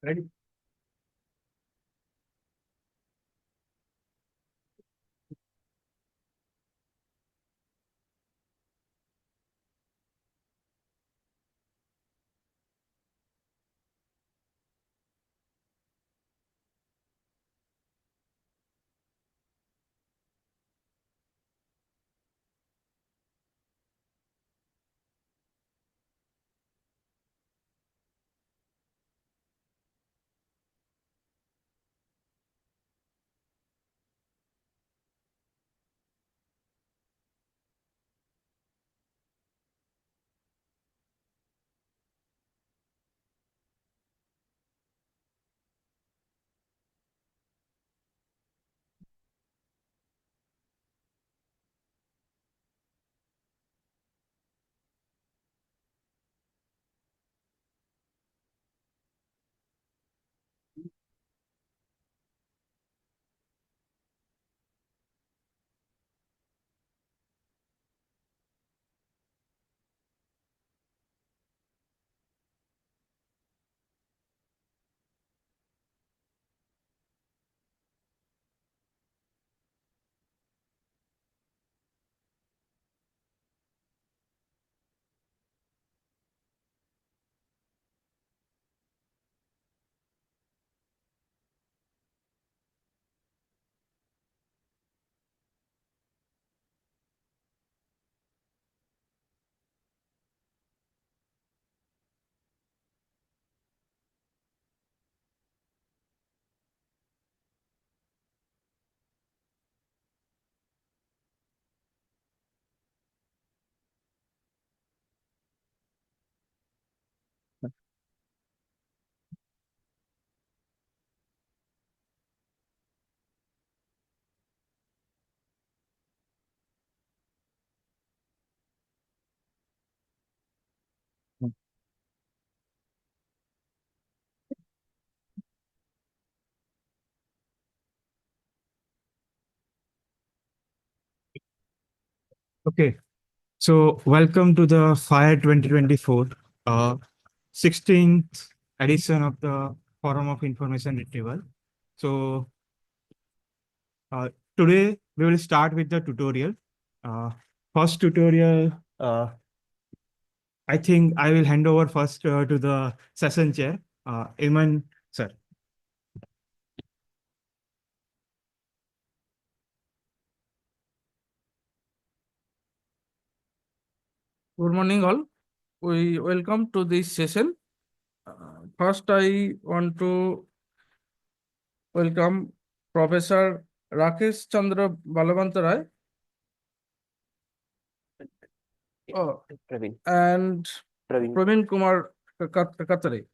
Ready? Okay, so welcome to the FIRE 2024, 16th edition of the Forum of Information Retrieval. So uh, today we will start with the tutorial. Uh, First tutorial, I think I will hand over first to the session chair, Iman sir. Good morning, all. We welcome to this session. First, I want to welcome Professor Rakesh Chandra Balavantarai Praveen. and Praveen. Praveen Kumar Katare.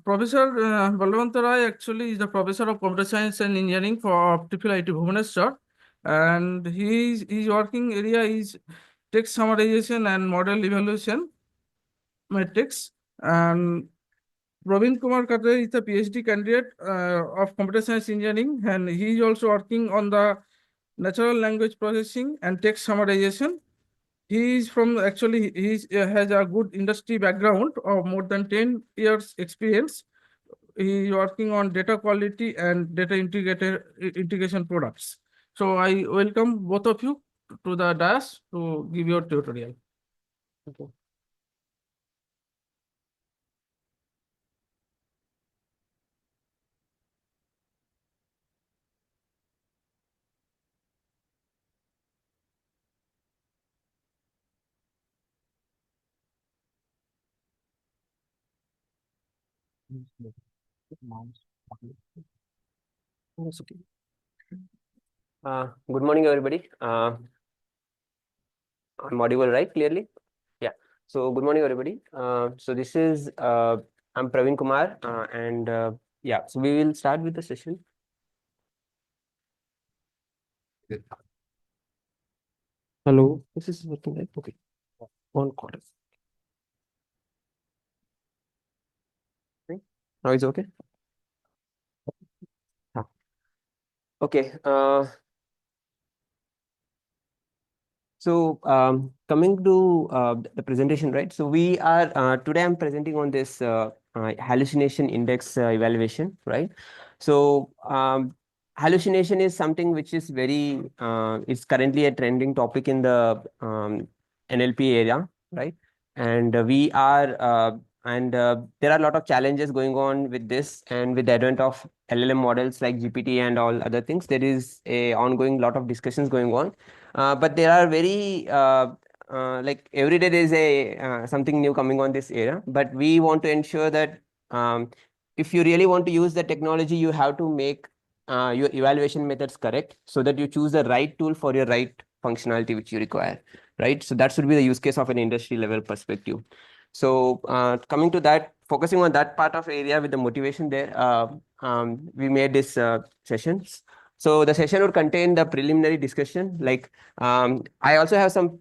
Professor Balavantarai actually is the Professor of Computer Science and Engineering for Triple IT Bhubaneswar, and his working area is text summarization and model evaluation metrics. And Praveen Kumar Katre is a PhD candidate of computer science engineering, and he is also working on the natural language processing and text summarization. He is from actually has a good industry background of more than 10 years experience. He is working on data quality and data integration products. So I welcome both of you to the dais to give your tutorial. Okay. That's okay. Good morning, everybody. I'm audible, right? Clearly? Yeah. So, good morning, everybody. So, this is I'm Praveen Kumar, and yeah. So, we will start with the session. Hello. This is working, right? Okay. One quarter. Now it's okay. Ah. Okay. So coming to the presentation, right? So we are today I'm presenting on this hallucination index evaluation, right? So hallucination is something which is very it's currently a trending topic in the NLP area, right? And we are there are a lot of challenges going on with this, and with the advent of LLM models like GPT and all other things, there is a ongoing lot of discussions going on. But there are very like every day there is a something new coming on this area. But we want to ensure that if you really want to use the technology, you have to make your evaluation methods correct so that you choose the right tool for your right functionality which you require, right? So that should be the use case of an industry level perspective. So coming to that, focusing on that part of area with the motivation there, we made this sessions. So the session would contain the preliminary discussion. Like I also have some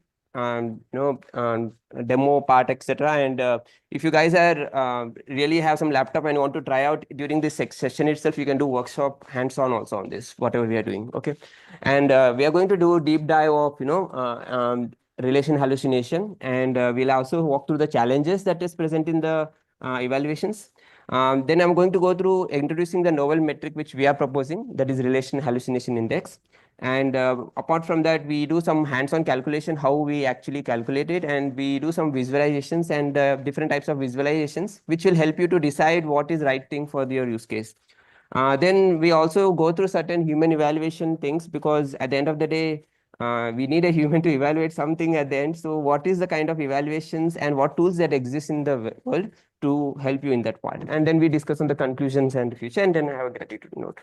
demo part, etc. And if you guys are really have some laptop and want to try out during this session itself, you can do workshop hands-on also on this, whatever we are doing. Okay, and we are going to do deep dive of relation hallucination, and we'll also walk through the challenges that is present in the evaluations. Then I'm going to go through introducing the novel metric which we are proposing, that is relation hallucination index. And apart from that, we do some hands-on calculation, how we actually calculate it, and we do some visualizations and different types of visualizations, which will help you to decide what is right thing for your use case. Then we also go through certain human evaluation things, because at the end of the day, we need a human to evaluate something at the end. So what is the kind of evaluations and what tools that exist in the world to help you in that part? And then we discuss on the conclusions and the future, and then I have a gratitude note.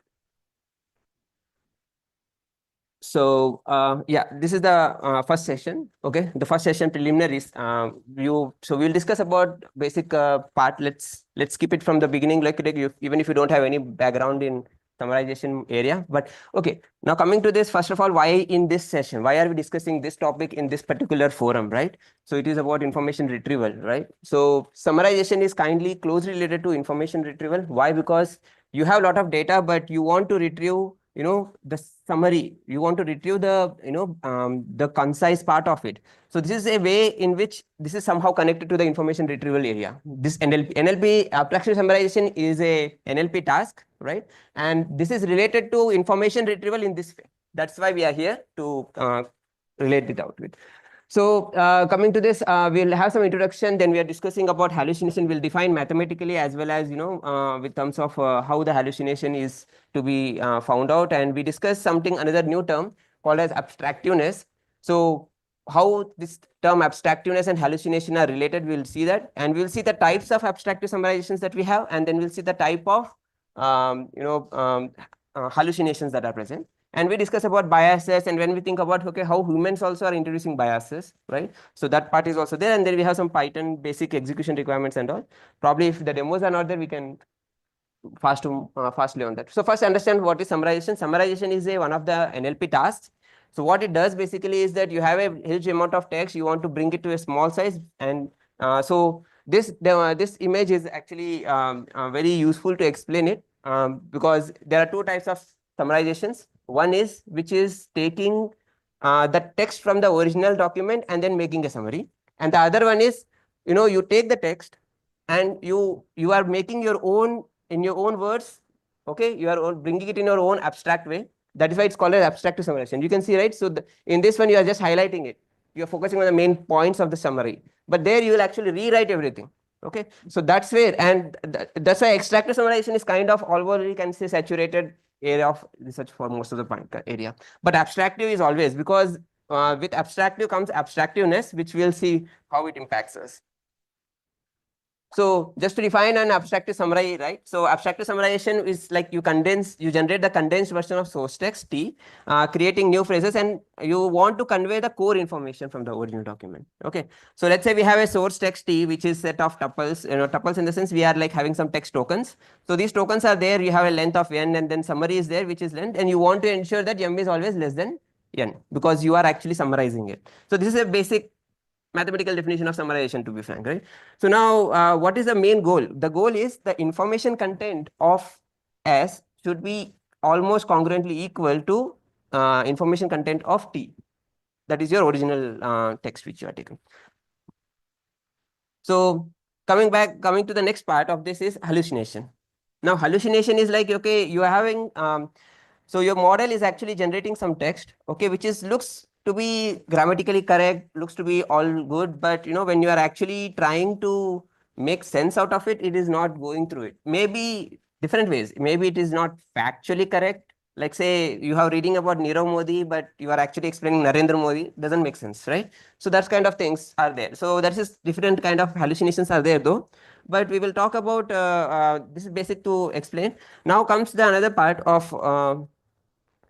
So yeah, this is the first session. Okay, the first session preliminaries. So we'll discuss about basic part. Let's keep it from the beginning, like even if you don't have any background in summarization area. But okay, now coming to this, first of all, why in this session? Why are we discussing this topic in this particular forum, right? So it is about information retrieval, right? So summarization is kindly closely related to information retrieval. Why? Because you have a lot of data, but you want to retrieve the summary. You want to retrieve the the concise part of it. So this is a way in which this is somehow connected to the information retrieval area. This NLP abstraction summarization is a NLP task, right? And this is related to information retrieval in this way. That's why we are here to relate it out with. So coming to this, we'll have some introduction. Then we are discussing about hallucination. We'll define mathematically as well as with terms of how the hallucination is to be found out. And we discuss another new term called as abstractiveness. So how this term abstractiveness and hallucination are related, we'll see that, and we'll see the types of abstractive summarizations that we have, and then we'll see the type of hallucinations that are present. And we discuss about biases, and when we think about, okay, how humans also are introducing biases, right? So that part is also there. And then we have some Python basic execution requirements and all. Probably if the demos are not there, we can fastly on that. So first understand what is summarization. Summarization is one of the NLP tasks. So what it does basically is that you have a huge amount of text, you want to bring it to a small size. And so this image is actually very useful to explain it, because there are two types of summarizations. One is which is taking the text from the original document and then making a summary. And the other one is, you take the text and you are making your own, in your own words. Okay, you are bringing it in your own abstract way. That is why it's called as abstractive summarization. You can see, right? So in this one, you are just highlighting it. You are focusing on the main points of the summary. But there you will actually rewrite everything. Okay, so that's where, and that's why extractive summarization is kind of already, you can say, saturated area of research for most of the area. But abstractive is always, because with abstractive comes abstractiveness, which we'll see how it impacts us. So just to define an abstractive summary, right? So abstractive summarization is like you generate the condensed version of source text T, creating new phrases, and you want to convey the core information from the original document. Okay, so let's say we have a source text T, which is set of tuples. Tuples in the sense we are like having some text tokens. So these tokens are there. You have a length of n, and then summary is there, which is length, and you want to ensure that m is always less than n, because you are actually summarizing it. So this is a basic mathematical definition of summarization, to be frank, right? So now what is the main goal? The goal is the information content of S should be almost congruently equal to information content of T. that is your original text which you are taking. So coming to the next part of this is hallucination. Now hallucination is like, okay, you are having so your model is actually generating some text, okay, which is looks to be grammatically correct, looks to be all good, but you know, when you are actually trying to make sense out of it, it is not going through it. Maybe different ways. Maybe it is not factually correct. Like say you have reading about Nirav Modi, but you are actually explaining Narendra Modi. Doesn't make sense, right? So that's kind of things are there. So that is different kind of hallucinations are there though. But we will talk about this is basic to explain. Now comes the another part of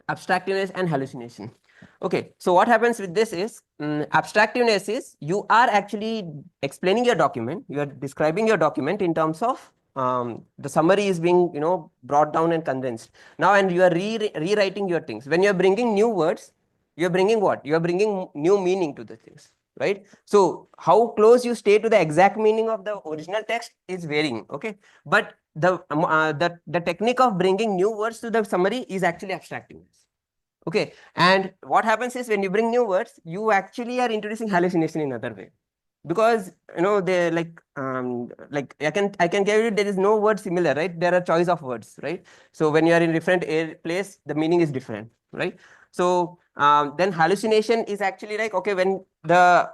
abstractiveness and hallucination. Okay, so what happens with this is abstractiveness is you are actually explaining your document, you are describing your document in terms of the summary is being brought down and condensed now, and you are rewriting your things. When you are bringing new words, you are bringing what? You are bringing new meaning to the things, right? So how close you stay to the exact meaning of the original text is varying, okay? But the technique of bringing new words to the summary is actually abstractiveness. Okay, and what happens is when you bring new words, you actually are introducing hallucination in another way, because they like I can tell you there is no word similar, right? There are choice of words, right? So when you are in different place, the meaning is different, right? So then hallucination is actually like, okay, when the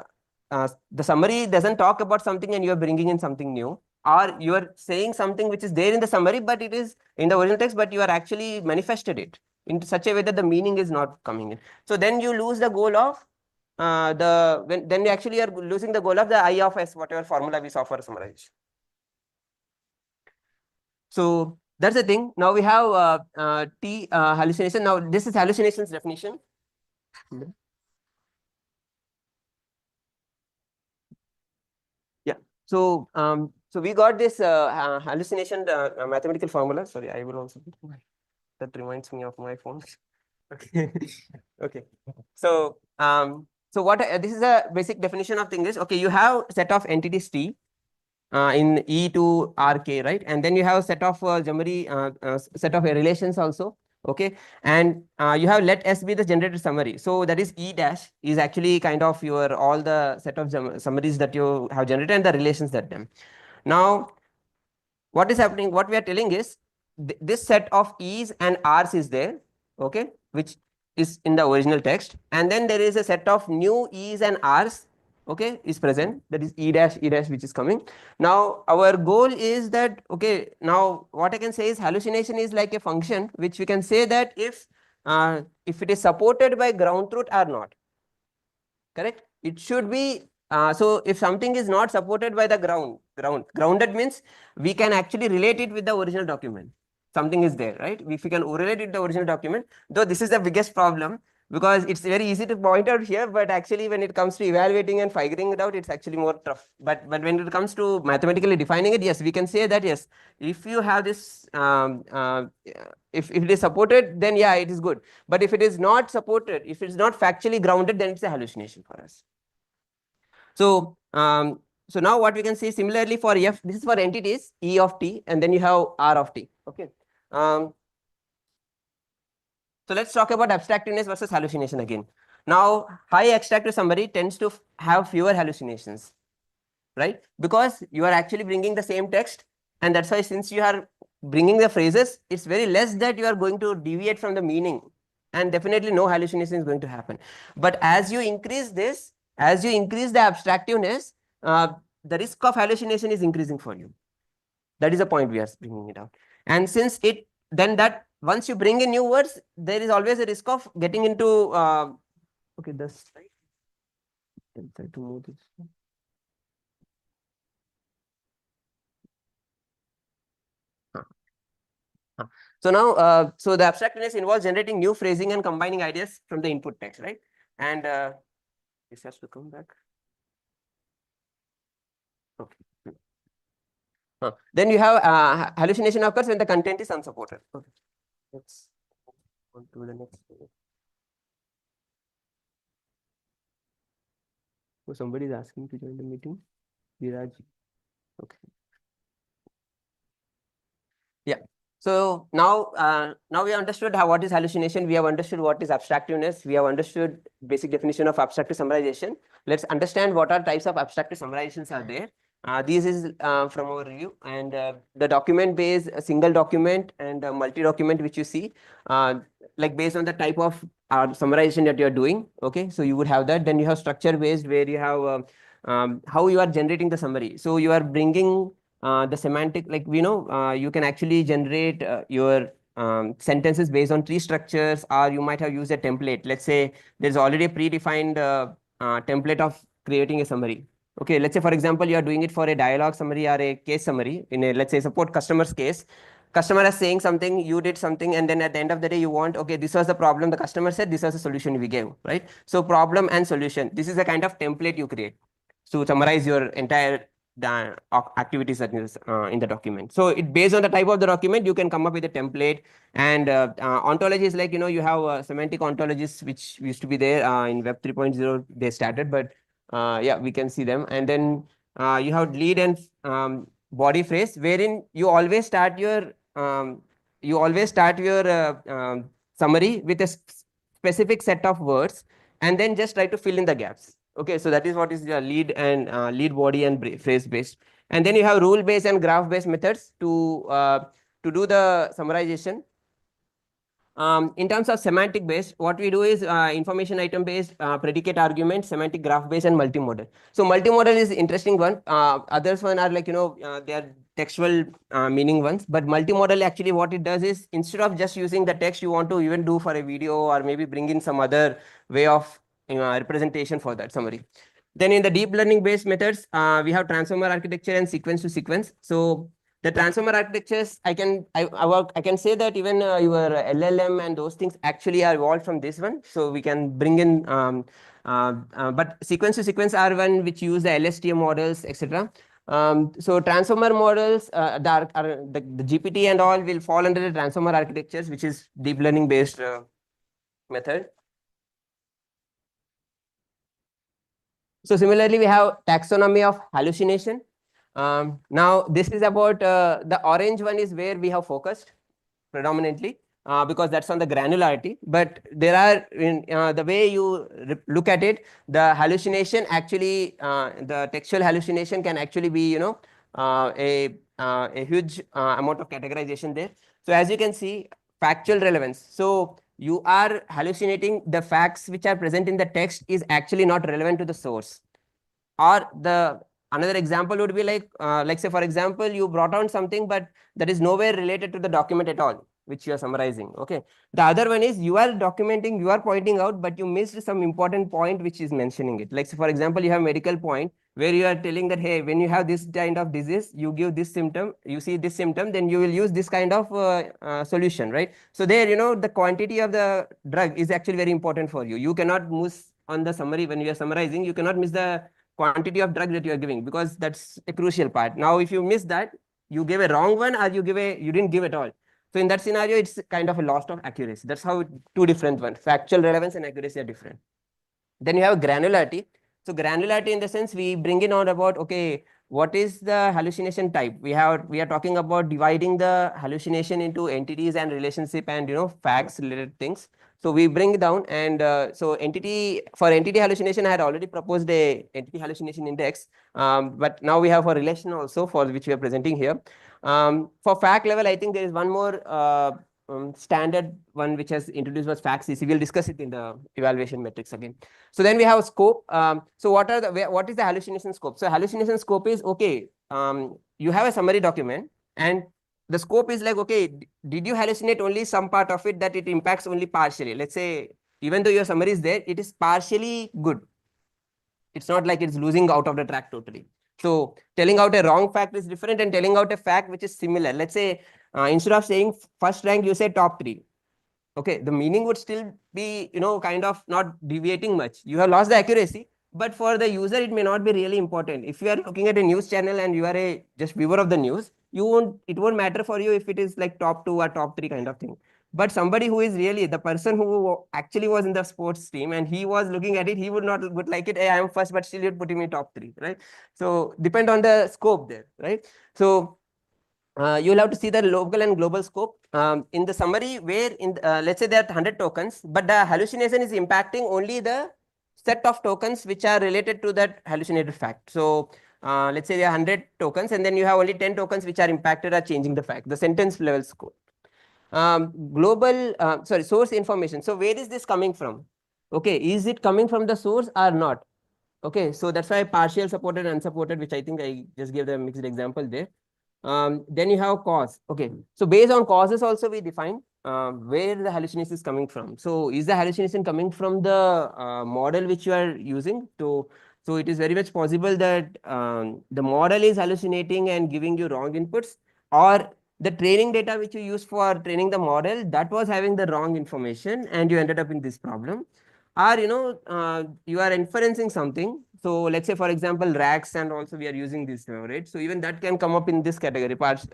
summary doesn't talk about something and you are bringing in something new, or you are saying something which is there in the summary but it is in the original text, but you are actually manifested it in such a way that the meaning is not coming in. So then you lose the goal of then you actually are losing the goal of the I of S, whatever formula we saw for summarization. So that's the thing. Now we have T hallucination. Now this is hallucination's definition. Yeah. So we got this hallucination mathematical formula. Sorry, I will also. That reminds me of my phone. Okay. Okay. So what this is a basic definition of things. Okay, you have set of entities T in E to RK, right? And then you have set of set of relations also. Okay, and you have let S be the generated summary. So that is E dash is actually kind of your all the set of summaries that you have generated and the relations that them. Now, what is happening? What we are telling is this set of E's and R's is there, okay, which is in the original text, and then there is a set of new E's and R's, okay, is present, that is E dash which is coming. Now our goal is that, okay, now what I can say is hallucination is like a function which we can say that if it is supported by ground truth or not, correct? It should be so if something is not supported by the grounded means we can actually relate it with the original document. Something is there, right? If we can relate it with the original document, though this is the biggest problem, because it's very easy to point out here, but actually when it comes to evaluating and figuring it out, it's actually more tough. But when it comes to mathematically defining it, yes, we can say that yes, if you have this if it is supported, then yeah, it is good. But if it is not supported, if it's not factually grounded, then it's a hallucination for us. So so now what we can see similarly for F, this is for entities E of T, and then you have R of T. Okay. So let's talk about abstractiveness versus hallucination again. Now, high extractive summary tends to have fewer hallucinations, right? Because you are actually bringing the same text, and that's why since you are bringing the phrases, it's very less that you are going to deviate from the meaning, and definitely no hallucination is going to happen. But as you increase this, as you increase the abstractiveness, the risk of hallucination is increasing for you. That is the point we are bringing it out. And since it, then that once you bring in new words, there is always a risk of getting into, okay, this slide. I'll try to move this. So now, so the abstractness involves generating new phrasing and combining ideas from the input text, right? And this has to come back. Okay. Then you have hallucination occurs when the content is unsupported. Okay. Let's go to the next page. So somebody is asking to join the meeting. Viraj. Okay. Yeah. So now we understood what is hallucination. We have understood what is abstractiveness. We have understood basic definition of abstractive summarization. Let's understand what are types of abstractive summarizations are there. This is from our review, and the document based, a single document and a multi-document which you see, like based on the type of summarization that you are doing. Okay, so you would have that. Then you have structure based, where you have how you are generating the summary. So you are bringing the semantic, like we know, you can actually generate your sentences based on tree structures, or you might have used a template. Let's say there's already a predefined template of creating a summary. Okay, let's say for example, you are doing it for a dialogue summary or a case summary in a, let's say, support customer's case. Customer is saying something, you did something, and then at the end of the day, you want, okay, this was the problem the customer said, this was the solution we gave, right? So problem and solution, this is a kind of template you create to summarize your entire the activities that is in the document. So it based on the type of the document, you can come up with a template. And ontology is like, you have semantic ontologies, which used to be there in Web 3.0, they started, but yeah, we can see them. And then you have lead and body phrase, wherein you always start your summary with a specific set of words, and then just try to fill in the gaps. Okay, so that is what is the lead and lead, body, and phrase based. And then you have rule based and graph based methods to do the summarization. In terms of semantic based, what we do is information item based, predicate argument, semantic graph based, and multimodal. So multimodal is interesting one. Others one are like, they are textual meaning ones, but multimodal actually what it does is, instead of just using the text, you want to even do for a video, or maybe bring in some other way of representation for that summary. Then in the deep learning based methods, we have transformer architecture and sequence to sequence. So the transformer architectures, I can say that even your LLM and those things actually are evolved from this one. So we can bring in, but sequence to sequence are one which use the LSTM models, etc. So transformer models, the GPT and all will fall under the transformer architectures, which is deep learning based method. So similarly, we have taxonomy of hallucination. Now this is about the orange one is where we have focused predominantly because that's on the granularity. But there are in the way you look at it, the hallucination actually, the textual hallucination can actually be a huge amount of categorization there. So as you can see, factual relevance. So you are hallucinating the facts which are present in the text is actually not relevant to the source. Or the another example would be like say for example, you brought on something, but that is nowhere related to the document at all, which you are summarizing. Okay. The other one is you are documenting, you are pointing out, but you missed some important point which is mentioning it. Like say for example, you have medical point where you are telling that, hey, when you have this kind of disease, you give this symptom, you see this symptom, then you will use this kind of solution, right? So there, the quantity of the drug is actually very important for you. You cannot miss on the summary when you are summarizing, you cannot miss the quantity of drug that you are giving, because that's a crucial part. Now, if you miss that, you give a wrong one, or you didn't give at all. So in that scenario, it's kind of a loss of accuracy. That's how two different ones, factual relevance and accuracy, are different. Then you have granularity. So granularity in the sense we bring in on about, okay, what is the hallucination type? We are talking about dividing the hallucination into entities and relationship and facts related things. So we bring it down, and so for entity hallucination, I had already proposed a entity hallucination index, but now we have for relation also, for which we are presenting here. For fact level, I think there is one more standard one which has introduced was FACT-CC. We'll discuss it in the evaluation metrics again. So then we have scope. So what is the hallucination scope? So hallucination scope is, okay, you have a summary document, and the scope is like, okay, did you hallucinate only some part of it that it impacts only partially? Let's say, even though your summary is there, it is partially good. It's not like it's losing out of the track totally. So telling out a wrong fact is different and telling out a fact which is similar. Let's say, instead of saying first rank, you say top 3. Okay, the meaning would still be, kind of not deviating much. You have lost the accuracy, but for the user, it may not be really important. If you are looking at a news channel and you are a just viewer of the news, it won't matter for you if it is like top 2 or top 3 kind of thing. But somebody who is really the person who actually was in the sports team and he was looking at it, he would like it. Hey, I am first, but still you'd put him in top 3, right? So depend on the scope there, right? So you'll have to see the local and global scope. In the summary, where let's say there are 100 tokens, but the hallucination is impacting only the set of tokens which are related to that hallucinated fact. So let's say there are 100 tokens, and then you have only 10 tokens which are impacted or changing the fact, the sentence level scope. Source information. So where is this coming from? Okay, is it coming from the source or not? Okay, so that's why partial supported, unsupported, which I think I just gave the mixed example there. Then you have cause. Okay, so based on causes also we define where the hallucination is coming from. So is the hallucination coming from the model which you are using to? So it is very much possible that the model is hallucinating and giving you wrong inputs, or the training data which you use for training the model, that was having the wrong information and you ended up in this problem. Or you are inferencing something. So let's say, for example, RAGs, and also we are using this now, right? So even that can come up in this category, parts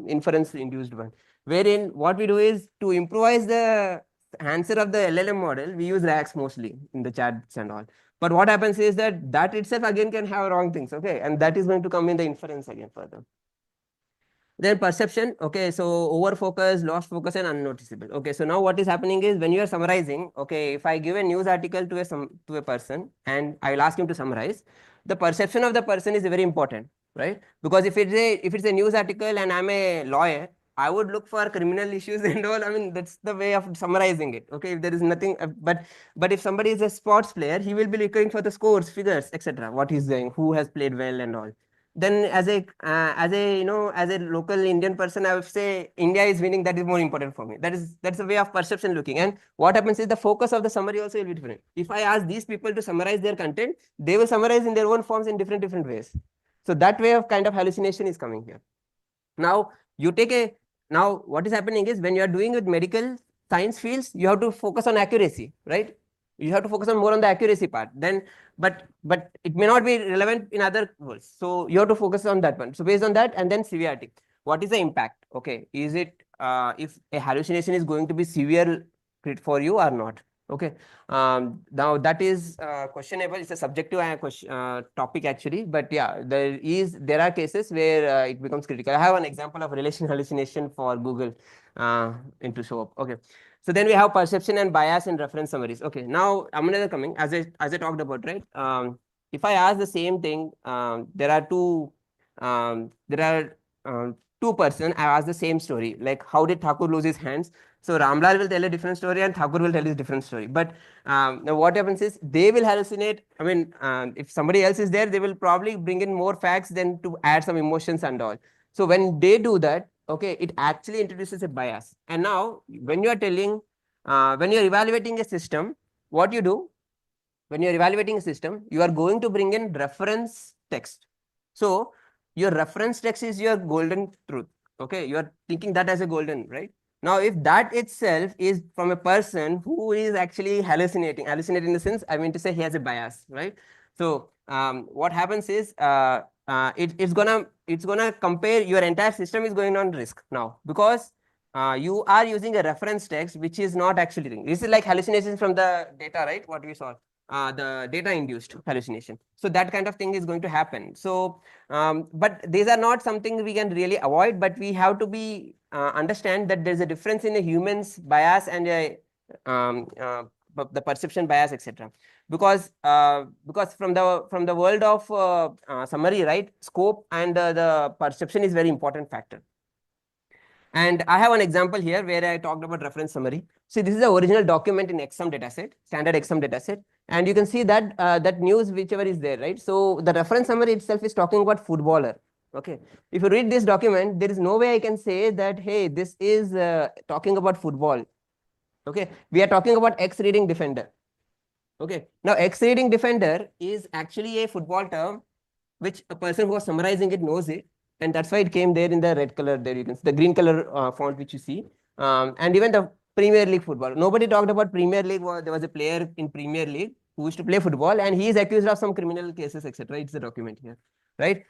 inference induced one, wherein what we do is to improvise the answer of the LLM model, we use RAGs mostly in the chats and all. But what happens is that itself again can have wrong things, okay? And that is going to come in the inference again further. Then perception, okay, so over focus, lost focus, and unnoticeable. Okay, so now what is happening is when you are summarizing, okay, if I give a news article to a person and I will ask him to summarize, the perception of the person is very important, right? Because if it's a news article and I'm a lawyer, I would look for criminal issues and all. I mean, that's the way of summarizing it. Okay, if there is nothing, but if somebody is a sports player, he will be looking for the scores, figures, etc. What he's doing, who has played well, and all. Then as a local Indian person, I would say India is winning. That is more important for me. That's a way of perception looking. And what happens is the focus of the summary also will be different. If I ask these people to summarize their content, they will summarize in their own forms in different ways. So that way of kind of hallucination is coming here. Now what is happening is when you are doing with medical science fields, you have to focus on accuracy, right? You have to focus on more on the accuracy part. Then, but it may not be relevant in other worlds. So you have to focus on that one. So based on that, and then severity. What is the impact? Okay, is it if a hallucination is going to be severe for you or not? Okay. Now that is questionable. It's a subjective topic actually, but yeah, there are cases where it becomes critical. I have an example of relation hallucination for Google into show up. Okay. So then we have perception and bias in reference summaries. Okay. Now another coming as I talked about, right? If I ask the same thing, there are two persons. I ask the same story, like how did Thakur lose his hands? So Ramlal will tell a different story and Thakur will tell his different story. But now what happens is they will hallucinate. I mean, if somebody else is there, they will probably bring in more facts than to add some emotions and all. So when they do that, okay, it actually introduces a bias. And now when you are telling, when you are evaluating a system, what you do, when you are evaluating a system, you are going to bring in reference text. So your reference text is your golden truth. Okay, you are thinking that as a golden, right? Now, if that itself is from a person who is actually hallucinating in the sense, I mean to say he has a bias, right? So what happens is it's gonna compare your entire system is going on risk now because you are using a reference text which is not actually doing. This is like hallucinations from the data, right? What we saw. The data induced hallucination. So that kind of thing is going to happen. So, but these are not something we can really avoid, but we have to be understand that there's a difference in a human's bias and the perception bias, etc. Because from the world of summary, right, scope and the perception is very important factor. And I have an example here where I talked about reference summary. See, this is the original document in XM dataset, standard XM dataset. And you can see that that news, whichever is there, right? So the reference summary itself is talking about footballer. Okay. If you read this document, there is no way I can say that, hey, this is talking about football. Okay. We are talking about X reading defender. Okay. Now, X reading defender is actually a football term, which a person who was summarizing it knows it. And that's why it came there in the red color there. You can see the green color font, which you see. And even the Premier League football. Nobody talked about Premier League. There was a player in Premier League who used to play football and he is accused of some criminal cases, etc. It's a document here, right?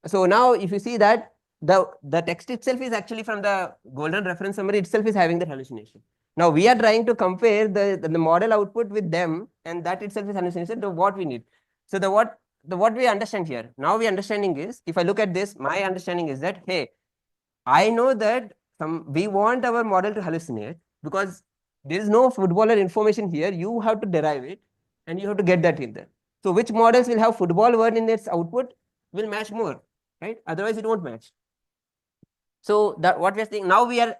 So now if you see that the text itself is actually from the golden reference summary itself is having the hallucination. Now we are trying to compare the model output with them and that itself is hallucination to what we need. So what we understand here, now we understanding is, if I look at this, my understanding is that, hey, I know that we want our model to hallucinate because there is no footballer information here. You have to derive it and you have to get that in there. So which models will have football word in its output will match more, right? Otherwise it won't match. So that what we are saying now, we are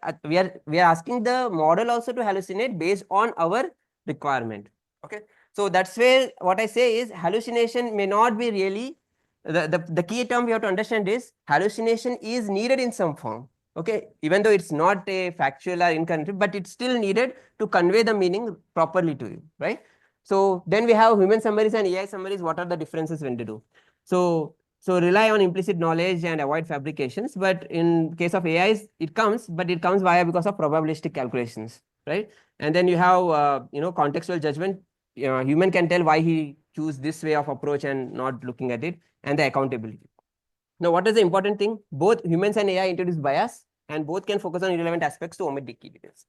asking the model also to hallucinate based on our requirement. Okay, so that's where what I say is hallucination may not be really the key term we have to understand is hallucination is needed in some form. Okay, even though it's not a factual or incorrect, but it's still needed to convey the meaning properly to you, right? So then we have human summaries and AI summaries. What are the differences when they do? So rely on implicit knowledge and avoid fabrications. But in case of AIs, it comes via because of probabilistic calculations, right? And then you have contextual judgment. Human can tell why he choose this way of approach and not looking at it, and the accountability. Now, what is the important thing? Both humans and AI introduce bias, and both can focus on irrelevant aspects to omit the key details.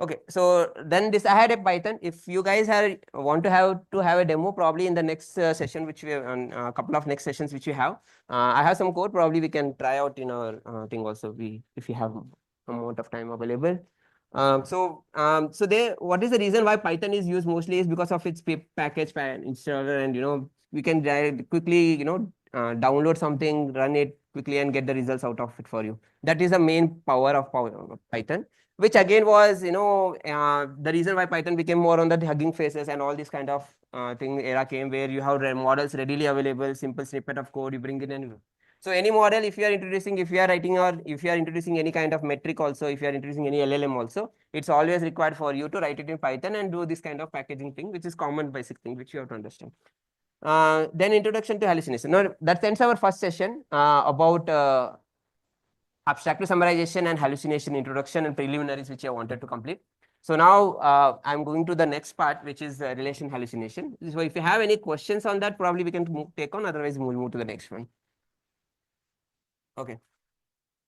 Okay, so then this I had a Python. If you guys want to have a demo, probably in the next session, which we have on a couple of next sessions which we have, I have some code. Probably we can try out in our thing also. If you have amount of time available. So there, what is the reason why Python is used mostly is because of its package installer, and we can quickly download something, run it quickly, and get the results out of it for you. That is the main power of Python. Which again was, the reason why Python became more on the Hugging Faces and all this kind of thing era came, where you have models readily available, simple snippet of code, you bring it in. So any model, if you are introducing, if you are writing, or if you are introducing any kind of metric also, if you are introducing any LLM also, it's always required for you to write it in Python and do this kind of packaging thing, which is common basic thing, which you have to understand. Then introduction to hallucination. Now that ends our first session about abstractive summarization and hallucination introduction and preliminaries, which I wanted to complete. So now I'm going to the next part, which is relation hallucination. So if you have any questions on that, probably we can take on, otherwise we'll move to the next one. Okay.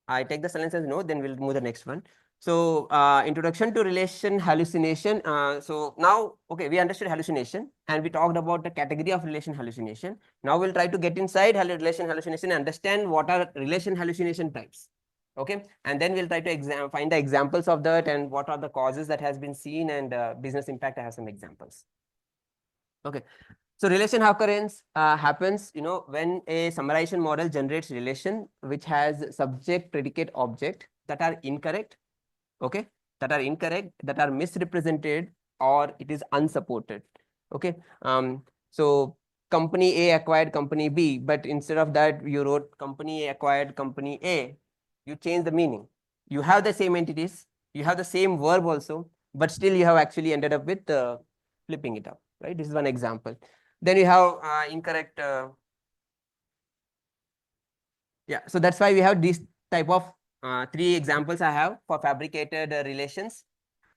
I take the silence as no, then we'll move to the next one. So introduction to relation hallucination. So now, okay, we understood hallucination and we talked about the category of relation hallucination. Now we'll try to get inside relation hallucination and understand what are relation hallucination types. Okay, and then we'll try to find the examples of that and what are the causes that has been seen, and business impact. I have some examples. Okay, so relation occurrence happens, when a summarization model generates relation which has subject, predicate, object that are incorrect, okay, that are misrepresented, or it is unsupported. Okay, so company A acquired company B, but instead of that you wrote company A acquired company A. You change the meaning. You have the same entities, you have the same verb also, but still you have actually ended up with flipping it up, right? This is one example. Then you have incorrect. Yeah, so that's why we have this type of 3 examples I have for fabricated relations,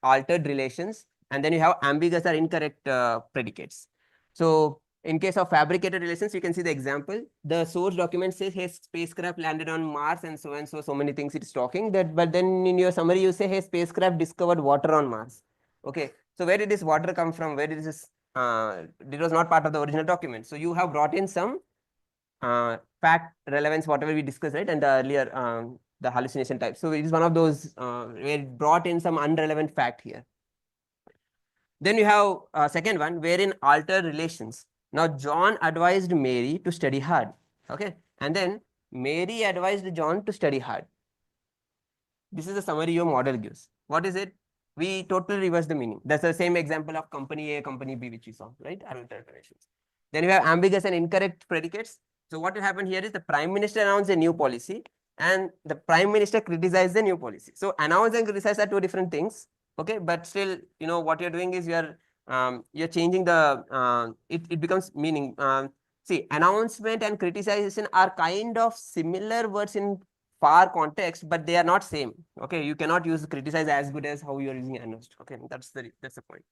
altered relations, and then you have ambiguous or incorrect predicates. So in case of fabricated relations, you can see the example. The source document says, hey, spacecraft landed on Mars and so many things it's talking that, but then in your summary you say, hey, spacecraft discovered water on Mars. Okay, so where did this water come from? Where did this, it was not part of the original document. So you have brought in some fact relevance, whatever we discussed, right? And the earlier, the hallucination type. So it is one of those where it brought in some unrelevant fact here. Then you have second one, wherein alter relations. Now, John advised Mary to study hard. Okay. And then Mary advised John to study hard. This is the summary your model gives. What is it? We totally reverse the meaning. That's the same example of company A, company B, which we saw, right? Altered relations. Then you have ambiguous and incorrect predicates. So what will happen here is the prime minister announced a new policy and the prime minister criticized the new policy. So announce and criticize are 2 different things. Okay, but still, what you're doing is you're changing the it becomes meaning. See, announcement and criticization are kind of similar words in far context, but they are not same. Okay, you cannot use criticize as good as how you are using announced. Okay, that's the point.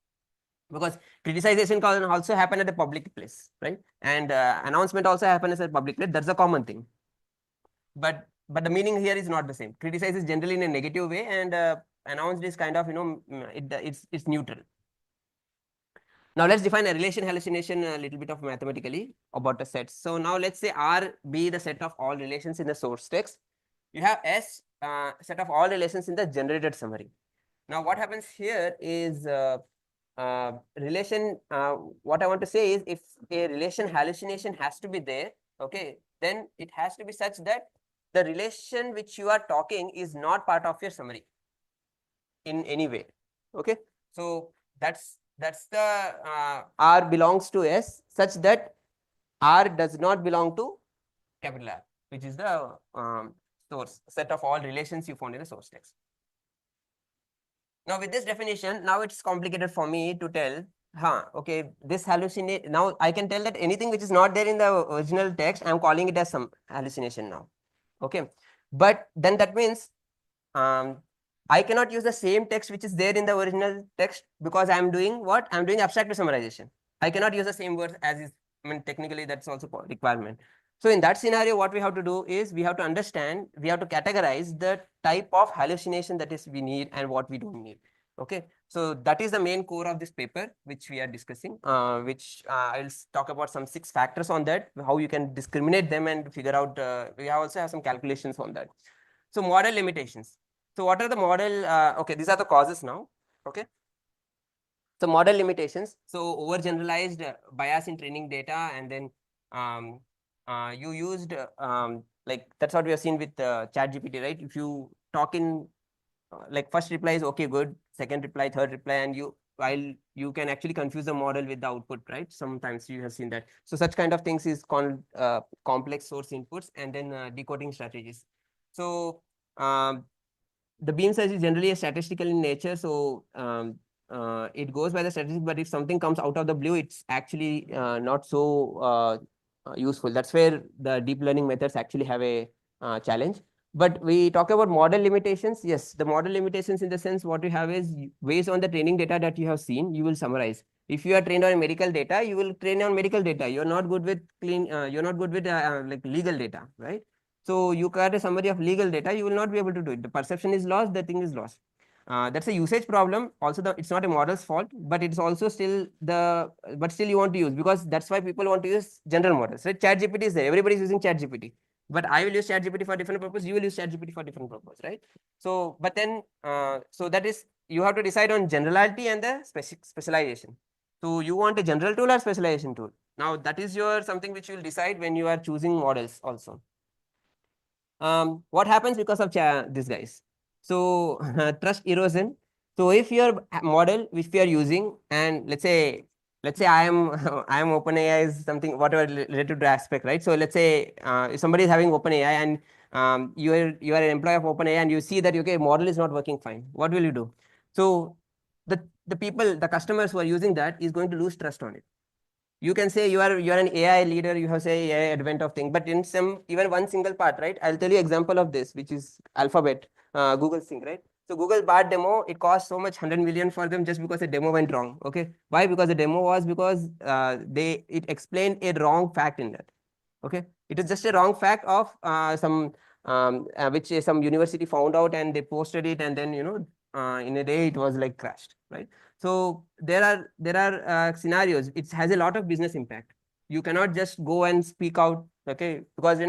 Because criticization can also happen at a public place, right? And announcement also happens at a public place. That's a common thing. But the meaning here is not the same. Criticize is generally in a negative way, and announced is kind of, it's neutral. Now let's define a relation hallucination a little bit of mathematically about a set. So now let's say R be the set of all relations in the source text. You have S set of all relations in the generated summary. Now, what happens here is relation. What I want to say is, if a relation hallucination has to be there, okay, then it has to be such that the relation which you are talking is not part of your summary in any way. Okay, so that's the R belongs to S such that R does not belong to capital R, which is the source set of all relations you found in the source text. Now with this definition, now it's complicated for me to tell, okay, this hallucinate, now I can tell that anything which is not there in the original text, I'm calling it as some hallucination now. Okay, but then that means I cannot use the same text which is there in the original text, because I'm doing what? I'm doing abstractive summarization. I cannot use the same words as is, I mean, technically that's also a requirement. So in that scenario, what we have to do is we have to understand, we have to categorize the type of hallucination that is we need and what we don't need. Okay, so that is the main core of this paper, which we are discussing, which I'll talk about some 6 factors on that, how you can discriminate them and figure out, we also have some calculations on that. So model limitations. So what are the model, okay, these are the causes now, okay. So model limitations, so overgeneralized bias in training data, and then you used, like that's what we have seen with ChatGPT, right? If you talk in, like first reply is okay, good, second reply, third reply, and while you can actually confuse the model with the output, right? Sometimes you have seen that. So such kind of things is called complex source inputs, and then decoding strategies. So the beam size is generally a statistical in nature, so it goes by the statistic, but if something comes out of the blue, it's actually not so useful. That's where the deep learning methods actually have a challenge. But we talk about model limitations. Yes, the model limitations in the sense what you have is, based on the training data that you have seen, you will summarize. If you are trained on medical data, you will train on medical data. You're not good with you're not good with like legal data, right? So you create a summary of legal data, you will not be able to do it. The perception is lost, the thing is lost. That's a usage problem. Also, it's not a model's fault, but it's also still but still you want to use, because that's why people want to use general models, right? ChatGPT is there. Everybody's using ChatGPT. But I will use ChatGPT for different purpose. You will use ChatGPT for different purpose, right? So, but then, so that is, you have to decide on generality and the specialization. So you want a general tool or specialization tool? Now that is your something which you will decide when you are choosing models also. What happens because of these guys? So trust erosion. So if your model which we are using, and let's say I am I am OpenAI is something whatever related to aspect, right? So let's say if somebody is having OpenAI, and you are an employee of OpenAI, and you see that okay, model is not working fine. What will you do? So the people, the customers who are using that is going to lose trust on it. You can say you are an AI leader, you have say AI advent of thing, but in some even one single part, right? I'll tell you example of this, which is Alphabet, Google Sync, right? So Google Bard demo, it cost so much 100 million for them just because the demo went wrong. Okay, why? Because the demo was because it explained a wrong fact in that. Okay, it is just a wrong fact of which some university found out, and they posted it, and then in a day it was like crashed, right? So there are scenarios. It has a lot of business impact. You cannot just go and speak out, okay? Because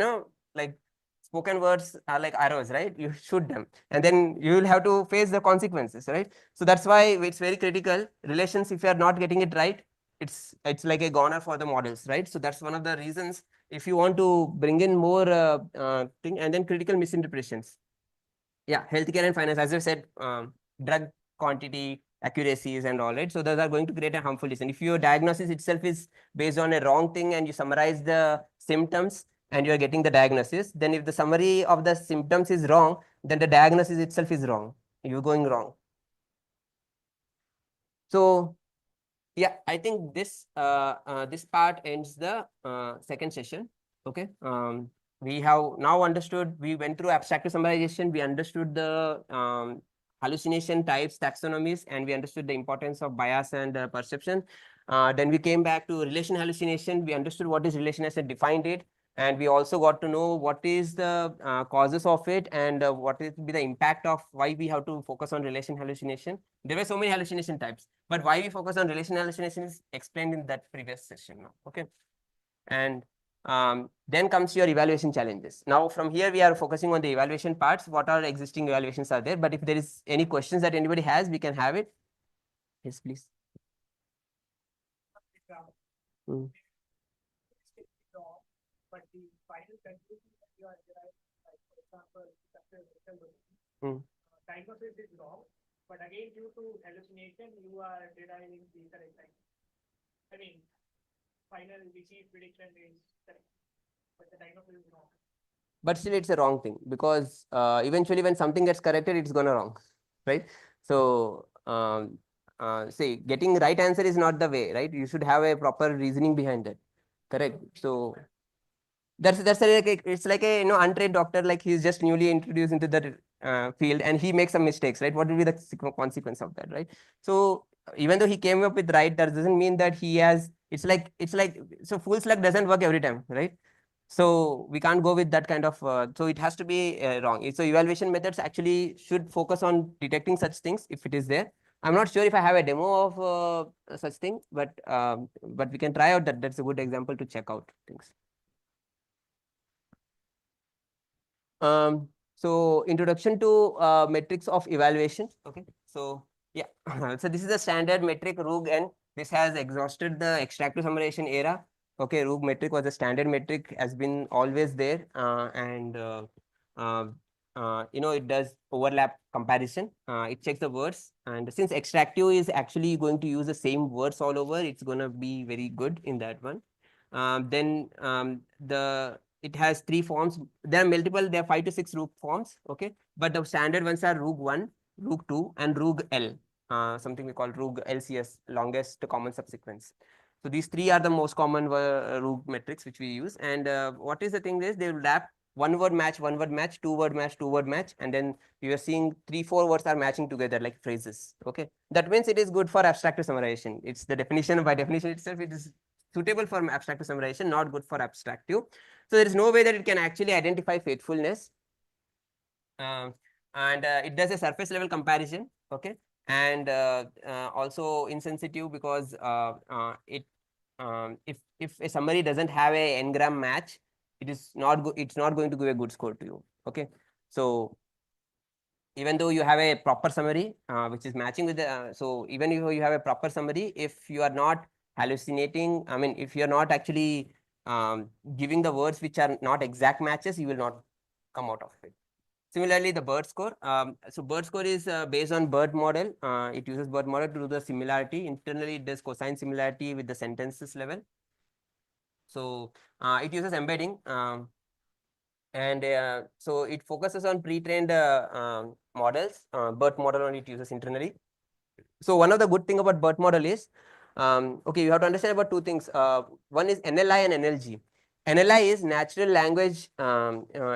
like spoken words are like arrows, right? You shoot them, and then you will have to face the consequences, right? So that's why it's very critical. Relations, if you are not getting it right, it's like a goner for the models, right? So that's one of the reasons. If you want to bring in more thing, and then critical misinterpretations. Yeah, healthcare and finance, as I said, drug quantity, accuracies and all, right? So those are going to create a harmful decision. If your diagnosis itself is based on a wrong thing, and you summarize the symptoms and you are getting the diagnosis, then if the summary of the symptoms is wrong, then the diagnosis itself is wrong. You're going wrong. So yeah, I think this this part ends the second session. Okay. We have now understood, we went through abstractive summarization, we understood the hallucination types, taxonomies, and we understood the importance of bias and perception. Then we came back to relation hallucination. We understood what is relation as and defined it. And we also got to know what is the causes of it, and what will be the impact of why we have to focus on relation hallucination. There were so many hallucination types, but why we focus on relation hallucination is explained in that previous session now. Okay. And Then comes your evaluation challenges. Now from here we are focusing on the evaluation parts. What are existing evaluations are there? But if there is any questions that anybody has, we can have it. Yes, please. Mm. But the final conclusion that you are deriving, like for example, Mm. diagnosis is wrong, but again due to hallucination, you are deriving the correct diagnosis. I mean, final disease prediction is correct, but the diagnosis is wrong. But still it's a wrong thing because eventually when something gets corrected, it's gonna wrong, right? So say getting right answer is not the way, right? You should have a proper reasoning behind that, correct? So that's it's like a untrained doctor, like he's just newly introduced into the field and he makes some mistakes, right? What will be the consequence of that, right? So even though he came up with right, that doesn't mean that he has. It's like so fool's luck doesn't work every time, right? So we can't go with that kind of. So it has to be wrong. So evaluation methods actually should focus on detecting such things if it is there. I'm not sure if I have a demo of such thing, but we can try out that. That's a good example to check out things. So introduction to metrics of evaluation. Okay, so yeah, so this is the standard metric RUG, and this has exhausted the extractive summarization era. Okay, RUG metric was a standard metric, has been always there, and it does overlap comparison. It checks the words, and since extractive is actually going to use the same words all over, it's gonna be very good in that one. Then it has 3 forms. There are multiple, there are 5 to 6 RUG forms, okay? But the standard ones are RUG 1, RUG 2, and RUG L, something we call RUG LCS, longest common subsequence. So these 3 are the most common RUG metrics which we use. And what is the thing is they will wrap 1 word match, 1 word match, 2 word match, 2 word match, and then you are seeing 3, 4 words are matching together like phrases, okay? That means it is good for abstractive summarization. It's the definition, by definition itself, it is suitable for abstractive summarization, not good for abstractive. So there is no way that it can actually identify faithfulness. And it does a surface level comparison, okay? And also insensitive because if a summary doesn't have a n-gram match, it's not going to give a good score to you, okay? So even though you have a proper summary which is matching with the so even if you have a proper summary, if you are not hallucinating, I mean if you are not actually giving the words which are not exact matches, you will not come out of it. Similarly, the BERT score. So BERT score is based on BERT model. It uses BERT model to do the similarity. Internally, it does cosine similarity with the sentences level. So it uses embedding. And so it focuses on pre-trained models. BERT model only it uses internally. So one of the good thing about BERT model is, okay, you have to understand about 2 things. One is NLI and NLG. NLI is natural language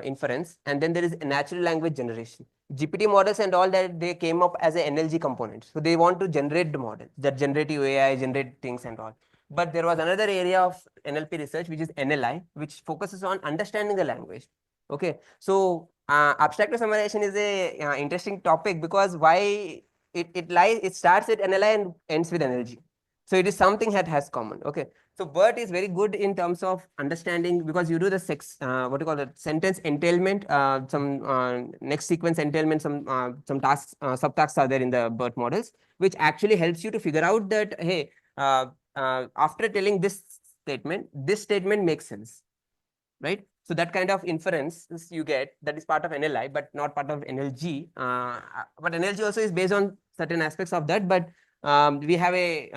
inference, and then there is natural language generation. GPT models and all that, they came up as a NLG component. So they want to generate the model, that generative AI, generate things and all. But there was another area of NLP research, which is NLI, which focuses on understanding the language. Okay, so abstractive summarization is a interesting topic because why it starts with NLI and ends with NLG. So it is something that has common. Okay. So BERT is very good in terms of understanding because you do the what do you call it, sentence entailment, some next sequence entailment, some tasks, subtasks are there in the BERT models, which actually helps you to figure out that, hey, after telling this statement makes sense, right? So that kind of inference you get, that is part of NLI, but not part of NLG. But NLG also is based on certain aspects of that, but we have a,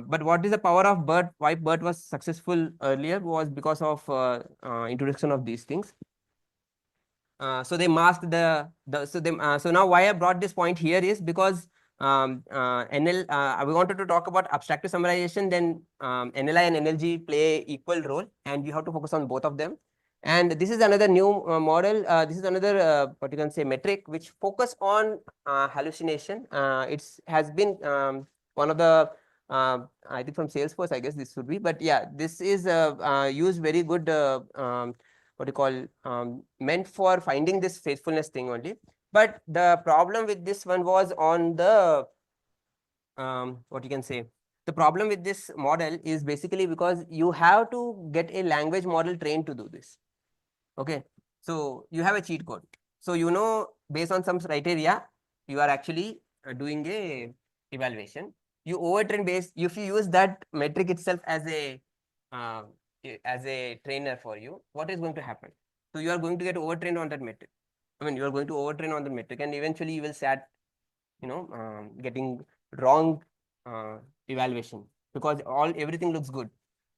but what is the power of BERT? Why BERT was successful earlier was because of introduction of these things. So they masked so now why I brought this point here is because we wanted to talk about abstractive summarization, then NLI and NLG play equal role, and you have to focus on both of them. And this is another new model. This is another what you can say metric which focus on hallucination. It has been one of the I think from Salesforce, I guess this should be, but yeah, this is used very good. What you call meant for finding this faithfulness thing only. But the problem with this one was on the what you can say The problem with this model is basically because you have to get a language model trained to do this. Okay, so you have a cheat code. So you know, based on some criteria, you are actually doing a evaluation. You overtrain based, if you use that metric itself uh, as a trainer for you, what is going to happen? So you are going to get overtrained on that metric. I mean, you are going to overtrain on the metric, and eventually you will start, getting wrong evaluation because everything looks good,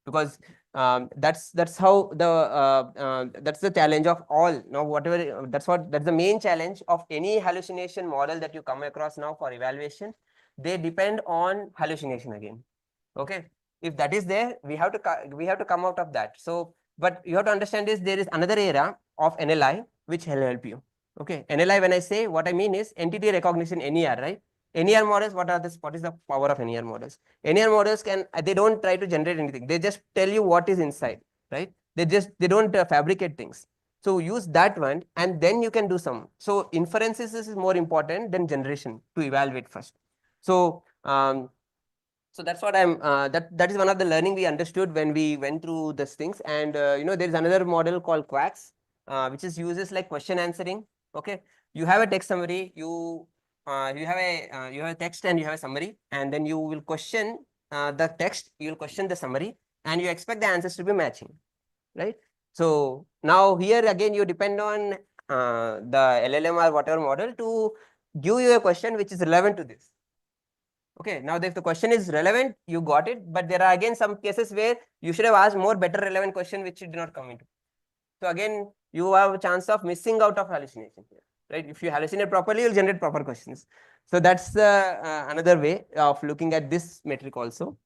because that's how that's the challenge of all now whatever that's the main challenge of any hallucination model that you come across now for evaluation. They depend on hallucination again. Okay, if that is there, we have to come out of that. So but you have to understand is there is another era of NLI which will help you. Okay, NLI, when I say, what I mean is entity recognition, NER, right? NER models, what is the power of NER models? NER models they don't try to generate anything. They just tell you what is inside, right? They don't fabricate things. So use that one, and then you can do some. So inferences is more important than generation to evaluate first. So so that's what that is one of the learning we understood when we went through these things. And there is another model called Quacks, which is uses like question answering. Okay, you have a text summary, you have a text and you have a summary, and then you will question the text, you will question the summary, and you expect the answers to be matching, right? So now here again you depend on the LLM or whatever model to give you a question which is relevant to this. Okay, now if the question is relevant, you got it, but there are again some cases where you should have asked more better relevant question which did not come into. So again, you have a chance of missing out of hallucination here, right? If you hallucinate properly, you'll generate proper questions. So that's another way of looking at this metric also.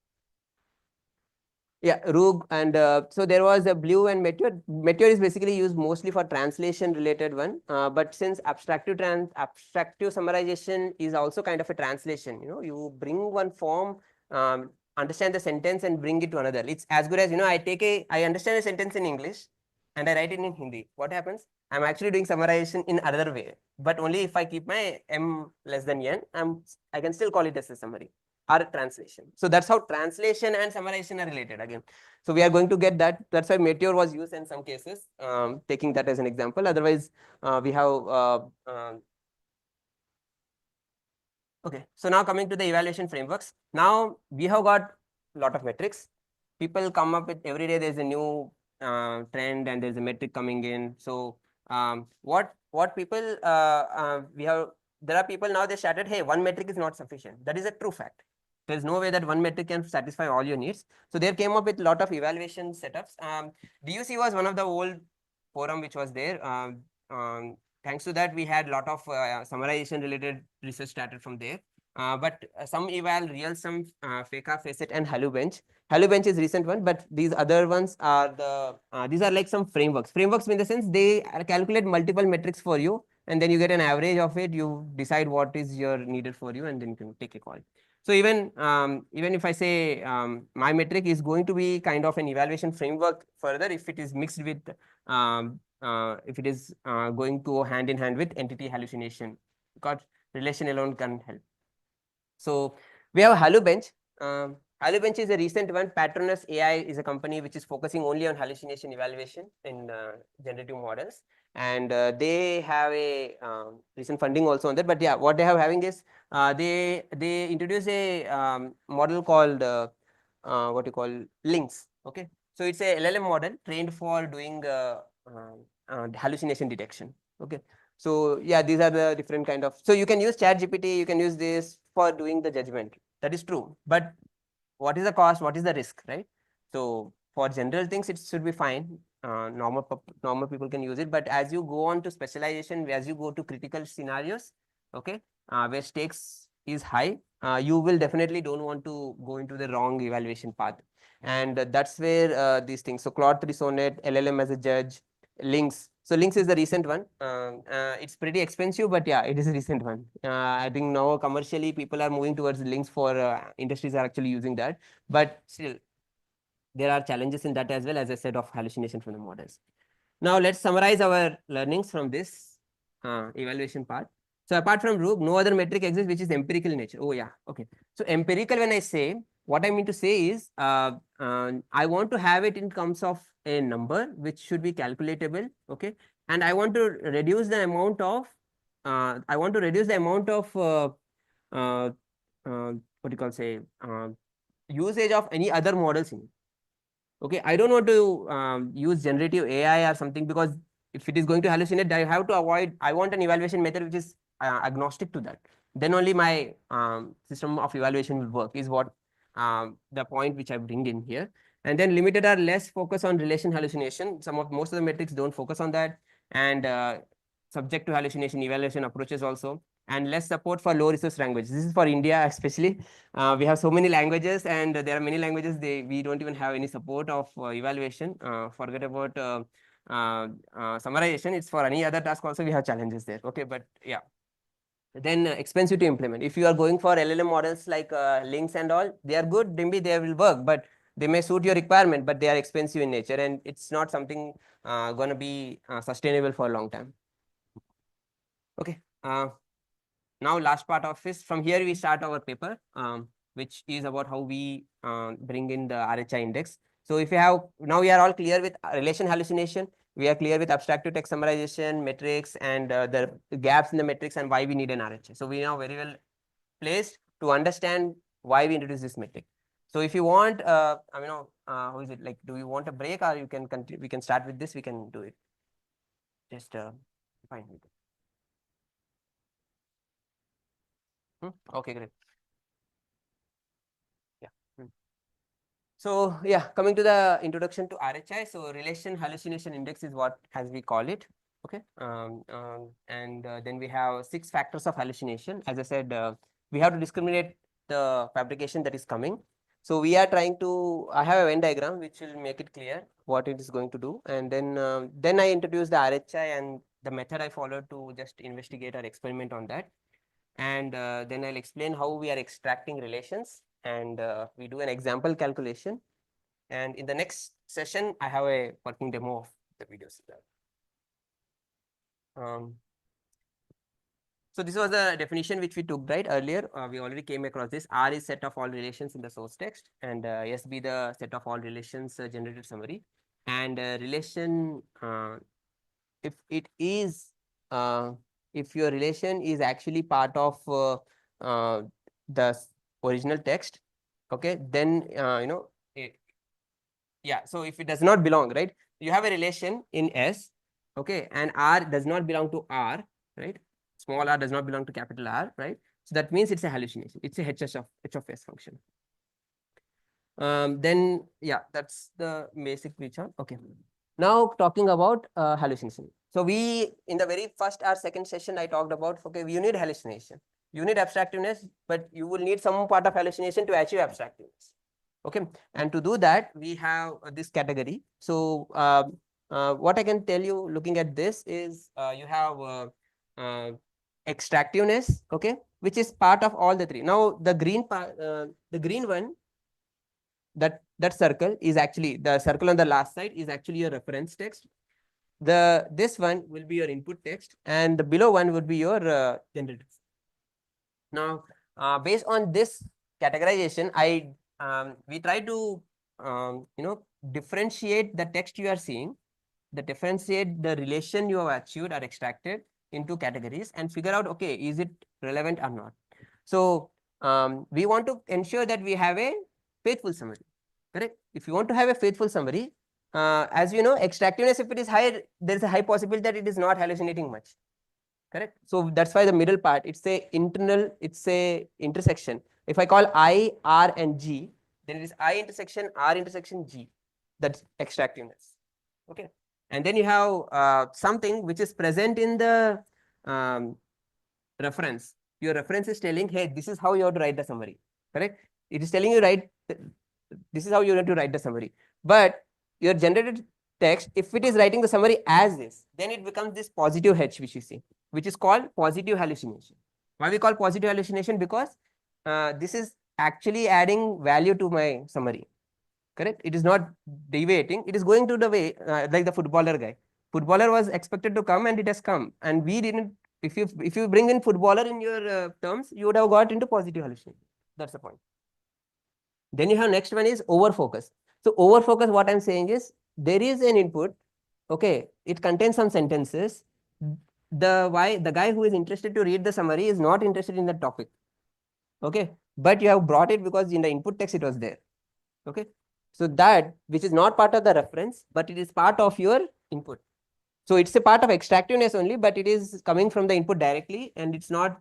Yeah, RUG, and so there was a Blue and Meteor. Meteor is basically used mostly for translation related one, but since abstractive summarization is also kind of a translation, you bring one form, understand the sentence and bring it to another. It's as good as, I understand a sentence in English and I write it in Hindi. What happens? I'm actually doing summarization in another way, but only if I keep my M less than N, I can still call it as a summary or translation. So that's how translation and summarization are related again. So we are going to get that. That's why Meteor was used in some cases, taking that as an example. Otherwise, we have okay. So now coming to the evaluation frameworks. Now we have got a lot of metrics. People come up with every day. There's a new trend and there's a metric coming in. So what people there are people now, they started, hey, one metric is not sufficient. That is a true fact. There's no way that one metric can satisfy all your needs. So they came up with a lot of evaluation setups. DUC was one of the old forum which was there. Thanks to that, we had a lot of summarization related research started from there. But some eval, RealSum, Feka, Facet, and HalluBench. HalluBench is recent one, but these other ones are these are like some frameworks. Frameworks in the sense they calculate multiple metrics for you, and then you get an average of it. You decide what is your needed for you, and then you can take a call. So even if I say my metric is going to be kind of an evaluation framework further, if it is mixed with if it is going to hand in hand with entity hallucination, because relation alone can help. So we have HalluBench. HalluBench is a recent one. Patronus AI is a company which is focusing only on hallucination evaluation in generative models, and they have a recent funding also on that. But yeah, what they have having is they introduce a model called what you call Lynx. Okay, so it's a LLM model trained for doing hallucination detection. Okay, so yeah, these are the different kind of. So you can use ChatGPT, you can use this for doing the judgment. That is true, but what is the cost? What is the risk, right? So for general things, it should be fine. Normal people can use it, but as you go on to specialization, as you go to critical scenarios, okay, where stakes is high, you will definitely don't want to go into the wrong evaluation path, and that's where these things. So Claude 3 Sonnet, LLM as a judge, Lynx. So Lynx is the recent one. It's pretty expensive, but yeah, it is a recent one. I think now commercially people are moving towards Lynx for industries are actually using that, but still there are challenges in that as well, as I said, of hallucination from the models. Now let's summarize our learnings from this evaluation part. So apart from RUG, no other metric exists which is empirical in nature. Oh yeah, okay. So empirical, when I say, what I mean to say is, I want to have it in terms of a number which should be calculatable, okay? And I want to reduce the amount of, what do you call say, usage of any other models in it. Okay, I don't want to use generative AI or something, because if it is going to hallucinate, I have to avoid, I want an evaluation method which is agnostic to that. Then only my system of evaluation will work, is what the point which I bring in here. And then limited or less focus on relation hallucination. Most of the metrics don't focus on that, and subject to hallucination evaluation approaches also, and less support for low resource languages. This is for India especially. We have so many languages, and there are many languages we don't even have any support of evaluation. Forget about summarization. It's for any other task also we have challenges there. Okay, but yeah. Then expensive to implement. If you are going for LLM models like links and all, they are good, maybe they will work, but they may suit your requirement, but they are expensive in nature, and it's not something going to be sustainable for a long time. Okay. Now last part of this, from here we start our paper, which is about how we bring in the RHI index. So if you have, now we are all clear with relation hallucination, we are clear with abstract to text summarization, metrics, and the gaps in the metrics, and why we need an RHI. So we are now very well placed to understand why we introduce this metric. So if you want, how is it, like, do you want a break, or you can continue, we can start with this, we can do it. Just fine. Okay, great. Yeah. So yeah, coming to the introduction to RHI. So relation hallucination index is what, as we call it. Okay. And then we have 6 factors of hallucination. As I said, we have to discriminate the fabrication that is coming. So we are trying to, I have a Venn diagram which will make it clear what it is going to do. And then I introduce the RHI and the method I followed to just investigate or experiment on that. And then I'll explain how we are extracting relations, and we do an example calculation. And in the next session, I have a working demo of the videos. So this was the definition which we took right earlier. We already came across this. R is set of all relations in the source text, and S be the set of all relations generated summary. And relation, if it is, if your relation is actually part of the original text, okay, then yeah. So if it does not belong, right, you have a relation in S, okay, and R does not belong to R, right? Small r does not belong to capital R, right? So that means it's a hallucination. It's a H of S function. Then yeah, that's the basic feature. Okay. Now talking about hallucination. So we, in the very first or second session, I talked about, okay, you need hallucination, you need abstractiveness, but you will need some part of hallucination to achieve abstractiveness. Okay, and to do that, we have this category. So what I can tell you looking at this is you have extractiveness, okay, which is part of all the 3. Now the green part, the green one, that circle is actually, the circle on the last side is actually your reference text. This one will be your input text, and the below one would be your generated. Now, based on this categorization, we try to differentiate the text you are seeing, differentiate the relation you have achieved or extracted into categories, and figure out, okay, is it relevant or not. So we want to ensure that we have a faithful summary. Correct. If you want to have a faithful summary, as you know, extractiveness, if it is high, there is a high possibility that it is not hallucinating much. Correct. So that's why the middle part, it's a intersection. If I call I, R, and G, then it is I intersection, R intersection, G. That's extractiveness. Okay. And then you have something which is present in the reference. Your reference is telling, hey, this is how you have to write the summary. Correct. It is telling you, this is how you have to write the summary. But your generated text, if it is writing the summary as is, then it becomes this positive H, which you see, which is called positive hallucination. Why we call positive hallucination? Because this is actually adding value to my summary. Correct. It is not deviating. It is going to the way, like the footballer guy. Footballer was expected to come, and it has come, and we didn't. If you bring in footballer in your terms, you would have got into positive hallucination. That's the point. Then you have next one is over focus. So over focus, what I'm saying is there is an input, okay, it contains some sentences. The guy who is interested to read the summary is not interested in the topic, okay, but you have brought it because in the input text it was there, okay. So that which is not part of the reference, but it is part of your input. So it's a part of extractiveness only, but it is coming from the input directly and it's not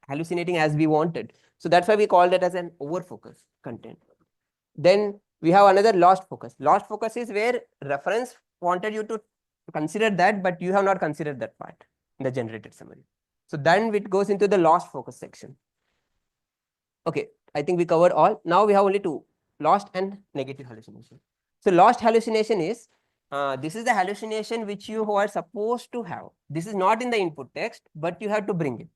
hallucinating as we wanted. So that's why we called it as an over focus content. Then we have another lost focus. Lost focus is where reference wanted you to consider that, but you have not considered that part in the generated summary. So then it goes into the lost focus section. Okay, I think we covered all. Now we have only two, lost and negative hallucination. So lost hallucination is, this is the hallucination which you are supposed to have. This is not in the input text, but you have to bring it.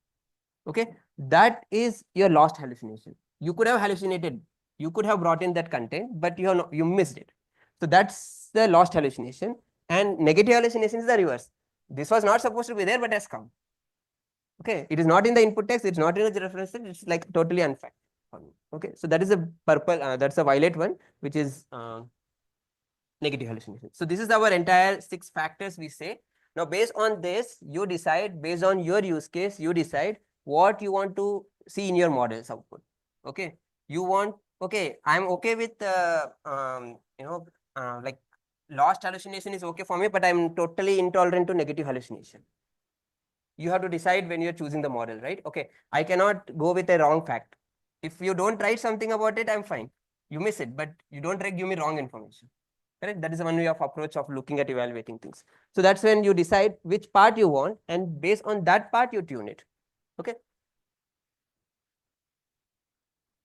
Okay, that is your lost hallucination. You could have hallucinated, you could have brought in that content, but you missed it. So that's the lost hallucination. And negative hallucination is the reverse. This was not supposed to be there, but has come. Okay, it is not in the input text, it's not in the reference text, it's like totally unfact. Okay, so that is a purple, that's a violet one, which is negative hallucination. So this is our entire 6 factors we say. Now based on this, you decide, based on your use case, you decide what you want to see in your model's output. Okay, you want, okay, I'm okay with like lost hallucination is okay for me, but I'm totally intolerant to negative hallucination. You have to decide when you're choosing the model, right? Okay, I cannot go with a wrong fact. If you don't write something about it, I'm fine. You miss it, but you don't give me wrong information. Correct? That is one way of approach of looking at evaluating things. So that's when you decide which part you want, and based on that part, you tune it. Okay.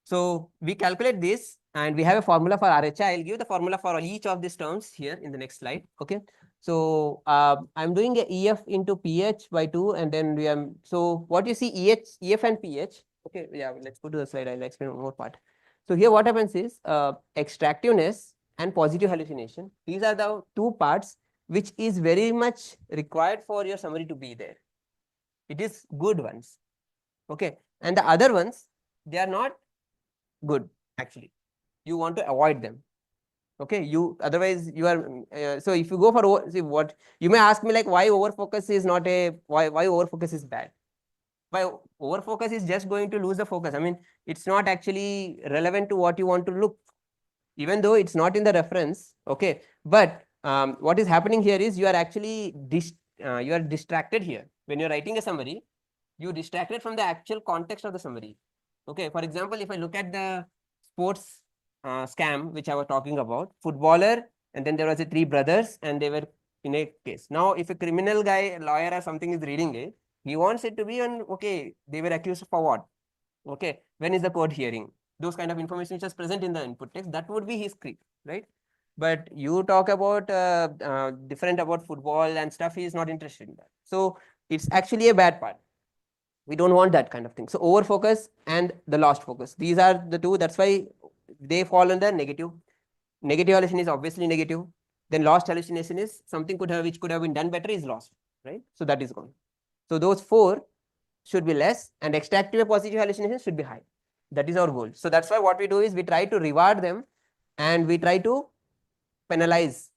So we calculate this and we have a formula for RHI. I'll give the formula for each of these terms here in the next slide. Okay. So I'm doing a EF into PH by 2, and then we are, so what you see EF and PH. Okay. Yeah, let's go to the slide. I'll explain one more part. So here what happens is extractiveness and positive hallucination. These are the 2 parts which is very much required for your summary to be there. It is good ones. Okay. And the other ones, they are not good actually. You want to avoid them. Okay. You otherwise you are so if you go for see what you may ask me, like, why overfocus is not a why overfocus is bad. Why overfocus is just going to lose the focus. I mean, it's not actually relevant to what you want to look, even though it's not in the reference. Okay. But what is happening here is you are actually you are distracted here. When you're writing a summary, you distracted from the actual context of the summary. Okay. For example, if I look at the sports scam, which I was talking about, footballer, and then there was 3 brothers, and they were in a case. Now, if a criminal guy, lawyer or something is reading it, he wants it to be on, okay, they were accused for what? Okay, when is the court hearing? Those kind of information which is present in the input text, that would be his script, right? But you talk about different about football and stuff, he is not interested in that. So it's actually a bad part. We don't want that kind of thing. So over focus and the lost focus, these are the 2. That's why they fall under negative. Negative hallucination is obviously negative. Then lost hallucination is something which could have been done better is lost, right? So that is gone. So those 4 should be less, and extractive positive hallucination should be high. That is our goal. So that's why what we do is we try to reward them and we try to penalize.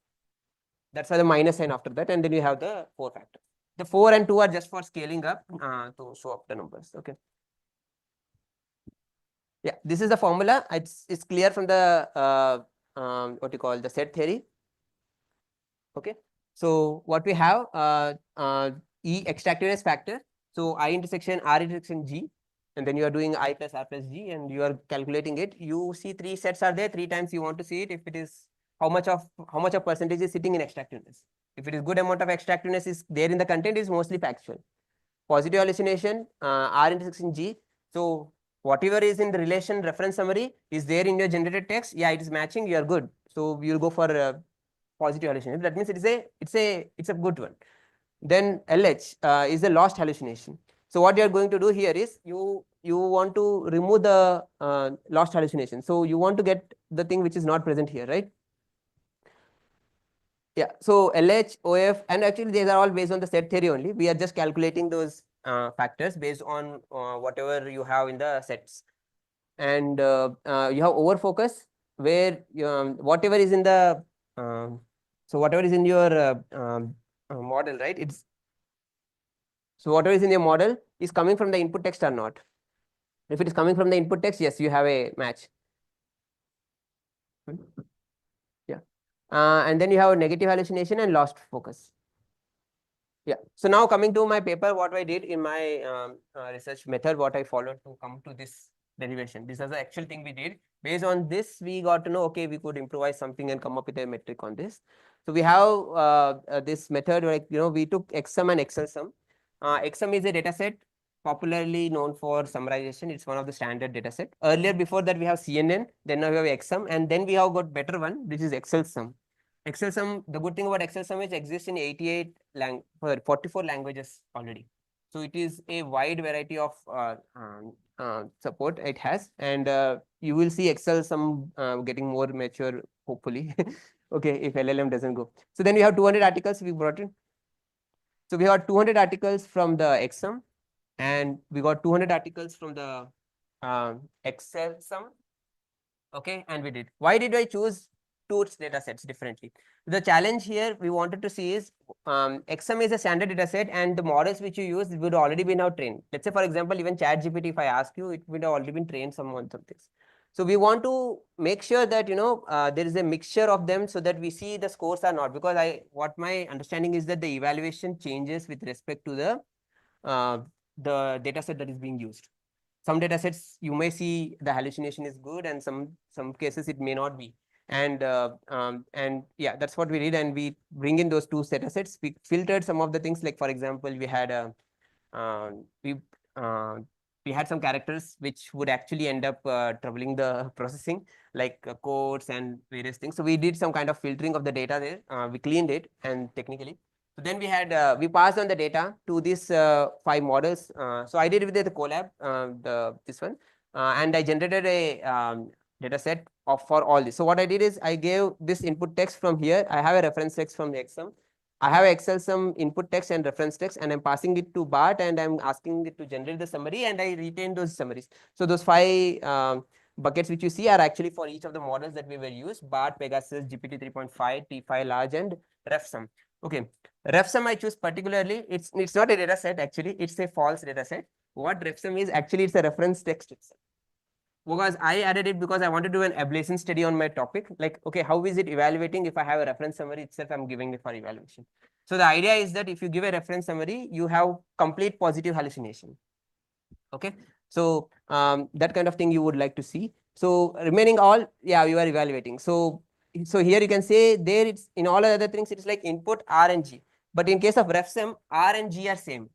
That's why the minus sign after that, and then you have the 4 factors. The 4 and 2 are just for scaling up to show up the numbers. Okay. Yeah, this is the formula. It's clear from the what you call the set theory. Okay. So what we have E extractiveness factor. So I intersection R intersection G, and then you are doing I plus R plus G, and you are calculating it. You see 3 sets are there. 3 times you want to see it. If it is how much of percentage is sitting in extractiveness. If it is good amount of extractiveness is there in the content, is mostly factual. Positive hallucination, R intersection G. So whatever is in the relation reference summary is there in your generated text. Yeah, it is matching. You are good. So you will go for positive hallucination. That means it's a good one. Then LH is a lost hallucination. So what you are going to do here is you want to remove the lost hallucination. So you want to get the thing which is not present here, right? Yeah. So LH, OF, and actually these are all based on the set theory only. We are just calculating those factors based on whatever you have in the sets. and you have over focus where whatever is in the so whatever is in your model, right? So whatever is in your model is coming from the input text or not. If it is coming from the input text, yes, you have a match. Yeah. And then you have negative hallucination and lost focus. Yeah. So now coming to my paper, what I did in my research method, what I followed to come to this derivation. This is the actual thing we did. Based on this, we got to know, okay, we could improvise something and come up with a metric on this. So we have this method, like, we took XSUM and ExcelSum. XSUM is a data set popularly known for summarization. It's one of the standard data set. Earlier, before that, we have CNN, then now we have XSUM, and then we have got better one, which is ExcelSum. ExcelSum, the good thing about ExcelSum is exists in 44 languages already. So it is a wide variety of support it has, and you will see ExcelSum getting more mature, hopefully. Okay, if LLM doesn't go. So then we have 200 articles we brought in. So we got 200 articles from the ExSum, and we got 200 articles from the ExcelSum. Okay, and we did. Why did I choose two data sets differently? The challenge here we wanted to see is XM is a standard data set, and the models which you use would already be now trained. Let's say, for example, even ChatGPT, if I ask you, it would have already been trained some of this. So we want to make sure that there is a mixture of them so that we see the scores are not, because what my understanding is that the evaluation changes with respect to the data set that is being used. Some data sets you may see the hallucination is good, and some cases it may not be. And yeah, that's what we did, and we bring in those two data sets. We filtered some of the things, like for example, we had we uh, we had some characters which would actually end up troubling the processing, like quotes and various things. So we did some kind of filtering of the data there. We cleaned it, and technically. So then we passed on the data to these 5 models. So I did it with the Colab, this one, and I generated a data set for all this. So what I did is I gave this input text from here. I have a reference text from the XM. I have ExcelSum input text and reference text, and I'm passing it to BART, and I'm asking it to generate the summary, and I retain those summaries. So those 5 buckets which you see are actually for each of the models that we will use: BART, Pegasus, GPT 3.5, T5 large, and RefSum. Okay, RefSum I choose particularly. It's not a data set actually. It's a false data set. What RefSum is actually, it's a reference text itself. Because I added it because I want to do an ablation study on my topic. Like, okay, how is it evaluating if I have a reference summary itself, I'm giving it for evaluation. So the idea is that if you give a reference summary, you have complete positive hallucination. Okay, so that kind of thing you would like to see. So remaining all, yeah, you are evaluating. So here you can say there it's in all other things, it's like input R and G. But in case of RefSum, R and G are same.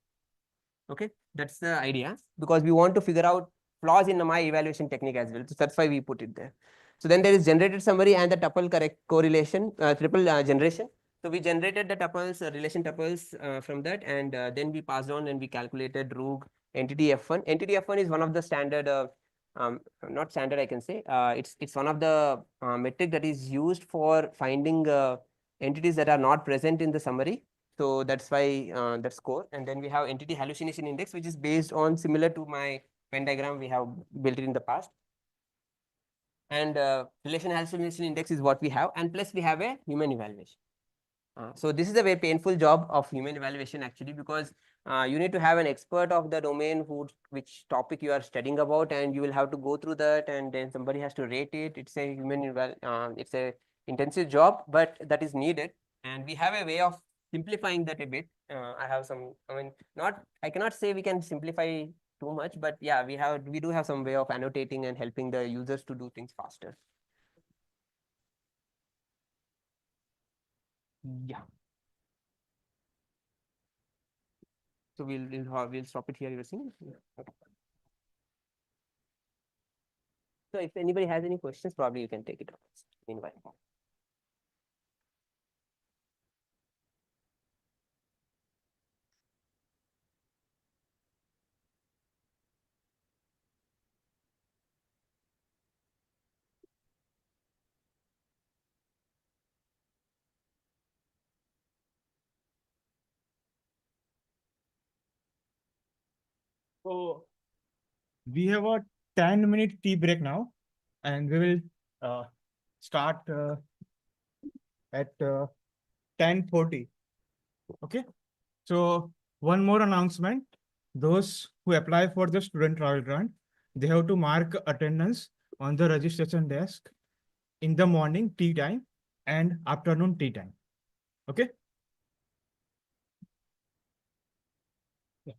Okay, that's the idea, because we want to figure out flaws in my evaluation technique as well. So that's why we put it there. So then there is generated summary and the tuple correct correlation, triple generation. So we generated the tuples, relation tuples from that, and then we passed on and we calculated RUG entity F1. Entity F1 is one of the standard, not standard I can say, it's one of the metric that is used for finding entities that are not present in the summary. So that's why that score. And then we have entity hallucination index, which is based on similar to my Venn diagram we have built it in the past. And relation hallucination index is what we have. And plus we have a human evaluation. So this is a very painful job of human evaluation actually, because you need to have an expert of the domain which topic you are studying about, and you will have to go through that, and then somebody has to rate it. It's a it's a intensive job, but that is needed. And we have a way of simplifying that a bit. I have some, I cannot say we can simplify too much, but yeah, we do have some way of annotating and helping the users to do things faster. Yeah. So we'll stop it here. You're seeing? Yeah. Okay. So if anybody has any questions, probably you can take it up. Meanwhile. So we have a 10-minute tea break now, and we will start at 10:40. Okay. So one more announcement. Those who apply for the student travel grant, they have to mark attendance on the registration desk in the morning tea time and afternoon tea time. Okay. Yeah.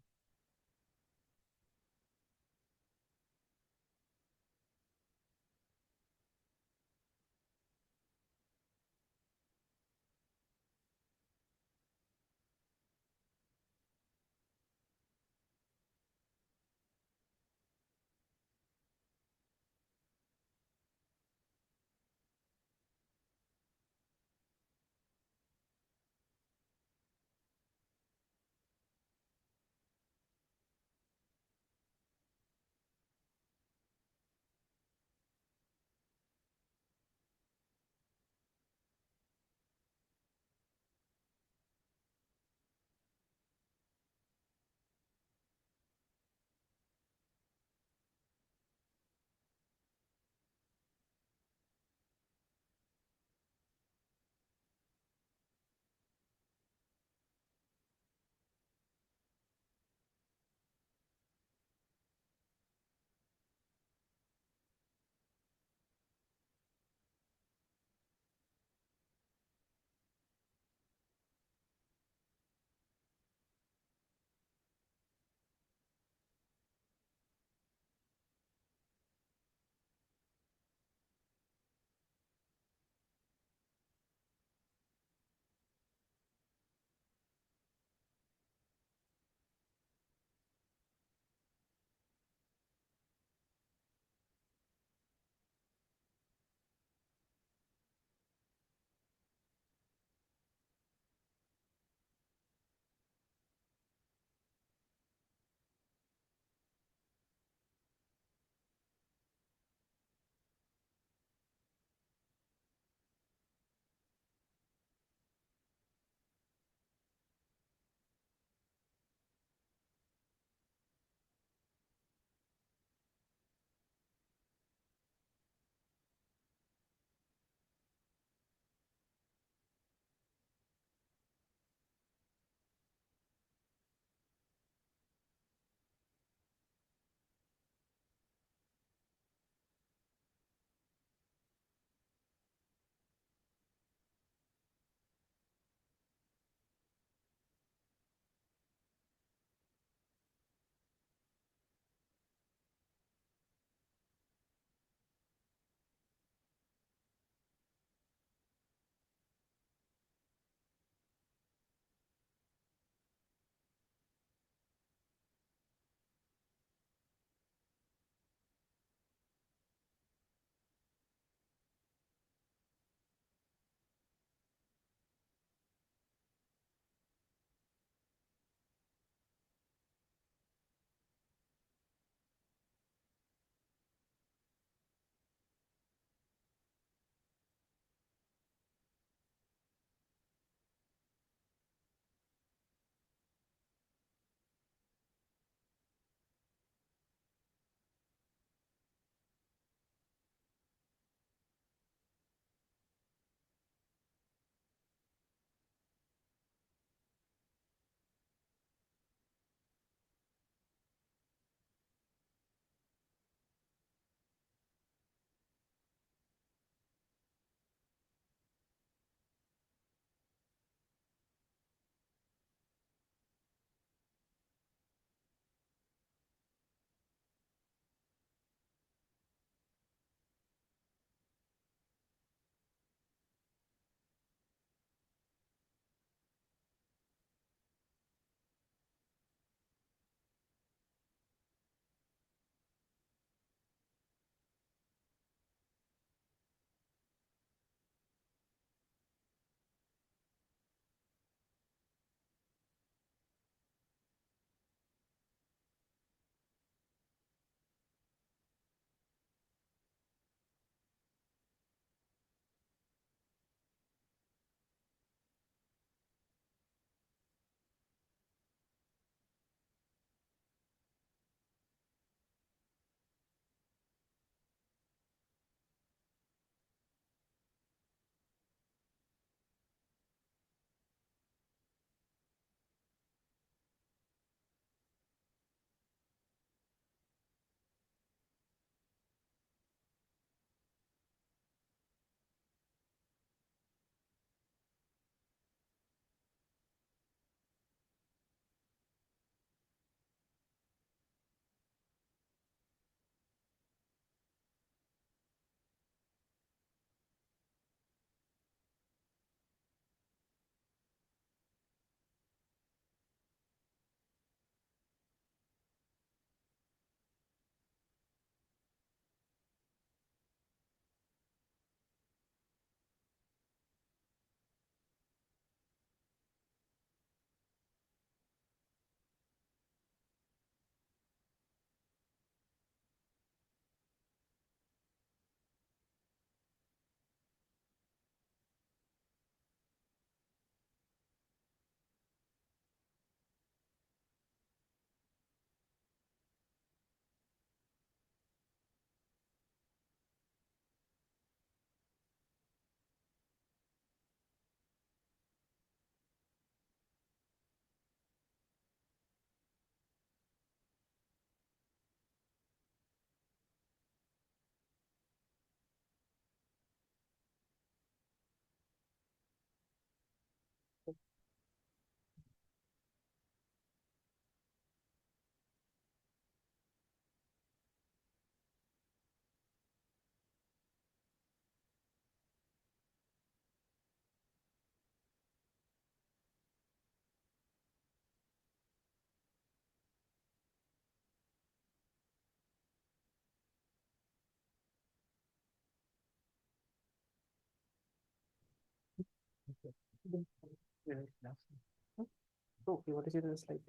Oh, you want to see the slide?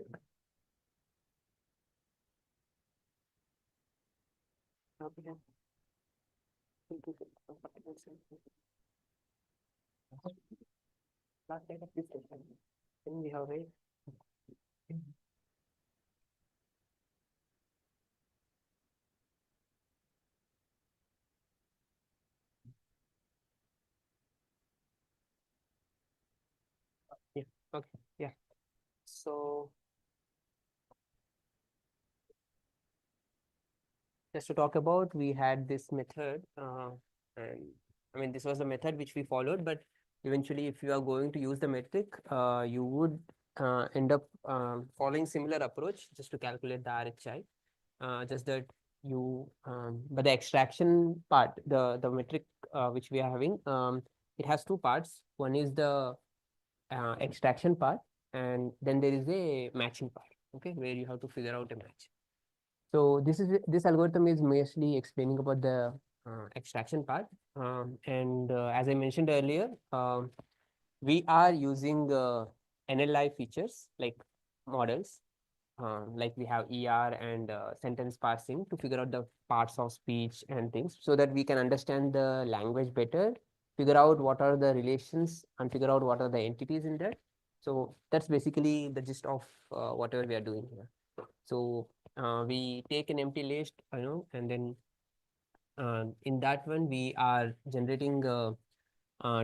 Okay. Last slide of this session. Then we have a yeah, okay, yeah. So just to talk about, we had this method, and I mean, this was the method which we followed, but eventually, if you are going to use the metric, you would end up following similar approach just to calculate the RHI. Just that you, but the extraction part, the metric which we are having, it has two parts. One is the extraction part, and then there is a matching part, okay, where you have to figure out a match. So this algorithm is mostly explaining about the extraction part, and as I mentioned earlier, we are using NLI features like models, like we have ER and sentence parsing to figure out the parts of speech and things, so that we can understand the language better, figure out what are the relations, and figure out what are the entities in that. So that's basically the gist of whatever we are doing here. So we take an empty list, and then in that one we are generating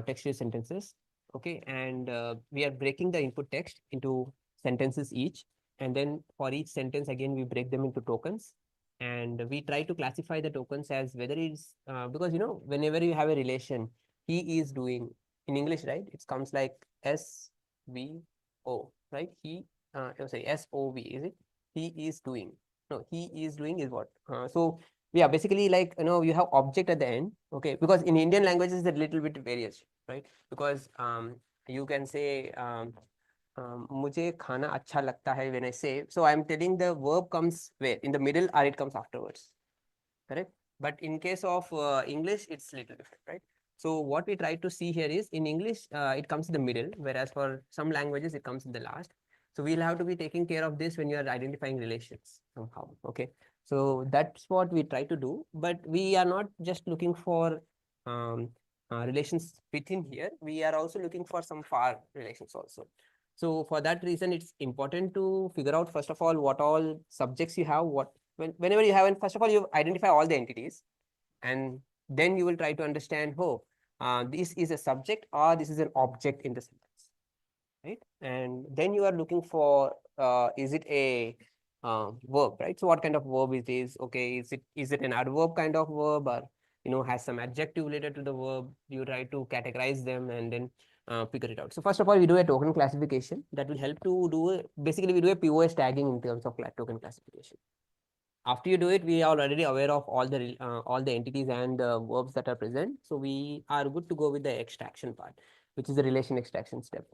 text-rich sentences, okay, and we are breaking the input text into sentences each, and then for each sentence again we break them into tokens, and we try to classify the tokens as whether it's because whenever you have a relation, he is doing, in English, right, it comes like SVO, right, he sorry, SOV, is it, he is doing, no, he is doing is what, so yeah, basically, like, you have object at the end, okay, because in Indian languages a little bit varies, right, because you can say मुझे खाना अच्छा लगता है when I say, so I'm telling the verb comes where, in the middle, or it comes afterwards, correct? But in case of English, it's little different, right? So what we try to see here is, in English, it comes in the middle, whereas for some languages it comes in the last. So we'll have to be taking care of this when you are identifying relations somehow, okay? So that's what we try to do, but we are not just looking for relations within here. We are also looking for some far relations also. So for that reason, it's important to figure out, first of all, what all subjects you have, whenever you have, and first of all, you identify all the entities, and then you will try to understand, this is a subject or this is an object in the sentence, right? And then you are looking for, is it a verb, right? So what kind of verb it is? Okay, is it an adverb kind of verb, or has some adjective related to the verb? You try to categorize them and then figure it out. So first of all, we do a token classification that will help to do basically we do a POS tagging in terms of token classification. After you do it, we are already aware of all the entities and verbs that are present. So we are good to go with the extraction part, which is the relation extraction step.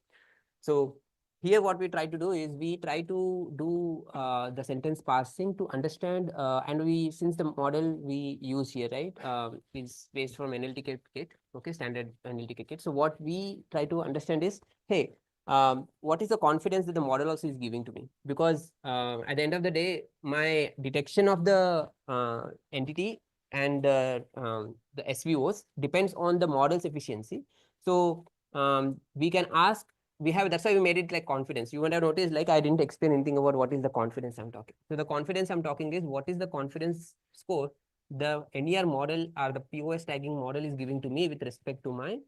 So here what we try to do is we try to do the sentence parsing to understand, and since the model we use here, right, is based from NLTK kit, okay, standard NLTK kit. So what we try to understand is, hey, what is the confidence that the model also is giving to me? Because at the end of the day, my detection of the entity and the SVOs depends on the model's efficiency. So we can ask, that's why we made it like confidence. You would have noticed, like, I didn't explain anything about what is the confidence I'm talking. So the confidence I'm talking is what is the confidence score the NER model or the POS tagging model is giving to me with respect to my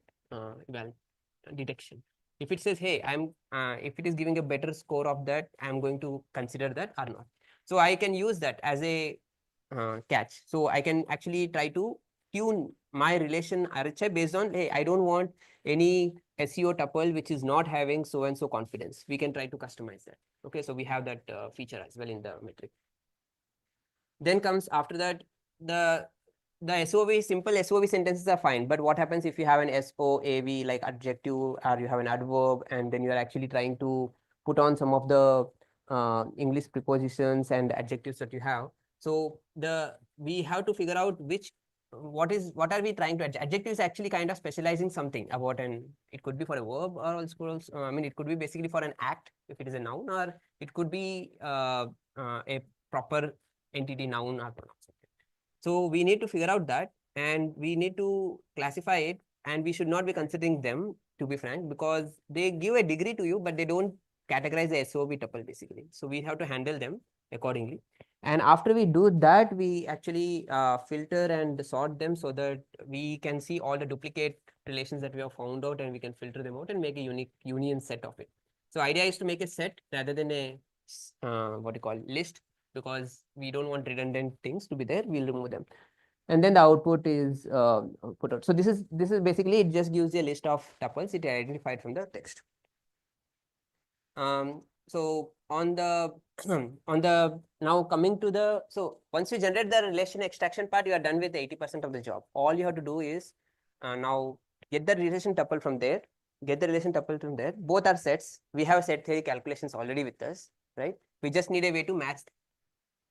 detection. If it says, hey, if it is giving a better score of that, I'm going to consider that or not. So I can use that as a catch. So I can actually try to tune my relation RHI based on, hey, I don't want any SEO tuple which is not having so and so confidence. We can try to customize that. Okay, so we have that feature as well in the metric. Then comes after that the SOV, simple SOV sentences are fine, but what happens if you have an SOAV like adjective, or you have an adverb, and then you are actually trying to put on some of the English prepositions and adjectives that you have. So we have to figure out what are we trying to adjective is actually kind of specializing something about it could be for a verb, or also I mean it could be basically for an act if it is a noun, or it could be a proper entity, noun or pronoun. So we need to figure out that, and we need to classify it, and we should not be considering them, to be frank, because they give a degree to you, but they don't categorize the SOV tuple basically. So we have to handle them accordingly. And after we do that, we actually filter and sort them so that we can see all the duplicate relations that we have found out, and we can filter them out and make a unique union set of it. So idea is to make a set rather than a what you call list, because we don't want redundant things to be there. We'll remove them. And then the output is put out. So this is basically, it just gives you a list of tuples it identified from the text. So on the now coming to the, so once you generate the relation extraction part, you are done with 80% of the job. All you have to do is now get the relation tuple from there, get the relation tuple from there. Both are sets. We have set theory calculations already with us, right? We just need a way to match them,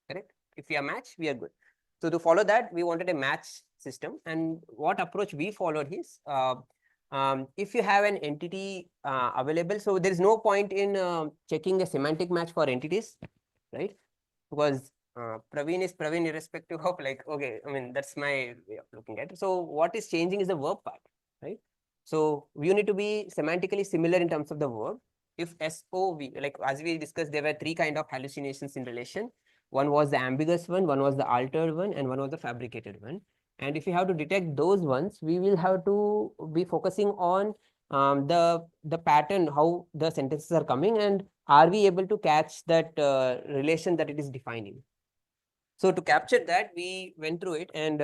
correct? If we are matched, we are good. So to follow that, we wanted a match system, and what approach we followed is if you have an entity available, so there is no point in checking a semantic match for entities, right? Because Praveen is Praveen irrespective of like, okay, I mean, that's my way of looking at it. So what is changing is the verb part, right? So you need to be semantically similar in terms of the verb. If SOV, like as we discussed, there were 3 kind of hallucinations in relation. One was the ambiguous one was the altered one, and one was the fabricated one. And if you have to detect those ones, we will have to be focusing on the pattern, how the sentences are coming, and are we able to catch that relation that it is defining. So to capture that, we went through it, and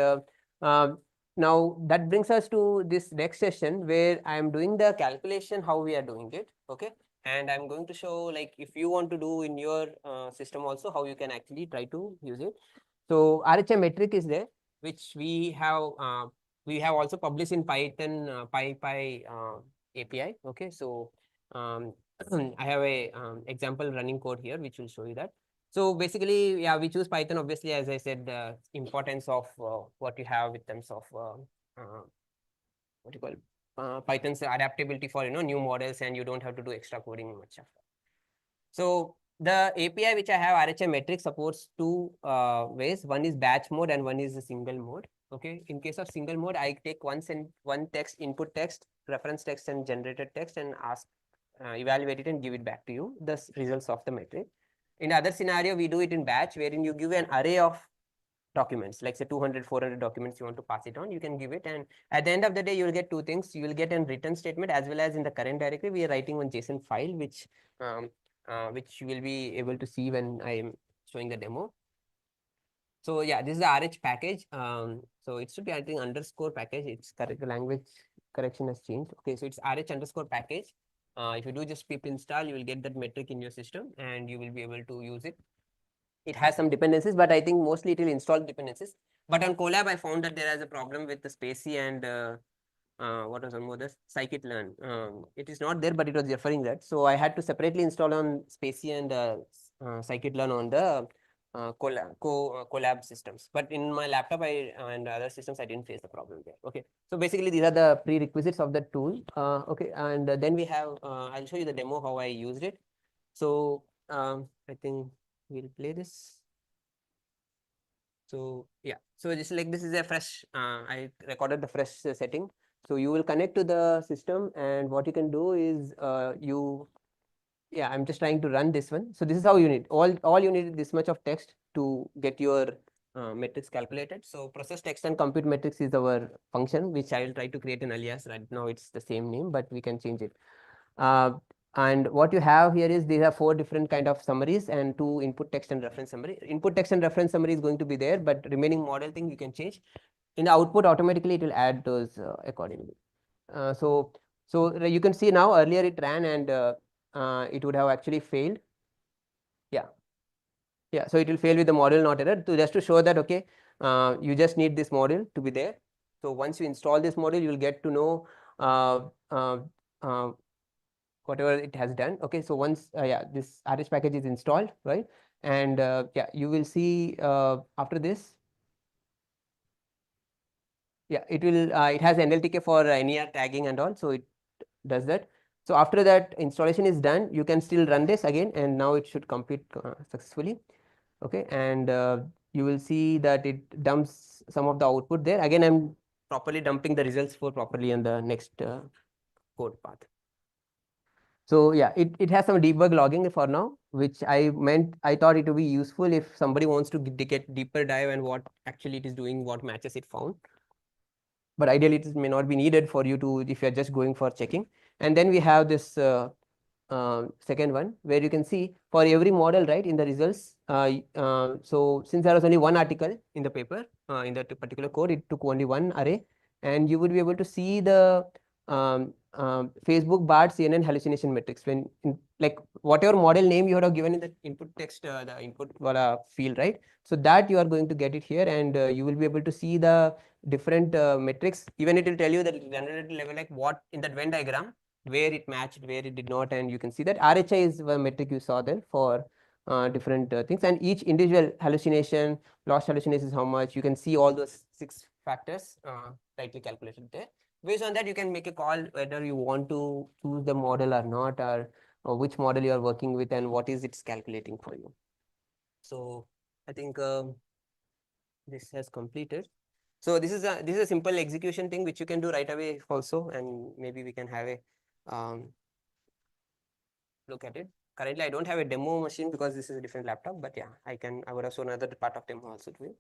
now that brings us to this next session where I am doing the calculation, how we are doing it, okay? And I'm going to show, like, if you want to do in your system also, how you can actually try to use it. So RHM metric is there, which we have also published in Python PyPy API. Okay, so I have a example running code here, which will show you that. So basically, yeah, we choose Python, obviously, as I said, the importance of what you have in terms of what you call Python's adaptability for new models, and you don't have to do extra coding much of that. So the API which I have, RHM metric, supports 2 ways. One is batch mode and one is a single mode. Okay, in case of single mode, I take one text, input text, reference text, and generated text, and ask evaluate it and give it back to you, the results of the metric. In the other scenario, we do it in batch, wherein you give an array of documents, like say 200, 400 documents you want to pass it on, you can give it, and at the end of the day, you will get 2 things. You will get a return statement, as well as in the current directory, we are writing one JSON file, which you will be able to see when I am showing the demo. So yeah, this is the RH package. So it should be, I think, underscore package. It's correct, the language correction has changed. Okay, so it's RH underscore package. If you do just pip install, you will get that metric in your system, and you will be able to use it. It has some dependencies, but I think mostly it will install dependencies. But on Colab, I found that there is a problem with the Spacie and what was one more, this scikit-learn. It is not there, but it was referring that. So I had to separately install on Spacie and scikit-learn on the Colab systems. But in my laptop and other systems, I didn't face the problem there. Okay, so basically these are the prerequisites of the tool. Okay, and then we have, I'll show you the demo how I used it. So I think we'll play this. So yeah, so this is a fresh, I recorded the fresh setting. So you will connect to the system, and what you can do is I'm just trying to run this one. So this is how you need, all you need is this much of text to get your metrics calculated. So process text and compute metrics is our function, which I will try to create an alias. Right now it's the same name, but we can change it. And what you have here is these are 4 different kind of summaries and 2 input text and reference summary. Input text and reference summary is going to be there, but remaining model thing you can change. In the output, automatically it will add those accordingly. So So you can see now earlier it ran and it would have actually failed. Yeah. Yeah, so it will fail with the module not error. So just to show that, okay, you just need this module to be there. So once you install this module, you will get to know uh, uh, uh, whatever it has done. Okay, so once yeah, this RH package is installed, right? And yeah, you will see after this. Yeah, it will. It has NLTK for NER tagging and all, so it does that. So after that installation is done, you can still run this again, and now it should complete successfully. Okay, and you will see that it dumps some of the output there. Again, I'm properly dumping the results for properly in the next code path. So yeah, it has some debug logging for now, which I thought it would be useful if somebody wants to get deeper dive and what actually it is doing, what matches it found. But ideally it may not be needed for you to, if you're just going for checking. And then we have this second one where you can see for every model, right, in the results. So since there was only one article in the paper, in that particular code, it took only one array, and you would be able to see the Facebook BART CNN hallucination metrics when like whatever model name you would have given in the input text, the input field, right? So that you are going to get it here, and you will be able to see the different metrics. Even it will tell you that general level, like what in that Venn diagram, where it matched, where it did not, and you can see that RHI is the metric you saw there for different things, and each individual hallucination, lost hallucination is how much. You can see all those 6 factors tightly calculated there. Based on that, you can make a call whether you want to choose the model or not, or which model you are working with and what is it's calculating for you. So I think this has completed. So this is a simple execution thing which you can do right away also, and maybe we can have a look at it. Currently, I don't have a demo machine because this is a different laptop, but yeah, I would have shown another part of demo also to you.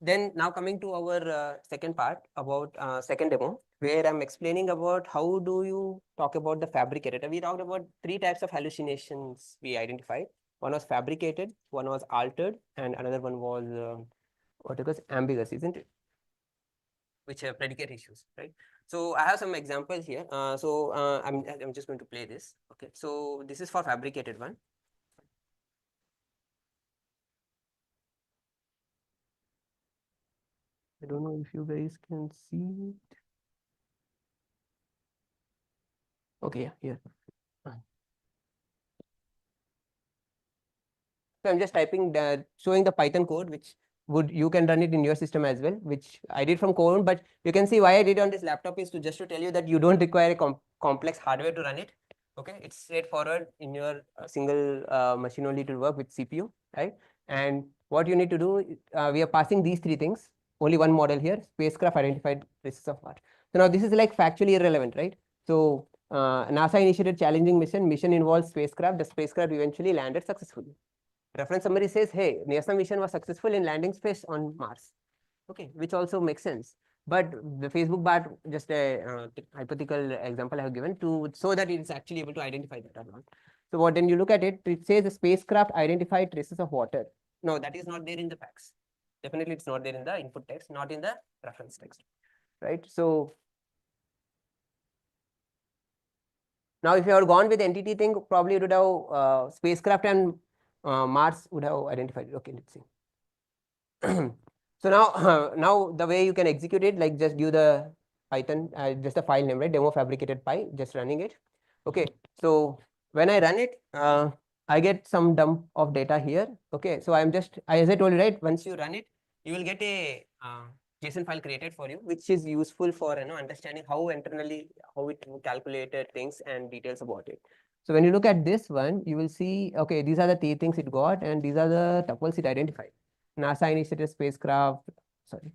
Then now coming to our second part about second demo, where I'm explaining about how do you talk about the fabricated. We talked about 3 types of hallucinations we identified. One was fabricated, one was altered, and another one was what it was ambiguous, isn't it? Which have predicate issues, right? So I have some examples here. I'm just going to play this. Okay, so this is for fabricated one. I don't know if you guys can see it. Okay, yeah, here. So I'm just typing showing the Python code, which you can run it in your system as well, which I did from code. But you can see why I did on this laptop is to just to tell you that you don't require a complex hardware to run it. Okay, it's straightforward in your single machine only to work with CPU, right? And what you need to do, we are passing these 3 things. Only one model here: spacecraft identified traces of what. So now this is like factually irrelevant, right? So NASA initiated challenging mission. Mission involves spacecraft. The spacecraft eventually landed successfully. Reference summary says, hey, NASA mission was successful in landing space on Mars. Okay, which also makes sense. But the Facebook BART, just a hypothetical example I have given to so that it is actually able to identify that or not. So what then you look at it, it says the spacecraft identified traces of water. No, that is not there in the facts. Definitely it's not there in the input text, not in the reference text, right? So now if you had gone with entity thing, probably it would have spacecraft and Mars would have identified it. Okay, let's see. So now, now the way you can execute it, like just give the Python, just a file name, right? Demo fabricated py, just running it. Okay, so when I run it, I get some dump of data here. Okay, so I'm just, as I told you, right? Once you run it, you will get a JSON file created for you, which is useful for understanding how internally how it calculated things and details about it. So when you look at this one, you will see, okay, these are the 3 things it got, and these are the tuples it identified. NASA initiated spacecraft, sorry.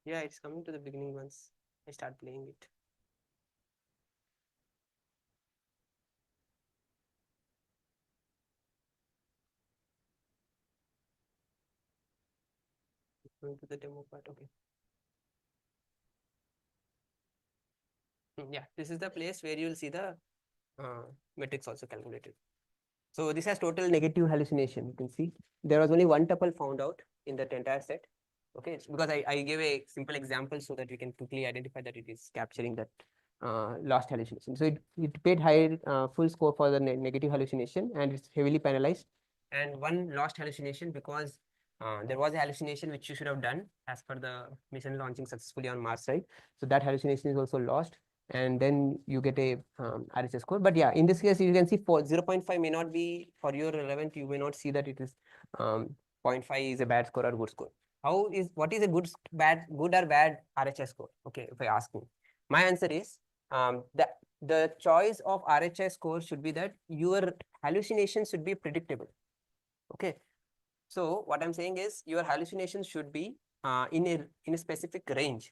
Yeah, it's coming to the beginning once I start playing it. Going to the demo part, okay. Yeah, this is the place where you will see the metrics also calculated. So this has total negative hallucination. You can see there was only one tuple found out in that entire set. Okay, it's because I gave a simple example so that we can quickly identify that it is capturing that lost hallucination. So it paid high full score for the negative hallucination, and it's heavily penalized. And one lost hallucination because there was a hallucination which you should have done as per the mission launching successfully on Mars, right? So that hallucination is also lost, and then you get a RHS score. But yeah, in this case, you can see for 0.5 may not be for your relevant. You may not see that it is 0.5 is a bad score or good score. What is a good or bad RHS score? Okay, if I ask me, my answer is the choice of RHS score should be that your hallucination should be predictable. Okay, so what I'm saying is your hallucinations should be in a specific range.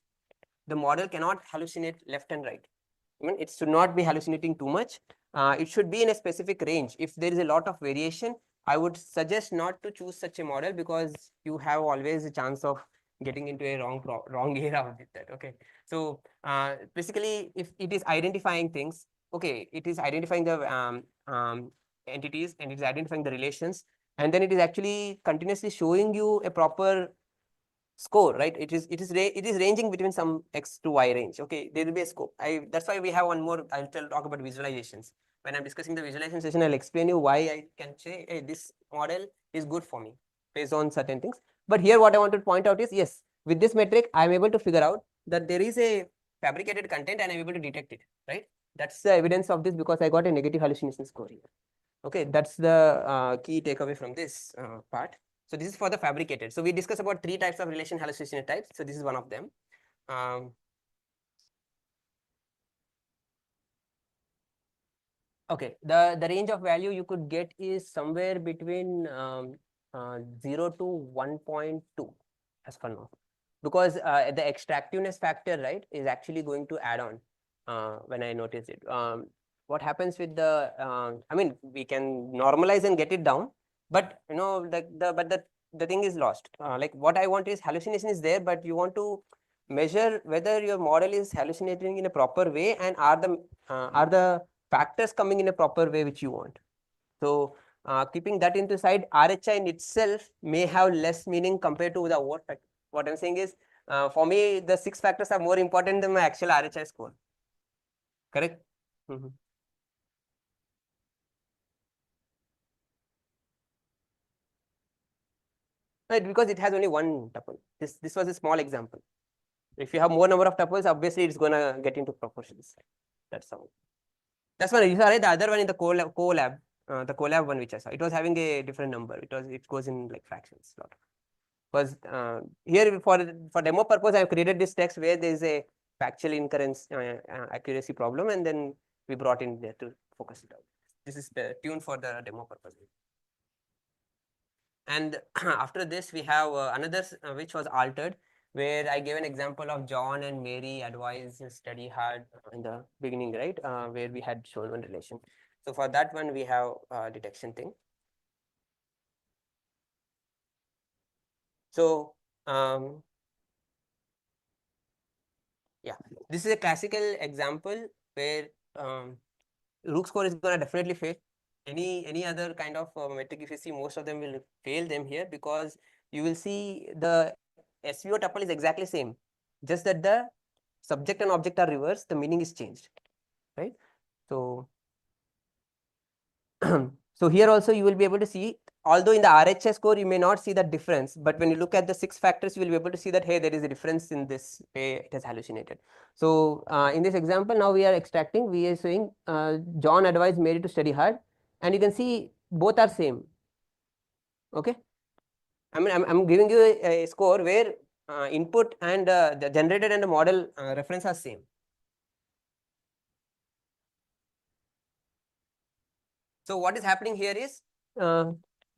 The model cannot hallucinate left and right. I mean, it should not be hallucinating too much. It should be in a specific range. If there is a lot of variation, I would suggest not to choose such a model because you have always a chance of getting into a wrong era with that. Okay, so basically, if it is identifying things, okay, it is identifying the entities and it is identifying the relations, and then it is actually continuously showing you a proper score, right? It is ranging between some x to y range. Okay, there will be a scope. That's why we have one more. I'll talk about visualizations. When I'm discussing the visualization session, I'll explain you why I can say, hey, this model is good for me based on certain things. But here, what I want to point out is, yes, with this metric, I'm able to figure out that there is a fabricated content and I'm able to detect it, right? That's the evidence of this because I got a negative hallucination score here. Okay, that's the key takeaway from this part. So this is for the fabricated. So we discussed about 3 types of relation hallucination types. So this is one of them. Okay, the range of value you could get is somewhere between 0 to 1.2 as for now, because the extractiveness factor, right, is actually going to add on when I notice it. What happens with the I mean, we can normalize and get it down, but you know the thing is lost. Like what I want is hallucination is there, but you want to measure whether your model is hallucinating in a proper way and are the factors coming in a proper way which you want. So keeping that into side, RHI in itself may have less meaning compared to the what factor. What I'm saying is, for me, the 6 factors are more important than my actual RHI score. Correct? Mm-hmm. Right, because it has only one tuple. This was a small example. If you have more number of tuples, obviously it's gonna get into proportions. That's how. That's one. You saw right, the other one in the Colab, the Colab one which I saw, it was having a different number. It goes in like fractions. Lot. Because here for demo purpose, I have created this text where there is a factual incurrence accuracy problem, and then we brought in there to focus it out. This is the tune for the demo purpose. And after this, we have another which was altered, where I gave an example of John and Mary advise study hard in the beginning, right? Where we had shown one relation. So for that one, we have detection thing. So yeah, this is a classical example where Rook score is going to definitely fail. Any other kind of metric, if you see, most of them will fail them here because you will see the SVO tuple is exactly same, just that the subject and object are reversed, the meaning is changed, right? So, so here also you will be able to see, although in the RHS score you may not see that difference, but when you look at the 6 factors, you will be able to see that, hey, there is a difference in this way it has hallucinated. So in this example, now we are extracting, we are saying John advised Mary to study hard, and you can see both are same. Okay, I mean, I'm giving you a score where input and the generated and the model reference are same. So what is happening here is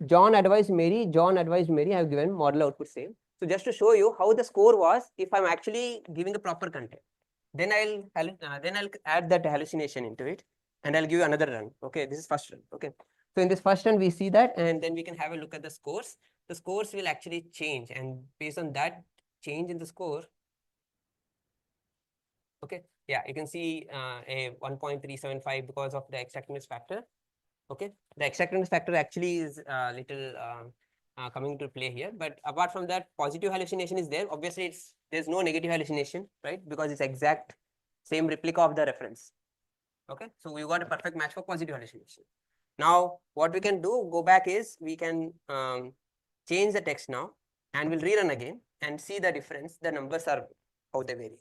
John advised Mary, John advised Mary, I have given model output same. So just to show you how the score was, if I'm actually giving the proper content, then I'll add that hallucination into it and I'll give you another run. Okay, this is first run. Okay. So in this first run, we see that, and then we can have a look at the scores. The scores will actually change, and based on that change in the score, okay, yeah, you can see a 1.375 because of the exactness factor. Okay, the exactness factor actually is little coming into play here, but apart from that, positive hallucination is there. Obviously, there's no negative hallucination, right? Because it's exact same replica of the reference. Okay, so we got a perfect match for positive hallucination. Now, what we can do, go back, is we can change the text now, and we'll rerun again and see the difference. The numbers are how they vary.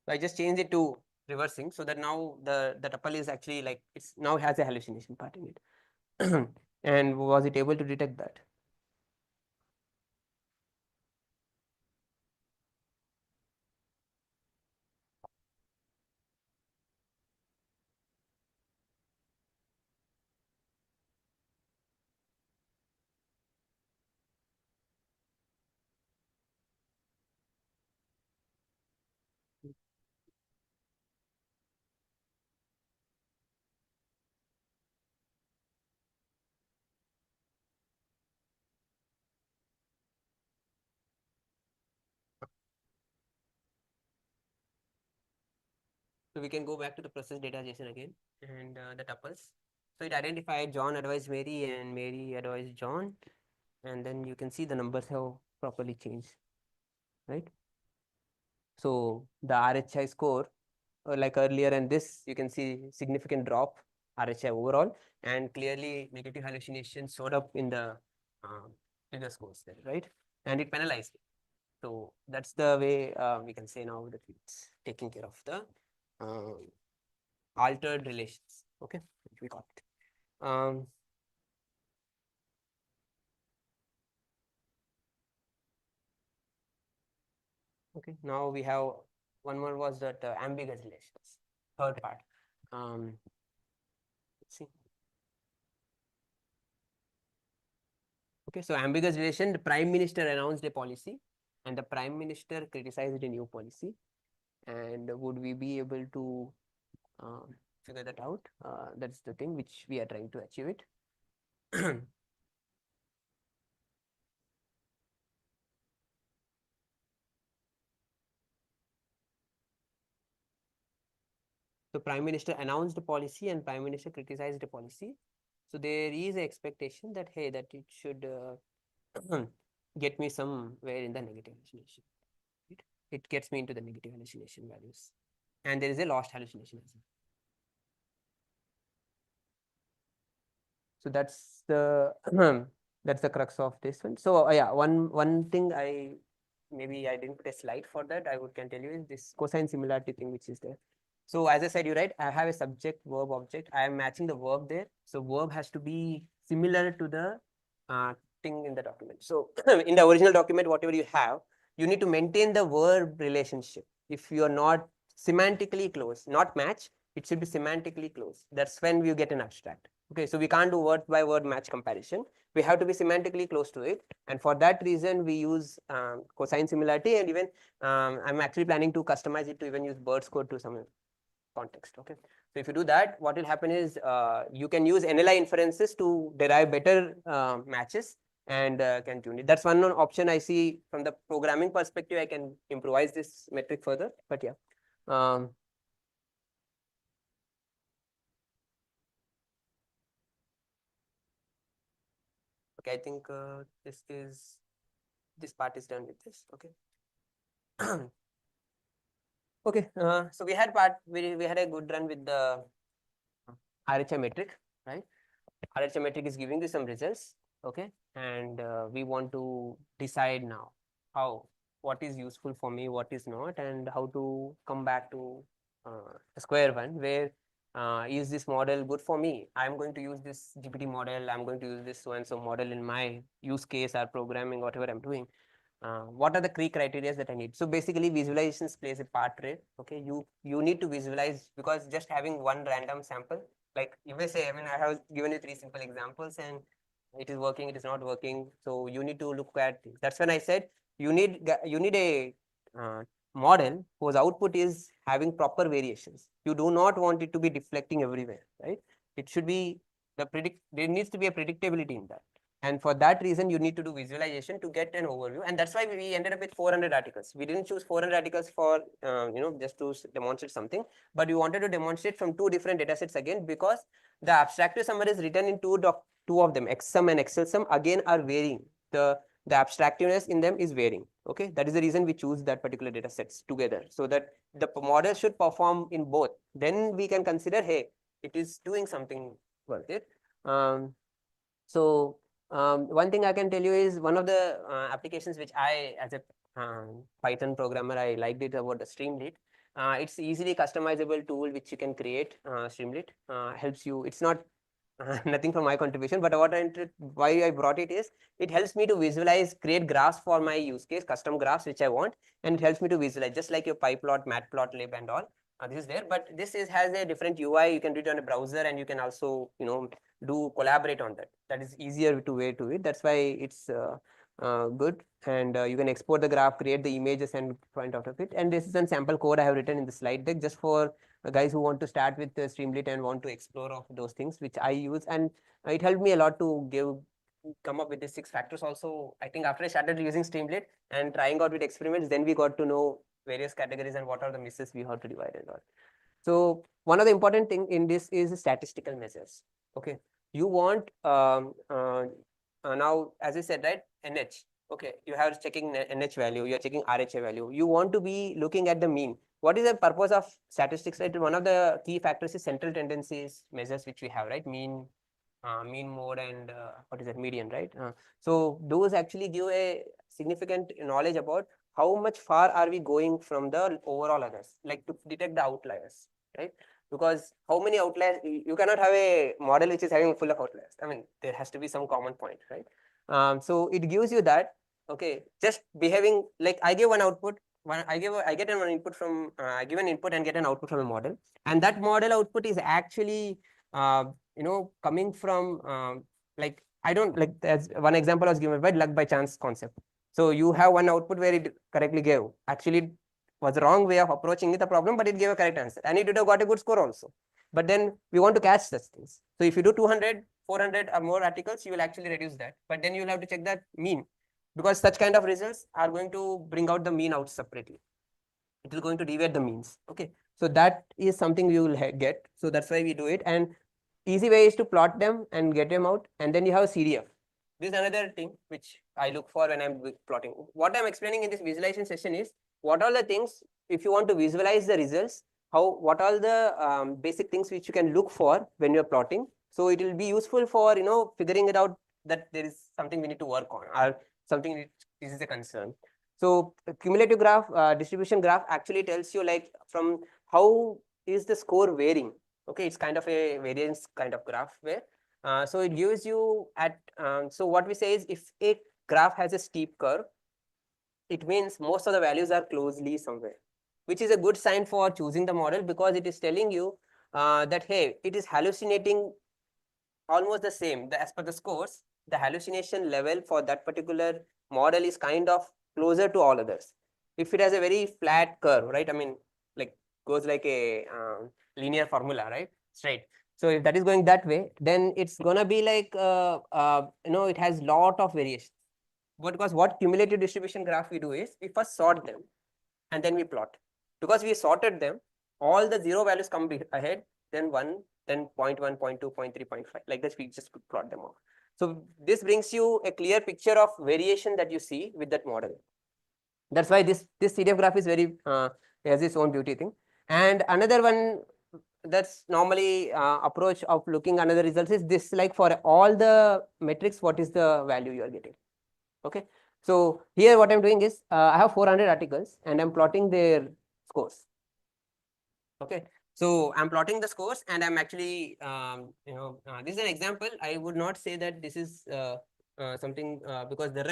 So I just changed it to reversing so that now the tuple is actually like it's now has a hallucination part in it. And was it able to detect that? So we can go back to the process data JSON again and the tuples. So it identified John advised Mary and Mary advised John, and then you can see the numbers have properly changed, right? So the RHI score, like earlier, and this you can see significant drop RHI overall, and clearly negative hallucination showed up in the scores there, right? And it penalized it. So that's the way we can say now that it's taking care of the altered relations. Okay, we got it. Okay, now we have one more was that ambiguous relations, third part. Let's see. Okay, so ambiguous relation, the prime minister announced a policy and the prime minister criticized a new policy. And would we be able to figure that out? That's the thing which we are trying to achieve it. So prime minister announced a policy and prime minister criticized the policy. So there is an expectation that, hey, that it should get me somewhere in the negative hallucination. It gets me into the negative hallucination values. And there is a lost hallucination as well. So that's the that's the crux of this one. So yeah, one thing maybe I didn't put a slide for that. I can tell you is this cosine similarity thing which is there. So as I said, you're right. I have a subject, verb, object. I am matching the verb there. So verb has to be similar to the thing in the document. So in the original document, whatever you have, you need to maintain the verb relationship. If you are not semantically close, not match, it should be semantically close. That's when you get an abstract. Okay, so we can't do word by word match comparison. We have to be semantically close to it. And for that reason, we use cosine similarity, and even I'm actually planning to customize it to even use Bird's code to some context. Okay, so if you do that, what will happen is you can use NLI inferences to derive better matches and can tune it. That's one option I see from the programming perspective. I can improvise this metric further, but yeah. Okay, I think this part is done with this. Okay. Okay, so we had a good run with the RHI metric, right? RHI metric is giving you some results, okay, and we want to decide now how what is useful for me, what is not, and how to come back to the square one where is this model good for me? I'm going to use this GPT model, I'm going to use this so and so model in my use case or programming, whatever I'm doing. What are the key criteria that I need? So basically visualizations plays a part, right? Okay, you need to visualize, because just having one random sample, like you may say, I mean, I have given you 3 simple examples and it is working, it is not working. So you need to look at things. That's when I said you need a model whose output is having proper variations. You do not want it to be deflecting everywhere, right? It should be there needs to be a predictability in that. And for that reason, you need to do visualization to get an overview. And that's why we ended up with 400 articles. We didn't choose 400 articles for, just to demonstrate something, but we wanted to demonstrate from 2 different data sets again, because the abstractive summaries written in two of them, XSum and ExcelSum, again are varying. The abstractiveness in them is varying. Okay, that is the reason we choose that particular data sets together, so that the model should perform in both. Then we can consider, hey, it is doing something worth it. One thing I can tell you is one of the applications which I, as a Python programmer, I liked it about the Streamlit. It's easily customizable tool which you can create. Streamlit helps you. It's not nothing from my contribution, but why I brought it is it helps me to visualize, create graphs for my use case, custom graphs which I want, and it helps me to visualize, just like your PyPlot, Matplotlib, and all. This is there, but this has a different UI. You can read it on a browser, and you can also do collaborate on that. That is easier to way to it. That's why it's good, and you can export the graph, create the images, and point out of it. And this is a sample code I have written in the slide deck just for guys who want to start with Streamlit and want to explore of those things, which I use, and it helped me a lot to come up with the 6 factors. Also, I think after I started using Streamlit and trying out with experiments, then we got to know various categories and what are the misses we have to divide and all. So one of the important thing in this is statistical measures. Okay, you want now, as I said, right, NH. Okay, you have checking NH value, you are checking RHA value. You want to be looking at the mean. What is the purpose of statistics? Right, one of the key factors is central tendencies measures which we have, right? Mean, mode, and what is that, median, right? So those actually give a significant knowledge about how much far are we going from the overall others, like to detect the outliers, right? Because how many outliers, you cannot have a model which is having full of outliers. I mean, there has to be some common point, right? So it gives you that, okay, just behaving like I give one output, I get an input from, I give an input and get an output from a model, and that model output is actually, coming from, like, I don't, like, as one example I was given by luck by chance concept. So you have one output where it correctly gave, actually was the wrong way of approaching the problem, but it gave a correct answer, and it would have got a good score also. But then we want to catch such things. So if you do 200, 400 or more articles, you will actually reduce that. But then you will have to check that mean, because such kind of results are going to bring out the mean out separately. It is going to deviate the means. Okay, so that is something we will get. So that's why we do it. And easy way is to plot them and get them out. And then you have CDF. This is another thing which I look for when I'm plotting. What I'm explaining in this visualization session is what are the things, if you want to visualize the results, what are the basic things which you can look for when you're plotting. So it will be useful for, figuring it out that there is something we need to work on, or something this is a concern. So cumulative graph, distribution graph actually tells you like from how is the score varying. Okay, it's kind of a variance kind of graph where, so it gives you at, so what we say is if a graph has a steep curve, it means most of the values are closely somewhere, which is a good sign for choosing the model, because it is telling you that, hey, it is hallucinating almost the same. As per the scores, the hallucination level for that particular model is kind of closer to all others. If it has a very flat curve, right? I mean, like goes like a linear formula, right? Straight. So if that is going that way, then it's gonna be like, it has lot of variations. But because what cumulative distribution graph we do is we first sort them and then we plot. Because we sorted them, all the 0 values come ahead, then 1, then 0.1, 0.2, 0.3, 0.5, like this, we just plot them off. So this brings you a clear picture of variation that you see with that model. That's why this CDF graph is very, has its own beauty thing. And another one that's normally approach of looking another results is this, like for all the metrics, what is the value you are getting? Okay, So here what I'm doing is I have 400 articles and I'm plotting their scores. Okay, so I'm plotting the scores and I'm actually this is an example. I would not say that this is something because the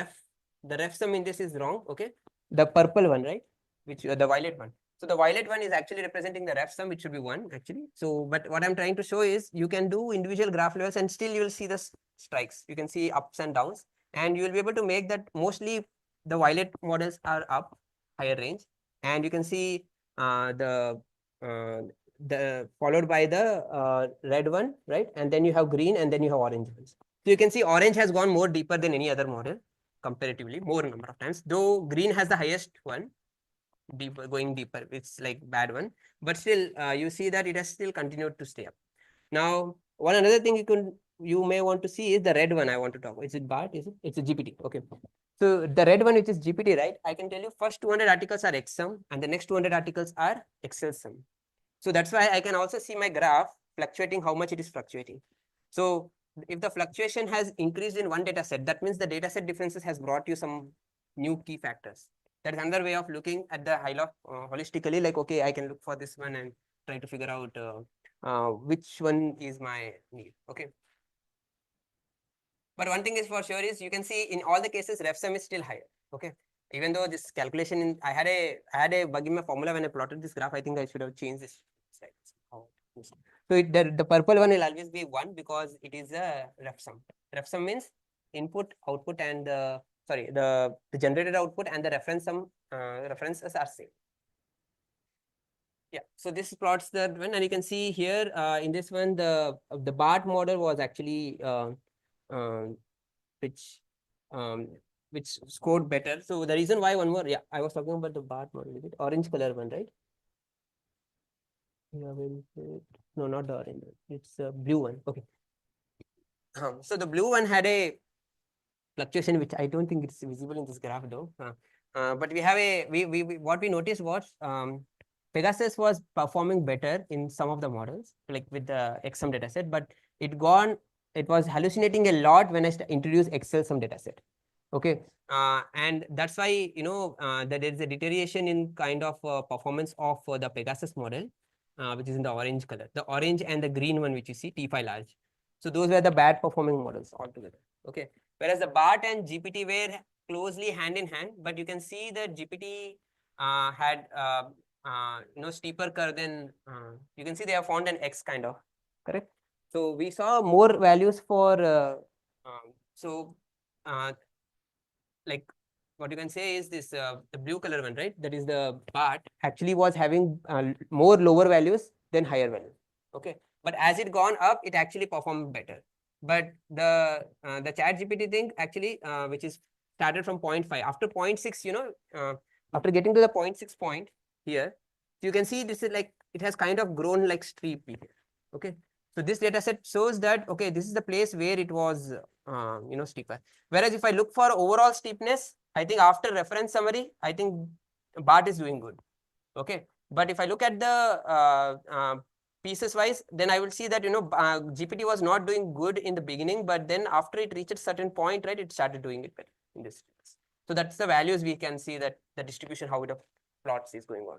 ref sum in this is wrong. Okay, the purple one, right, which the violet one. So the violet one is actually representing the ref sum, which should be 1 actually. So but what I'm trying to show is you can do individual graph levels and still you will see the strikes. You can see ups and downs and you will be able to make that mostly the violet models are up higher range and you can see the followed by the red one, right? And then you have green and then you have orange ones. So you can see orange has gone more deeper than any other model comparatively, more number of times, though green has the highest one, deeper, going deeper. It's like bad one, but still you see that it has still continued to stay up. Now, one another thing you may want to see is the red one I want to talk about. Is it BART? Is it? It's a GPT. Okay. So the red one, which is GPT, right? I can tell you first 200 articles are XSum and the next 200 articles are Excel sum. So that's why I can also see my graph fluctuating, how much it is fluctuating. So if the fluctuation has increased in one data set, that means the data set differences has brought you some new key factors. That is another way of looking at the HiLOC holistically, like, okay, I can look for this one and try to figure out which one is my need. Okay. But one thing is for sure is you can see in all the cases ref sum is still higher. Okay. Even though this calculation in I had a bug in my formula when I plotted this graph, I think I should have changed this. So the purple one will always be 1 because it is a ref sum. Ref sum means input, output, and the generated output and the reference sum references are same. Yeah, so this plots that one, and you can see here in this one the BART model was actually which scored better. So the reason why one more, yeah, I was talking about the BART model, is it orange color one, right? Yeah, no, not the orange one. It's a blue one. Okay. So the blue one had a fluctuation, which I don't think it's visible in this graph though. But we have what we noticed was Pegasus was performing better in some of the models, like with the XSum dataset, but it was hallucinating a lot when I introduced Excel sum dataset. Okay, and that's why that there is a deterioration in kind of performance of the Pegasus model, which is in the orange color, the orange and the green one which you see T5 large. So those were the bad performing models altogether. Okay, whereas the BART and GPT were closely hand in hand, but you can see that GPT had steeper curve than you can see they have found an X kind of, correct. So we saw more values for like what you can say is this the blue color one, right? That is the BART actually was having more lower values than higher values. Okay, but as it gone up, it actually performed better. But the ChatGPT thing actually, which is started from 0.5 after 0.6, after getting to the 0.6 point here, you can see this is like it has kind of grown like steep here. Okay, so this data set shows that okay, this is the place where it was steeper. Whereas if I look for overall steepness, I think after reference summary, I think BART is doing good. Okay, but if I look at the pieces wise, then I will see that GPT was not doing good in the beginning, but then after it reached a certain point, right, it started doing it better in this case. So that's the values we can see that the distribution, how it plots is going on.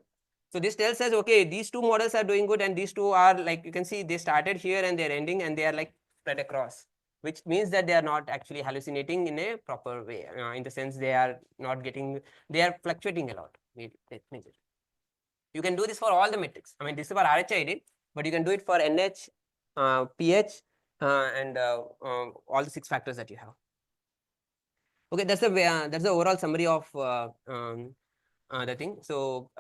So this tells us, okay, these two models are doing good and these two are like, you can see they started here and they're ending and they are like spread across, which means that they are not actually hallucinating in a proper way, in the sense they are not getting, they are fluctuating a lot. You can do this for all the metrics. I mean, this is for RH I did, but you can do it for NH, pH, and all the 6 factors that you have. Okay, that's the overall summary of the thing. So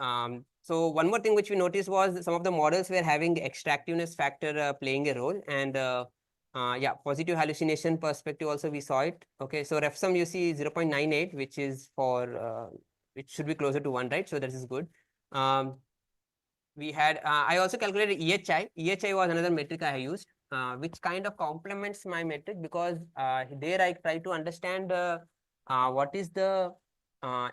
so one more thing which we noticed was some of the models were having extractiveness factor playing a role, and yeah, positive hallucination perspective also we saw it. Okay, so ref sum you see 0.98, which is for which should be closer to 1, right? So that is good. We had I also calculated EHI. EHI was another metric I used, which kind of complements my metric because there I try to understand what is the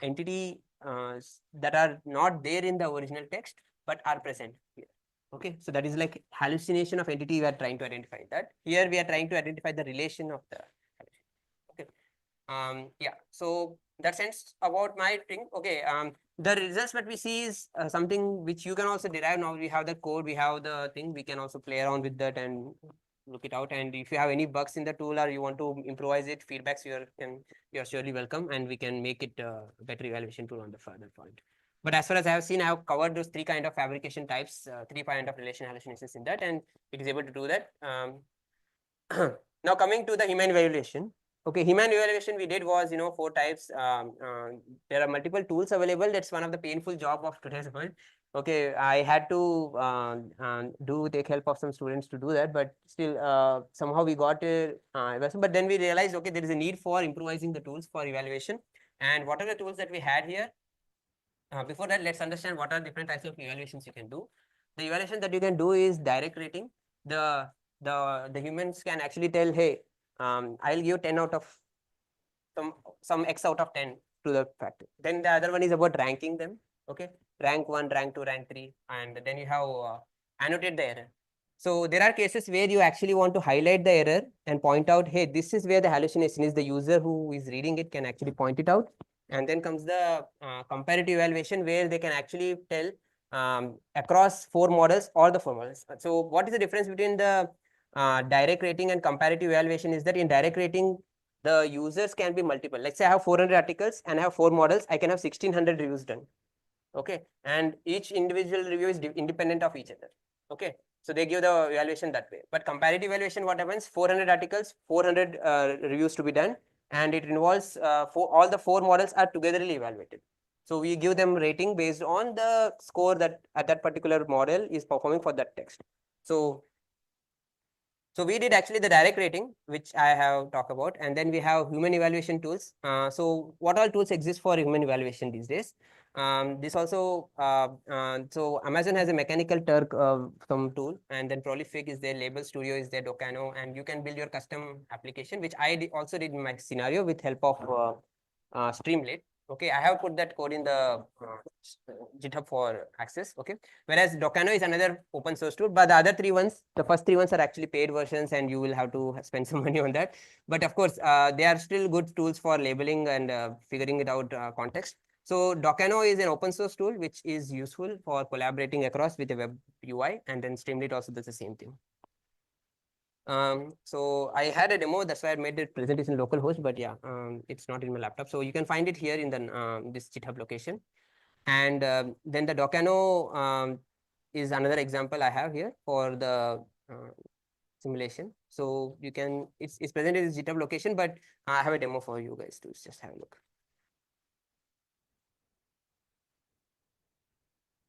entity that are not there in the original text but are present here. Okay, so that is like hallucination of entity. We are trying to identify that. Here we are trying to identify the relation of the. Okay, yeah. So that sense about my thing. Okay, the results that we see is something which you can also derive. Now we have the code, we have the thing, we can also play around with that and look it out. And if you have any bugs in the tool or you want to improvise it, feedbacks, you're surely welcome, and we can make it a better evaluation tool on the further point. But as far as I have seen, I have covered those three kind of fabrication types, three kind of relation hallucinations in that, and it is able to do that. Now coming to the human evaluation. Okay, human evaluation we did was, 4 types. There are multiple tools available. That's one of the painful job of today's world. Okay, I had to take help of some students to do that, but still somehow we got it. But then we realized, okay, there is a need for improvising the tools for evaluation. And what are the tools that we had here? Before that, let's understand what are different types of evaluations you can do. The evaluation that you can do is direct rating. The humans can actually tell, hey, I'll give 10 out of some X out of 10 to the factor. Then the other one is about ranking them. Okay, rank 1, rank 2, rank 3, and then you have annotate the error. So there are cases where you actually want to highlight the error and point out, hey, this is where the hallucination is. The user who is reading it can actually point it out. And then comes the comparative evaluation, where they can actually tell across 4 models or the 4 models. So what is the difference between the direct rating and comparative evaluation is that in direct rating, the users can be multiple. Let's say I have 400 articles and I have 4 models, I can have 1600 reviews done. Okay, and each individual review is independent of each other. Okay, so they give the evaluation that way. But comparative evaluation, what happens? 400 articles, 400 reviews to be done, and it involves all the 4 models are togetherly evaluated. So we give them rating based on the score that at that particular model is performing for that text. So we did actually the direct rating, which I have talked about, and then we have human evaluation tools. So what all tools exist for human evaluation these days? This also, so Amazon has a Mechanical Turk some tool, and then Prolific is there, Label Studio is there, Docano, and you can build your custom application, which I also did in my scenario with help of Streamlit. Okay, I have put that code in the GitHub for access. Okay, whereas Docano is another open source tool, but the other 3 ones, the first 3 ones are actually paid versions, and you will have to spend some money on that. But of course, they are still good tools for labeling and figuring it out context. So Docano is an open source tool which is useful for collaborating across with a web UI, and then Streamlit also does the same thing. So I had a demo, that's why I made the presentation localhost, but yeah, it's not in my laptop. So you can find it here in the this GitHub location. And then the Docano is another example I have here for the simulation. So you can, it's presented in GitHub location, but I have a demo for you guys to just have a look.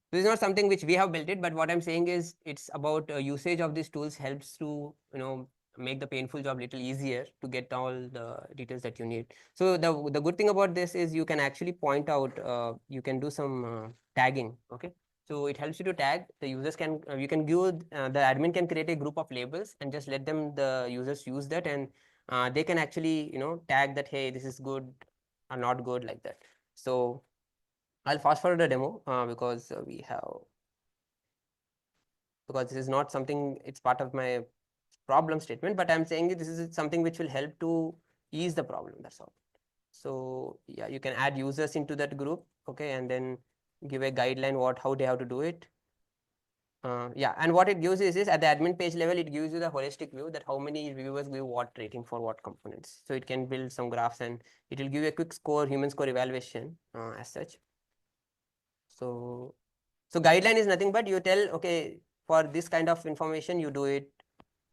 This is not something which we have built it, but what I'm saying is it's about usage of these tools helps to, make the painful job little easier to get all the details that you need. So the good thing about this is you can actually point out, you can do some tagging. Okay, so it helps you to tag. The users can, you can give, the admin can create a group of labels and just let the users use that, and they can actually, tag that, hey, this is good or not good, like that. So I'll fast forward the demo because this is not something, it's part of my problem statement, but I'm saying this is something which will help to ease the problem, that's all. So yeah, you can add users into that group, okay, and then give a guideline how they have to do it. Yeah, and what it gives is at the admin page level, it gives you the holistic view that how many reviewers give what rating for what components. So it can build some graphs, and it will give you a quick human score evaluation as such. So guideline is nothing but you tell, okay, for this kind of information, you do it,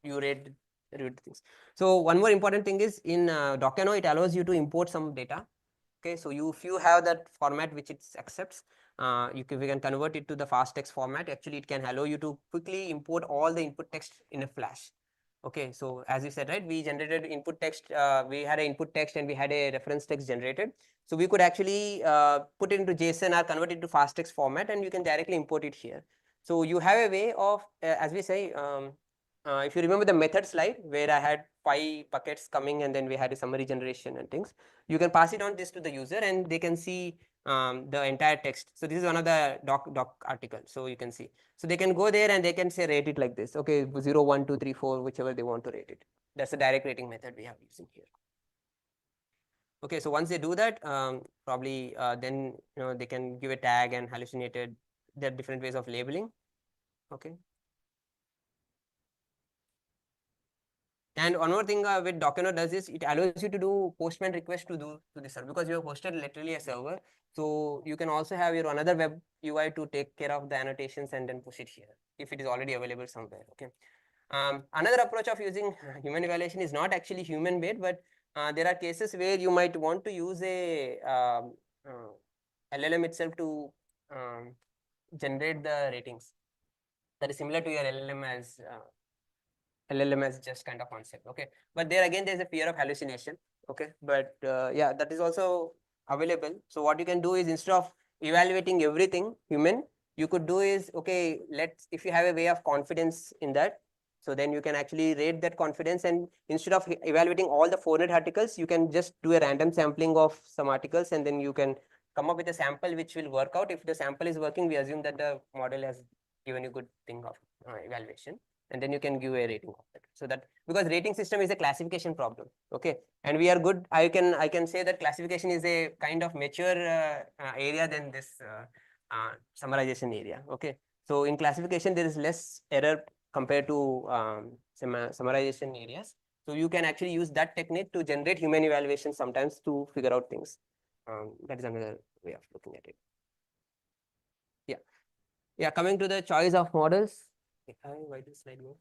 you read things. So one more important thing is in Docano, it allows you to import some data. Okay, so if you have that format which it accepts, we can convert it to the fast text format. Actually, it can allow you to quickly import all the input text in a flash. Okay, so as you said, right, we generated input text, we had an input text and we had a reference text generated. So we could actually put it into JSON or convert it to fast text format, and you can directly import it here. So you have a way of, as we say, if you remember the method slide where I had 5 buckets coming and then we had a summary generation and things, you can pass it on this to the user and they can see the entire text. So this is one of the doc article. So you can see, so they can go there and they can say rate it like this. Okay, 0, 1, 2, 3, 4, whichever they want to rate it. That's the direct rating method we have using here. Okay, so once they do that, probably then they can give a tag and hallucinated. There are different ways of labeling. Okay. And one more thing with Docker does is it allows you to do postman request to the server, because you have hosted literally a server. So you can also have your another web UI to take care of the annotations and then push it here if it is already available somewhere. Okay. Another approach of using human evaluation is not actually human made, but there are cases where you might want to use a LLM itself to generate the ratings. That is similar to your LLM as just kind of concept. Okay, but there again there's a fear of hallucination. Okay, but yeah, that is also available. So what you can do is, instead of evaluating everything human, you could do is, okay, if you have a way of confidence in that, so then you can actually rate that confidence, and instead of evaluating all the 400 articles, you can just do a random sampling of some articles, and then you can come up with a sample which will work out. If the sample is working, we assume that the model has given you good thing of evaluation, and then you can give a rating of it. So that, because rating system is a classification problem, okay, and we are good. I can say that classification is a kind of mature area than this summarization area. Okay, so in classification there is less error compared to summarization areas. So you can actually use that technique to generate human evaluation sometimes to figure out things. That is another way of looking at it. Yeah, coming to the choice of models. Why this slide go?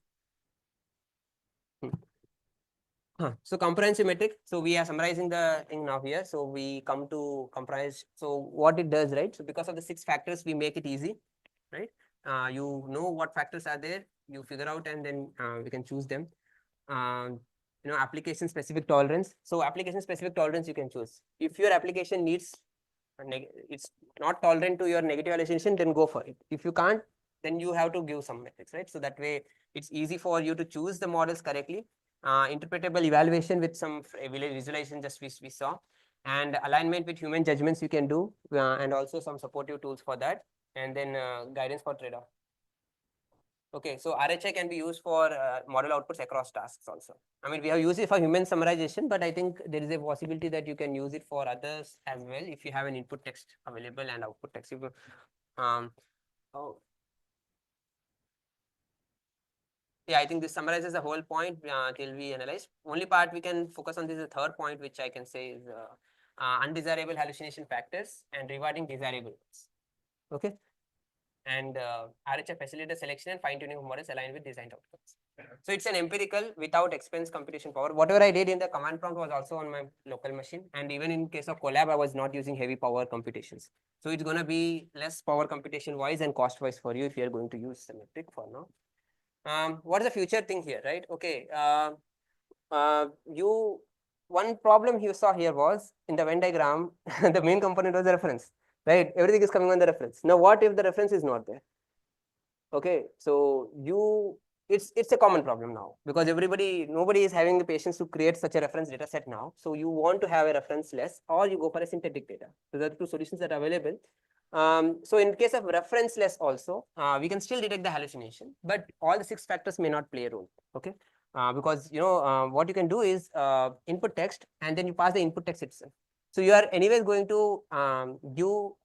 So comprehensive metric. So we are summarizing the thing now here. So we come to comprise. So what it does, right? So because of the 6 factors, we make it easy, right? You know what factors are there, you figure out, and then we can choose them. Application specific tolerance. So application specific tolerance you can choose. If your application needs it's not tolerant to your negative hallucination, then go for it. If you can't, then you have to give some metrics, right? So that way it's easy for you to choose the models correctly. Interpretable evaluation with some visualization just we saw, and alignment with human judgments you can do, and also some supportive tools for that, and then guidance for trade-off. Okay, so RHA can be used for model outputs across tasks also. I mean, we have used it for human summarization, but I think there is a possibility that you can use it for others as well if you have an input text available and output text. Yeah, I think this summarizes the whole point till we analyze. Only part we can focus on this is the third point, which I can say is undesirable hallucination factors and rewarding desirable ones. Okay. And RHA facilitates selection and fine-tuning of models aligned with designed outcomes. So it's an empirical without expense computation power. Whatever I did in the command prompt was also on my local machine. And even in case of Colab, I was not using heavy power computations. So it's going to be less power computation wise and cost wise for you if you are going to use the metric for now. What is the future thing here, right? Okay. One problem you saw here was in the Venn diagram, the main component was the reference, right? Everything is coming on the reference. Now, what if the reference is not there? Okay, so it's a common problem now, because nobody is having the patience to create such a reference data set now. So you want to have a reference less, or you go for a synthetic data. So there are 2 solutions that are available. So in case of reference less also, we can still detect the hallucination, but all the 6 factors may not play a role. Okay, because what you can do is input text, and then you pass the input text itself. So you are anyways going to give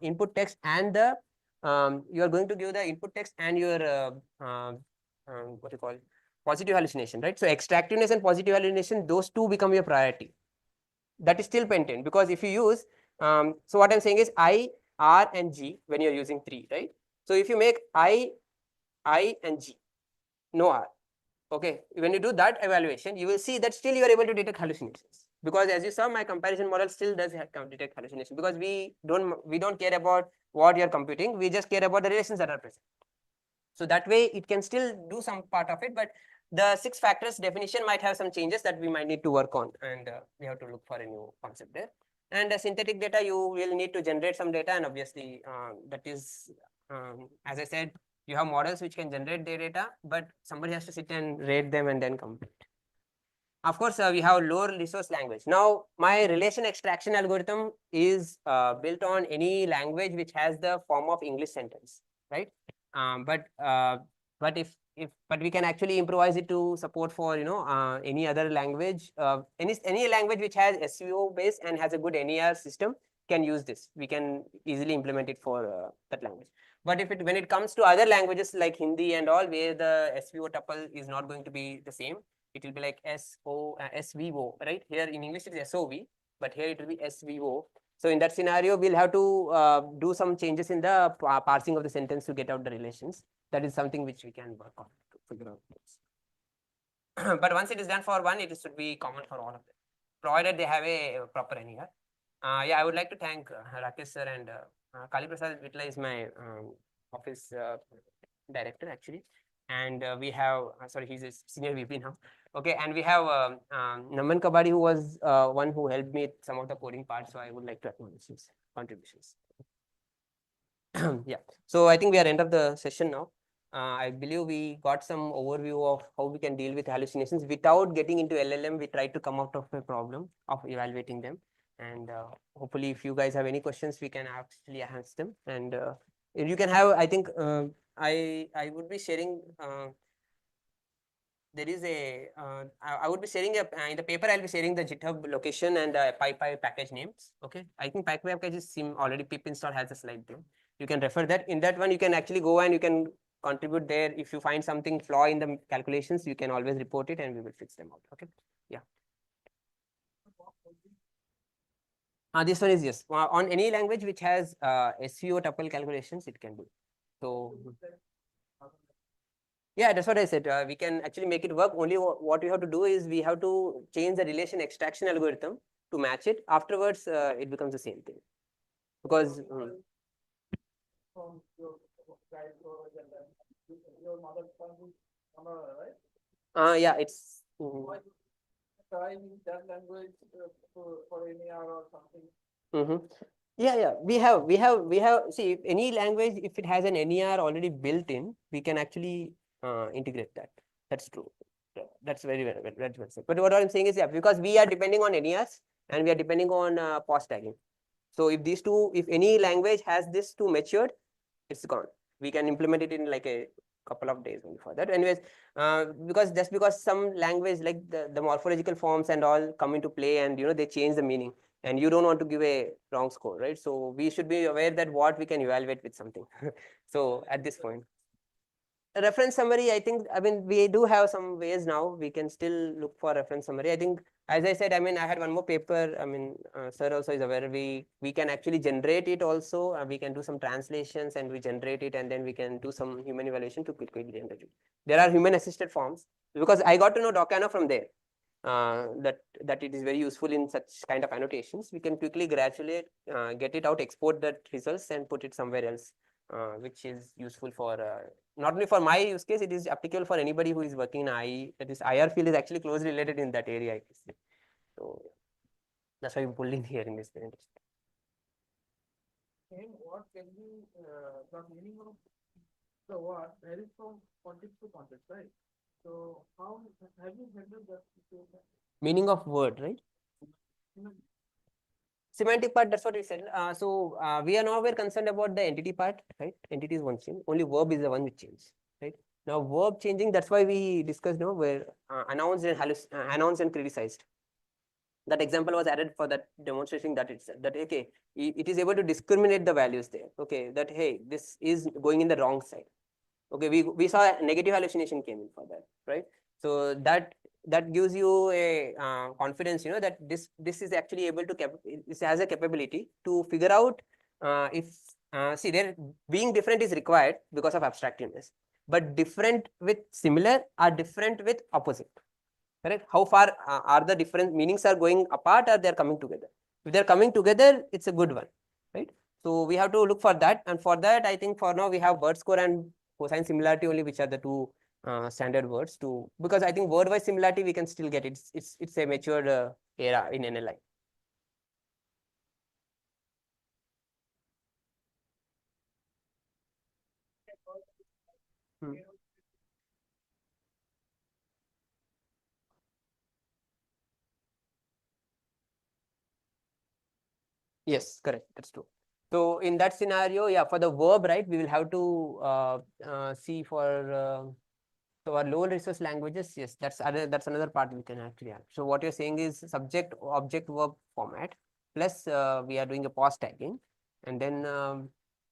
input text and the you are going to give the input text and your what you call positive hallucination, right? So extractiveness and positive hallucination, those 2 become your priority. That is still pentaine, because if you use so what I'm saying is I, R and G when you're using 3, right? So if you make I and G, no R, okay, when you do that evaluation, you will see that still you are able to detect hallucinations, because as you saw, my comparison model still does detect hallucination, because we don't care about what you're computing, we just care about the relations that are present. So that way it can still do some part of it, but the 6 factors definition might have some changes that we might need to work on, and we have to look for a new concept there. And synthetic data, you will need to generate some data, and obviously that is as I said, you have models which can generate their data, but somebody has to sit and rate them and then compute. Of course, we have lower resource language. Now, my relation extraction algorithm is built on any language which has the form of English sentence, right? But but we can actually improvise it to support for, any other language, any language which has SVO base and has a good NER system can use this. We can easily implement it for that language. But when it comes to other languages like Hindi and all, where the SVO tuple is not going to be the same, it will be like SVO, right? Here in English it is SOV, but here it will be SVO. So in that scenario, we'll have to do some changes in the parsing of the sentence to get out the relations. That is something which we can work on to figure out this. But once it is done for one, it should be common for all of them, provided they have a proper NER. Yeah, I would like to thank Rakesh sir and Kali Prasad Vitla is my office director actually. And we have, sorry, he's a senior VP now. Okay, and we have Naman Kabadi, who was one who helped me with some of the coding parts. So I would like to acknowledge his contributions. Yeah, so I think we are end of the session now. I believe we got some overview of how we can deal with hallucinations without getting into LLM. We tried to come out of a problem of evaluating them. And hopefully, if you guys have any questions, we can actually ask them. And you can have, I think, I would be sharing. There is a, I would be sharing in the paper, I'll be sharing the GitHub location and PyPy package names. Okay, I think PyPy package is already pip install has a slide there. You can refer that. In that one, you can actually go and you can contribute there. If you find something flaw in the calculations, you can always report it and we will fix them out. Okay, yeah. This one is yes. On any language which has SVO tuple calculations, it can do. So yeah, that's what I said. We can actually make it work. Only what we have to do is we have to change the relation extraction algorithm to match it. Afterwards, it becomes the same thing. Because From your guide your mother tongue, right? yeah, it's Why try in that language for NER or something? yeah. We have. See, if any language, if it has an NER already built in, we can actually integrate that. That's true. That's very well said. But what I'm saying is, yeah, because we are depending on NERs and we are depending on pos tagging. So if these two, if any language has this two matured, it's gone. We can implement it in like a couple of days only for that. Anyways, because some language like the morphological forms and all come into play and they change the meaning and you don't want to give a wrong score, right? So we should be aware that what we can evaluate with something. So at this point. A reference summary, I think, we do have some ways now. We can still look for reference summary. I think, as I said, I had one more paper. Sir also is aware. We can actually generate it also. We can do some translations and we generate it, and then we can do some human evaluation to quickly generate it. There are human assisted forms because I got to know Docano from there. That it is very useful in such kind of annotations. We can quickly gradually get it out, export that results, and put it somewhere else, which is useful for. Not only for my use case, it is applicable for anybody who is working in IE. That is, IR field is actually closely related in that area, I guess. So that's why we pulled in here in this presentation. And what can be the meaning of the word varies from context to context, right? So how have you handled that situation? Meaning of word, right? Semantic part, that's what we said. We are nowhere concerned about the entity part, right? Entity is one change. Only verb is the one which changes, right? Now verb changing, that's why we discussed now where announced and criticized. That example was added for that demonstration that okay, it is able to discriminate the values there. Okay, that hey, this is going in the wrong side. Okay, we saw a negative hallucination came in for that, right? So that gives you a confidence, that this is actually able to this has a capability to figure out if see there being different is required because of abstractiveness, but different with similar are different with opposite. Correct? How far are the different meanings are going apart or they're coming together? If they're coming together, it's a good one, right? So we have to look for that, and for that, I think for now we have word score and cosine similarity only, which are the two standard words to, because I think word wise similarity we can still get it. It's a matured era in NLI. Yes, correct. That's true. So in that scenario, yeah, for the verb, right, we will have to see for So our low resource languages, yes, that's another part we can actually have. So what you're saying is subject object verb format plus we are doing a pause tagging, and then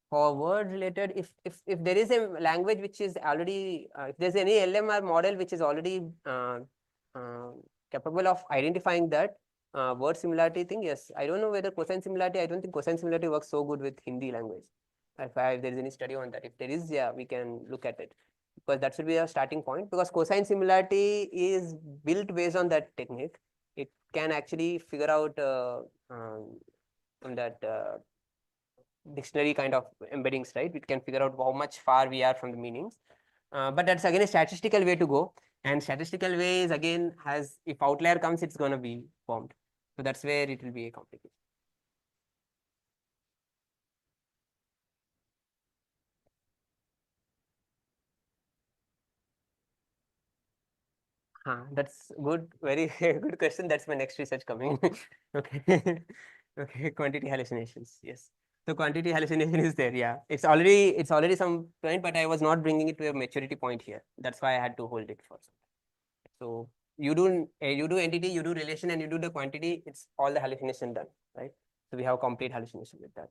for word related, if there is a language which is already if there's any LMR model which is already capable of identifying that word similarity thing, yes. I don't know whether cosine similarity. I don't think cosine similarity works so good with Hindi language. If there is any study on that, if there is, yeah, we can look at it, because that should be a starting point, because cosine similarity is built based on that technique. It can actually figure out from that dictionary kind of embeddings, right? It can figure out how much far we are from the meanings. But that's again a statistical way to go. And statistical way is again has, if outlier comes, it's going to be formed. So that's where it will be a complication. That's good. Very good question. That's my next research coming. Okay. Okay. Quantity hallucinations. Yes. So quantity hallucination is there. Yeah. It's already some point, but I was not bringing it to a maturity point here. That's why I had to hold it for some. So you do entity, you do relation, and you do the quantity. It's all the hallucination done, right? So we have complete hallucination with that.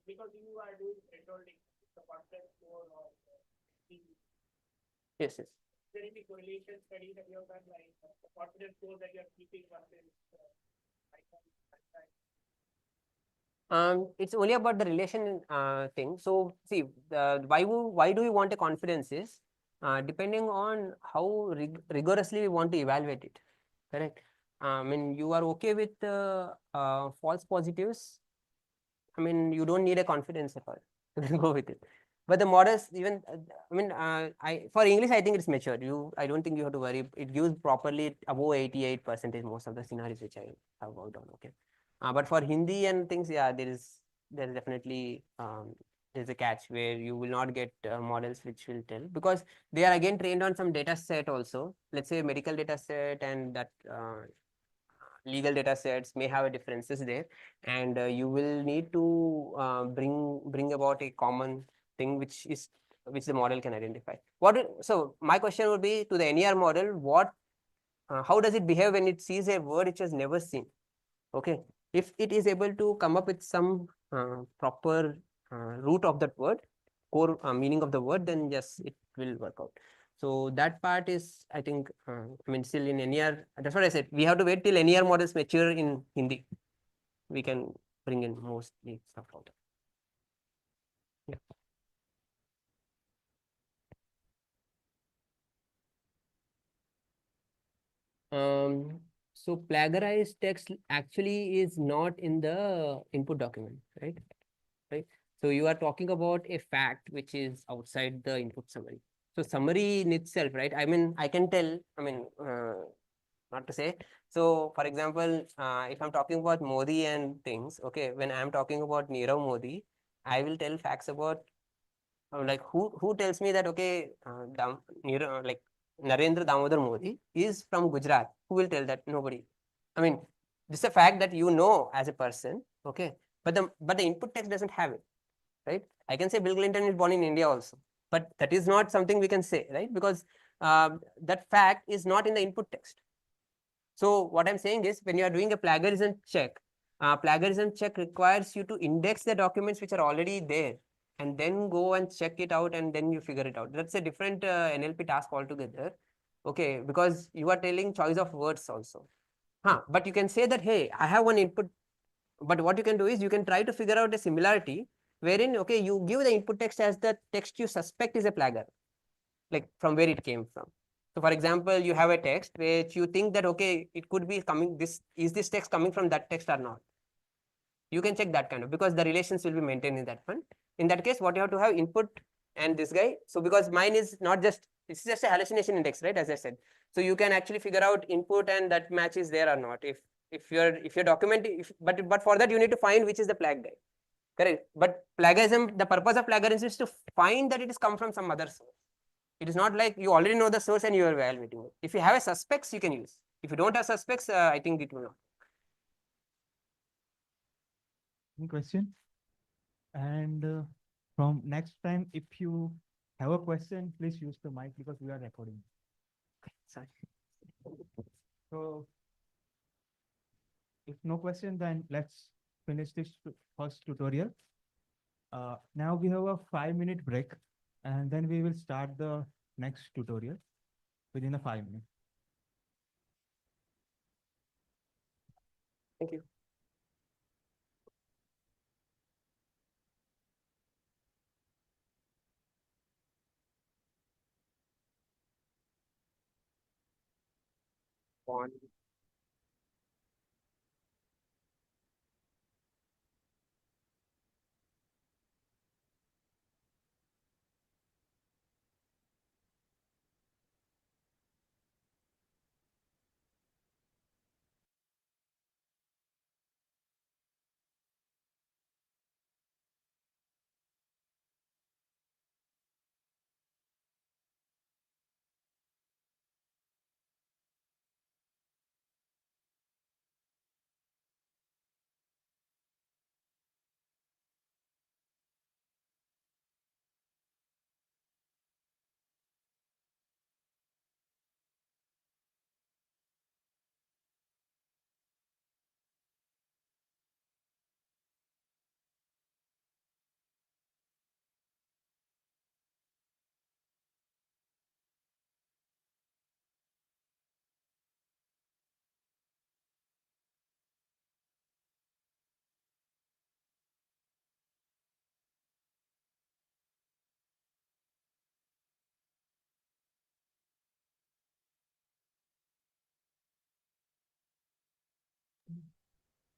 Because you are doing enrolling the content score or the Yes. Yes. there any correlation study that you have done, like the confidence score that you are keeping versus It's only about the relation thing. So see, why do we want a confidence is depending on how rigorously we want to evaluate it. Correct. I mean, you are okay with false positives. I mean, you don't need a confidence at all. You can go with it. But the models, even I mean, for English, I think it's mature. I don't think you have to worry. It gives properly above 88% most of the scenarios which I have worked on. Okay. But for Hindi and things, yeah, there is definitely there's a catch where you will not get models which will tell, because they are again trained on some data set also. Let's say medical data set and that legal data sets may have differences there, and you will need to bring about a common thing which the model can identify. So my question would be to the NER model, how does it behave when it sees a word which has never seen? Okay, if it is able to come up with some proper root of that word, core meaning of the word, then yes, it will work out. So that part is, I think, I mean, still in NER, that's what I said. We have to wait till NER models mature in Hindi. We can bring in mostly stuff out. Yeah. So plagiarized text actually is not in the input document, right? Right. So you are talking about a fact which is outside the input summary. So summary in itself, right? I mean, I can tell, I mean, not to say. So for example, if I'm talking about Modi and things, okay, when I'm talking about Nirav Modi, I will tell facts about like who tells me that, okay, like Narendra Damodar Modi is from Gujarat. Who will tell that? Nobody. I mean, this is a fact that you know as a person, okay, but the input text doesn't have it, right? I can say Bill Clinton is born in India also, but that is not something we can say, right? Because that fact is not in the input text. So what I'm saying is, when you are doing a plagiarism check requires you to index the documents which are already there, and then go and check it out, and then you figure it out. That's a different NLP task altogether. Okay, because you are telling choice of words also. But you can say that, hey, I have one input, but what you can do is you can try to figure out a similarity wherein, okay, you give the input text as the text you suspect is a plagiar, like from where it came from. So for example, you have a text which you think that, okay, it could be coming, is this text coming from that text or not? You can check that kind of, because the relations will be maintained in that one. In that case, what you have to have input and this guy. So because mine is not just, it's just a hallucination index, right? As I said. So you can actually figure out input and that match is there or not. If you're documenting, but for that you need to find which is the plag guy. Correct. But plagiarism, the purpose of plagiarism is to find that it is come from some other source. It is not like you already know the source and you are evaluating it. If you have a suspects, you can use. If you don't have suspects, I think it will not. Any question? And from next time, if you have a question, please use the mic because we are recording. Sorry. So if no question, then let's finish this first tutorial. Now we have a 5-minute break, and then we will start the next tutorial within a 5 minutes. Thank you. One.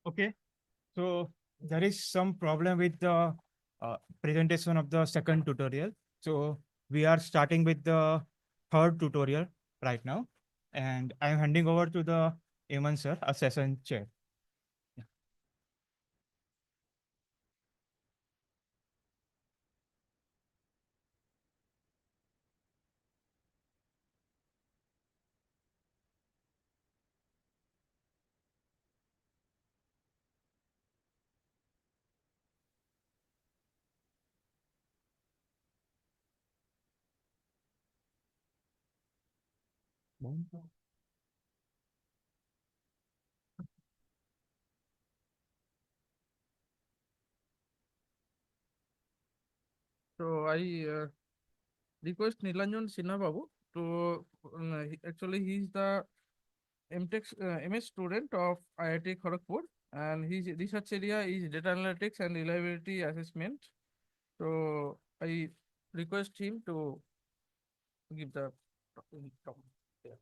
Okay, so there is some problem with the presentation of the second tutorial. So we are starting with the third tutorial right now, and I am handing over to the Aman sir, a session chair. So I request Nilanjan Sinha Babu to actually he's the MTech MS student of IIT Kharagpur, and his research area is data analytics and reliability assessment. So I request him to give the talk. Yeah.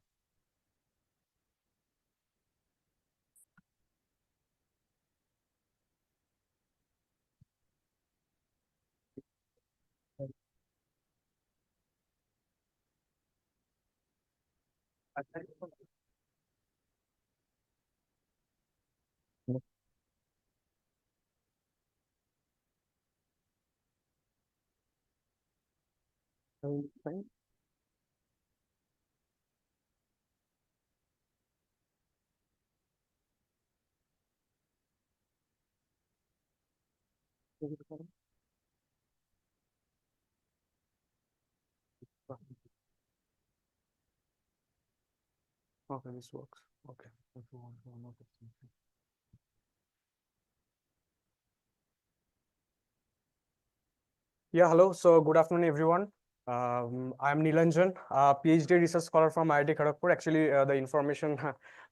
Fine. Okay, this works. Okay. Yeah, hello. So good afternoon, everyone. I'm Nilanjan, a PhD research scholar from IIT Kharagpur. Actually, the information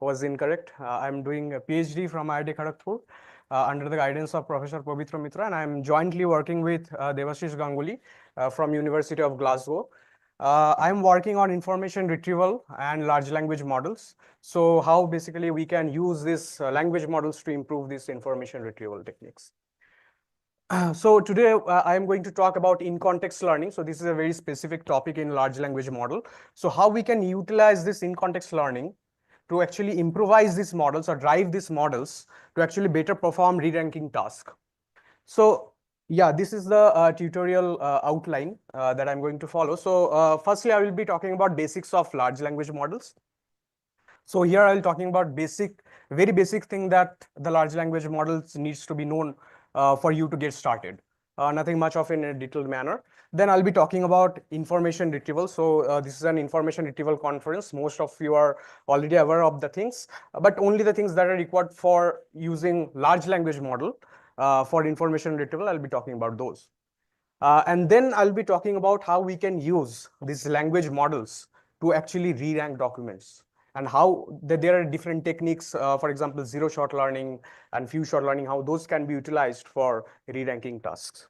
was incorrect. I'm doing a PhD from IIT Kharagpur under the guidance of Professor Pavitra Mitra, and I'm jointly working with Devashish Ganguly from University of Glasgow. I'm working on information retrieval and large language models. So how basically we can use these language models to improve these information retrieval techniques. So today I am going to talk about in-context learning. So this is a very specific topic in large language model. So how we can utilize this in-context learning to actually improvise these models or drive these models to actually better perform re-ranking task. So yeah, this is the tutorial outline that I'm going to follow. So firstly, I will be talking about basics of large language models. So here I'll talking about very basic thing that the large language models needs to be known for you to get started. Nothing much of in a detailed manner. Then I'll be talking about information retrieval. So this is an information retrieval conference. Most of you are already aware of the things, but only the things that are required for using large language model for information retrieval, I'll be talking about those. And then I'll be talking about how we can use these language models to actually re-rank documents, and how there are different techniques, for example, zero-shot learning and few-shot learning, how those can be utilized for re-ranking tasks.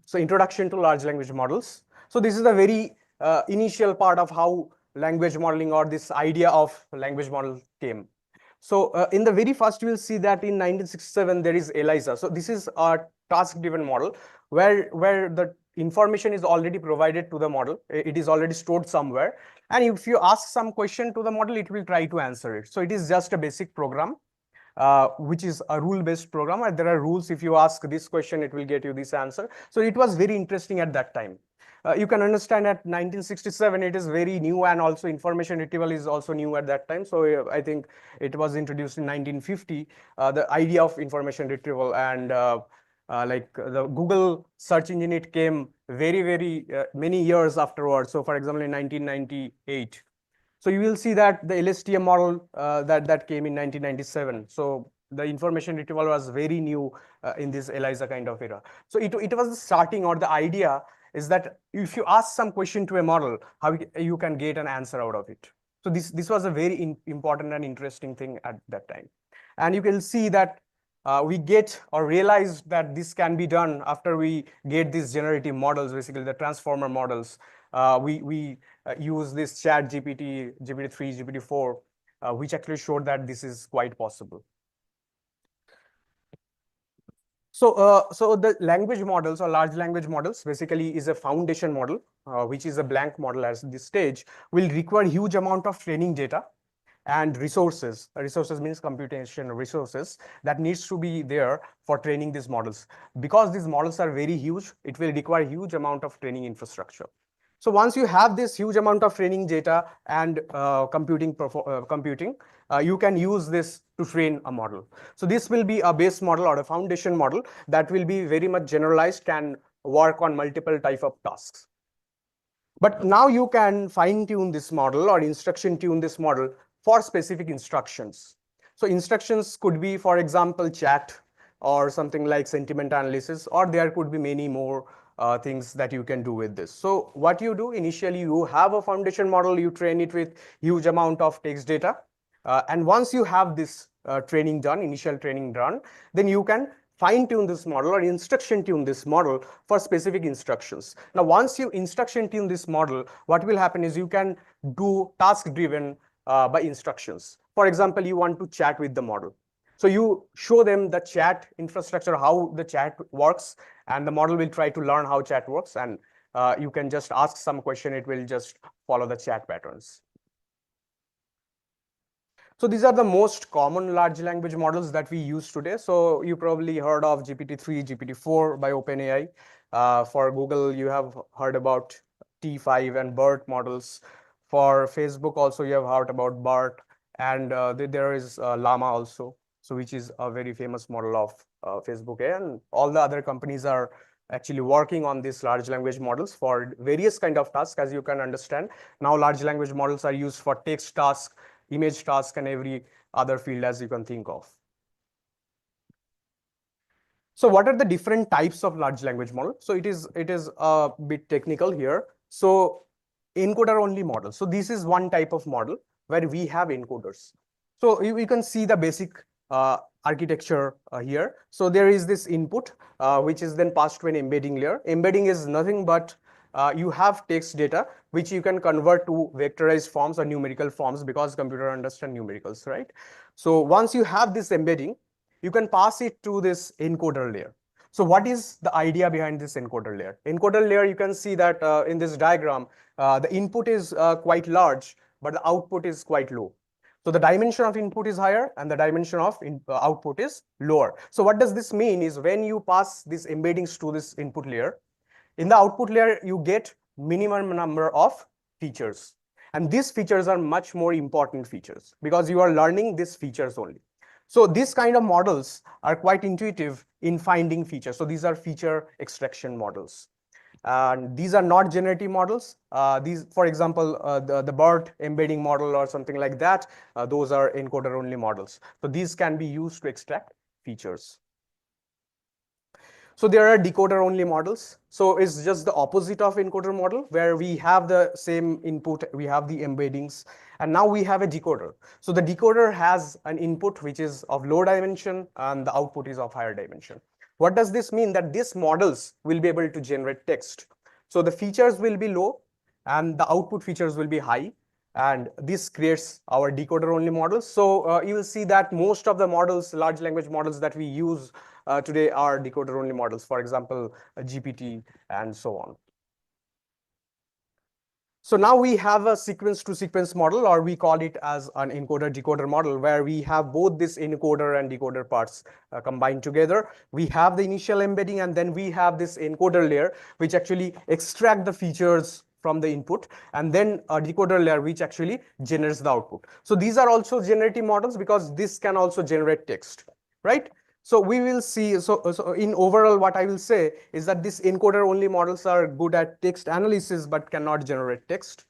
So introduction to large language models. So this is the very initial part of how language modeling or this idea of language model came. So in the very first, you will see that in 1967, there is ELIZA. So this is a task-driven model where the information is already provided to the model. It is already stored somewhere. And if you ask some question to the model, it will try to answer it. So it is just a basic program, which is a rule-based program. And there are rules. If you ask this question, it will get you this answer. So it was very interesting at that time. You can understand at 1967, it is very new, and also information retrieval is also new at that time. So I think it was introduced in 1950, the idea of information retrieval, and like the Google search engine, it came very many years afterwards. So for example, in 1998. So you will see that the LSTM model that came in 1997. So the information retrieval was very new in this ELIZA kind of era. So it was the starting, or the idea is that if you ask some question to a model, how you can get an answer out of it. So this was a very important and interesting thing at that time. And you can see that we get or realize that this can be done after we get these generative models, basically the transformer models. We use this ChatGPT, GPT-3, GPT-4, which actually showed that this is quite possible. So the language models or large language models basically is a foundation model, which is a blank model at this stage, will require huge amount of training data and resources. Resources means computational resources that needs to be there for training these models. Because these models are very huge, it will require huge amount of training infrastructure. So once you have this huge amount of training data and computing, you can use this to train a model. So this will be a base model or a foundation model that will be very much generalized, can work on multiple type of tasks. But now you can fine tune this model or instruction tune this model for specific instructions. So instructions could be, for example, chat or something like sentiment analysis, or there could be many more things that you can do with this. So what you do initially, you have a foundation model, you train it with huge amount of text data. And once you have this training done, initial training done, then you can fine tune this model or instruction tune this model for specific instructions. Now, once you instruction tune this model, what will happen is you can do task driven by instructions. For example, you want to chat with the model. So you show them the chat infrastructure, how the chat works, and the model will try to learn how chat works. And you can just ask some question, it will just follow the chat patterns. So these are the most common large language models that we use today. So you probably heard of GPT-3, GPT-4 by OpenAI. For Google, you have heard about T5 and BERT models. For Facebook also, you have heard about BART, and there is Llama also, so which is a very famous model of Facebook. And all the other companies are actually working on these large language models for various kind of tasks. As you can understand, now large language models are used for text tasks, image tasks, and every other field as you can think of. So what are the different types of large language model? So it is a bit technical here. So encoder only model. So this is one type of model where we have encoders. So you can see the basic architecture here. So there is this input, which is then passed to an embedding layer. Embedding is nothing but you have text data, which you can convert to vectorized forms or numerical forms, because computer understand numericals, right? So once you have this embedding, you can pass it to this encoder layer. So what is the idea behind this encoder layer? Encoder layer, you can see that in this diagram, the input is quite large, but the output is quite low. So the dimension of input is higher and the dimension of output is lower. So what does this mean is when you pass these embeddings to this input layer, in the output layer, you get minimum number of features. And these features are much more important features because you are learning these features only. So these kind of models are quite intuitive in finding features. So these are feature extraction models. And these are not generative models. These, for example, the BERT embedding model or something like that, those are encoder only models. So these can be used to extract features. So there are decoder only models. So it's just the opposite of encoder model, where we have the same input, we have the embeddings, and now we have a decoder. So the decoder has an input which is of low dimension and the output is of higher dimension. What does this mean? That these models will be able to generate text. So the features will be low and the output features will be high. And this creates our decoder only models. So you will see that most of the models, large language models that we use today are decoder only models, for example, GPT and so on. So now we have a sequence to sequence model, or we call it as an encoder decoder model, where we have both this encoder and decoder parts combined together. We have the initial embedding, and then we have this encoder layer, which actually extract the features from the input, and then a decoder layer which actually generates the output. So these are also generative models because this can also generate text, right? So we will see, so in overall what I will say is that these encoder only models are good at text analysis but cannot generate text.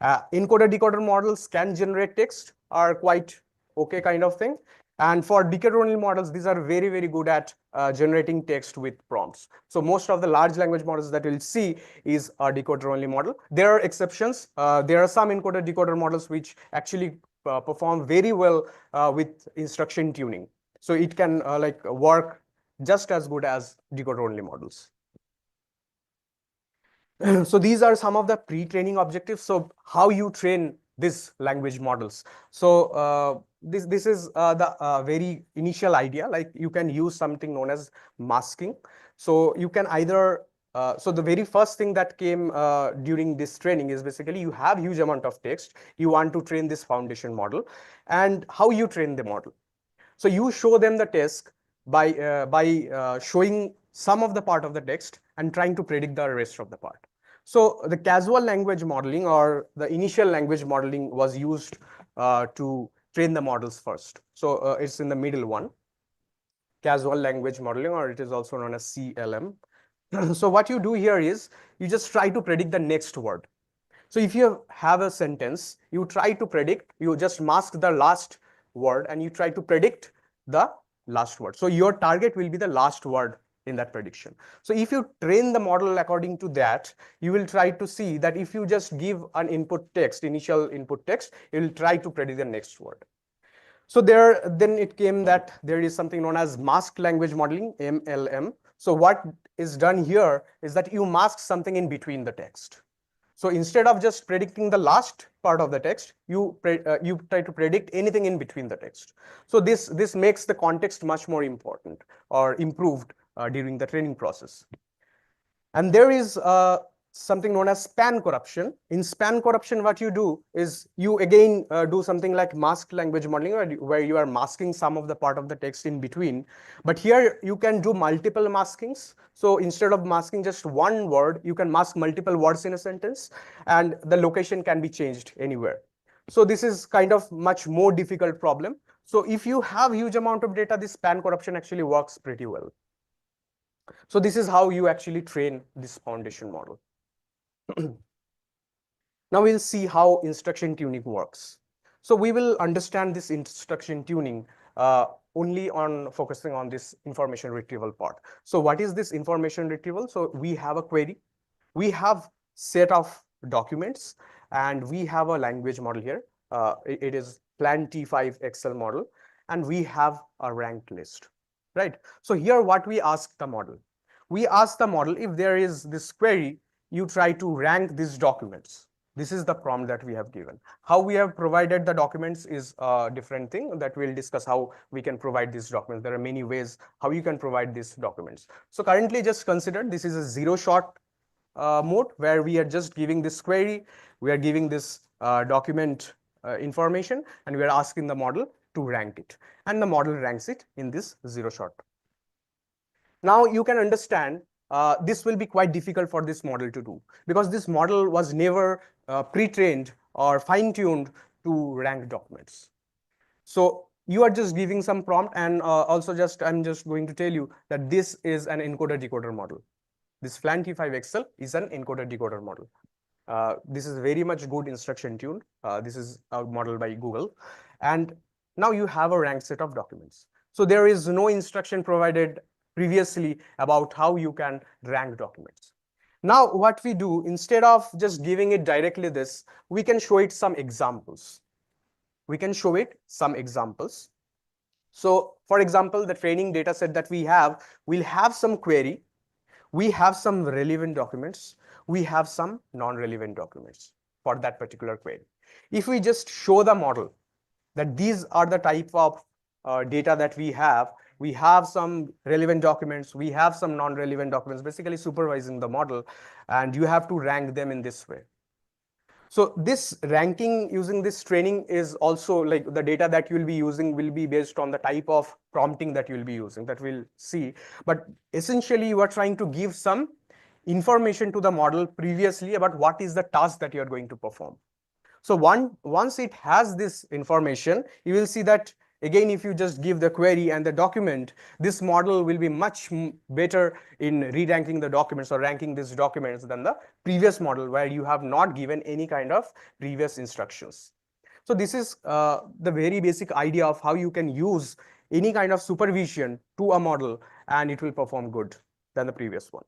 Encoder decoder models can generate text, are quite okay kind of thing. And for decoder only models, these are very, very good at generating text with prompts. So most of the large language models that we'll see is a decoder only model. There are exceptions. There are some encoder decoder models which actually perform very well with instruction tuning. So it can like work just as good as decoder only models. So these are some of the pre-training objectives. So how you train these language models. So this is the very initial idea. Like you can use something known as masking. So you can either so the very first thing that came during this training is basically you have huge amount of text. You want to train this foundation model, and how you train the model. So you show them the text by showing some of the part of the text and trying to predict the rest of the part. So the casual language modeling or the initial language modeling was used to train the models first. So it's in the middle one, casual language modeling, or it is also known as CLM. So what you do here is you just try to predict the next word. So if you have a sentence, you try to predict, you just mask the last word and you try to predict the last word. So your target will be the last word in that prediction. So if you train the model according to that, you will try to see that if you just give an input text, initial input text, it will try to predict the next word. So then it came that there is something known as masked language modeling, MLM. So what is done here is that you mask something in between the text. So instead of just predicting the last part of the text, you try to predict anything in between the text. So this makes the context much more important or improved during the training process. And there is something known as span corruption. In span corruption, what you do is you again do something like masked language modeling, where you are masking some of the part of the text in between. But here you can do multiple maskings. So instead of masking just one word, you can mask multiple words in a sentence, and the location can be changed anywhere. So this is kind of much more difficult problem. So if you have huge amount of data, this span corruption actually works pretty well. So this is how you actually train this foundation model. Now we'll see how instruction tuning works. So we will understand this instruction tuning only on focusing on this information retrieval part. So what is this information retrieval? So we have a query, we have set of documents, and we have a language model here. It is Plan T5 Excel model, and we have a ranked list, right? So here what we ask the model, we ask the model, if there is this query, you try to rank these documents. This is the prompt that we have given. How we have provided the documents is a different thing that we'll discuss, how we can provide these documents. There are many ways how you can provide these documents. So currently just consider this is a zero-shot mode, where we are just giving this query, we are giving this document information, and we are asking the model to rank it. And the model ranks it in this zero-shot. Now you can understand this will be quite difficult for this model to do, because this model was never pre-trained or fine-tuned to rank documents. So you are just giving some prompt, and also I'm just going to tell you that this is an encoder decoder model. This FLAN T5XL is an encoder decoder model. This is very much good instruction tuned. This is a model by Google. And now you have a ranked set of documents. So there is no instruction provided previously about how you can rank documents. Now what we do, instead of just giving it directly this, we can show it some examples. We can show it some examples. So for example, the training data set that we have, will have some query. We have some relevant documents. We have some non-relevant documents for that particular query. If we just show the model that these are the type of data that we have some relevant documents, we have some non-relevant documents, basically supervising the model, and you have to rank them in this way. So this ranking using this training is also like the data that you will be using will be based on the type of prompting that you will be using, that we'll see. But essentially you are trying to give some information to the model previously about what is the task that you are going to perform. So once it has this information, you will see that again, if you just give the query and the document, this model will be much better in re-ranking the documents or ranking these documents than the previous model where you have not given any kind of previous instructions. So this is the very basic idea of how you can use any kind of supervision to a model and it will perform good than the previous one.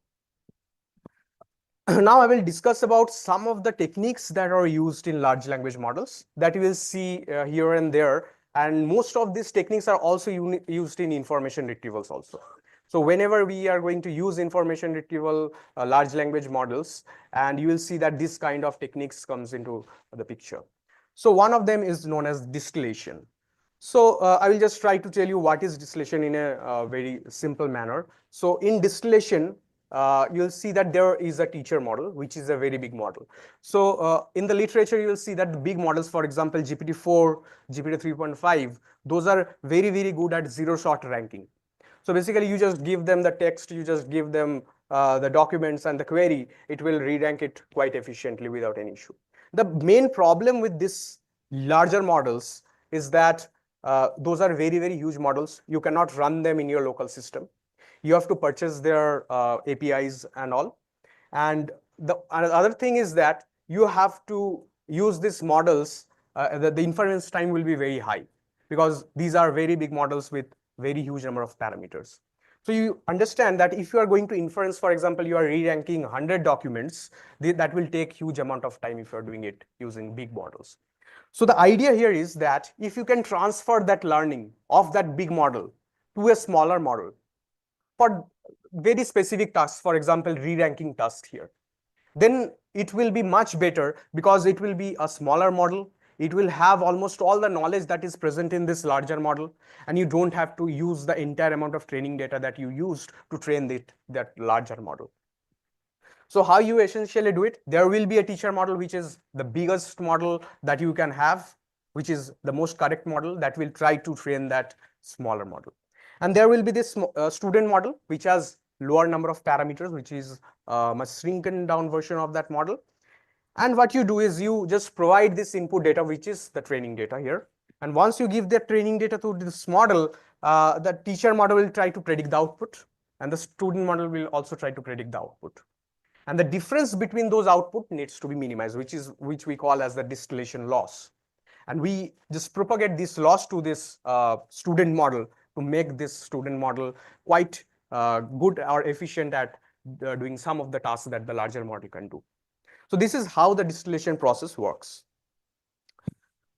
Now I will discuss about some of the techniques that are used in large language models that you will see here and there. And most of these techniques are also used in information retrievals also. So whenever we are going to use information retrieval large language models, and you will see that this kind of techniques comes into the picture. So one of them is known as distillation. So I will just try to tell you what is distillation in a very simple manner. So in distillation, you'll see that there is a teacher model, which is a very big model. So in the literature, you'll see that the big models, for example, GPT-4, GPT 3.5, those are very, very good at zero-shot ranking. So basically, you just give them the text, you just give them the documents and the query, it will re-rank it quite efficiently without any issue. The main problem with this larger models is that those are very, very huge models. You cannot run them in your local system. You have to purchase their APIs and all. And the other thing is that you have to use these models, the inference time will be very high because these are very big models with very huge number of parameters. So you understand that if you are going to inference, for example, you are re-ranking 100 documents, that will take huge amount of time if you are doing it using big models. So the idea here is that if you can transfer that learning of that big model to a smaller model, for very specific tasks, for example, re-ranking tasks here, then it will be much better because it will be a smaller model. It will have almost all the knowledge that is present in this larger model, and you don't have to use the entire amount of training data that you used to train that larger model. So how you essentially do it, there will be a teacher model, which is the biggest model that you can have, which is the most correct model that will try to train that smaller model. And there will be this student model, which has lower number of parameters, which is a much shrunken down version of that model. And what you do is you just provide this input data, which is the training data here. And once you give that training data to this model, the teacher model will try to predict the output, and the student model will also try to predict the output. And the difference between those output needs to be minimized, which we call as the distillation loss. And we just propagate this loss to this student model to make this student model quite good or efficient at doing some of the tasks that the larger model can do. So this is how the distillation process works.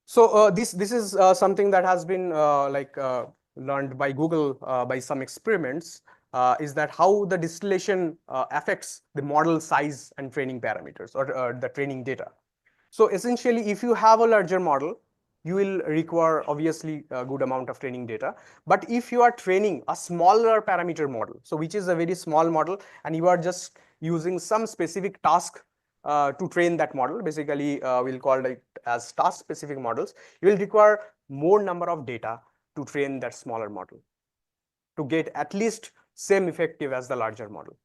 So this is something that has been learned by Google by some experiments, is that how the distillation affects the model size and training parameters or the training data. So essentially, if you have a larger model, you will require obviously a good amount of training data. But if you are training a smaller parameter model, so which is a very small model, and you are just using some specific task to train that model, basically we'll call it as task specific models, you will require more number of data to train that smaller model to get at least same effective as the larger model.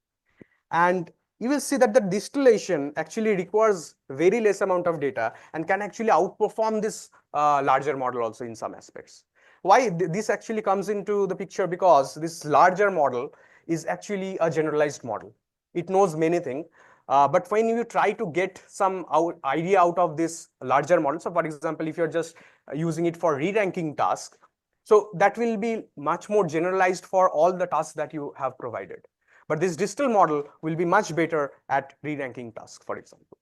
And you will see that the distillation actually requires very less amount of data and can actually outperform this larger model also in some aspects. Why this actually comes into the picture? Because this larger model is actually a generalized model. It knows many things. But when you try to get some idea out of this larger model, so for example, if you're just using it for re-ranking tasks, so that will be much more generalized for all the tasks that you have provided. But this digital model will be much better at re-ranking tasks, for example.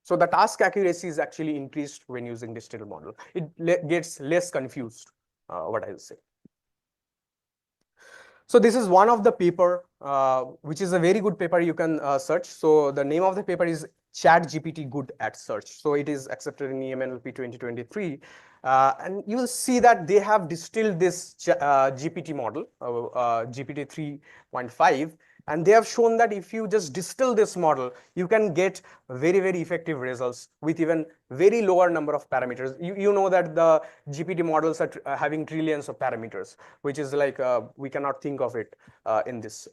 So the task accuracy is actually increased when using digital model. It gets less confused, what I will say. So this is one of the paper, which is a very good paper you can search. So the name of the paper is ChatGPT Good at Search. So it is accepted in EMNLP 2023. And you will see that they have distilled this GPT model, GPT 3.5. And they have shown that if you just distill this model, you can get very, very effective results with even very lower number of parameters. You know that the GPT models are having trillions of parameters, which is like we cannot think of it in this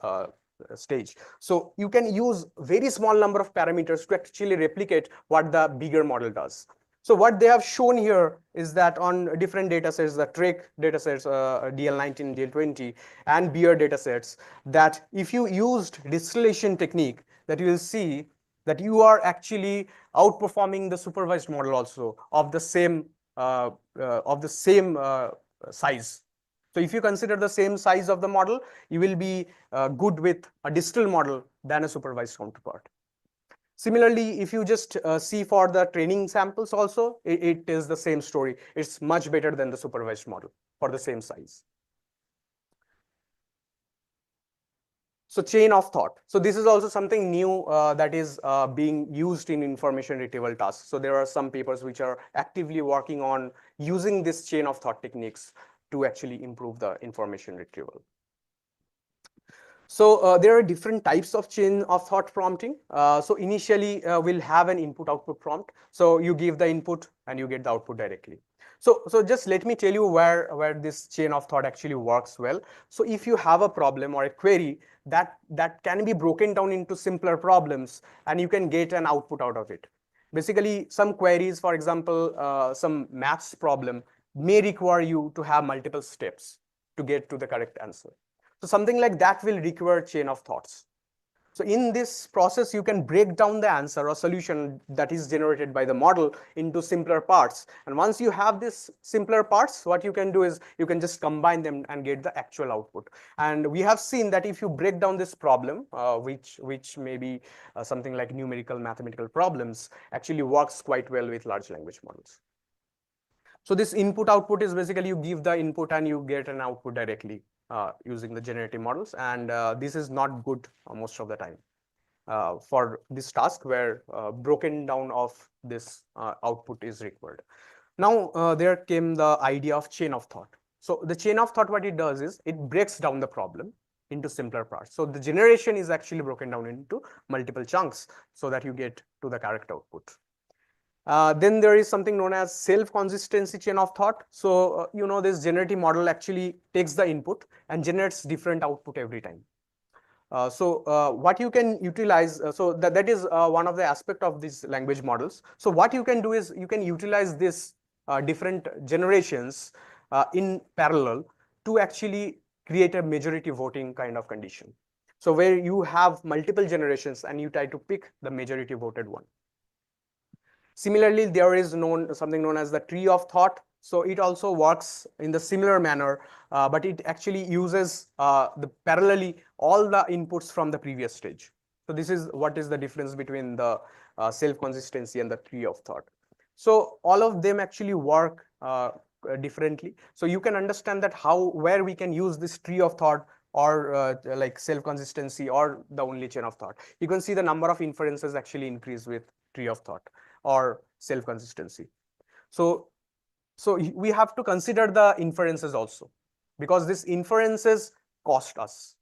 stage. So you can use very small number of parameters to actually replicate what the bigger model does. So what they have shown here is that on different data sets, the Trek data sets, DL19, DL20, and Beer data sets, that if you used distillation technique, that you will see that you are actually outperforming the supervised model also of the same size. So if you consider the same size of the model, you will be good with a distilled model than a supervised counterpart. Similarly, if you just see for the training samples also, it is the same story. It's much better than the supervised model for the same size. So chain of thought. So this is also something new that is being used in information retrieval tasks. So there are some papers which are actively working on using this chain of thought techniques to actually improve the information retrieval. So there are different types of chain of thought prompting. So initially we'll have an input-output prompt. So you give the input and you get the output directly. So just let me tell you where this chain of thought actually works well. So if you have a problem or a query that can be broken down into simpler problems, and you can get an output out of it. Basically, some queries, for example, some maths problem may require you to have multiple steps to get to the correct answer. So something like that will require chain of thoughts. So in this process, you can break down the answer or solution that is generated by the model into simpler parts. And once you have this simpler parts, what you can do is you can just combine them and get the actual output. And we have seen that if you break down this problem, which may be something like numerical mathematical problems, actually works quite well with large language models. So this input output is basically you give the input and you get an output directly. Using the generative models, and this is not good most of the time for this task where broken down of this output is required. Now there came the idea of chain of thought. So the chain of thought, what it does is it breaks down the problem into simpler parts. So the generation is actually broken down into multiple chunks so that you get to the correct output. Then there is something known as self-consistency chain of thought. So, you know, this generative model actually takes the input and generates different output every time. What you can utilize, so that is one of the aspect of these language models. So what you can do is you can utilize this different generations in parallel to actually create a majority voting kind of condition. So where you have multiple generations and you try to pick the majority voted one. Similarly, there is something known as the tree of thought. So it also works in the similar manner, but it actually uses parallelly all the inputs from the previous stage. So this is what is the difference between the self-consistency and the tree of thought. So all of them actually work differently. So you can understand that where we can use this tree of thought or like self-consistency or the only chain of thought. You can see the number of inferences actually increase with tree of thought or self-consistency. So we have to consider the inferences also, because these inferences cost us,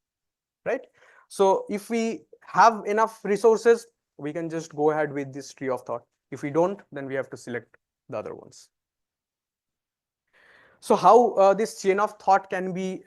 right? So if we have enough resources, we can just go ahead with this tree of thought. If we don't, then we have to select the other ones. So how this chain of thought can be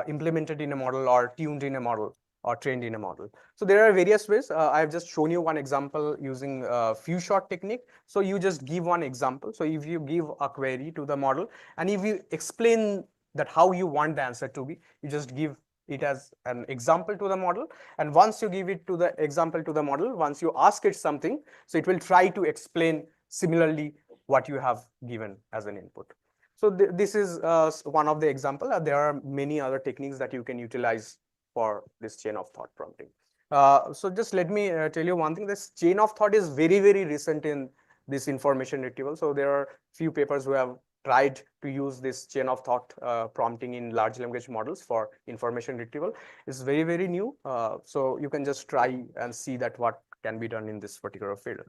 implemented in a model or tuned in a model. or trained in a model. So there are various ways. I've just shown you one example using few shot technique. So you just give one example. So if you give a query to the model, and if you explain that how you want the answer to be, you just give it as an example to the model. And once you give it to the example to the model, once you ask it something, so it will try to explain similarly what you have given as an input. So this is one of the example. There are many other techniques that you can utilize for this chain of thought prompting. So just let me tell you one thing. This chain of thought is very, very recent in this information retrieval. So there are few papers who have tried to use this chain of thought prompting in large language models for information retrieval. It's very, very new. So you can just try and see that what can be done in this particular field.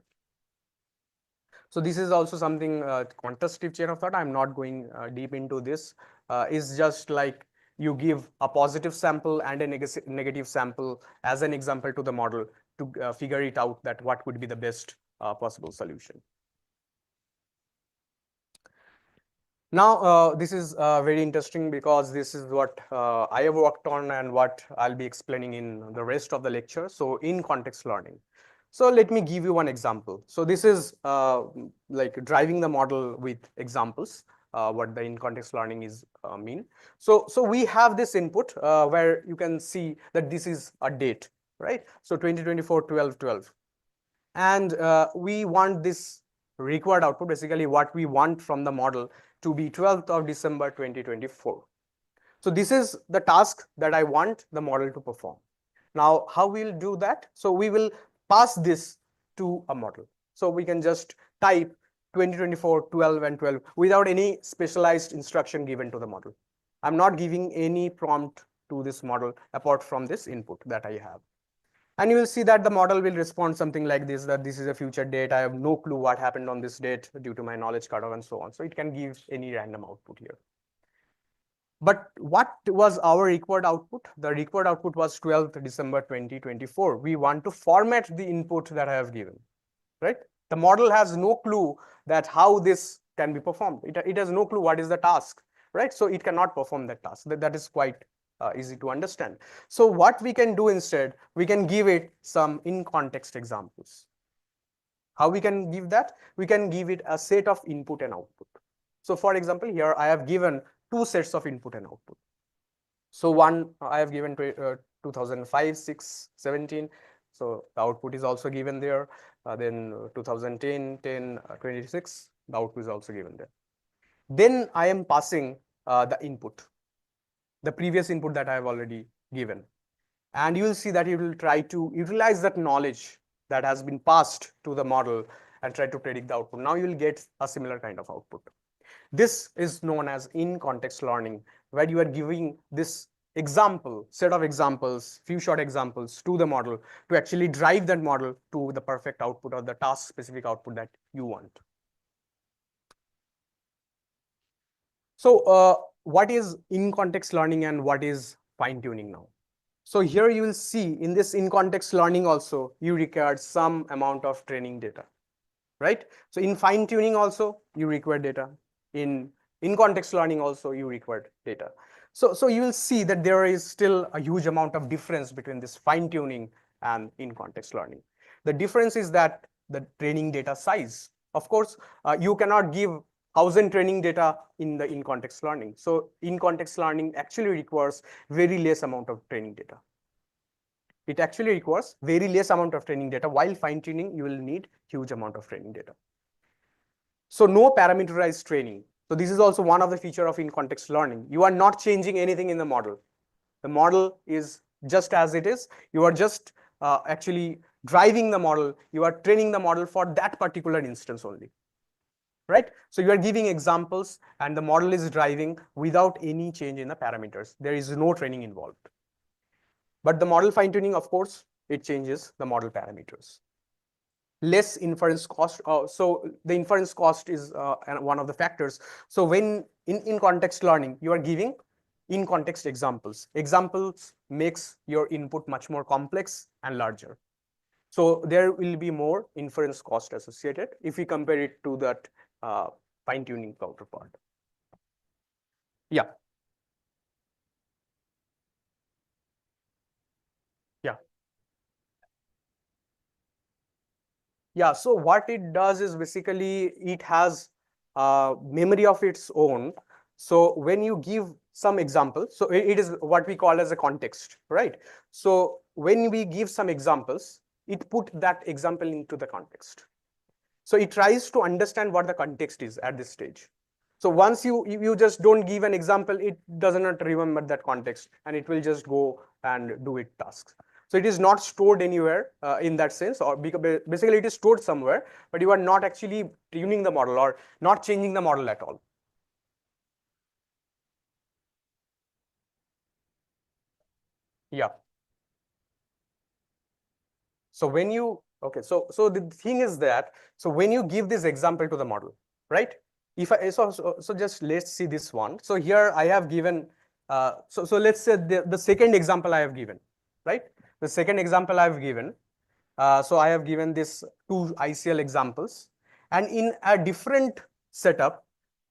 So this is also something quantitative chain of thought. I'm not going deep into this. It's just like you give a positive sample and a negative sample as an example to the model to figure it out that what would be the best possible solution. Now, this is very interesting because this is what I have worked on and what I'll be explaining in the rest of the lecture. So in context learning. So let me give you one example. So this is like driving the model with examples, what the in context learning is mean. So we have this input where you can see that this is a date, right? So 2024, 12/12. And we want this required output, basically what we want from the model to be 12th of December 2024. So this is the task that I want the model to perform. Now, how we'll do that? So we will pass this to a model. So we can just type 2024, 12 and 12 without any specialized instruction given to the model. I'm not giving any prompt to this model apart from this input that I have. And you will see that the model will respond something like this, that this is a future date. I have no clue what happened on this date due to my knowledge cutoff and so on. So it can give any random output here. But what was our required output? The required output was 12th December 2024. We want to format the input that I have given, right? The model has no clue that how this can be performed. It has no clue what is the task, right? So it cannot perform that task. That is quite easy to understand. So what we can do instead, we can give it some in-context examples. How we can give that? We can give it a set of input and output. So for example, here I have given two sets of input and output. So one I have given 2005, 6, 17. So the output is also given there. Then 2010, 10, 26, the output is also given there. Then I am passing the input, the previous input that I have already given. And you will see that it will try to utilize that knowledge that has been passed to the model and try to predict the output. Now you will get a similar kind of output. This is known as in-context learning, where you are giving this example, set of examples, few short examples to the model to actually drive that model to the perfect output or the task-specific output that you want. So what is in-context learning and what is fine-tuning now? So here you will see in this in-context learning also, you require some amount of training data, right? So in fine-tuning also, you require data. In context learning also, you require data. So you will see that there is still a huge amount of difference between this fine-tuning and in-context learning. The difference is that the training data size. Of course, you cannot give 1,000 training data in the in-context learning. So in-context learning actually requires very less amount of training data. It actually requires very less amount of training data, while fine-tuning, you will need huge amount of training data. So no parameterized training. So this is also one of the feature of in-context learning. You are not changing anything in the model. The model is just as it is. You are just actually driving the model. You are training the model for that particular instance only, right? So you are giving examples and the model is driving without any change in the parameters. There is no training involved. But the model fine-tuning, of course, it changes the model parameters. Less inference cost. So the inference cost is one of the factors. So when in context learning, you are giving in context examples. Examples makes your input much more complex and larger. So there will be more inference cost associated if we compare it to that fine-tuning counterpart. Yeah. Yeah, so what it does is basically it has memory of its own. So when you give some example, so it is what we call as a context, right? So when we give some examples, it put that example into the context. So it tries to understand what the context is at this stage. So once you just don't give an example, it does not remember that context and it will just go and do its tasks. So it is not stored anywhere in that sense, or because basically it is stored somewhere, but you are not actually tuning the model or not changing the model at all. Yeah. So when you, okay, so the thing is that, so when you give this example to the model, right? If I, so just let's see this one. So here I have given, so let's say the second example I have given, right? The second example I have given, so I have given this two ICL examples, and in a different setup,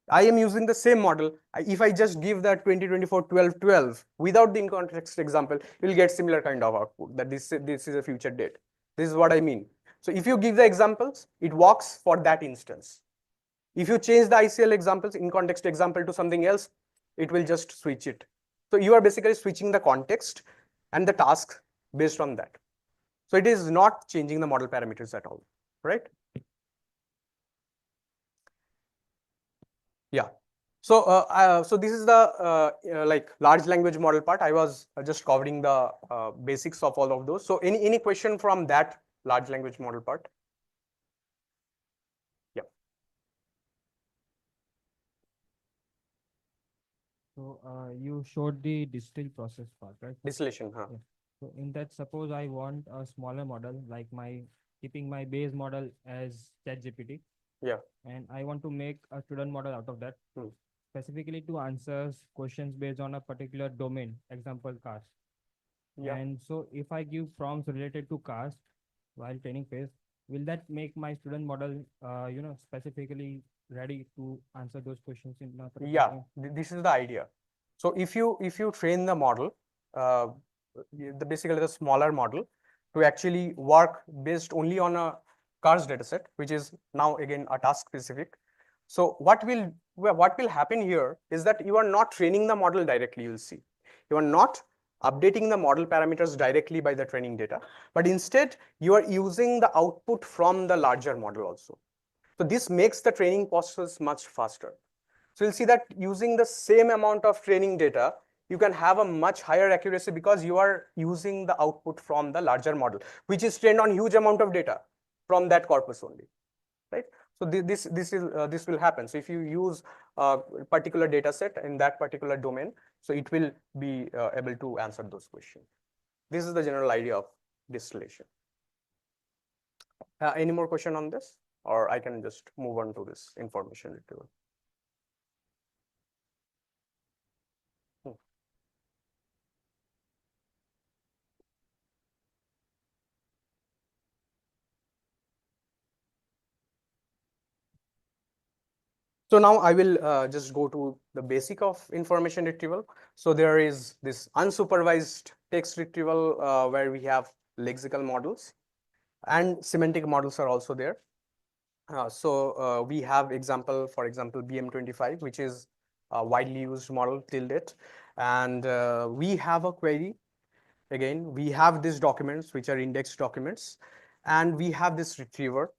I am using the same model. If I just give that 2024 12 12 without the in context example, you will get similar kind of output that this is a future date. This is what I mean. So if you give the examples, it works for that instance. If you change the ICL examples, in context example, to something else, it will just switch it. So you are basically switching the context and the task based on that. So it is not changing the model parameters at all, right? Yeah. So so this is the like large language model part. I was just covering the basics of all of those. So any question from that large language model part? Yeah. So you showed the distill process part, right? Distillation, huh? Yeah. So in that, suppose I want a smaller model, like keeping my base model as ChatGPT. Yeah. And I want to make a student model out of that, Hmm. specifically to answer questions based on a particular domain, example cars. Yeah. And so if I give prompts related to cars while training phase, will that make my student model, specifically ready to answer those questions in a particular Yeah, domain? this is the idea. So if you train the model, uh, basically the smaller model, to actually work based only on a cars dataset, which is now again a task specific. So what will happen here is that you are not training the model directly. You'll see, you are not updating the model parameters directly by the training data, but instead you are using the output from the larger model also. So this makes the training process much faster. So you'll see that using the same amount of training data, you can have a much higher accuracy because you are using the output from the larger model, which is trained on huge amount of data from that corpus only, right? So this will happen. So if you use a particular data set in that particular domain, so it will be able to answer those questions. This is the general idea of distillation. Any more question on this, or I can just move on to this information retrieval? So now I will just go to the basic of information retrieval. So there is this unsupervised text retrieval where we have lexical models, and semantic models are also there. So we have example, for example, BM25, which is a widely used model till date. And we have a query. Again, we have these documents, which are indexed documents, and we have this retriever,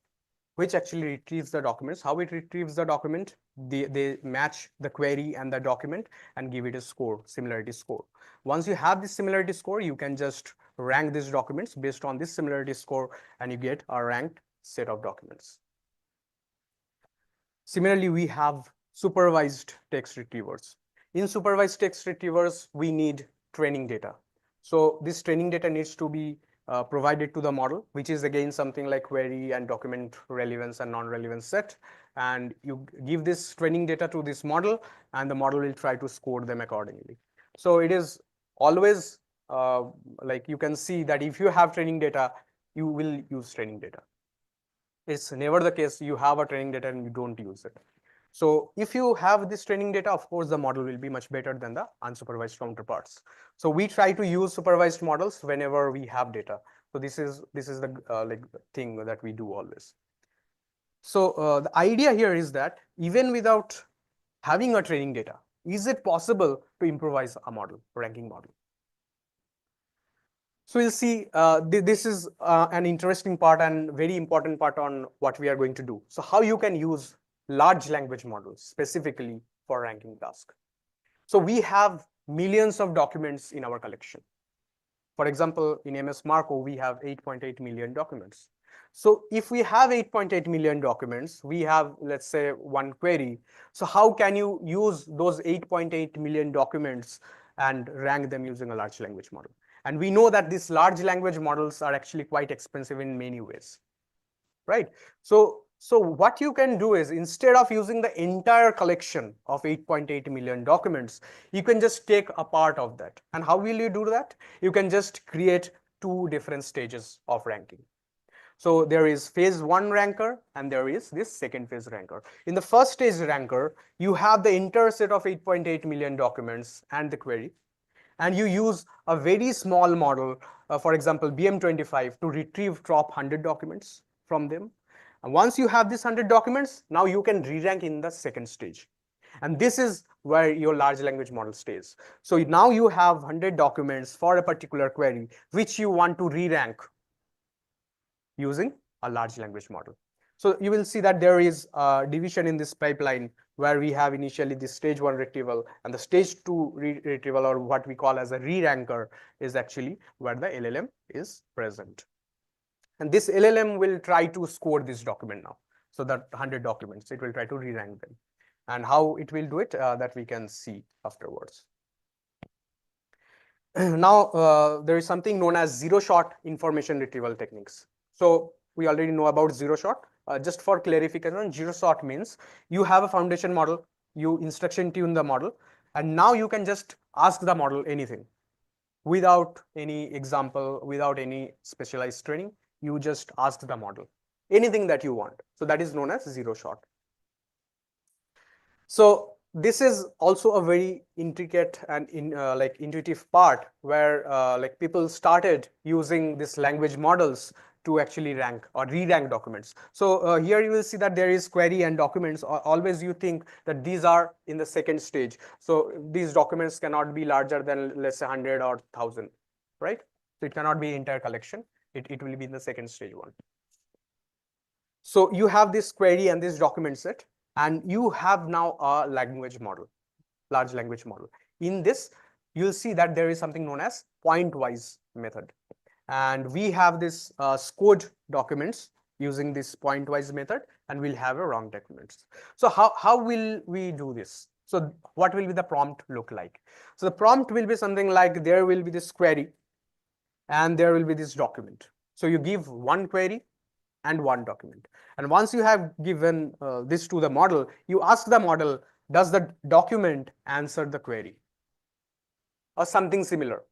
which actually retrieves the documents. How it retrieves the document? They match the query and the document and give it a score, similarity score. Once you have this similarity score, you can just rank these documents based on this similarity score, and you get a ranked set of documents. Similarly, we have supervised text retrievers. In supervised text retrievers, we need training data. So this training data needs to be provided to the model, which is again something like query and document relevance and non-relevance set. And you give this training data to this model, and the model will try to score them accordingly. So it is always like you can see that if you have training data, you will use training data. It's never the case you have a training data and you don't use it. So if you have this training data, of course, the model will be much better than the unsupervised counterparts. So we try to use supervised models whenever we have data. So this is the like thing that we do always. So the idea here is that even without having a training data, is it possible to improvise a model, ranking model? So you'll see this is an interesting part and very important part on what we are going to do. So how you can use large language models specifically for ranking task. So we have millions of documents in our collection. For example, in MS Marco, we have 8.8 million documents. So if we have 8.8 million documents, we have, let's say, one query. So how can you use those 8.8 million documents and rank them using a large language model? And we know that these large language models are actually quite expensive in many ways, right? So what you can do is, instead of using the entire collection of 8.8 million documents, you can just take a part of that. And how will you do that? You can just create two different stages of ranking. So there is phase 1 ranker and there is this second phase ranker. In the first stage ranker, you have the entire set of 8.8 million documents and the query, and you use a very small model, for example, BM25, to retrieve top 100 documents from them. And once you have these 100 documents, now you can re-rank in the second stage. And this is where your large language model stays. So now you have 100 documents for a particular query, which you want to re-rank using a large language model. So you will see that there is a division in this pipeline where we have initially the stage 1 retrieval, and the stage 2 retrieval, or what we call as a re-ranker, is actually where the LLM is present. And this LLM will try to score this document now. So that 100 documents, it will try to re-rank them. And how it will do it, that we can see afterwards. Now, there is something known as zero-shot information retrieval techniques. So we already know about zero-shot. Just for clarification, zero-shot means you have a foundation model, you instruction tune the model, and now you can just ask the model anything without any example, without any specialized training. You just ask the model anything that you want. So that is known as zero-shot. So this is also a very intricate and like intuitive part where like people started using these language models to actually rank or re-rank documents. So here you will see that there is query and documents. Always you think that these are in the second stage. So these documents cannot be larger than, let's say, 100 or 1,000, right? So it cannot be entire collection. It will be in the second stage one. So you have this query and this document set, and you have now a language model, large language model. In this, you'll see that there is something known as point-wise method. And we have this scored documents using this point-wise method, and we'll have a wrong documents. So how will we do this? So what will be the prompt look like? So the prompt will be something like, there will be this query and there will be this document. So you give one query and one document. And once you have given this to the model, you ask the model, does the document answer the query? Or something similar.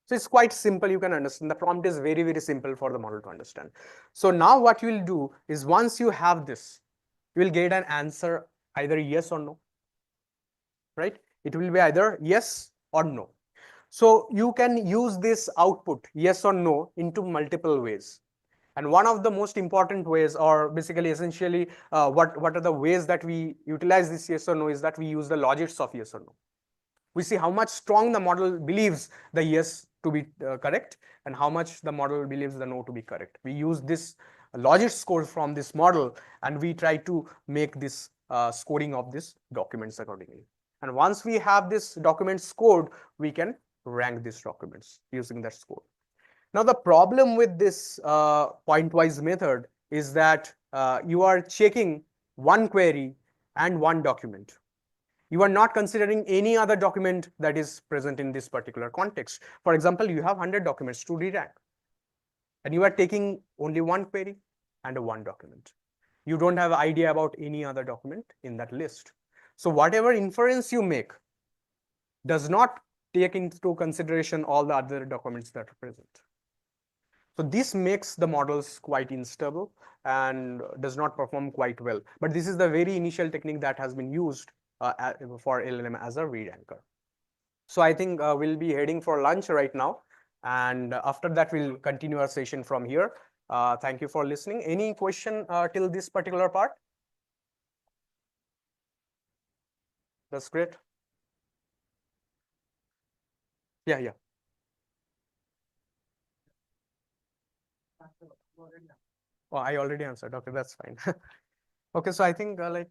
So it's quite simple, you can understand. The prompt is very, very simple for the model to understand. So now what you will do is, once you have this, you will get an answer either yes or no, right? It will be either yes or no. So you can use this output, yes or no, into multiple ways. And one of the most important ways, or basically essentially what are the ways that we utilize this yes or no, is that we use the logics of yes or no. We see how much strong the model believes the yes to be correct and how much the model believes the no to be correct. We use this logic score from this model, and we try to make this scoring of these documents accordingly. And once we have this document scored, we can rank these documents using that score. Now, the problem with this point-wise method is that you are checking one query and one document. You are not considering any other document that is present in this particular context. For example, you have 100 documents to re-rank, and you are taking only one query and one document. You don't have an idea about any other document in that list. So whatever inference you make does not take into consideration all the other documents that are present. So this makes the models quite unstable and does not perform quite well. But this is the very initial technique that has been used for LLM as a re-ranker. So I think we'll be heading for lunch right now. And after that, we'll continue our session from here. Thank you for listening. Any question till this particular part? That's great. Yeah. Oh, I already answered. Okay, that's fine. Okay, so I think like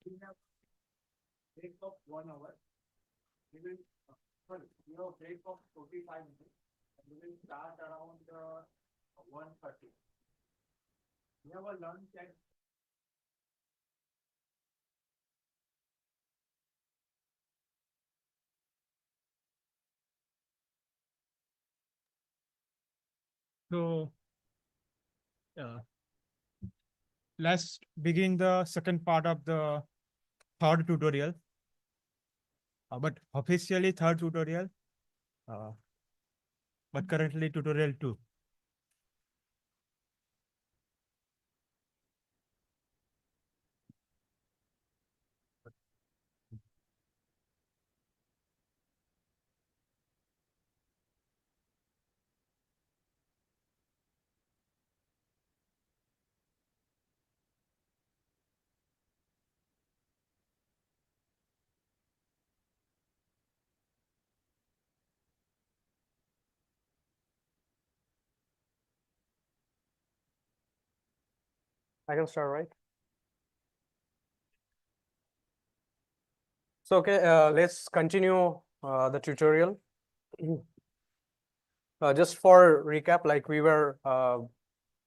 We have break of 1 hour. We will, sorry, we have break of 45 minutes. And we will start around 1:30. We have a lunch at So let's begin the second part of the third tutorial. But officially third tutorial, but currently tutorial 2. I can start, right? So, okay, let's continue the tutorial. Just for recap, like we were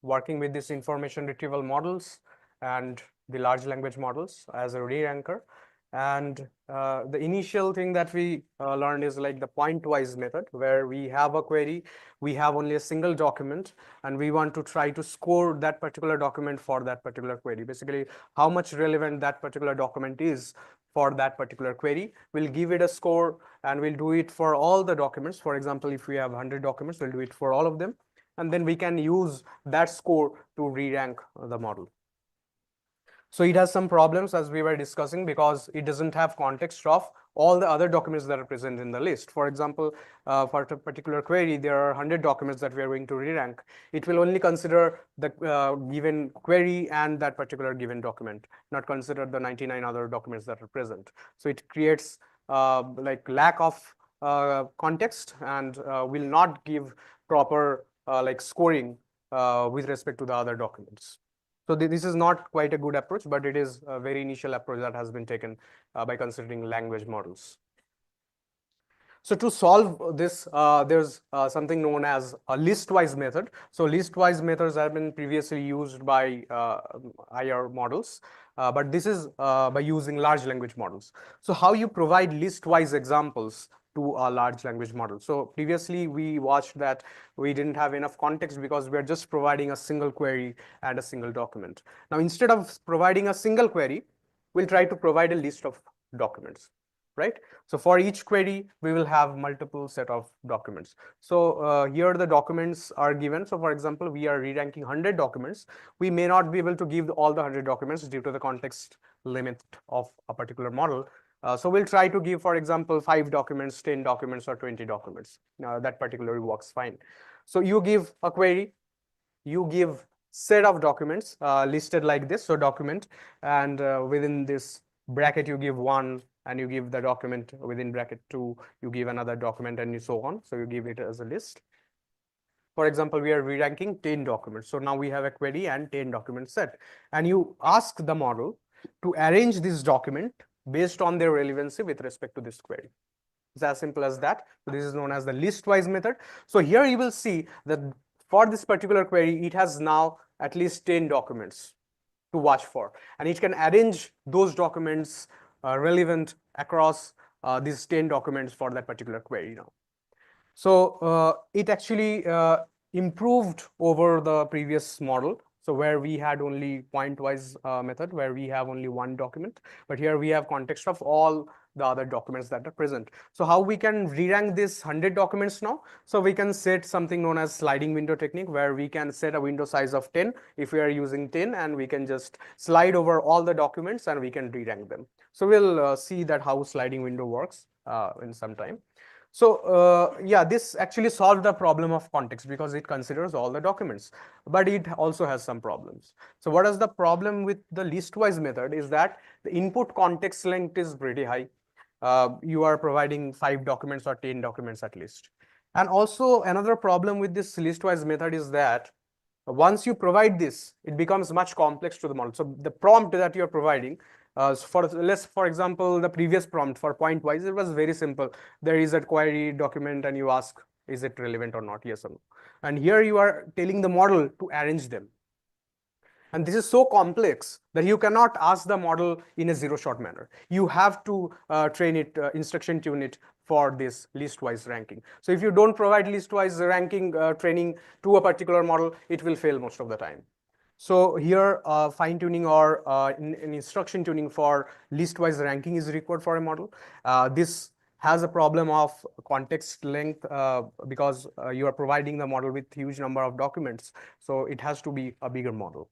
working with this information retrieval models and the large language models as a re-ranker. And the initial thing that we learned is like the pointwise method, where we have a query, we have only a single document, and we want to try to score that particular document for that particular query. Basically, how much relevant that particular document is for that particular query. We'll give it a score, and we'll do it for all the documents. For example, if we have 100 documents, we'll do it for all of them. And then we can use that score to re-rank the model. So it has some problems, as we were discussing, because it doesn't have context of all the other documents that are present in the list. For example, for a particular query, there are 100 documents that we are going to re-rank. It will only consider the given query and that particular given document, not consider the 99 other documents that are present. So it creates like lack of context, and will not give proper like scoring with respect to the other documents. So this is not quite a good approach, but it is a very initial approach that has been taken by considering language models. So to solve this, there's something known as a listwise method. So listwise methods have been previously used by IR models, but this is by using large language models. So how you provide listwise examples to a large language model. So previously we watched that we didn't have enough context because we're just providing a single query and a single document. Now, instead of providing a single query, we'll try to provide a list of documents, right? So for each query, we will have multiple set of documents. So here the documents are given. So for example, we are re-ranking 100 documents. We may not be able to give all the 100 documents due to the context limit of a particular model. So we'll try to give, for example, 5 documents, 10 documents, or 20 documents. That particularly works fine. So you give a query, you give set of documents listed like this. So document, and within this bracket, you give 1, and you give the document within bracket 2, you give another document, and so on. So you give it as a list. For example, we are re-ranking 10 documents. So now we have a query and 10 documents set. And you ask the model to arrange this document based on their relevancy with respect to this query. It's as simple as that. So this is known as the listwise method. So here you will see that for this particular query, it has now at least 10 documents to watch for, and it can arrange those documents relevant across these 10 documents for that particular query now. So it actually improved over the previous model. So where we had only pointwise method, where we have only one document, but here we have context of all the other documents that are present. So how we can re-rank this 100 documents now? So we can set something known as sliding window technique, where we can set a window size of 10 if we are using 10, and we can just slide over all the documents and we can re-rank them. So we'll see that how sliding window works in some time. So yeah, this actually solved the problem of context because it considers all the documents, but it also has some problems. So what is the problem with the listwise method is that the input context length is pretty high. You are providing 5 documents or 10 documents at least. And also another problem with this listwise method is that once you provide this, it becomes much complex to the model. So the prompt that you're providing, for example, the previous prompt for pointwise, it was very simple. There is a query document and you ask, is it relevant or not, yes or no. And here you are telling the model to arrange them. And this is so complex that you cannot ask the model in a zero-shot manner. You have to train it, instruction tune it for this list-wise ranking. So if you don't provide list-wise ranking training to a particular model, it will fail most of the time. So here fine-tuning or in instruction tuning for list-wise ranking is required for a model. This has a problem of context length because you are providing the model with huge number of documents. So it has to be a bigger model.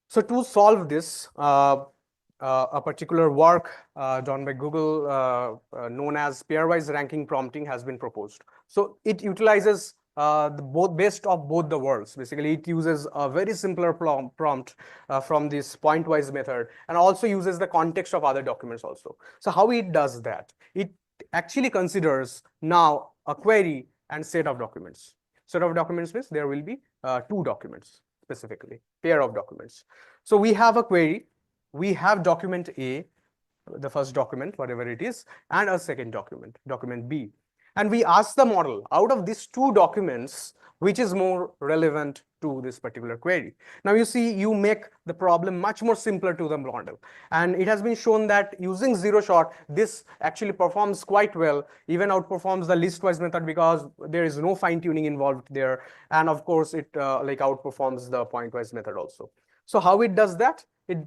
So to solve this, a particular work done by Google known as pairwise ranking prompting has been proposed. So it utilizes the best of both the worlds. Basically, it uses a very simpler prompt from this pointwise method and also uses the context of other documents also. So how it does that? It actually considers now a query and set of documents. Set of documents means there will be 2 documents. Specifically, pair of documents. So we have a query, we have document A, the first document, whatever it is, and a second document, document B. And we ask the model, out of these 2 documents, which is more relevant to this particular query. Now you see, you make the problem much more simpler to the model. And it has been shown that using zero shot, this actually performs quite well, even outperforms the listwise method because there is no fine tuning involved there. And of course, it like outperforms the pointwise method also. So how it does that? It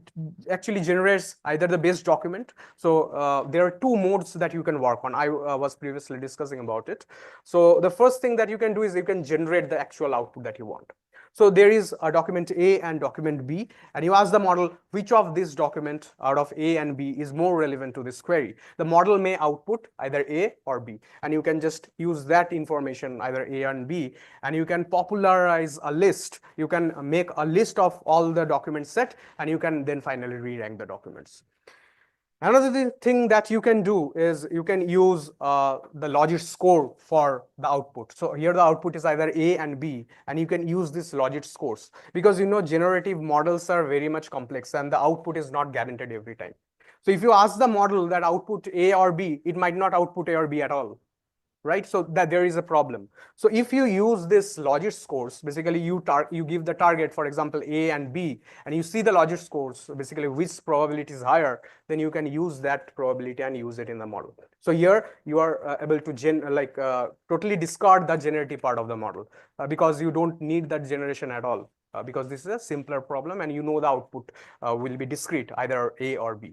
actually generates either the base document. So there are 2 modes that you can work on. I was previously discussing about it. So the first thing that you can do is you can generate the actual output that you want. So there is a document A and document B, and you ask the model which of these documents out of A and B is more relevant to this query. The model may output either A or B, and you can just use that information, either A and B, and you can popularize a list. You can make a list of all the documents set, and you can then finally re-rank the documents. Another thing that you can do is you can use the logit score for the output. So here the output is either A and B, and you can use this logit scores because generative models are very much complex and the output is not guaranteed every time. So if you ask the model that output A or B, it might not output A or B at all. Right, so that there is a problem. So if you use this logit scores, basically you give the target, for example, A and B, and you see the logit scores, basically which probability is higher, then you can use that probability and use it in the model. So here you are able to totally discard the generative part of the model because you don't need that generation at all because this is a simpler problem and the output will be discrete, either A or B.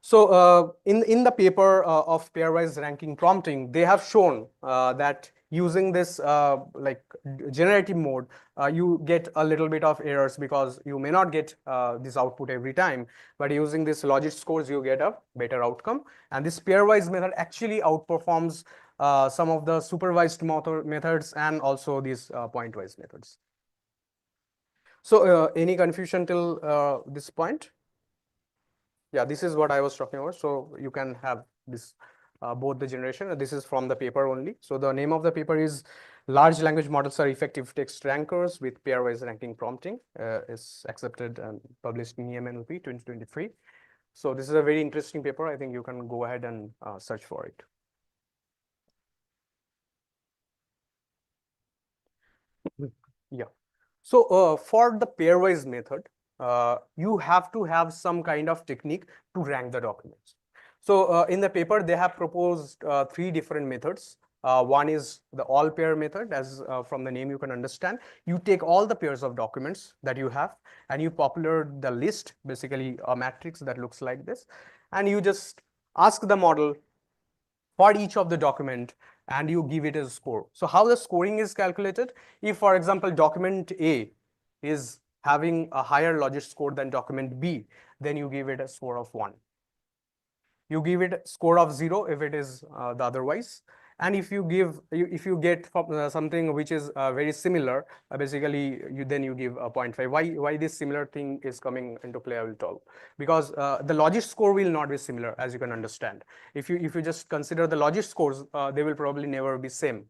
So in the paper of pairwise ranking prompting, they have shown that using this generative mode, you get a little bit of errors because you may not get this output every time. But using this logit scores, you get a better outcome. And this pairwise method actually outperforms some of the supervised methods and also these pointwise methods. So any confusion till this point? Yeah, this is what I was talking about. So you can have this both the generation. This is from the paper only. So the name of the paper is Large Language Models Are Effective Text Rankers with Pairwise Ranking Prompting. It's accepted and published in EMNLP 2023. So this is a very interesting paper. I think you can go ahead and search for it. Yeah. So for the pairwise method, you have to have some kind of technique to rank the documents. So in the paper, they have proposed 3 different methods. One is the all pair method, as from the name you can understand. You take all the pairs of documents that you have and you populate the list, basically a matrix that looks like this. And you just ask the model for each of the document and you give it a score. So how the scoring is calculated? If, for example, document A is having a higher logit score than document B, then you give it a score of 1. you give it score of 0 if it is the otherwise. And if you get something which is very similar, basically then you give a 0.5. Why this similar thing is coming into play, I will tell. Because the logit score will not be similar, as you can understand. If you just consider the logit scores, they will probably never be same.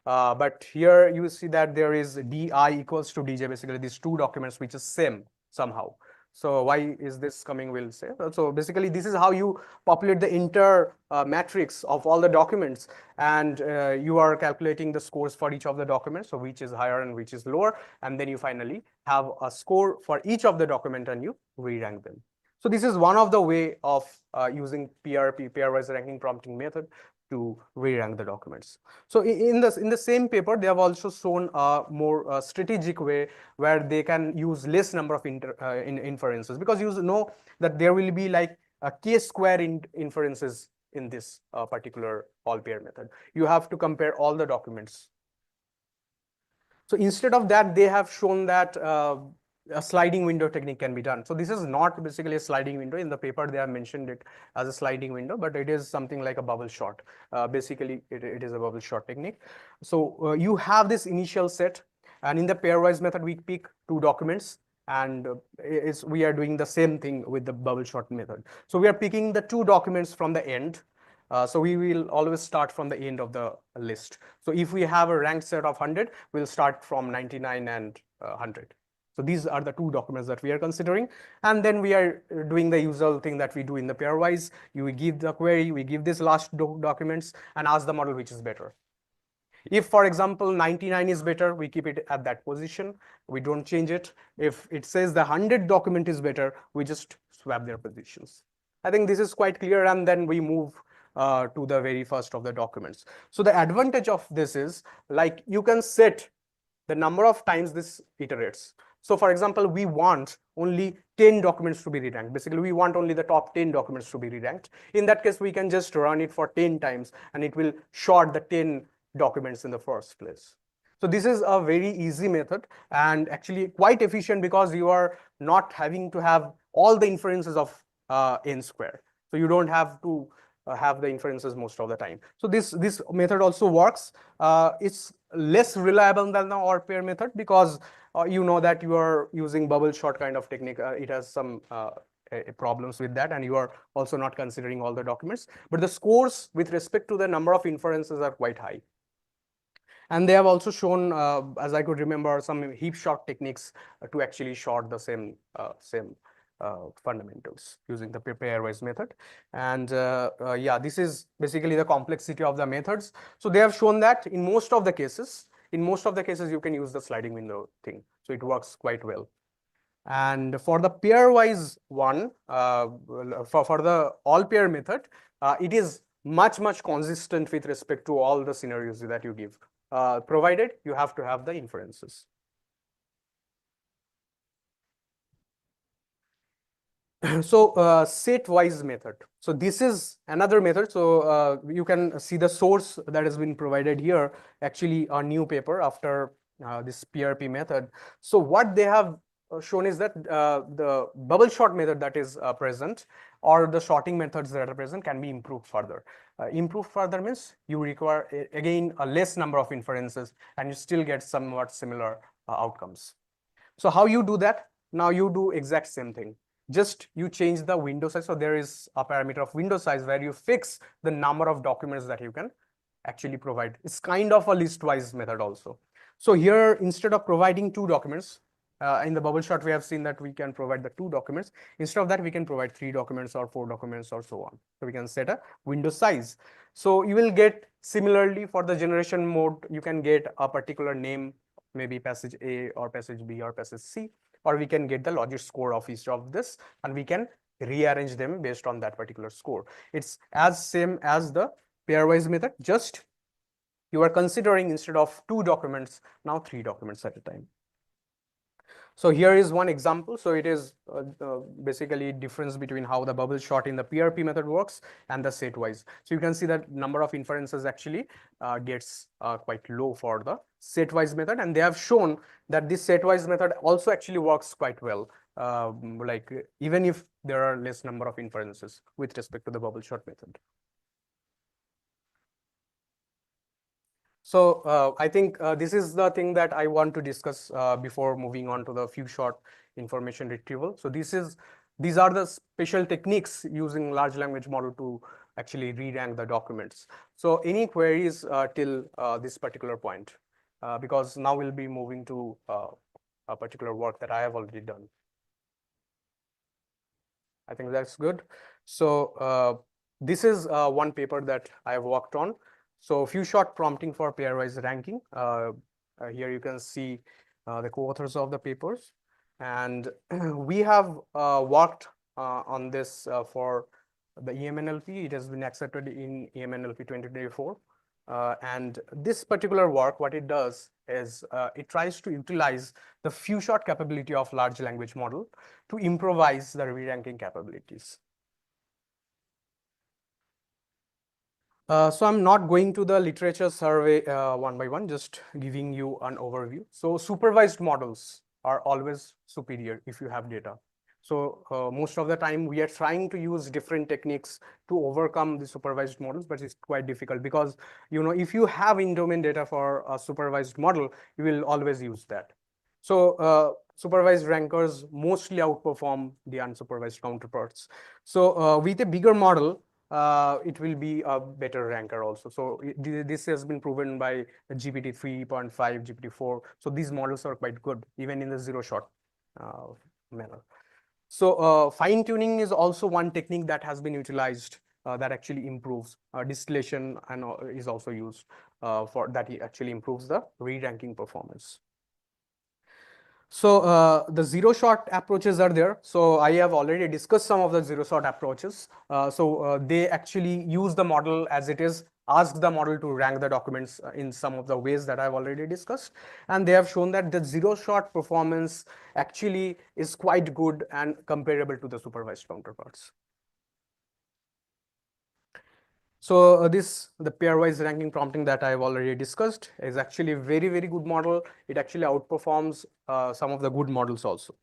But here you see that there is di equals to dj, basically these two documents which is same somehow. So why is this coming, we'll say. So basically this is how you populate the entire matrix of all the documents, and you are calculating the scores for each of the documents, so which is higher and which is lower, and then you finally have a score for each of the document and you re-rank them. So this is one of the way of using PRP, pairwise ranking prompting method, to re-rank the documents. So in the same paper, they have also shown a more strategic way where they can use less number of inferences, because you know that there will be like a k-square inferences in this particular all pair method. You have to compare all the documents. So instead of that, they have shown that a sliding window technique can be done. So this is not basically a sliding window. In the paper, they have mentioned it as a sliding window, but it is something like a bubble shot. Basically, it is a bubble shot technique. So you have this initial set, and in the pairwise method, we pick two documents, and we are doing the same thing with the bubble shot method. So we are picking the two documents from the end. So we will always start from the end of the list. So if we have a ranked set of 100, we'll start from 99 and 100. So these are the two documents that we are considering. And then we are doing the usual thing that we do in the pairwise. You give the query, we give these last documents and ask the model which is better. If, for example, 99 is better, we keep it at that position. We don't change it. If it says the 100 document is better, we just swap their positions. I think this is quite clear, and then we move to the very first of the documents. So the advantage of this is, like, you can set the number of times this iterates. So for example, we want only 10 documents to be re-ranked. Basically, we want only the top 10 documents to be re-ranked. In that case, we can just run it for 10 times, and it will sort the 10 documents in the first place. So this is a very easy method, and actually quite efficient, because you are not having to have all the inferences of n square. So you don't have to have the inferences most of the time. So this method also works. It's less reliable than the OR pair method, because you know that you are using bubble shot kind of technique. It has some problems with that, and you are also not considering all the documents. But the scores with respect to the number of inferences are quite high. And they have also shown, as I could remember, some heap shot techniques to actually short the same fundamentals using the pairwise method. And yeah, this is basically the complexity of the methods. So they have shown that in most of the cases, you can use the sliding window thing. So it works quite well. And for the pairwise one, for the all pair method, it is much consistent with respect to all the scenarios that you give, provided you have to have the inferences. So set-wise method. So this is another method. So you can see the source that has been provided here, actually a new paper after this PRP method. So what they have shown is that the bubble shot method that is present, or the sorting methods that are present, can be improved further. Improved further means you require, again, a less number of inferences, and you still get somewhat similar outcomes. So how you do that? Now you do exact same thing. Just you change the window size. So there is a parameter of window size where you fix the number of documents that you can actually provide. It's kind of a list-wise method also. So here, instead of providing 2 documents, in the bubble shot, we have seen that we can provide the 2 documents. Instead of that, we can provide 3 documents or 4 documents or so on. So we can set a window size. So you will get, similarly for the generation mode, you can get a particular name, maybe passage A or passage B or passage C, or we can get the logit score of each of this, and we can rearrange them based on that particular score. It's as same as the pairwise method, just you are considering, instead of 2 documents, now 3 documents at a time. So here is one example. So it is basically difference between how the bubble shot in the PRP method works and the set-wise. So you can see that number of inferences actually gets quite low for the set-wise method, and they have shown that this set-wise method also actually works quite well. Like even if there are less number of inferences with respect to the bubble shot method. So I think this is the thing that I want to discuss before moving on to the few shot information retrieval. So these are the special techniques using large language model to actually re-rank the documents. So any queries till this particular point, because now we'll be moving to a particular work that I have already done. I think that's good. So this is one paper that I have worked on. So few shot prompting for pairwise ranking. Here you can see the co-authors of the papers. And we have worked on this for the EMNLP. It has been accepted in EMNLP 2024. And this particular work, what it does is it tries to utilize the few shot capability of large language model to improvise the re-ranking capabilities. So I'm not going to the literature survey one by one, just giving you an overview. So supervised models are always superior if you have data. So most of the time we are trying to use different techniques to overcome the supervised models, but it's quite difficult because, you know, if you have in-domain data for a supervised model, you will always use that. So supervised rankers mostly outperform the unsupervised counterparts. So with a bigger model, it will be a better ranker also. So this has been proven by GPT 3.5, GPT 4. So these models are quite good, even in the zero shot manner. So fine tuning is also one technique that has been utilized that actually improves distillation and is also used for that. It actually improves the re-ranking performance. So the zero shot approaches are there. So I have already discussed some of the zero shot approaches. They actually use the model as it is, ask the model to rank the documents in some of the ways that I've already discussed. And they have shown that the zero shot performance actually is quite good and comparable to the supervised counterparts. So the pairwise ranking prompting that I have already discussed is actually a very, very good model. It actually outperforms some of the good models also.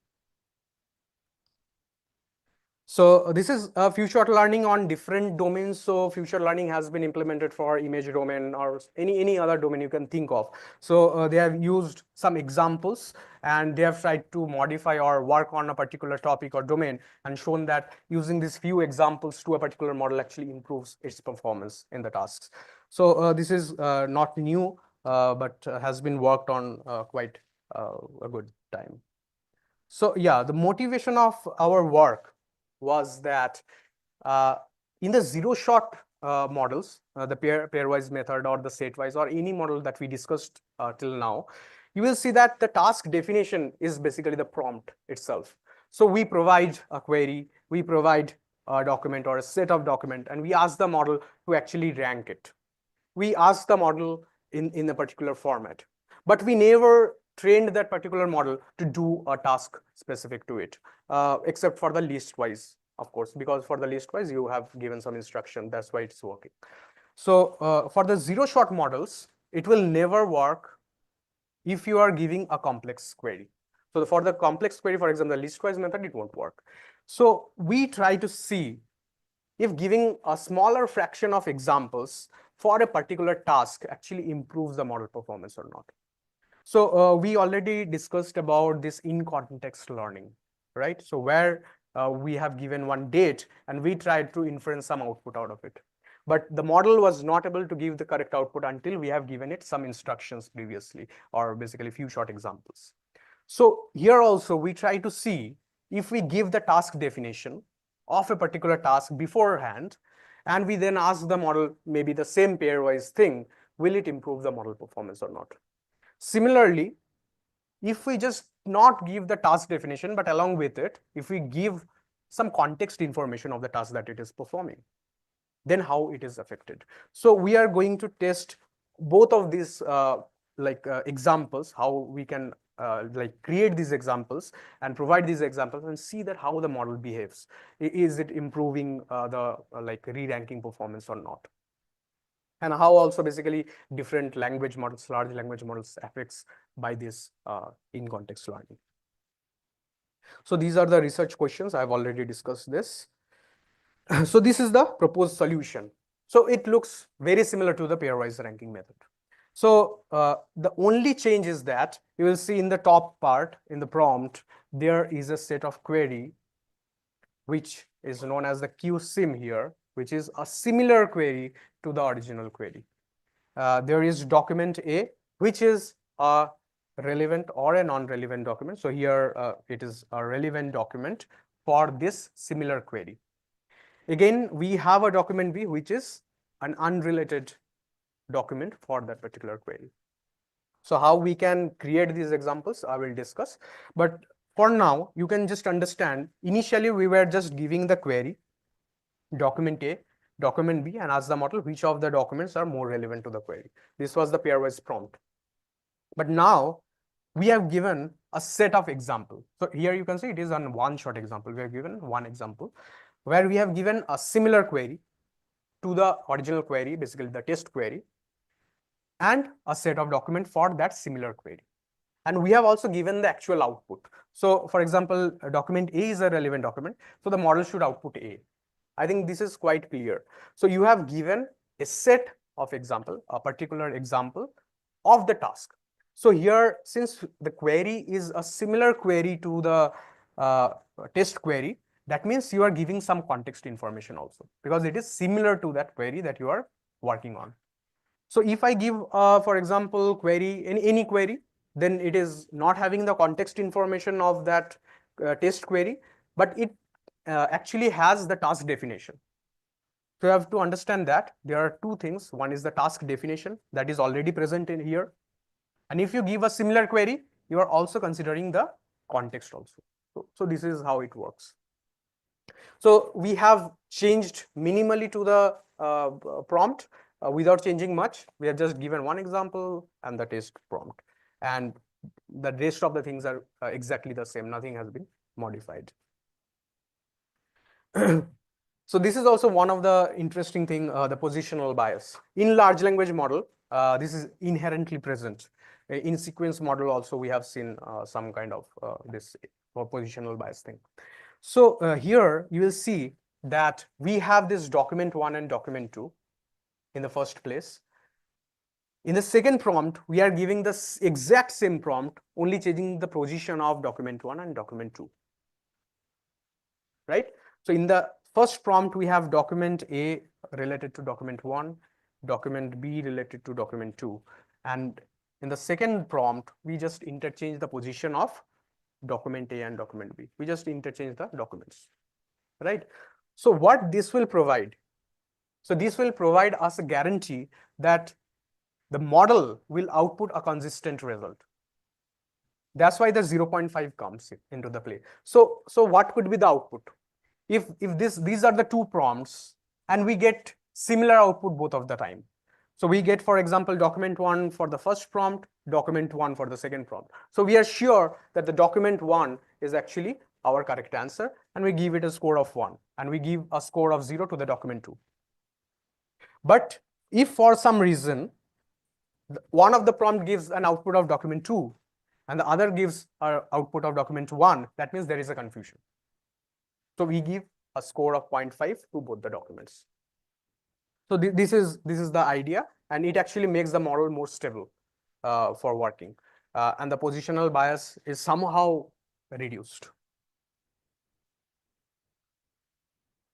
So this is few shot learning on different domains. So few shot learning has been implemented for image domain or any other domain you can think of. So they have used some examples and they have tried to modify or work on a particular topic or domain and shown that using these few examples to a particular model actually improves its performance in the tasks. So this is not new, but has been worked on quite a good time. So yeah, the motivation of our work was that in the zero shot models, the pairwise method or the setwise or any model that we discussed till now, you will see that the task definition is basically the prompt itself. So we provide a query, we provide a document or a set of document, and we ask the model to actually rank it. We ask the model in a particular format, but we never trained that particular model to do a task specific to it, except for the list-wise, of course, because for the list-wise you have given some instruction. That's why it's working. So for the zero-shot models, it will never work if you are giving a complex query. So for the complex query, for example, the list-wise method, it won't work. So we try to see if giving a smaller fraction of examples for a particular task actually improves the model performance or not. So we already discussed about this in context learning, right? So where we have given one date and we tried to inference some output out of it. But the model was not able to give the correct output until we have given it some instructions previously, or basically few short examples. So here also we try to see if we give the task definition of a particular task beforehand, and we then ask the model maybe the same pairwise thing, will it improve the model performance or not? Similarly, if we just not give the task definition, but along with it, if we give some context information of the task that it is performing, then how it is affected. So we are going to test both of these examples, how we can create these examples and provide these examples and see that how the model behaves. Is it improving the re-ranking performance or not? And how also basically different language models, large language models affects by this in context learning. So these are the research questions. I've already discussed this. So this is the proposed solution. So it looks very similar to the pairwise ranking method. So the only change is that you will see in the top part in the prompt, there is a set of query which is known as the QSIM here, which is a similar query to the original query. There is document A, which is a relevant or a non-relevant document. So here it is a relevant document for this similar query. Again, we have a document B, which is an unrelated document for that particular query. So how we can create these examples, I will discuss. But for now, you can just understand, initially we were just giving the query, document A, document B, and ask the model which of the documents are more relevant to the query. This was the pairwise prompt. But now we have given a set of examples. So here you can see it is on one short example. We have given one example where we have given a similar query to the original query, basically the test query, and a set of document for that similar query. And we have also given the actual output. So for example, document A is a relevant document, so the model should output A. I think this is quite clear. So you have given a set of example, a particular example of the task. So here, since the query is a similar query to the test query, that means you are giving some context information also, because it is similar to that query that you are working on. So if I give, for example, query, any query, then it is not having the context information of that test query, but it actually has the task definition. So you have to understand that there are two things. One is the task definition that is already present in here. And if you give a similar query, you are also considering the context also. So this is how it works. So we have changed minimally to the prompt without changing much. We have just given one example and the test prompt. And the rest of the things are exactly the same. Nothing has been modified. So this is also one of the interesting thing, the positional bias. In large language model, this is inherently present. In sequence model also, we have seen some kind of this positional bias thing. So here you will see that we have this document 1 and document 2 in the first place. In the second prompt, we are giving the exact same prompt, only changing the position of document 1 and document 2. Right? So in the first prompt, we have document A related to document 1, document B related to document 2. And in the second prompt, we just interchange the position of document A and document B. We just interchange the documents, right? So what this will provide? So this will provide us a guarantee that the model will output a consistent result. That's why the 0.5 comes into the play. So what could be the output? If these are the two prompts and we get similar output both of the time. So we get, for example, document 1 for the first prompt, document 1 for the second prompt. So we are sure that the document 1 is actually our correct answer, and we give it a score of 1, and we give a score of 0 to the document 2. But if for some reason one of the prompt gives an output of document 2 and the other gives an output of document 1, that means there is a confusion. So we give a score of 0.5 to both the documents. So this is the idea, and it actually makes the model more stable for working, and the positional bias is somehow reduced.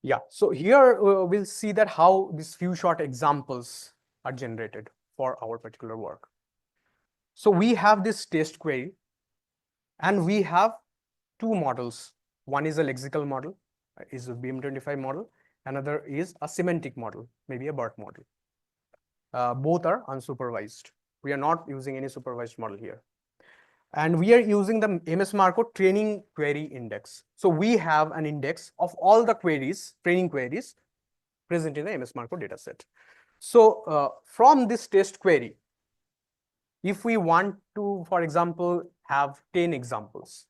Yeah, so here we'll see that how these few short examples are generated for our particular work. So we have this test query, and we have two models. One is a lexical model, is a BM25 model. Another is a semantic model, maybe a BERT model. Both are unsupervised. We are not using any supervised model here. And we are using the MS Marco training query index. So we have an index of all the queries, training queries present in the MS Marco dataset. So from this test query, if we want to, for example, have 10 examples,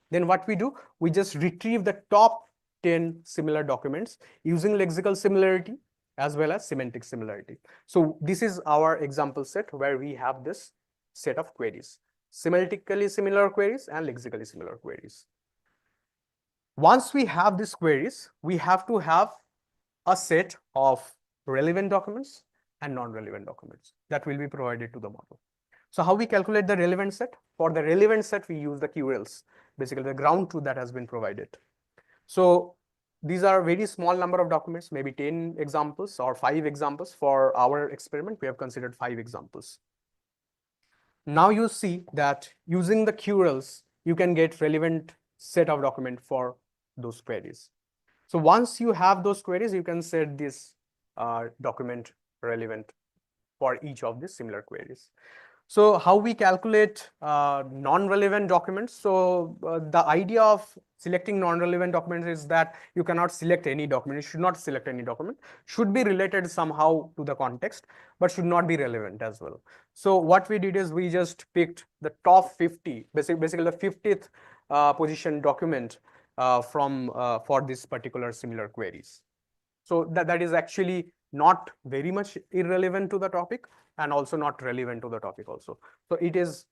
then what we do, we just retrieve the top 10 similar documents using lexical similarity as well as semantic similarity. So this is our example set where we have this set of queries, semantically similar queries and lexically similar queries. Once we have these queries, we have to have a set of relevant documents and non-relevant documents that will be provided to the model. So how we calculate the relevant set? For the relevant set, we use the QRELs, basically the ground truth that has been provided. So these are very small number of documents, maybe 10 examples or 5 examples. For our experiment, we have considered 5 examples. Now you see that using the QRELs, you can get relevant set of document for those queries. So once you have those queries, you can set this document relevant for each of these similar queries. So how we calculate non-relevant documents? So the idea of selecting non-relevant documents is that you cannot select any document. You should not select any document. Should be related somehow to the context, but should not be relevant as well. So what we did is we just picked the top 50, basically the 50th position document for this particular similar queries. So that is actually not very much irrelevant to the topic and also not relevant to the topic also. So it is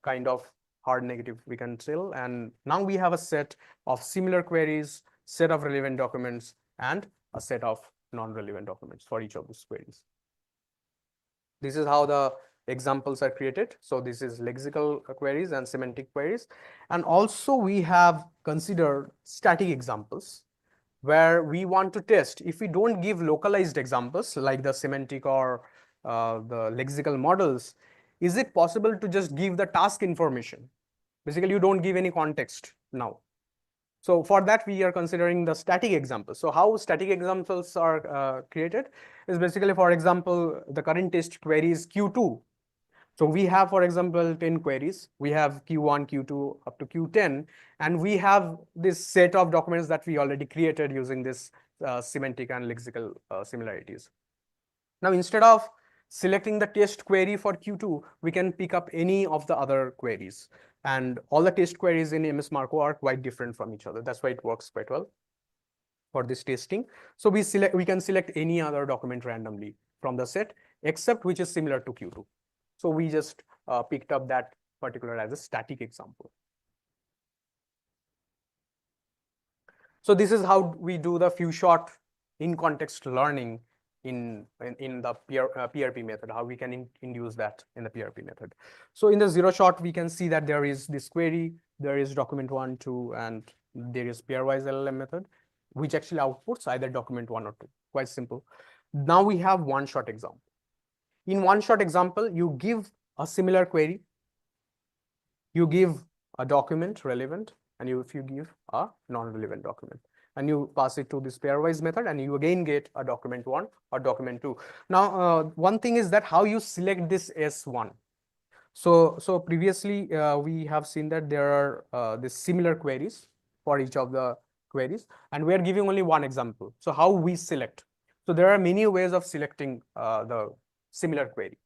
kind of hard negative, we can tell. And now we have a set of similar queries, set of relevant documents, and a set of non-relevant documents for each of these queries. This is how the examples are created. So this is lexical queries and semantic queries. And also we have considered static examples, where we want to test if we don't give localized examples like the semantic or the lexical models, is it possible to just give the task information? Basically, you don't give any context now. So for that, we are considering the static examples. So how static examples are created is basically, for example, the current test query is Q2. So we have, for example, 10 queries. We have Q1, Q2 up to Q10, and we have this set of documents that we already created using this semantic and lexical similarities. Now, instead of selecting the test query for Q2, we can pick up any of the other queries. And all the test queries in MS Marco are quite different from each other. That's why it works quite well for this testing. So we can select any other document randomly from the set, except which is similar to Q2. So we just picked up that particular as a static example. So this is how we do the few shot in context learning in the PRP method, how we can induce that in the PRP method. So in the zero shot, we can see that there is this query, there is document 1, 2, and there is pairwise LLM method, which actually outputs either document 1 or 2. Quite simple. Now we have one shot example. In one shot example, you give a similar query, you give a document relevant, and if you give a non-relevant document, and you pass it to this pairwise method, and you again get a document 1 or document 2. Now, one thing is that how you select this S1. So previously, we have seen that there are these similar queries for each of the queries, and we are giving only one example. So how we select? So there are many ways of selecting the similar query.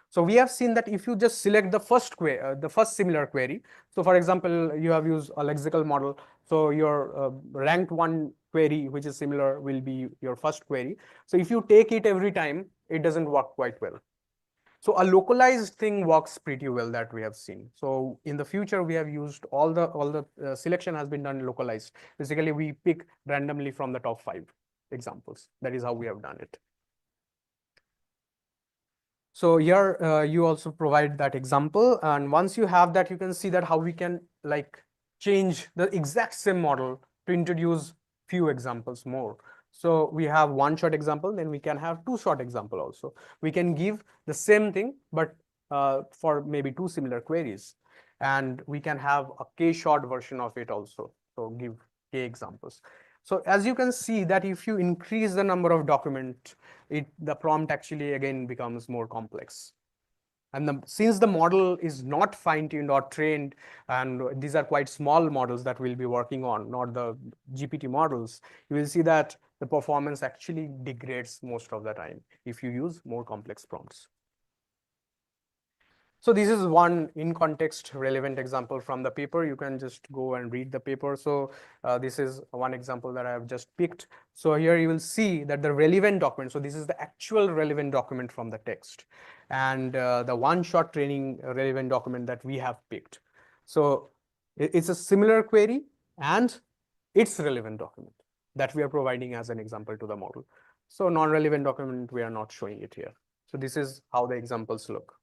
So we have seen that if you just select the first similar query, so for example, you have used a lexical model, so your ranked 1 query, which is similar, will be your first query. So if you take it every time, it doesn't work quite well. So a localized thing works pretty well, that we have seen. So in the future, we have used all the selection has been done localized. Basically, we pick randomly from the top 5 examples. That is how we have done it. So here you also provide that example, and once you have that, you can see that how we can like change the exact same model to introduce few examples more. So we have one shot example, then we can have 2 shot example also. We can give the same thing, but for maybe 2 similar queries, and we can have a K shot version of it also. So give K examples. So as you can see that if you increase the number of document, the prompt actually again becomes more complex. And since the model is not fine-tuned or trained, and these are quite small models that we'll be working on, not the GPT models, you will see that the performance actually degrades most of the time if you use more complex prompts. So this is one in context relevant example from the paper. You can just go and read the paper. So this is one example that I have just picked. So here you will see that the relevant document. So this is the actual relevant document from the text, and the one-shot training relevant document that we have picked. So it's a similar query, and its relevant document that we are providing as an example to the model. So non-relevant document, we are not showing it here. So this is how the examples look.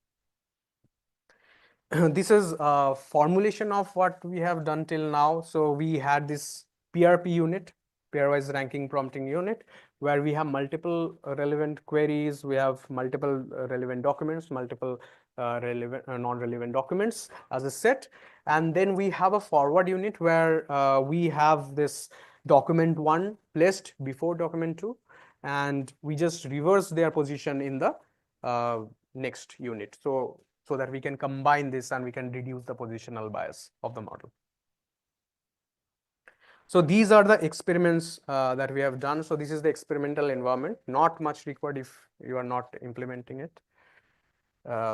This is a formulation of what we have done till now. So we had this PRP unit, pairwise ranking prompting unit, where we have multiple relevant queries, we have multiple relevant documents, multiple relevant non-relevant documents as a set. And then we have a forward unit where we have this document 1 placed before document 2, and we just reverse their position in the next unit. So that we can combine this and we can reduce the positional bias of the model. So these are the experiments that we have done. So this is the experimental environment. Not much required if you are not implementing it.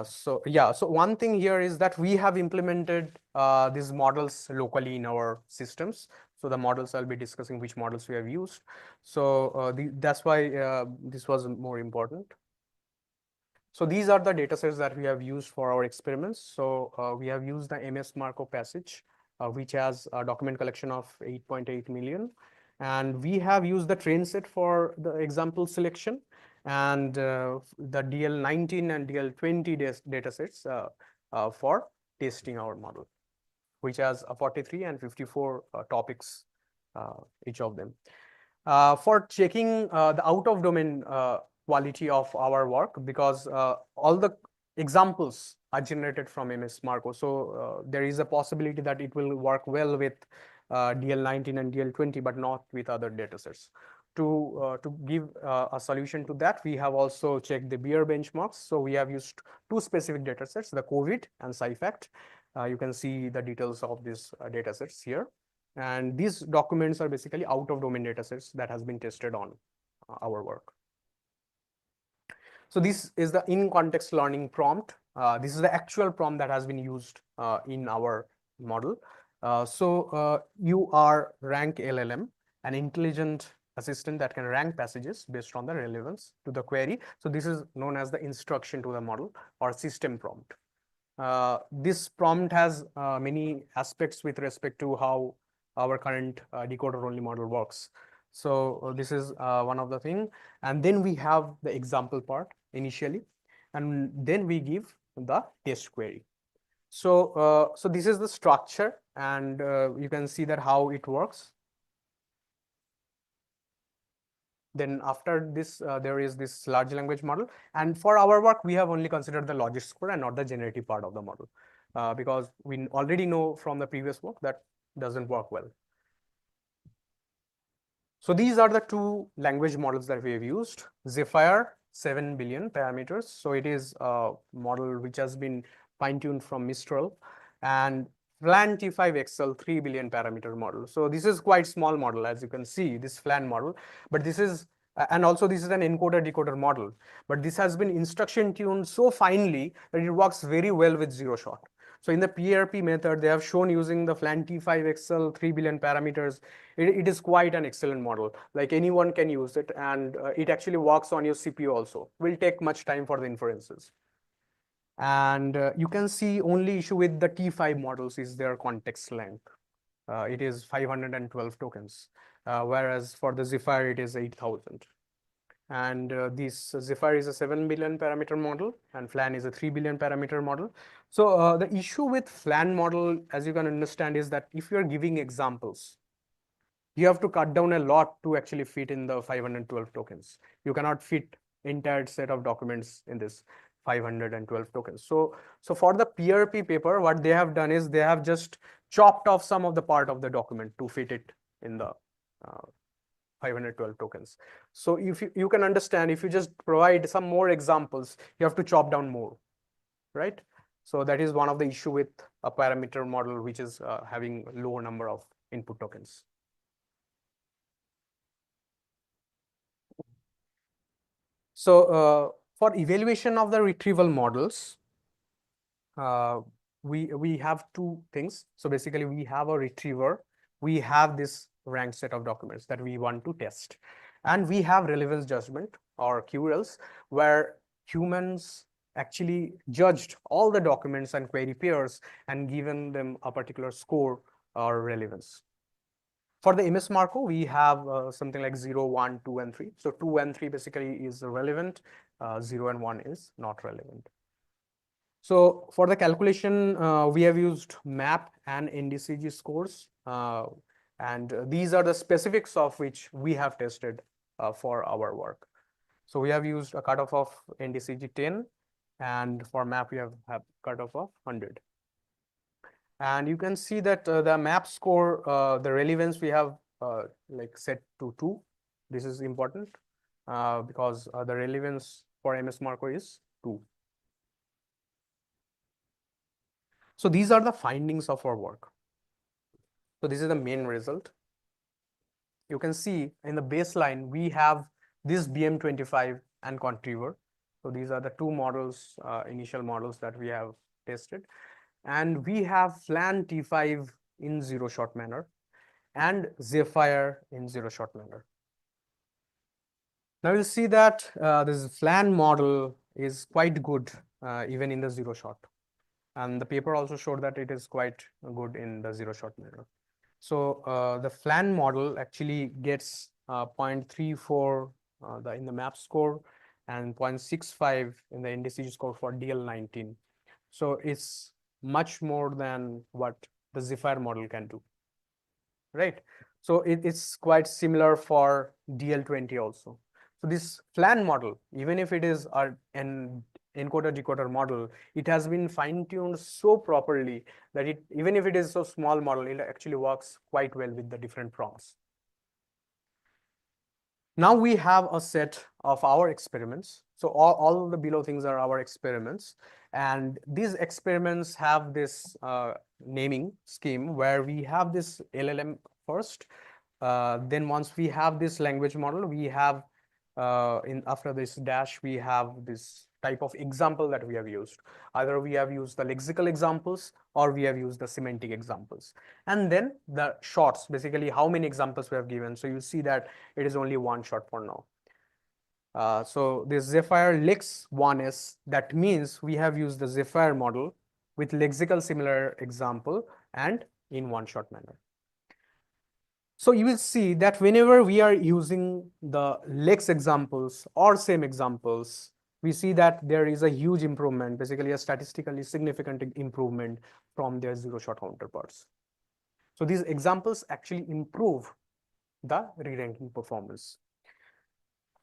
So one thing here is that we have implemented these models locally in our systems. So the models, I'll be discussing which models we have used. So that's why this was more important. So these are the data sets that we have used for our experiments. So we have used the MS Markov passage, which has a document collection of 8.8 million. And we have used the train set for the example selection, and the DL19 and DL20 data sets for testing our model, which has 43 and 54 topics, each of them. For checking the out of domain quality of our work, because all the examples are generated from MS Markov. So there is a possibility that it will work well with DL19 and DL20, but not with other datasets. To give a solution to that, we have also checked the Beer benchmarks. So we have used 2 specific datasets, the COVID and SciFact. You can see the details of these datasets here. And these documents are basically out of domain datasets that has been tested on our work. So this is the in context learning prompt. This is the actual prompt that has been used in our model. You are rank LLM, an intelligent assistant that can rank passages based on the relevance to the query. So this is known as the instruction to the model or system prompt. This prompt has many aspects with respect to how our current decoder only model works. So this is one of the thing. And then we have the example part initially, and then we give the test query. So this is the structure, and you can see that how it works. Then after this, there is this large language model. And for our work, we have only considered the logic score and not the generative part of the model, because we already know from the previous work that doesn't work well. So these are the 2 language models that we have used. Zephyr, 7 billion parameters. So it is a model which has been fine-tuned from Mistral, and FLAN T5XL 3 billion parameter model. So this is quite small model, as you can see, this FLAN model, but this is, and also this is an encoder decoder model, but this has been instruction tuned so finely that it works very well with zero shot. So in the PRP method, they have shown using the FLAN T5XL 3 billion parameters, it is quite an excellent model. Like anyone can use it, and it actually works on your CPU also. Will take much time for the inferences. And you can see only issue with the T5 models is their context length. It is 512 tokens, whereas for the Zephyr, it is 8,000. And this Zephyr is a 7 billion parameter model, and FLAN is a 3 billion parameter model. So the issue with FLAN model, as you can understand, is that if you're giving examples, you have to cut down a lot to actually fit in the 512 tokens. You cannot fit entire set of documents in this 512 tokens. So for the PRP paper, what they have done is they have just chopped off some of the part of the document to fit it in the 512 tokens. So if you can understand, if you just provide some more examples, you have to chop down more, right? So that is one of the issue with a parameter model, which is having lower number of input tokens. So for evaluation of the retrieval models, we have 2 things. So basically we have a retriever, we have this ranked set of documents that we want to test, and we have relevance judgment or QRELs, where humans actually judged all the documents and query pairs and given them a particular score or relevance. For the MS Marco, we have something like 0, 1, 2, and 3. So 2 and 3 basically is relevant, 0 and 1 is not relevant. So for the calculation, we have used MAP and NDCG scores, and these are the specifics of which we have tested for our work. So we have used a cutoff of NDCG 10, and for MAP we have cutoff of 100. And you can see that the MAP score, the relevance we have like set to 2. This is important because the relevance for MS Marco is 2. So these are the findings of our work. So this is the main result. You can see in the baseline, we have this BM25 and Contriver. So these are the two models, initial models that we have tested. And we have FLAN T5 in zero-shot manner and Zephyr in zero-shot manner. Now you'll see that this FLAN model is quite good even in the zero-shot. And the paper also showed that it is quite good in the zero-shot manner. So the FLAN model actually gets 0.34 in the MAP score and 0.65 in the NDCG score for DL19. So it's much more than what the Zephyr model can do, right? So it's quite similar for DL20 also. So this FLAN model, even if it is an encoder decoder model, it has been fine-tuned so properly that it, even if it is so small model, it actually works quite well with the different prompts. Now we have a set of our experiments. So all the below things are our experiments. And these experiments have this naming scheme where we have this LLM first. Then once we have this language model, we have after this dash, we have this type of example that we have used. Either we have used the lexical examples or we have used the semantic examples. And then the shots, basically how many examples we have given. So you see that it is only one shot for now. So this Zephyr Lex 1S, that means we have used the Zephyr model with lexical similar example and in one shot manner. So you will see that whenever we are using the Lex examples or same examples, we see that there is a huge improvement, basically a statistically significant improvement from their zero-shot counterparts. So these examples actually improve the re-ranking performance.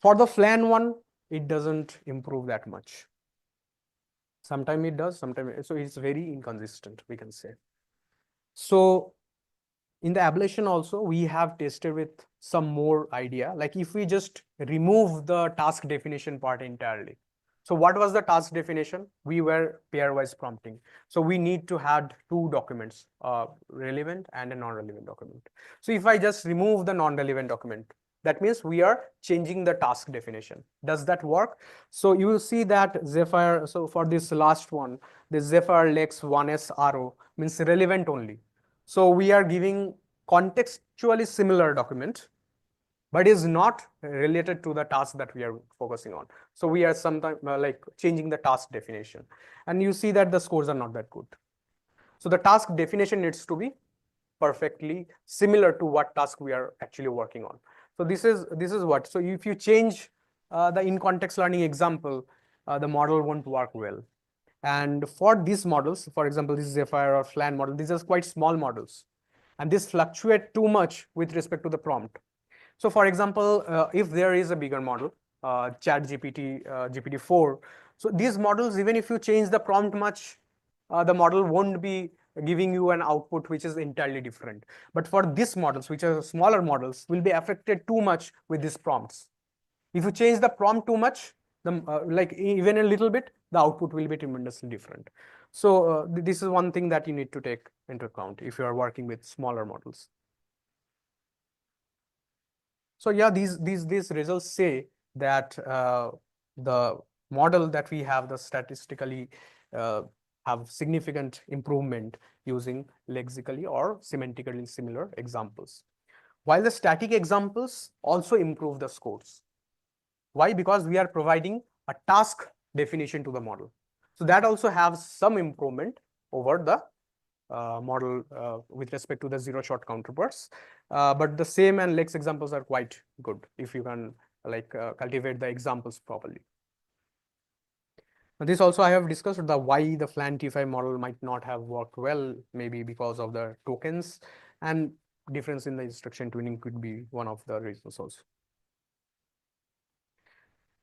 For the FLAN one, it doesn't improve that much. Sometimes it does, sometimes, so it's very inconsistent, we can say. So in the ablation also, we have tested with some more idea, like if we just remove the task definition part entirely. So what was the task definition? We were pairwise prompting. So we need to have two documents, relevant and a non-relevant document. So if I just remove the non-relevant document, that means we are changing the task definition. Does that work? So you will see that Zephyr, so for this last one, the Zephyr Lex 1S RO means relevant only. So we are giving contextually similar document, but is not related to the task that we are focusing on. So we are sometimes like changing the task definition, and you see that the scores are not that good. So the task definition needs to be perfectly similar to what task we are actually working on. So this is what. So if you change the in context learning example, the model won't work well. And for these models, for example, this Zephyr or FLAN model, these are quite small models, and this fluctuate too much with respect to the prompt. So for example, if there is a bigger model, ChatGPT, GPT-4, so these models, even if you change the prompt much, the model won't be giving you an output which is entirely different. But for these models, which are smaller models, will be affected too much with these prompts. If you change the prompt too much, like even a little bit, the output will be tremendously different. So this is one thing that you need to take into account if you are working with smaller models. So yeah, these results say that the model that we have, the statistically have significant improvement using lexically or semantically similar examples. While the static examples also improve the scores. Why? Because we are providing a task definition to the model. So that also has some improvement over the model with respect to the zero shot counterparts. But the same and Lex examples are quite good if you can cultivate the examples properly. This also I have discussed the why the FLAN T5 model might not have worked well, maybe because of the tokens, and difference in the instruction tuning could be one of the reasons also.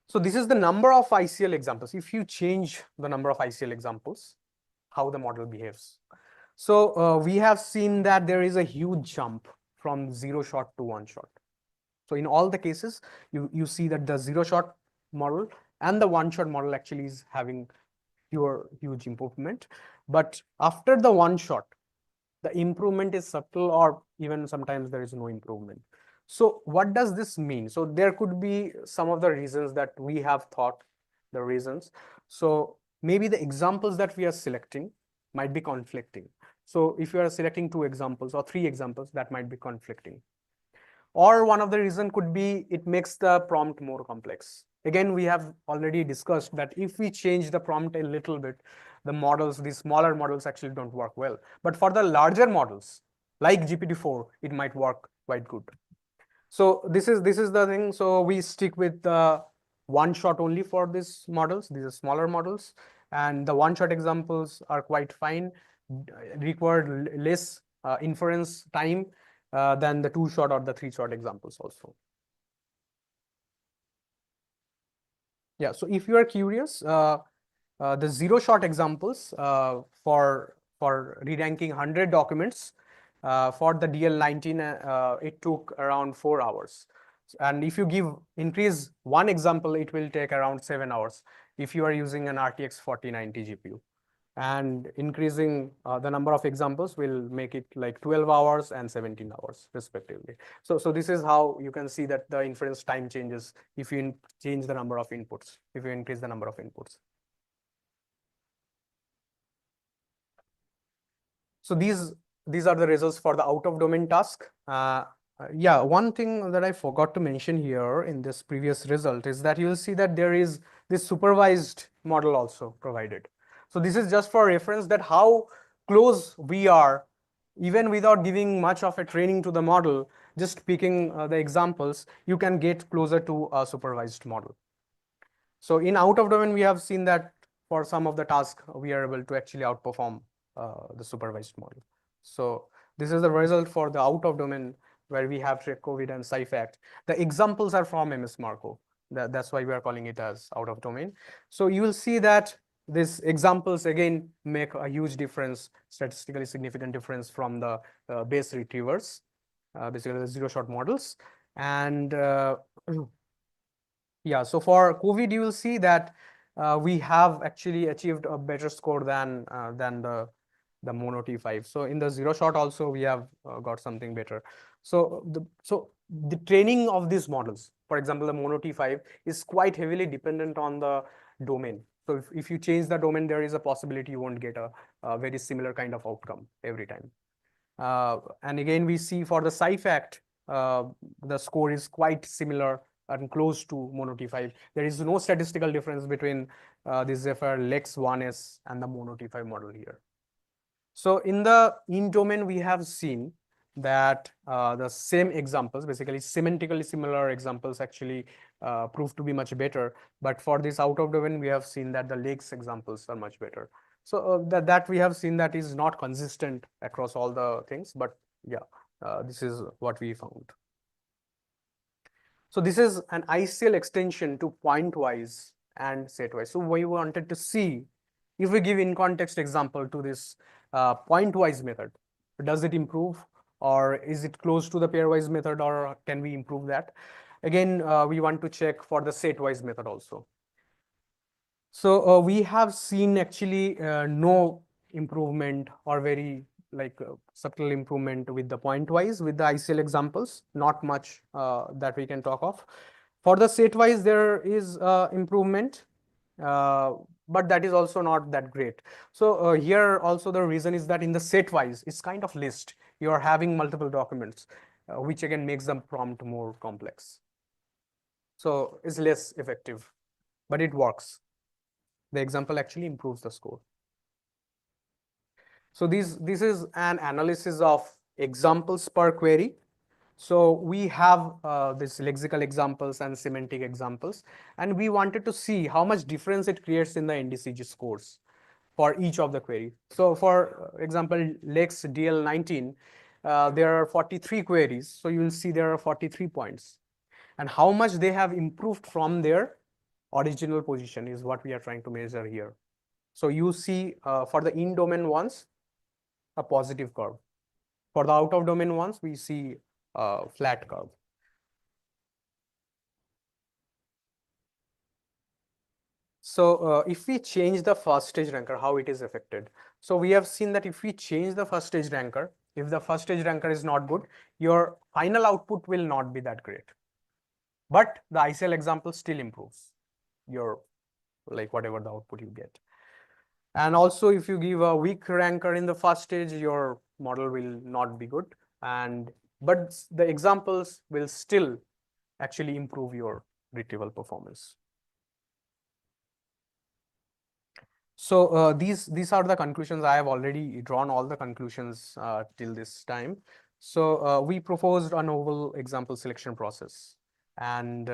So this is the number of ICL examples. If you change the number of ICL examples, how the model behaves. So we have seen that there is a huge jump from zero shot to one shot. So in all the cases, you see that the zero shot model and the one shot model actually is having huge improvement. But after the one shot, the improvement is subtle, or even sometimes there is no improvement. So what does this mean? So there could be some of the reasons that we have thought the reasons. So maybe the examples that we are selecting might be conflicting. So if you are selecting 2 examples or 3 examples, that might be conflicting. Or one of the reason could be it makes the prompt more complex. Again, we have already discussed that if we change the prompt a little bit, the models, these smaller models actually don't work well. But for the larger models, like GPT-4, it might work quite good. So this is the thing. So we stick with the one shot only for these models. These are smaller models, and the one shot examples are quite fine, require less inference time than the 2 shot or the 3 shot examples also. Yeah, so if you are curious, the 0 shot examples for re-ranking 100 documents for the DL19, it took around 4 hours. And if you increase one example, it will take around 7 hours if you are using an RTX 4090 GPU. And increasing the number of examples will make it like 12 hours and 17 hours respectively. So this is how you can see that the inference time changes if you change the number of inputs, if you increase the number of inputs. So these are the results for the out of domain task. Yeah, one thing that I forgot to mention here in this previous result is that you will see that there is this supervised model also provided. So this is just for reference that how close we are, even without giving much of a training to the model, just picking the examples, you can get closer to a supervised model. So in out of domain, we have seen that for some of the tasks, we are able to actually outperform the supervised model. So this is the result for the out of domain where we have TrackCovid and Cyfact. The examples are from MS Marco. That's why we are calling it as out of domain. So you will see that these examples again make a huge difference, statistically significant difference from the base retrievers, basically the zero shot models. And yeah, so for COVID, you will see that we have actually achieved a better score than the Mono T5. So in the zero shot also we have got something better. So the training of these models, for example, the Mono T5 is quite heavily dependent on the domain. So if you change the domain, there is a possibility you won't get a very similar kind of outcome every time. And again, we see for the Cyfact, the score is quite similar and close to Mono T5. There is no statistical difference between the Zephyr Lex 1S and the Mono T5 model here. So in the in-domain, we have seen that the same examples, basically semantically similar examples, actually prove to be much better. But for this out of domain, we have seen that the Lex examples are much better. So that we have seen that is not consistent across all the things, but yeah, this is what we found. So this is an ICL extension to pointwise and setwise. So we wanted to see if we give in context example to this pointwise method, does it improve, or is it close to the pairwise method, or can we improve that? Again, we want to check for the setwise method also. So we have seen actually no improvement or very subtle improvement with the pointwise with the ICL examples, not much that we can talk of. For the setwise, there is improvement, but that is also not that great. So here also the reason is that in the setwise, it's kind of list. You are having multiple documents, which again makes the prompt more complex. So it's less effective, but it works. The example actually improves the score. So this is an analysis of examples per query. So we have this lexical examples and semantic examples, and we wanted to see how much difference it creates in the NDCG scores for each of the query. So for example, Lex DL19, there are 43 queries. So you will see there are 43 points, and how much they have improved from their original position is what we are trying to measure here. So you see for the in-domain ones, a positive curve. For the out-of-domain ones, we see a flat curve. So if we change the first stage ranker, how it is affected? So we have seen that if we change the first stage ranker, if the first stage ranker is not good, your final output will not be that great. But the ICL example still improves your, like, whatever the output you get. And also, if you give a weak ranker in the first stage, your model will not be good. But the examples will still actually improve your retrieval performance. So these are the conclusions. I have already drawn all the conclusions till this time. So we proposed a novel example selection process, and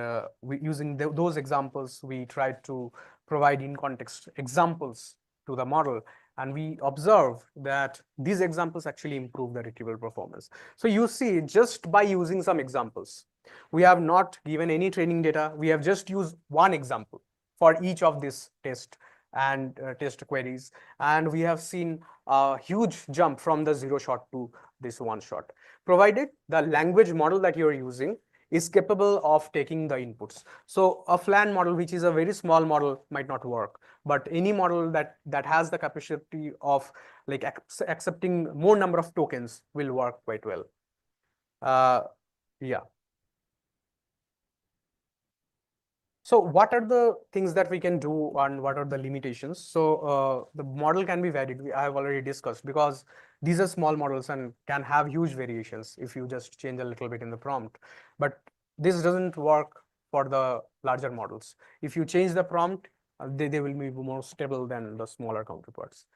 using those examples, we tried to provide in context examples to the model, and we observe that these examples actually improve the retrieval performance. So you see, just by using some examples, we have not given any training data. We have just used one example for each of these tests and test queries, and we have seen a huge jump from the 0 shot to this 1 shot, provided the language model that you're using is capable of taking the inputs. So a FLAN model, which is a very small model, might not work, but any model that has the capacity of like accepting more number of tokens will work quite well. Yeah. So what are the things that we can do and what are the limitations? So the model can be varied. I have already discussed, because these are small models and can have huge variations if you just change a little bit in the prompt. But this doesn't work for the larger models. If you change the prompt, they will be more stable than the smaller counterparts.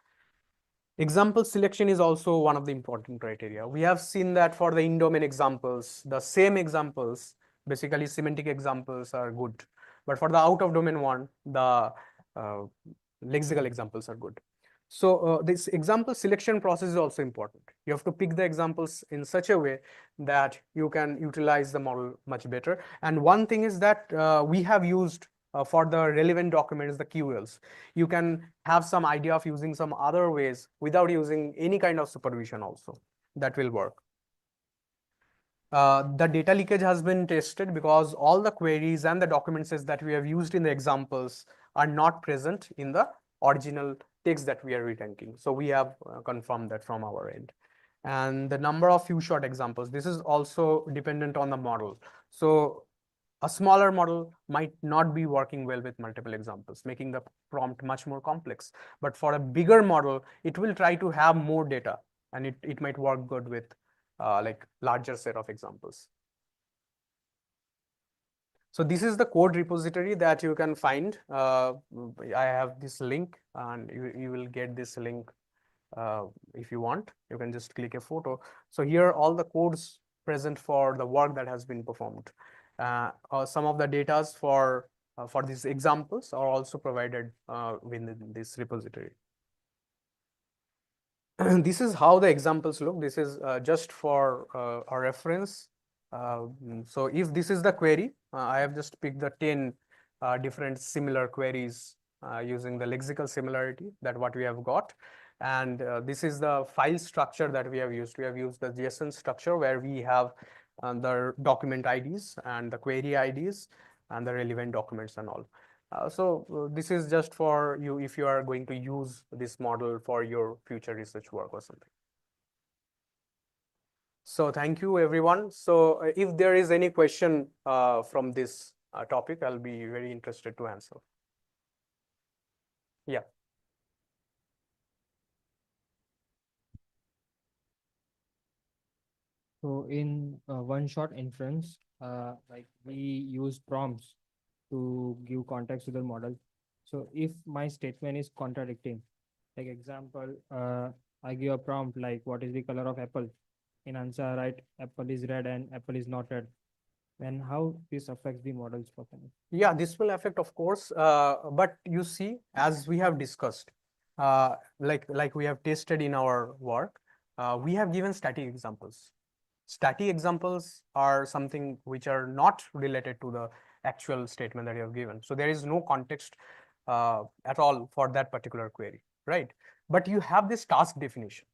Example selection is also one of the important criteria. We have seen that for the in-domain examples, the same examples, basically semantic examples, are good. But for the out-of-domain one, the lexical examples are good. So this example selection process is also important. You have to pick the examples in such a way that you can utilize the model much better. And one thing is that we have used for the relevant documents, the QLs. You can have some idea of using some other ways without using any kind of supervision also. That will work. The data leakage has been tested because all the queries and the documents that we have used in the examples are not present in the original text that we are retanking. So we have confirmed that from our end. And the number of few shot examples, this is also dependent on the model. So a smaller model might not be working well with multiple examples, making the prompt much more complex. But for a bigger model, it will try to have more data, and it might work good with like larger set of examples. So this is the code repository that you can find. I have this link, and you will get this link if you want. You can just click a photo. So here all the codes present for the work that has been performed. Some of the data for these examples are also provided within this repository. This is how the examples look. This is just for a reference. So if this is the query, I have just picked the 10 different similar queries using the lexical similarity that what we have got. And this is the file structure that we have used. We have used the JSON structure where we have the document IDs and the query IDs and the relevant documents and all. So this is just for you if you are going to use this model for your future research work or something. So thank you, everyone. So if there is any question from this topic, I'll be very interested to answer. Yeah. So in one-shot inference, like we use prompts to give context to the model. So if my statement is contradicting, like example, I give a prompt like what is the color of apple? In answer, I write apple is red and apple is not red. Then how this affects the model's performance? Yeah, this will affect, of course, but you see, as we have discussed, like we have tested in our work, we have given static examples. Static examples are something which are not related to the actual statement that you have given. So there is no context at all for that particular query, right? But you have this task definition.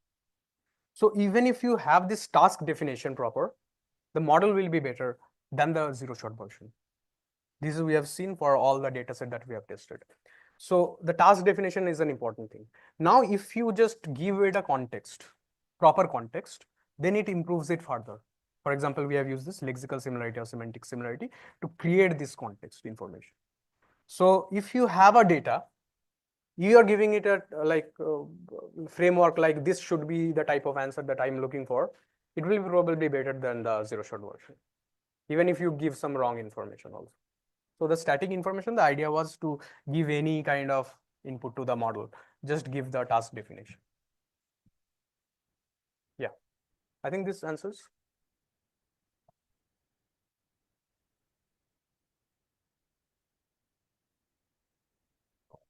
So even if you have this task definition proper, the model will be better than the zero-shot version. This is we have seen for all the data set that we have tested. So the task definition is an important thing. Now, if you just give it a context, proper context, then it improves it further. For example, we have used this lexical similarity or semantic similarity to create this context information. So if you have a data, you are giving it a framework like this should be the type of answer that I'm looking for, it will probably be better than the zero-shot version, even if you give some wrong information also. So the static information, the idea was to give any kind of input to the model, just give the task definition. Yeah, I think this answers.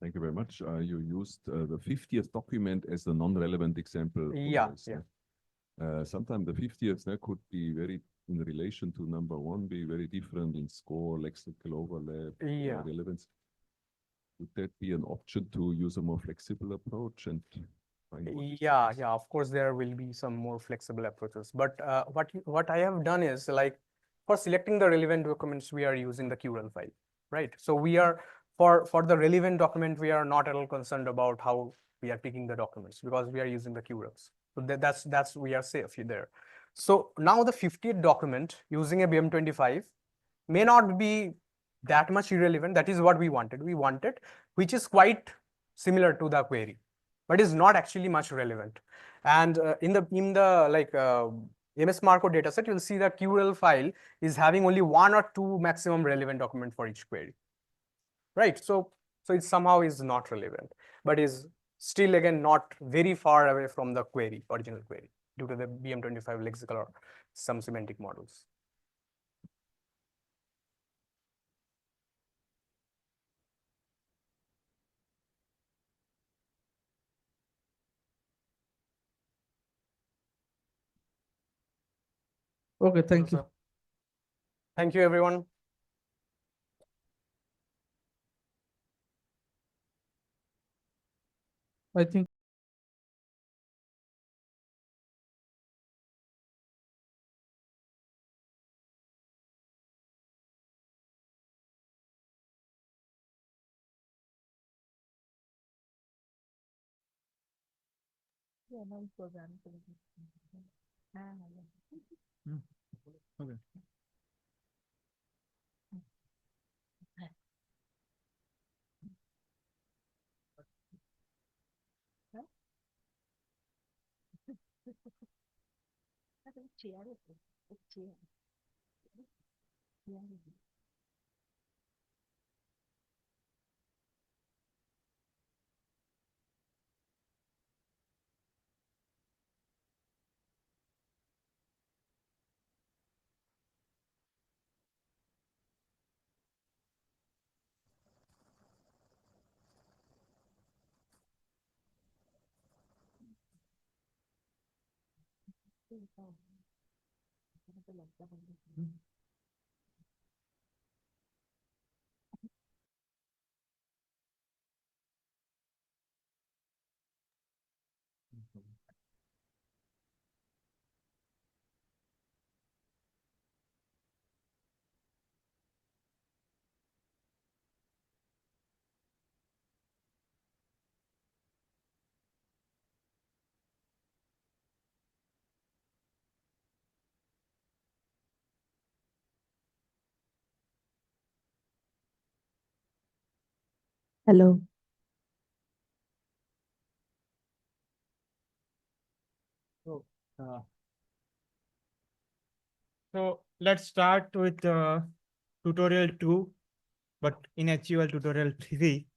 Thank you very much. You used the 50th document as a non-relevant example. Yeah, yeah. Sometimes the 50th could be very, in relation to number one, be very different in score, lexical overlap, Yeah. relevance. Would that be an option to use a more flexible approach and find what is the Yeah, best? yeah, of course, there will be some more flexible approaches. But what I have done is like for selecting the relevant documents, we are using the QREL file, right? So we are for the relevant document, we are not at all concerned about how we are picking the documents because we are using the QRELs. So that's we are safe there. So now the 50th document using a BM25 may not be that much irrelevant. That is what we wanted. We wanted, which is quite similar to the query, but is not actually much relevant. And in the MS Marco dataset, you'll see the QREL file is having only one or two maximum relevant document for each query, right? So it somehow is not relevant, but is still again not very far away from the query, original query, due to the BM25 lexical or some semantic models. Okay, thank you. Thank you, everyone. I think Okay. Hello. So, so let's start with tutorial 2, but in HUL tutorial 3.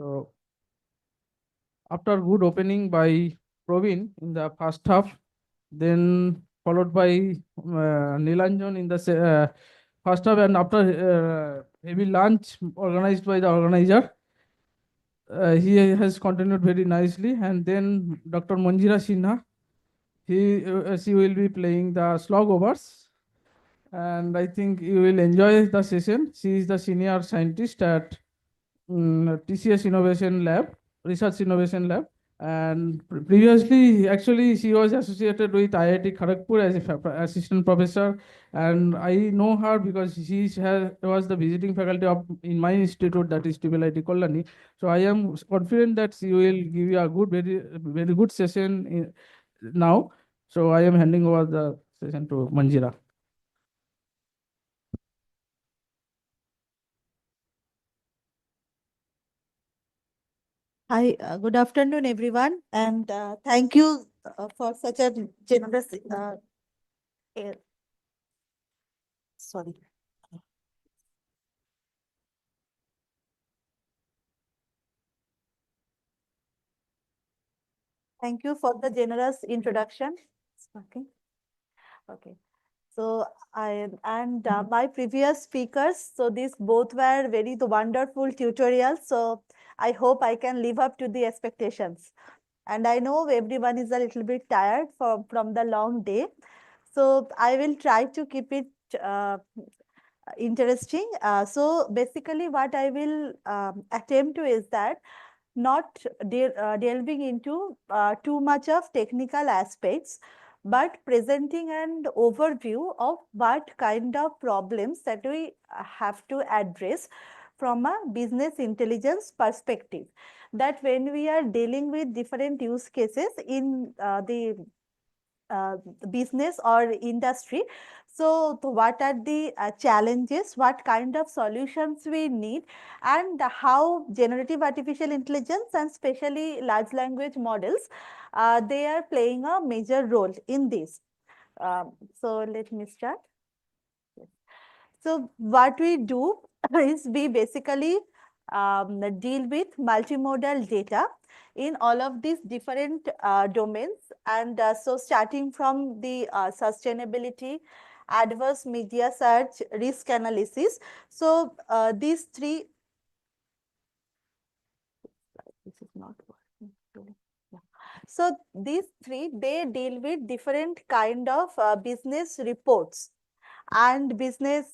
So after good opening by Provin in the first half, then followed by Nilanjan in the first half, and after heavy lunch organized by the organizer, he has continued very nicely. And then Dr. Manjira Sinha, she will be playing the slog overs, and I think you will enjoy the session. She is the senior scientist at TCS Innovation Lab, Research Innovation Lab. And previously, actually, she was associated with IIT Kharagpur as a assistant professor. And I know her because was the visiting faculty of in my institute, that is TIIT Kolani. So I am confident that she will give you a good, very good session now. So I am handing over the session to Manjira. Hi, good afternoon, everyone, and thank you for such a generous. Eh, Sorry. Thank you for the generous introduction. It's working. Okay. So my previous speakers, so these both were very wonderful tutorials. So I hope I can live up to the expectations. And I know everyone is a little bit tired from the long day. So I will try to keep it interesting. So basically what I will attempt to is that not delving into too much of technical aspects, but presenting an overview of what kind of problems that we have to address from a business intelligence perspective. That when we are dealing with different use cases in the business or industry, so what are the challenges, what kind of solutions we need, and how generative artificial intelligence and especially large language models, they are playing a major role in this. So let me start. So what we do is we basically deal with multimodal data in all of these different domains. And so starting from the sustainability, adverse media search, risk analysis. So these three, this is not working. Yeah. So these three, they deal with different kind of business reports and business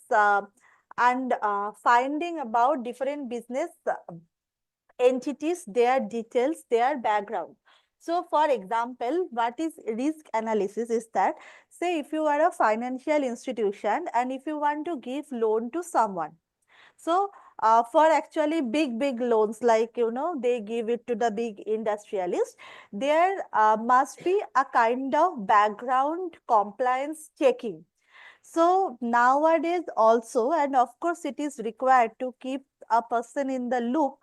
and finding about different business entities, their details, their background. So for example, what is risk analysis is that, say if you are a financial institution and if you want to give loan to someone. So for actually big loans, like, you know, they give it to the big industrialist, there must be a kind of background compliance checking. So nowadays also, and of course it is required to keep a person in the loop,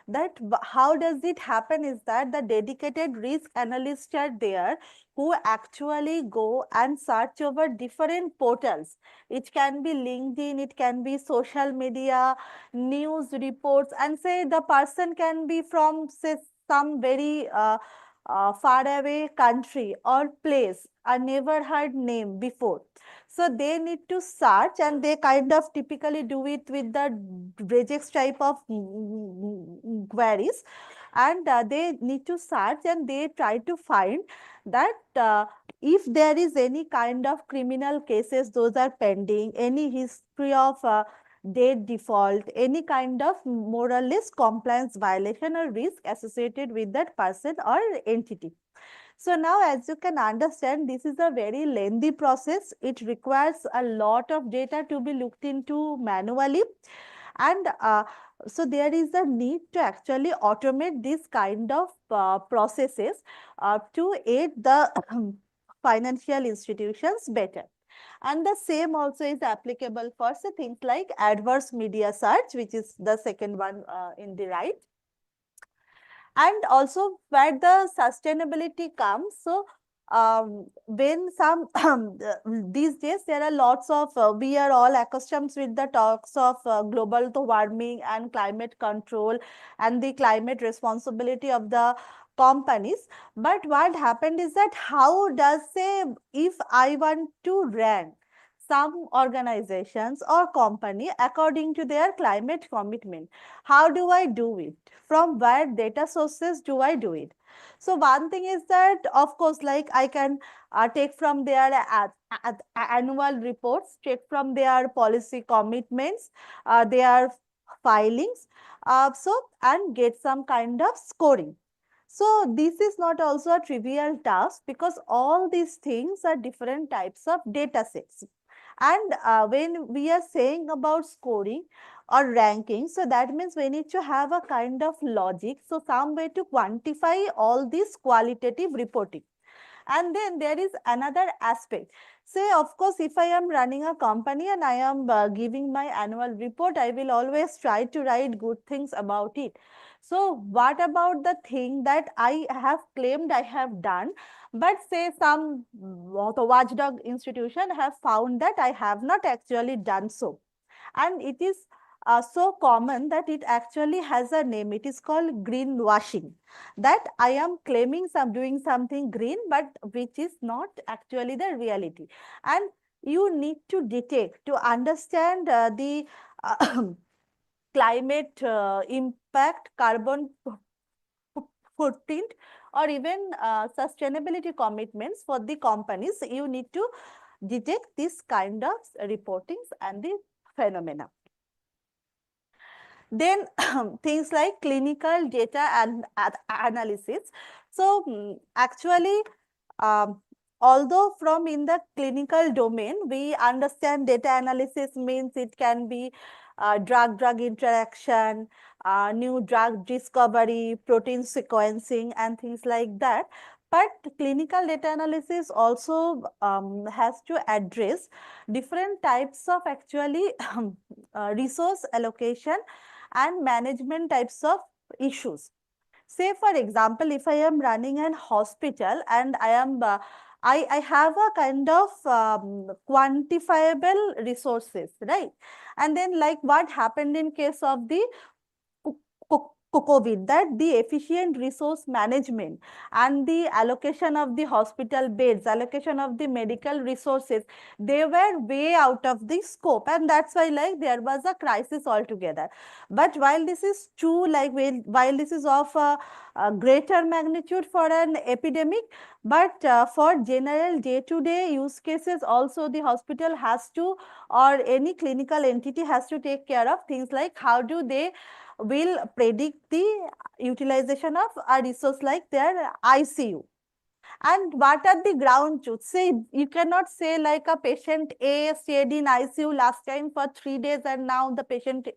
that how does it happen is that the dedicated risk analysts are there who actually go and search over different portals. It can be LinkedIn, it can be social media, news reports, and say the person can be from, say, some very far away country or place, a never heard name before. So they need to search, and they kind of typically do it with the regex type of queries, and they need to search and they try to find that if there is any kind of criminal cases, those are pending, any history of debt default, any kind of more or less compliance violation or risk associated with that person or entity. So now, as you can understand, this is a very lengthy process. It requires a lot of data to be looked into manually. And so there is a need to actually automate this kind of processes to aid the financial institutions better. And the same also is applicable for, say, things like adverse media search, which is the second one in the right. And also where the sustainability comes. So when some these days there are lots of we are all accustomed with the talks of global warming and climate control and the climate responsibility of the companies. But what happened is that how does say if I want to rank some organizations or company according to their climate commitment, how do I do it? From where data sources do I do it? So one thing is that, of course, like I can take from their annual reports, take from their policy commitments, their filings, and get some kind of scoring. So this is not also a trivial task because all these things are different types of data sets. And when we are saying about scoring or ranking, so that means we need to have a kind of logic, so some way to quantify all this qualitative reporting. And then there is another aspect. Say, of course, if I am running a company and I am giving my annual report, I will always try to write good things about it. So what about the thing that I have claimed I have done, but say some the watchdog institution have found that I have not actually done so. And it is so common that it actually has a name. It is called greenwashing. That I am claiming doing something green, but which is not actually the reality. And you need to detect to understand the climate impact, carbon footprint, or even sustainability commitments for the companies. You need to detect this kind of reportings and the phenomena. Then things like clinical data and analysis. So actually, although from in the clinical domain, we understand data analysis means it can be drug-drug interaction, new drug discovery, protein sequencing, and things like that. But clinical data analysis also has to address different types of actually resource allocation and management types of issues. Say for example, if I am running an hospital and I have a kind of quantifiable resources, right? And then like what happened in case of the COVID, that the efficient resource management and the allocation of the hospital beds, allocation of the medical resources, they were way out of the scope, and that's why like there was a crisis altogether. But while this is true, like while this is of a greater magnitude for an epidemic, but for general day-to-day use cases also the hospital has to, or any clinical entity has to take care of things like how do they will predict the utilization of a resource like their ICU. And what are the ground truths? Say, you cannot say like a patient A stayed in ICU last time for 3 days and now the patient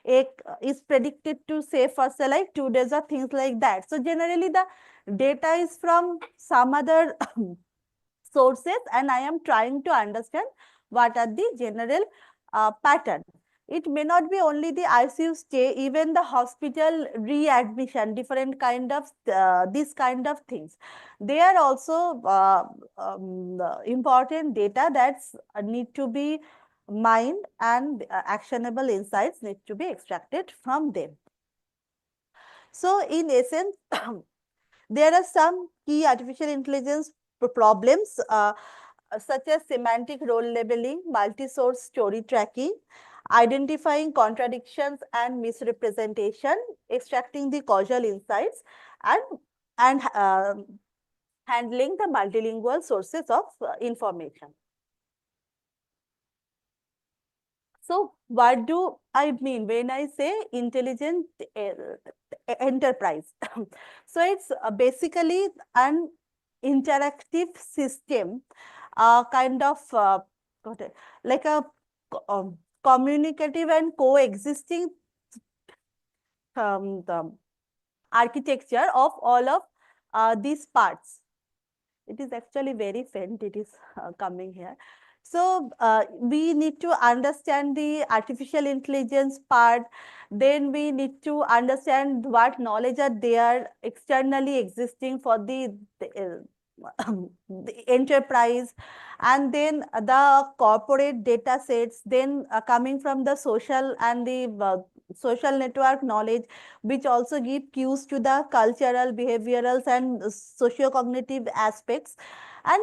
A is predicted to say for say like 2 days or things like that. So generally the data is from some other sources and I am trying to understand what are the general pattern. It may not be only the ICU stay, even the hospital readmission, different kind of this kind of things. They are also important data that's need to be mined and actionable insights need to be extracted from them. So in essence, there are some key artificial intelligence problems such as semantic role labeling, multi-source story tracking, identifying contradictions and misrepresentation, extracting the causal insights, and handling the multilingual sources of information. So what do I mean when I say intelligent enterprise? So it's basically an interactive system, kind of like a communicative and coexisting the architecture of all of these parts. It is actually very faint, it is coming here. So we need to understand the artificial intelligence part, then we need to understand what knowledge are there externally existing for the the enterprise, and then the corporate data sets, then coming from the social and the social network knowledge, which also give cues to the cultural, behavioral, and socio-cognitive aspects. And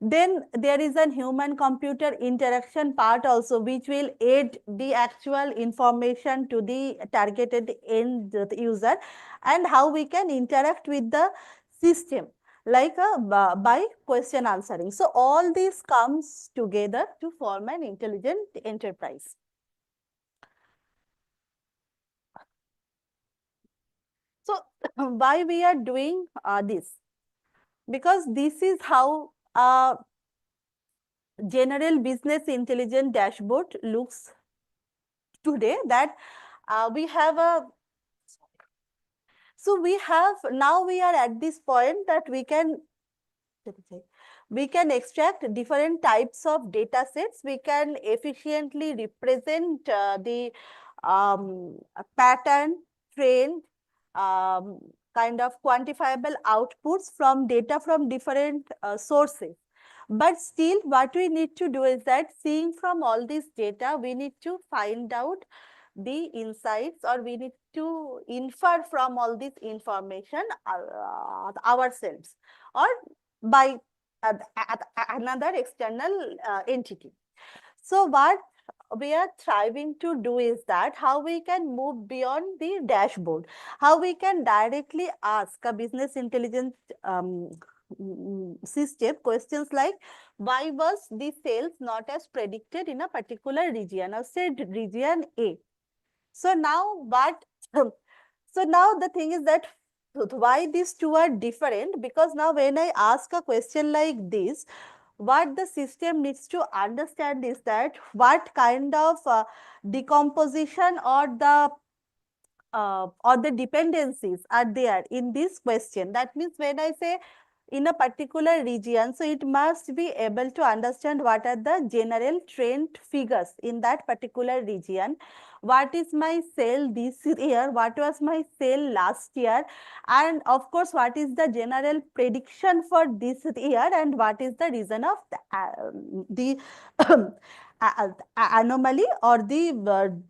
then there is a human-computer interaction part also, which will aid the actual information to the targeted end user, and how we can interact with the system, like by question answering. So all this comes together to form an intelligent enterprise. So why we are doing this? Because this is how a general business intelligence dashboard looks today, that we have a, so we have, now we are at this point that we can extract different types of data sets. We can efficiently represent the pattern, trend, kind of quantifiable outputs from data from different sources. But still, what we need to do is that, seeing from all this data, we need to find out the insights, or we need to infer from all this information ourselves, or by another external entity. So what we are striving to do is that, how we can move beyond the dashboard, how we can directly ask a business intelligence system questions like, why was the sales not as predicted in a particular region, or said region A? So now what, so now the thing is that, why these two are different? Because now when I ask a question like this, what the system needs to understand is that, what kind of decomposition or the dependencies are there in this question. That means when I say in a particular region, so it must be able to understand what are the general trend figures in that particular region. What is my sale this year? What was my sale last year? And of course, what is the general prediction for this year? And what is the reason of the anomaly, or the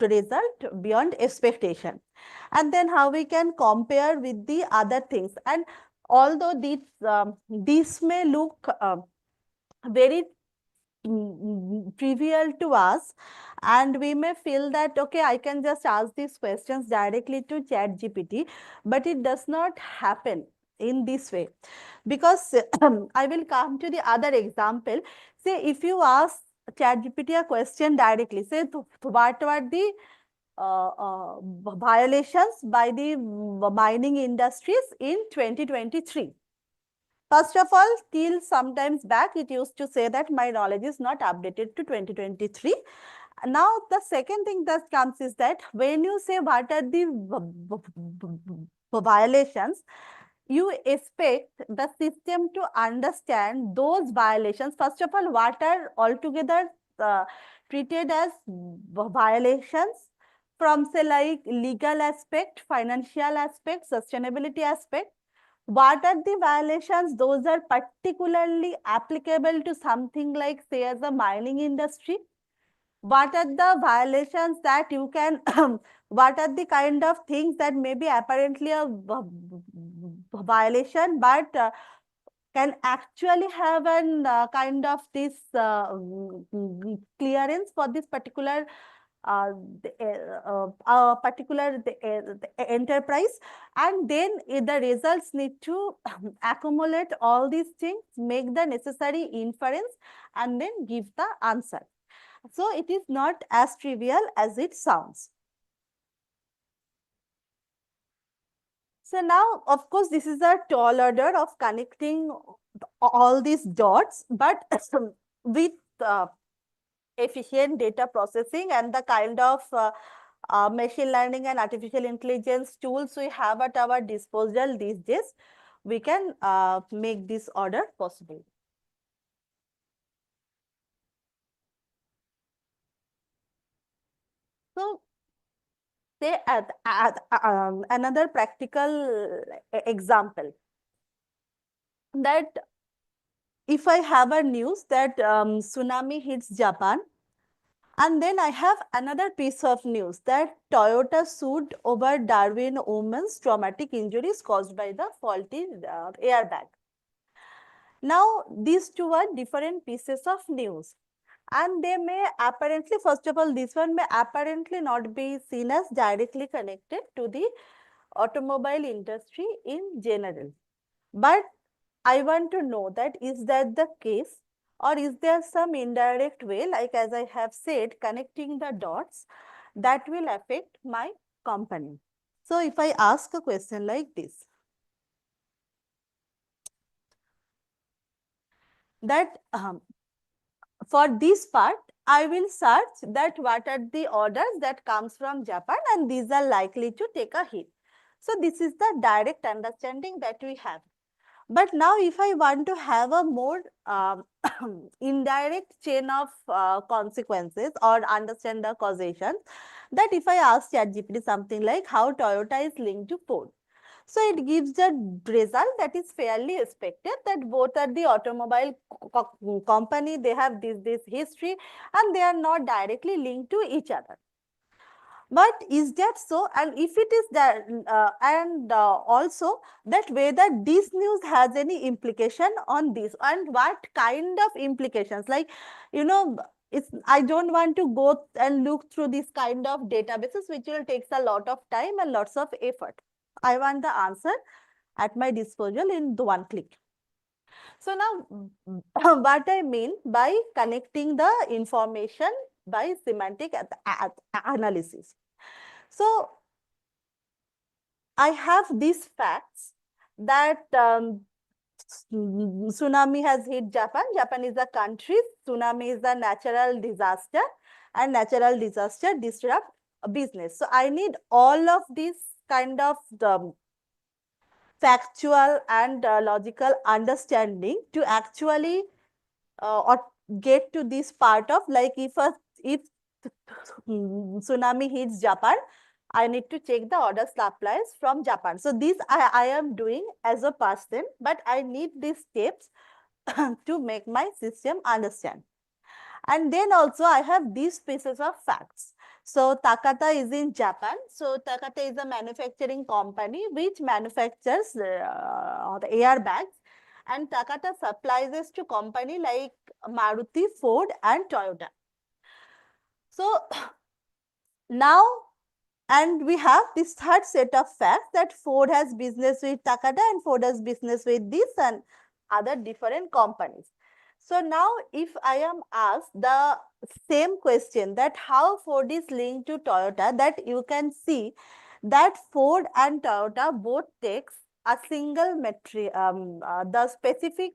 result beyond expectation? And then how we can compare with the other things. And although this may look very trivial to us, and we may feel that, okay, I can just ask these questions directly to ChatGPT, but it does not happen in this way. Because I will come to the other example. Say if you ask ChatGPT a question directly, say what were the violations by the mining industries in 2023. First of all, till sometimes back, it used to say that my knowledge is not updated to 2023. Now, the second thing that comes is that, when you say what are the violations, you expect the system to understand those violations. First of all, what are altogether treated as violations, from say like legal aspect, financial aspect, sustainability aspect. What are the violations? Those are particularly applicable to something like, say, as a mining industry. What are the violations that you can, what are the kind of things that may be apparently a violation, but can actually have an kind of this clearance for this particular the enterprise. And then the results need to accumulate all these things, make the necessary inference, and then give the answer. So it is not as trivial as it sounds. So now, of course, this is a tall order of connecting all these dots, but with efficient data processing and the kind of machine learning and artificial intelligence tools we have at our disposal these days, we can make this order possible. So, say another practical example. that if I have a news that tsunami hits Japan, and then I have another piece of news that Toyota sued over Darwin woman's traumatic injuries caused by the faulty airbag. Now, these two are different pieces of news, and they may apparently, first of all, this one may apparently not be seen as directly connected to the automobile industry in general. But I want to know that is that the case, or is there some indirect way, like as I have said, connecting the dots that will affect my company. So if I ask a question like this, that for this part, I will search that what are the orders that comes from Japan, and these are likely to take a hit. So this is the direct understanding that we have. But now if I want to have a more indirect chain of consequences or understand the causation, that if I ask ChatGPT something like how Toyota is linked to Ford. So it gives the result that is fairly expected, that both are the automobile company, they have this history, and they are not directly linked to each other. But is that so? And if it is that, also that whether this news has any implication on this, and what kind of implications, like, you know, I don't want to go and look through this kind of databases, which will take a lot of time and lots of effort. I want the answer at my disposal in the one click. So now, what I mean by connecting the information by semantic analysis. So I have these facts that tsunami has hit Japan. Japan is a country. Tsunami is a natural disaster, and natural disaster disrupt business. So I need all of these kind of factual and logical understanding to actually or get to this part of, like, if tsunami hits Japan, I need to check the order supplies from Japan. So this I am doing as a person, but I need these steps to make my system understand. And then also I have these pieces of facts. So Takata is in Japan. So Takata is a manufacturing company which manufactures the airbags, and Takata supplies this to company like Maruti, Ford, and Toyota. So now, and we have this third set of facts that Ford has business with Takata and Ford has business with this and other different companies. So now if I am asked the same question, that how Ford is linked to Toyota, that you can see that Ford and Toyota both takes a single material, the specific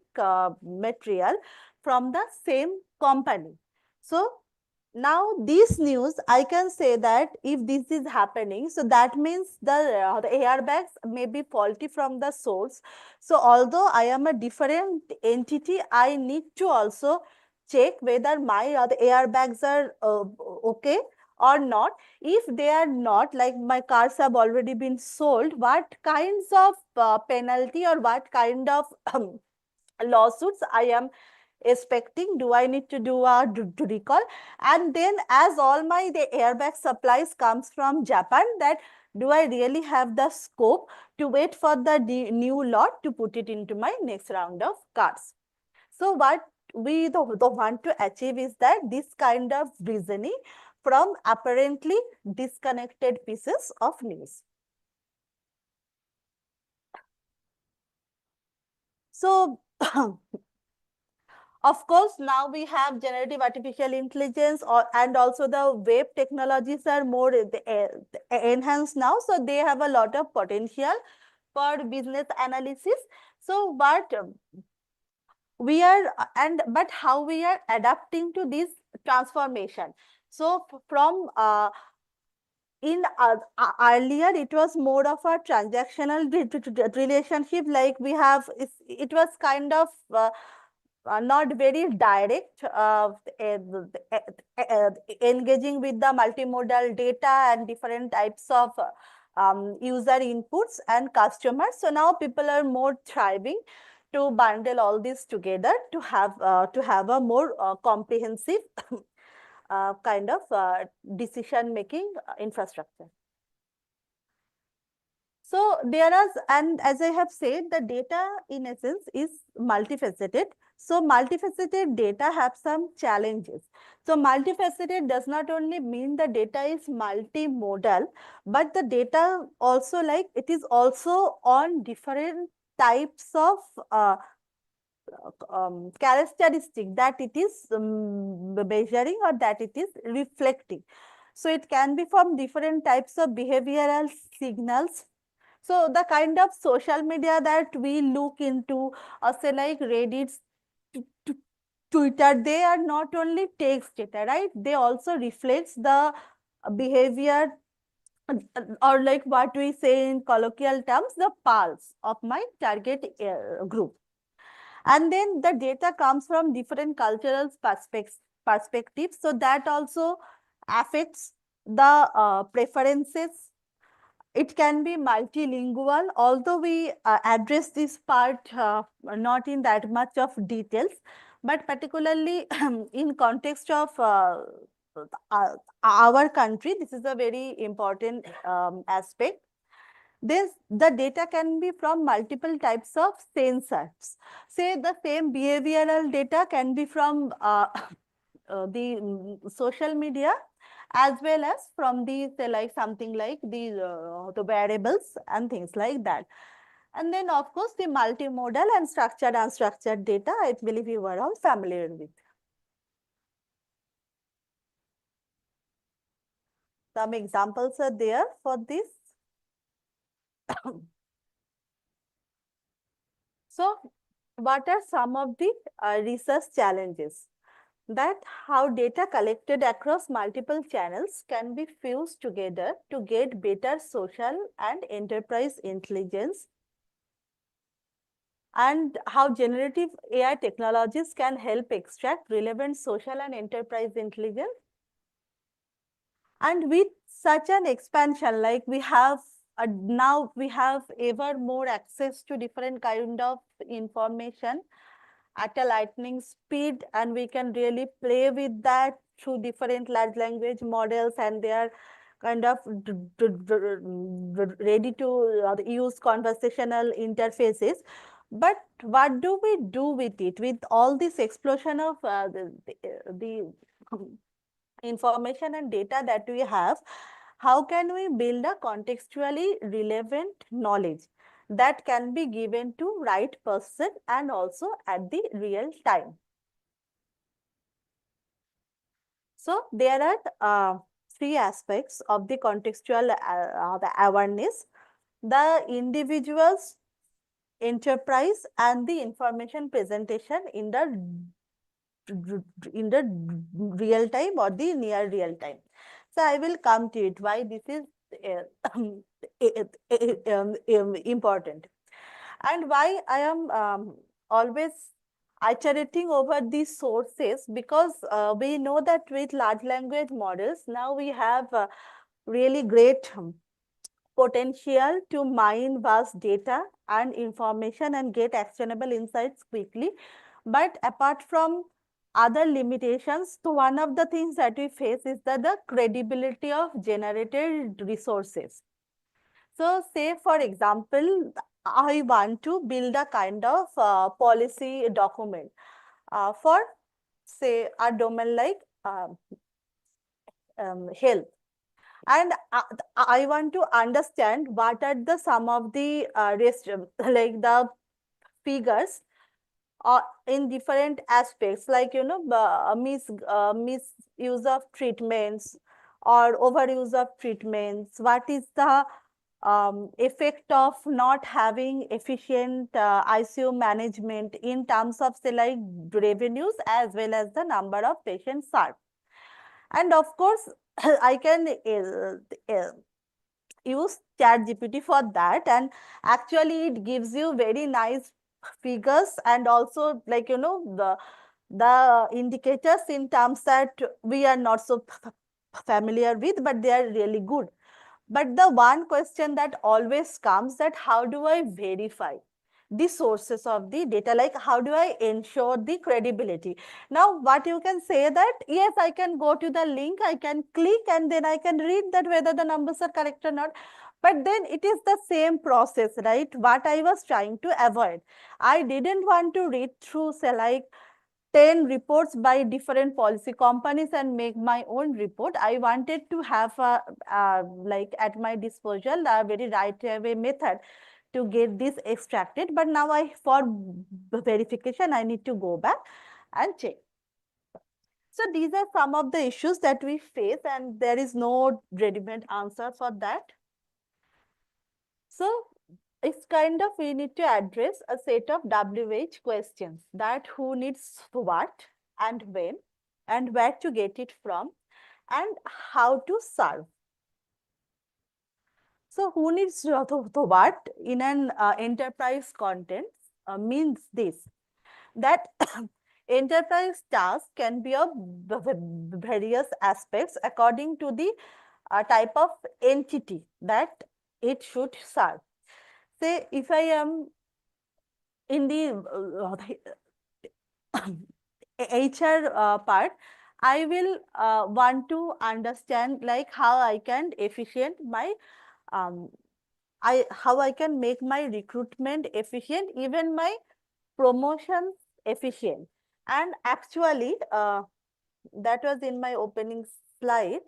material from the same company. So now this news, I can say that if this is happening, so that means the airbags may be faulty from the source. So although I am a different entity, I need to also check whether my the airbags are okay or not. If they are not, like my cars have already been sold, what kinds of penalty or what kind of lawsuits I am expecting? Do I need to do a recall? And then as all my the airbag supplies comes from Japan, that do I really have the scope to wait for the new lot to put it into my next round of cars? So what we the want to achieve is that this kind of reasoning from apparently disconnected pieces of news. So of course, now we have generative artificial intelligence, and also the web technologies are more enhanced now. So they have a lot of potential for business analysis. So but we are, but how we are adapting to this transformation. So from earlier it was more of a transactional relationship, like we have, it was kind of not very direct, engaging with the multimodal data and different types of user inputs and customers. So now people are more thriving to bundle all this together to have a more comprehensive kind of decision making infrastructure. So and as I have said, the data in essence is multifaceted. So multifaceted data have some challenges. So multifaceted does not only mean the data is multimodal, but the data also like it is also on different types of characteristic that it is measuring or that it is reflecting. So it can be from different types of behavioral signals. So the kind of social media that we look into, say like Reddit, Twitter, they are not only text data, right? They also reflects the behavior or like what we say in colloquial terms, the pulse of my target group. And then the data comes from different cultural perspectives. So that also affects the preferences. It can be multilingual, although we address this part not in that much of details, but particularly in context of our country, this is a very important aspect. The data can be from multiple types of sensors. Say the same behavioral data can be from the social media as well as from the say like something like the variables and things like that. And then of course the multimodal and structured unstructured data, I believe you are all familiar with. Some examples are there for this. So what are some of the research challenges? That how data collected across multiple channels can be fused together to get better social and enterprise intelligence, and how generative AI technologies can help extract relevant social and enterprise intelligence. And with such an expansion, like we have now we have ever more access to different kind of information at a lightning speed, and we can really play with that through different large language models, and they are kind of ready to use conversational interfaces. But what do we do with it, with all this explosion of the information and data that we have? How can we build a contextually relevant knowledge that can be given to right person and also at the real time? So there are three aspects of the contextual the awareness: the individual's, enterprise, and the information presentation in the real time or the near real time. So I will come to it why this is important, and why I am always iterating over these sources, because we know that with large language models now we have really great potential to mine vast data and information and get actionable insights quickly. But apart from other limitations, so one of the things that we face is the credibility of generated resources. So say for example, I want to build a kind of policy document for say a domain like health. And I want to understand what are the some of the like the figures in different aspects, like misuse of treatments or overuse of treatments. What is the effect of not having efficient ICU management in terms of say like revenues as well as the number of patients served? And of course, I can use ChatGPT for that, and actually it gives you very nice figures and also like the indicators in terms that we are not so familiar with, but they are really good. But the one question that always comes, that how do I verify the sources of the data, like how do I ensure the credibility. Now what you can say that, yes, I can go to the link, I can click, and then I can read that whether the numbers are correct or not. But then it is the same process, right? What I was trying to avoid. I didn't want to read through, say, like 10 reports by different policy companies and make my own report. I wanted to have like at my disposal a very right way method to get this extracted. But now for verification, I need to go back and check. So these are some of the issues that we face, and there is no ready-made answer for that. So it's kind of, we need to address a set of WH questions, that who needs what and when and where to get it from and how to serve. So who needs the what in an enterprise content means this, that enterprise tasks can be of various aspects according to the type of entity that it should serve. Say if I am in the HR part, I will want to understand like how I can efficient my how I can make my recruitment efficient, even my promotions efficient. And actually that was in my opening slide.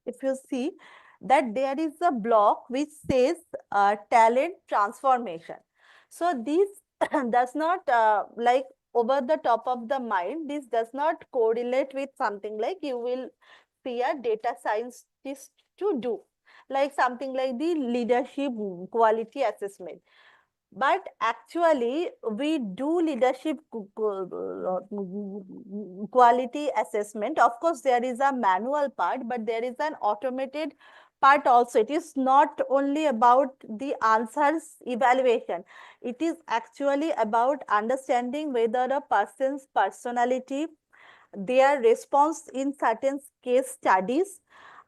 If you see that there is a block which says talent transformation. So this does not like over the top of the mind, this does not correlate with something like you will see a data scientist to do, like something like the leadership quality assessment. But actually, we do leadership quality assessment. Of course, there is a manual part, but there is an automated part also. It is not only about the answers evaluation. It is actually about understanding whether a person's personality, their response in certain case studies,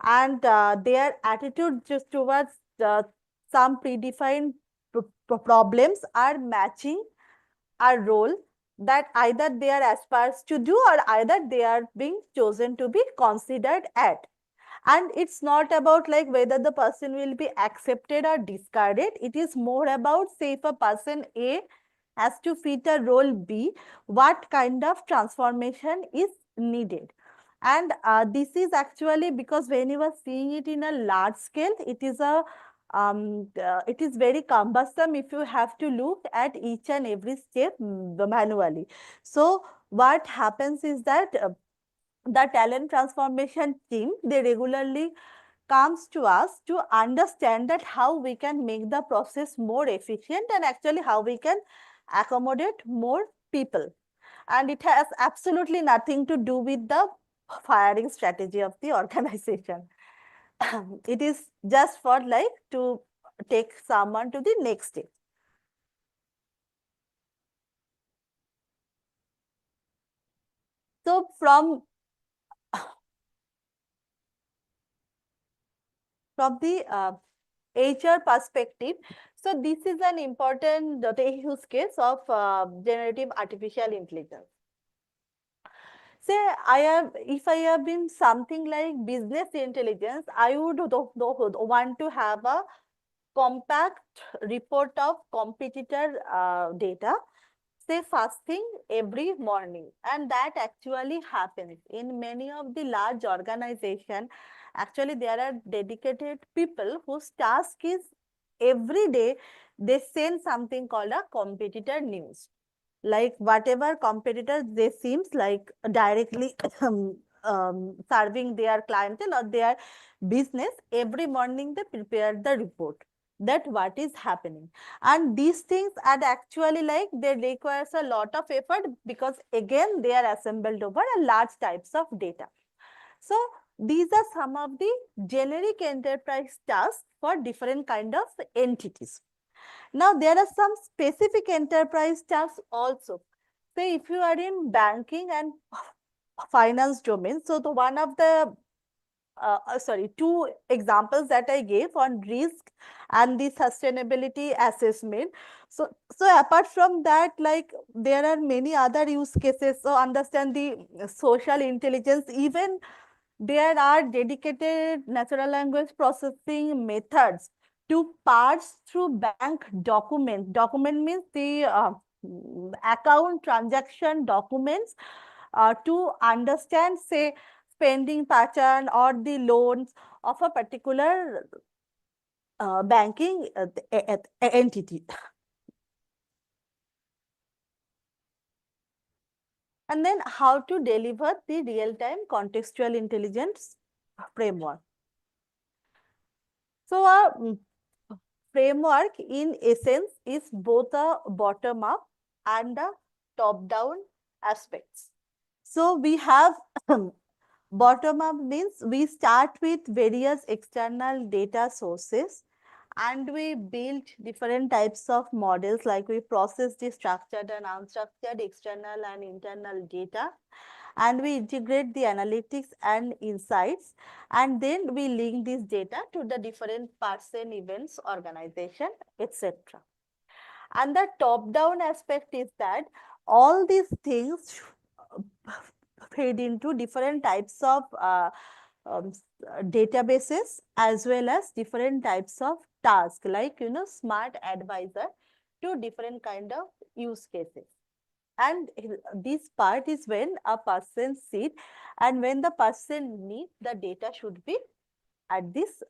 and their attitude just towards some predefined problems are matching a role that either they are aspires to do or either they are being chosen to be considered at. And it's not about like whether the person will be accepted or discarded. It is more about, say, if a person A has to fit a role B, what kind of transformation is needed. And this is actually because when you are seeing it in a large scale, it is a it is very cumbersome if you have to look at each and every step manually. So what happens is that the talent transformation team, they regularly comes to us to understand that how we can make the process more efficient and actually how we can accommodate more people. And it has absolutely nothing to do with the firing strategy of the organization. It is just for like to take someone to the next step. So from the HR perspective, so this is an important use case of generative artificial intelligence. Say if I have been something like business intelligence, I would want to have a compact report of competitor data, say first thing every morning. And that actually happens in many of the large organizations. Actually, there are dedicated people whose task is every day they send something called a competitor news. Like whatever competitors they seems like directly serving their clientele or their business, every morning they prepare the report that what is happening. And these things are actually like they requires a lot of effort because again they are assembled over a large types of data. So these are some of the generic enterprise tasks for different kind of entities. Now there are some specific enterprise tasks also. Say if you are in banking and finance domain, so the one of the two examples that I gave on risk and the sustainability assessment. So apart from that, like there are many other use cases. So understand the social intelligence, even there are dedicated natural language processing methods to parse through bank documents. Document means the account transaction documents to understand, say, spending pattern or the loans of a particular banking entity. And then how to deliver the real-time contextual intelligence framework. So a framework in essence is both a bottom-up and a top-down aspects. So we have bottom-up means we start with various external data sources and we build different types of models, like we process the structured and unstructured external and internal data, and we integrate the analytics and insights, and then we link this data to the different person, events, organization, etc. And the top-down aspect is that all these things feed into different types of databases as well as different types of tasks, like smart advisor to different kind of use cases. And this part is when a person sits and when the person needs, the data should be at this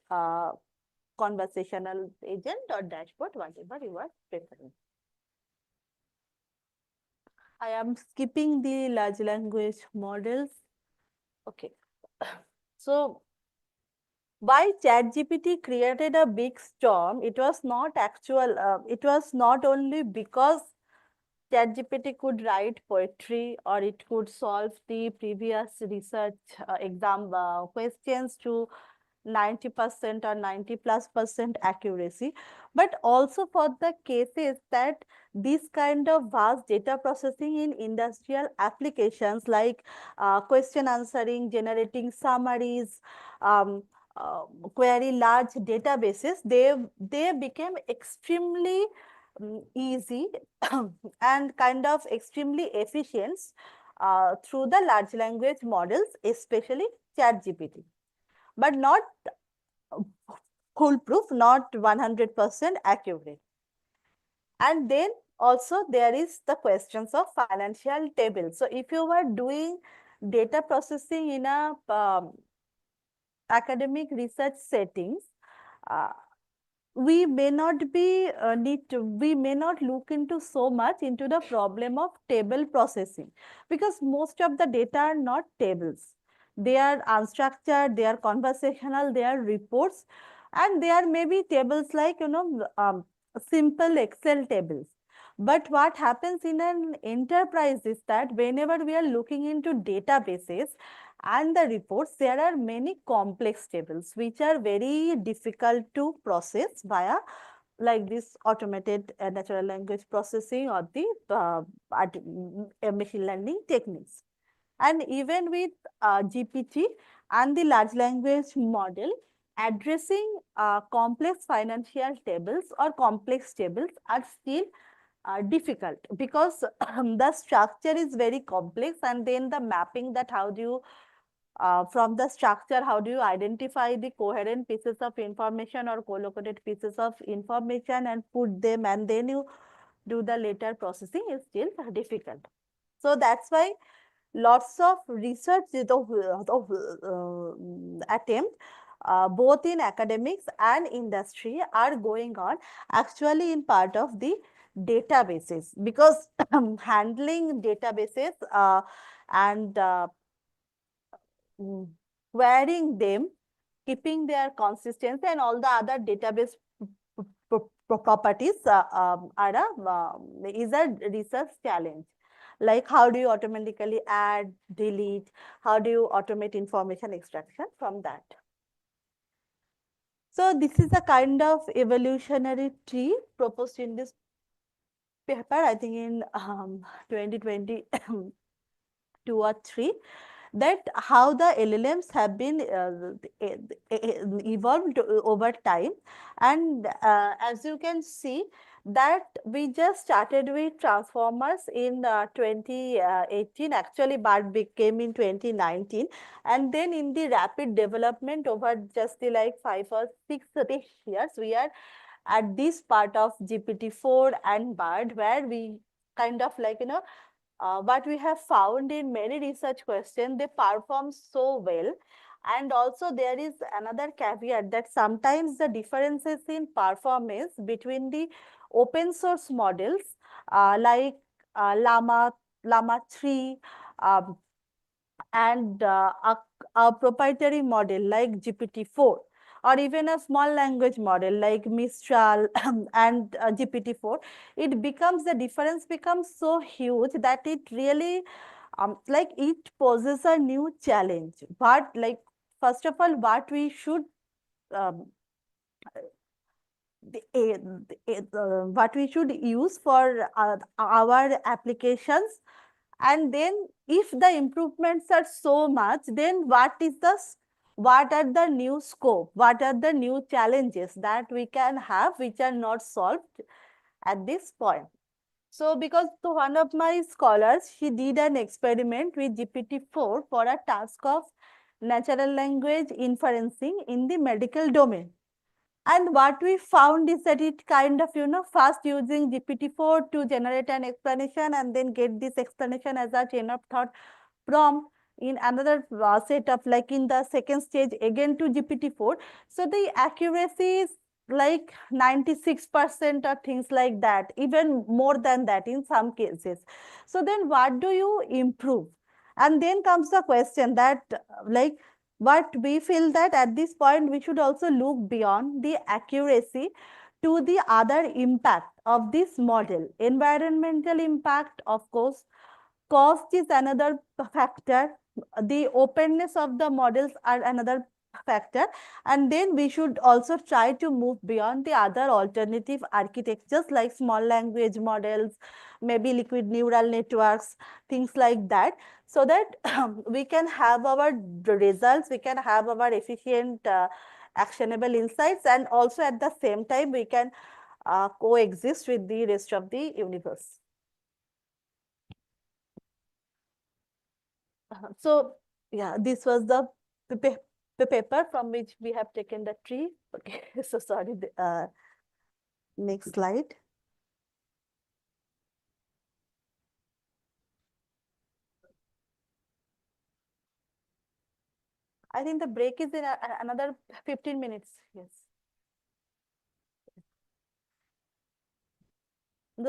conversational agent or dashboard, whatever you are preferring. I am skipping the large language models. Okay. So why ChatGPT created a big storm? It was not it was not only because ChatGPT could write poetry or it could solve the previous research exam questions to 90% or 90+% accuracy, but also for the cases that this kind of vast data processing in industrial applications, like question answering, generating summaries, query large databases, they became extremely easy and kind of extremely efficient through the large language models, especially ChatGPT, but not foolproof, not 100% accurate. And then also there is the questions of financial tables. So if you were doing data processing in a academic research settings, we may not be we may not look into so much into the problem of table processing, because most of the data are not tables. They are unstructured, they are conversational, they are reports, and they are maybe tables like simple Excel tables. But what happens in an enterprise is that whenever we are looking into databases and the reports, there are many complex tables which are very difficult to process via like this automated natural language processing or the machine learning techniques. And even with GPT and the large language model, addressing complex financial tables or complex tables are still difficult, because the structure is very complex, and then the mapping, that how do you from the structure, how do you identify the coherent pieces of information or collocated pieces of information and put them, and then you do the later processing, is still difficult. So that's why lots of research attempt both in academics and industry are going on actually in part of the databases, because handling databases and querying them, keeping their consistency and all the other database properties is a research challenge. Like how do you automatically add, delete, how do you automate information extraction from that? So this is a kind of evolutionary tree proposed in this paper, I think in 2022 or 3. that how the LLMs have been evolved over time. And as you can see that we just started with transformers in 2018, actually BART became in 2019, and then in the rapid development over just the like 5 or 6 years, we are at this part of GPT-4 and BART, where we kind of like, what we have found in many research questions, they perform so well. And also there is another caveat that sometimes the differences in performance between the open source models like Llama 3 um, and a proprietary model like GPT-4, or even a small language model like Mistral and GPT-4, the difference becomes so huge that it really like it poses a new challenge. But like, first of all, what we should um, what we should use for our applications, and then if the improvements are so much, then what are the new scope, what are the new challenges that we can have which are not solved at this point. So because one of my scholars, he did an experiment with GPT-4 for a task of natural language inferencing in the medical domain. And what we found is that it kind of, first using GPT-4 to generate an explanation and then get this explanation as a chain of thought prompt in another setup, like in the second stage again to GPT-4. So the accuracy is like 96% or things like that, even more than that in some cases. So then what do you improve? And then comes the question that like, but we feel that at this point we should also look beyond the accuracy to the other impact of this model. Environmental impact, of course, cost is another factor, the openness of the models are another factor, and then we should also try to move beyond the other alternative architectures like small language models, maybe liquid neural networks, things like that, so that we can have our results, we can have our efficient actionable insights, and also at the same time we can coexist with the rest of the universe. So yeah, this was the paper from which we have taken the tree. Okay, so sorry. Next slide. I think the break is in another 15 minutes. Yes.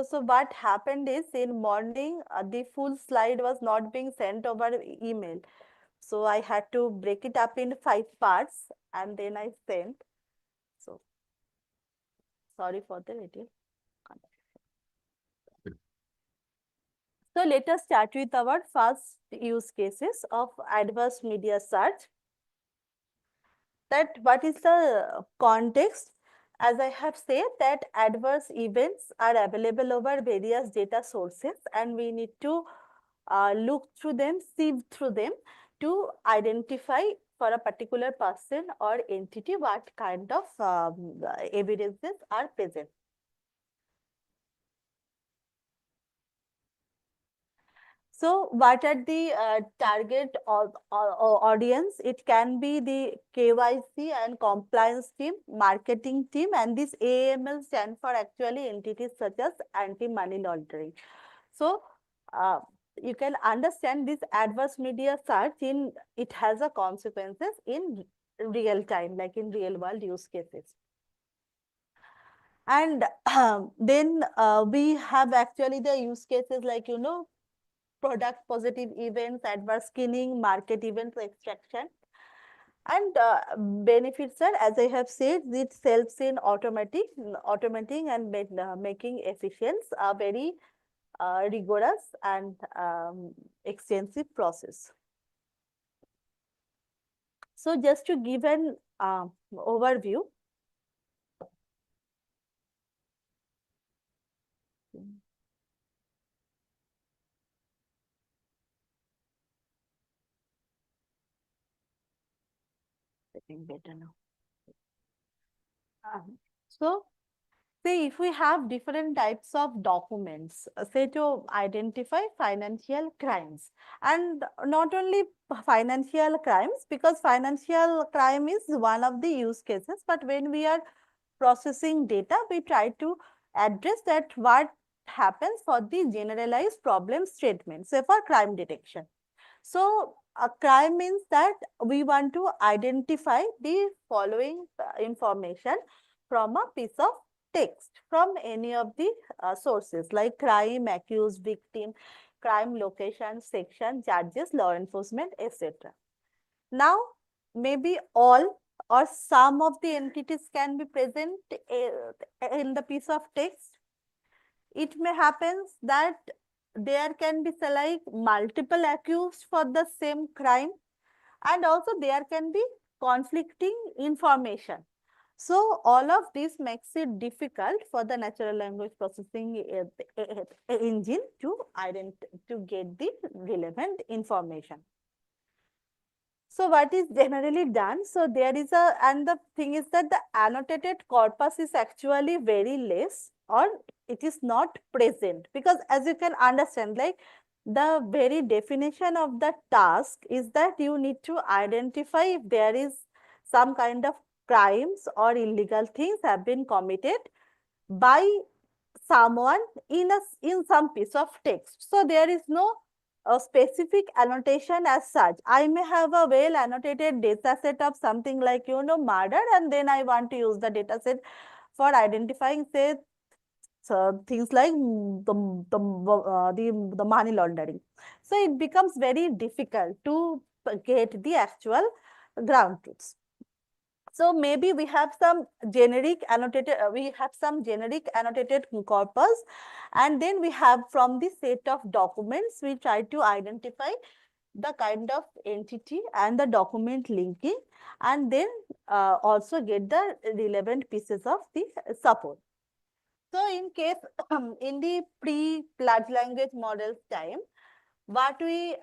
So what happened is, in morning, the full slide was not being sent over email. So I had to break it up in 5 parts and then I sent. So sorry for the little confusion. So let us start with our first use cases of adverse media search. That what is the context? As I have said, that adverse events are available over various data sources, and we need to look through them, sieve through them to identify for a particular person or entity what kind of evidences are present. So what are the target audience? It can be the KYC and compliance team, marketing team, and this AML stand for actually entities such as anti-money laundering. So you can understand this adverse media search it has a consequences in real time, like in real world use cases. And then we have actually the use cases like, product positive events, adverse skinning, market events extraction. And benefits are, as I have said, it helps in automating and making efficiency a very rigorous and extensive process. So just to give an overview. Getting better now. So, say if we have different types of documents, say to identify financial crimes, and not only financial crimes, because financial crime is one of the use cases, but when we are processing data, we try to address that what happens for the generalized problem statement, say for crime detection. So, a crime means that we want to identify the following information from a piece of text from any of the sources like crime, accused, victim, crime location, section, charges, law enforcement, etc. Now, maybe all or some of the entities can be present in the piece of text. It may happen that there can be say, like multiple accused for the same crime, and also there can be conflicting information. So all of this makes it difficult for the natural language processing engine to get the relevant information. So what is generally done? So there is a, and the thing is that the annotated corpus is actually very less, or it is not present, because as you can understand, like the very definition of the task is that you need to identify if there is some kind of crimes or illegal things have been committed by someone in some piece of text. So there is no specific annotation as such. I may have a well annotated data set of something like murder, and then I want to use the data set for identifying say things like the money laundering. So it becomes very difficult to get the actual ground truths. So maybe we have some generic annotated, corpus, and then we have from the set of documents, we try to identify the kind of entity and the document linking, and then also get the relevant pieces of the support. So in case in the pre-large language models time, what we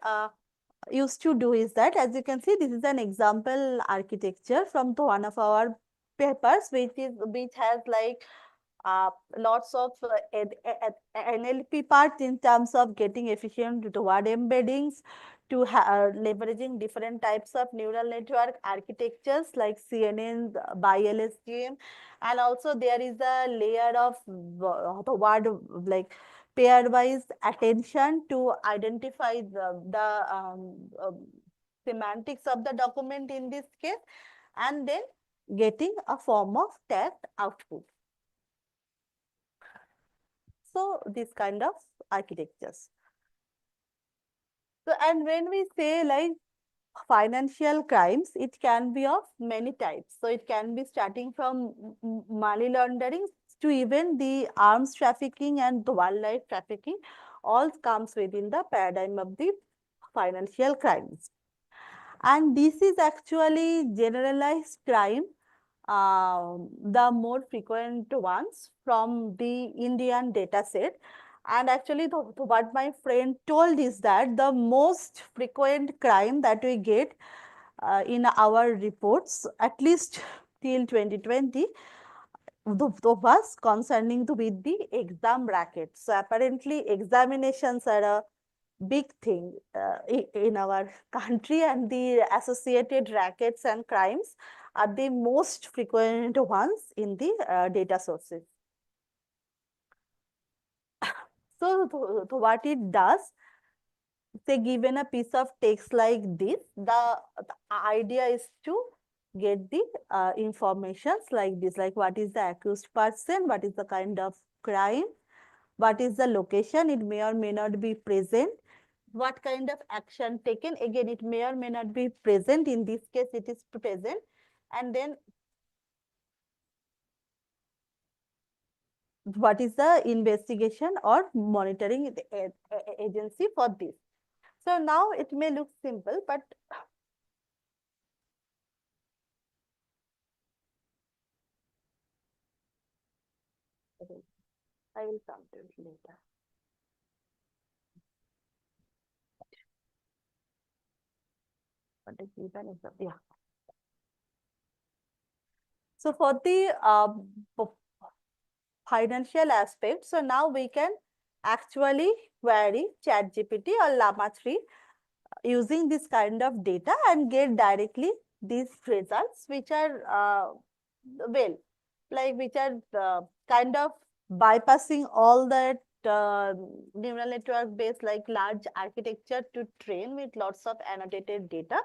used to do is that, as you can see, this is an example architecture from one of our papers, which has like lots of NLP part in terms of getting efficient word embeddings, to leveraging different types of neural network architectures like CNN by LSTM, and also there is a layer of the word like pairwise attention to identify the semantics of the document in this case, and then getting a form of text output. So this kind of architectures. So, and when we say like financial crimes, it can be of many types. So it can be starting from money laundering to even the arms trafficking and the wildlife trafficking, all comes within the paradigm of the financial crimes. And this is actually generalized crime, the more frequent ones from the Indian data set. And actually, what my friend told is that the most frequent crime that we get in our reports, at least till 2020, was concerning with the exam racket. So apparently, examinations are a big thing in our country, and the associated rackets and crimes are the most frequent ones in the data sources. So, what it does, say given a piece of text like this, the idea is to get the informations like this, like what is the accused person, what is the kind of crime, what is the location, it may or may not be present, what kind of action taken, again it may or may not be present, in this case it is present, and then what is the investigation or monitoring agency for this. So now it may look simple, but I will come to it later. What is given is yeah. So for the financial aspect, so now we can actually query ChatGPT or Llama 3 using this kind of data and get directly these results, which are which are kind of bypassing all that neural network based like large architecture to train with lots of annotated data.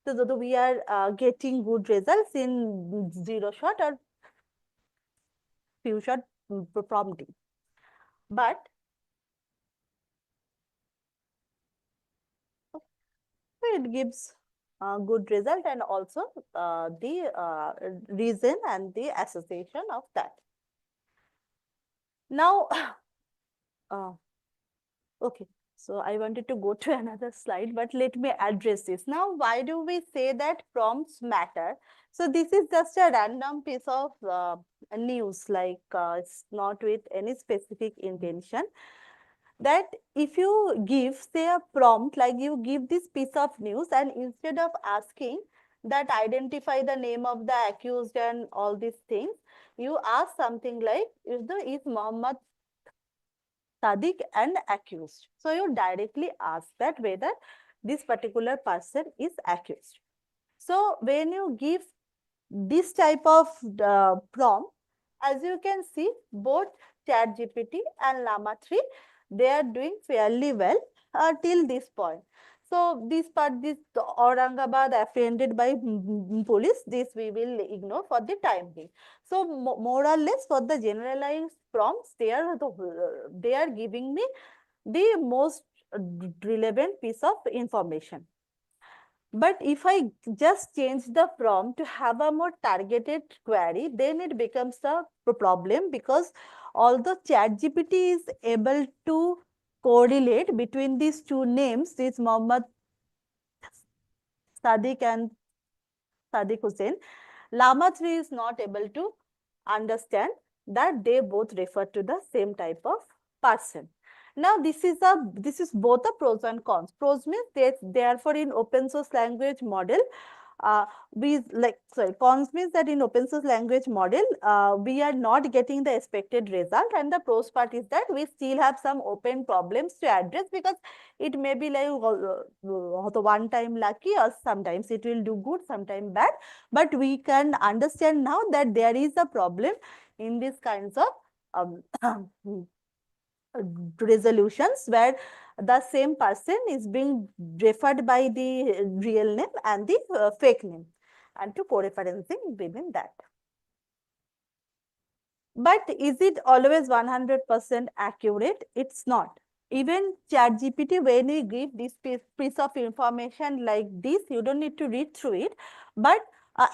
So that we are getting good results in zero shot or few shot prompting. But it gives good result and also the reason and the association of that. Now, okay, so I wanted to go to another slide, but let me address this. Now, why do we say that prompts matter? So this is just a random piece of news, like it's not with any specific intention. That if you give, say, a prompt, like you give this piece of news, and instead of asking that identify the name of the accused and all these things, you ask something like, is Muhammad Sadiq an accused? So you directly ask that whether this particular person is accused. So when you give this type of prompt, as you can see, both ChatGPT and Llama 3, they are doing fairly well till this point. So this part, this Aurangabad apprehended by police, this we will ignore for the time being. So more or less for the generalized prompts, they are giving me the most relevant piece of information. But if I just change the prompt to have a more targeted query, then it becomes a problem, because although ChatGPT is able to correlate between these two names, this Muhammad Sadiq and Sadiq Hussain, Llama 3 is not able to understand that they both refer to the same type of person. Now this is both a pros and cons. Pros means therefore in open source language model, cons means that in open source language model, we are not getting the expected result, and the pros part is that we still have some open problems to address, because it may be like one time lucky, or sometimes it will do good, sometimes bad, but we can understand now that there is a problem in these kinds of resolutions where the same person is being referred by the real name and the fake name, and to co-referencing between that. But is it always 100% accurate? It's not. Even ChatGPT, when we give this piece of information like this, you don't need to read through it, but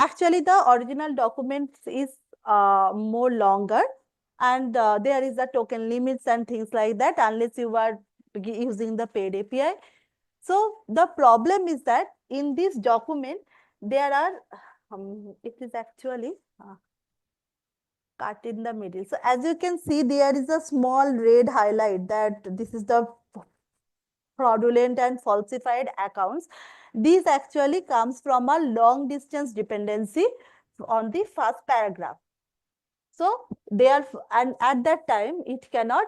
actually the original document is more longer, and there is a token limits and things like that, unless you are using the paid API. So the problem is that in this document, there are, it is actually cut in the middle. So as you can see, there is a small red highlight that this is the fraudulent and falsified accounts. This actually comes from a long distance dependency on the first paragraph. So there, and at that time, it cannot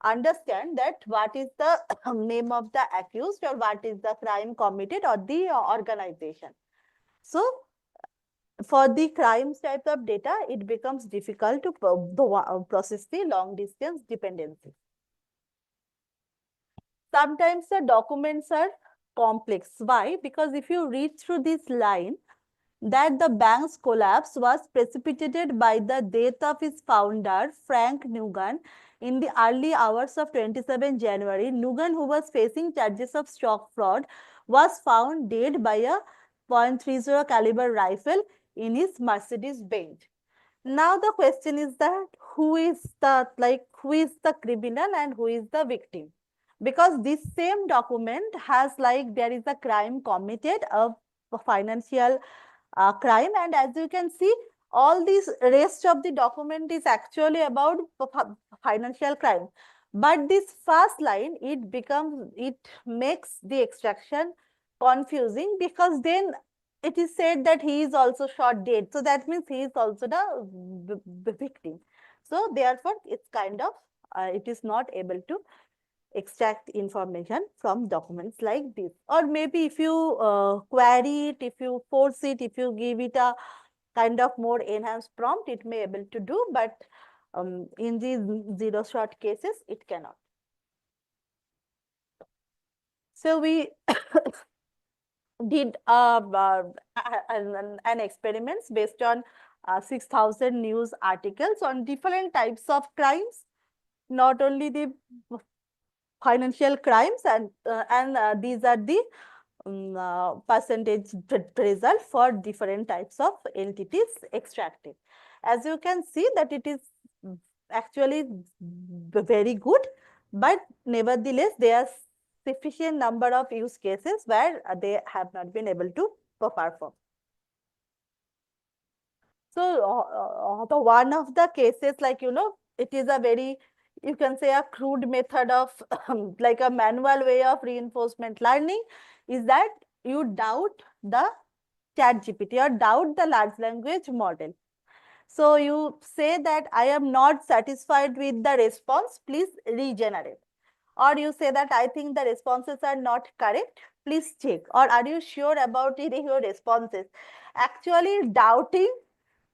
understand that what is the name of the accused, or what is the crime committed, or the organization. So for the crimes type of data, it becomes difficult to process the long distance dependency. Sometimes the documents are complex. Why? Because if you read through this line, that the bank's collapse was precipitated by the death of its founder, Frank Nguyen, in the early hours of 27 January. Nguyen, who was facing charges of stock fraud, was found dead by a .30 caliber rifle in his Mercedes-Benz. Now the question is that who is the criminal and who is the victim? Because this same document has there is a crime committed, a financial crime, and as you can see, all this rest of the document is actually about financial crime. But this first line, it makes the extraction confusing, because then it is said that he is also shot dead. So that means he is also the victim. So therefore, it's kind of, it is not able to extract information from documents like this. Or maybe if you query it, if you force it, if you give it a kind of more enhanced prompt, it may able to do, but in these zero shot cases, it cannot. So we did an experiments based on 6,000 news articles on different types of crimes, not only the financial crimes, and these are the percentage result for different types of entities extracted. As you can see that it is actually very good, but nevertheless there are sufficient number of use cases where they have not been able to perform. So the one of the cases, like, you know, it is a very, you can say, a crude method of like a manual way of reinforcement learning, is that you doubt the ChatGPT or doubt the large language model. So you say that I am not satisfied with the response, please regenerate. Or you say that I think the responses are not correct, please check. Or are you sure about your responses? Actually, doubting,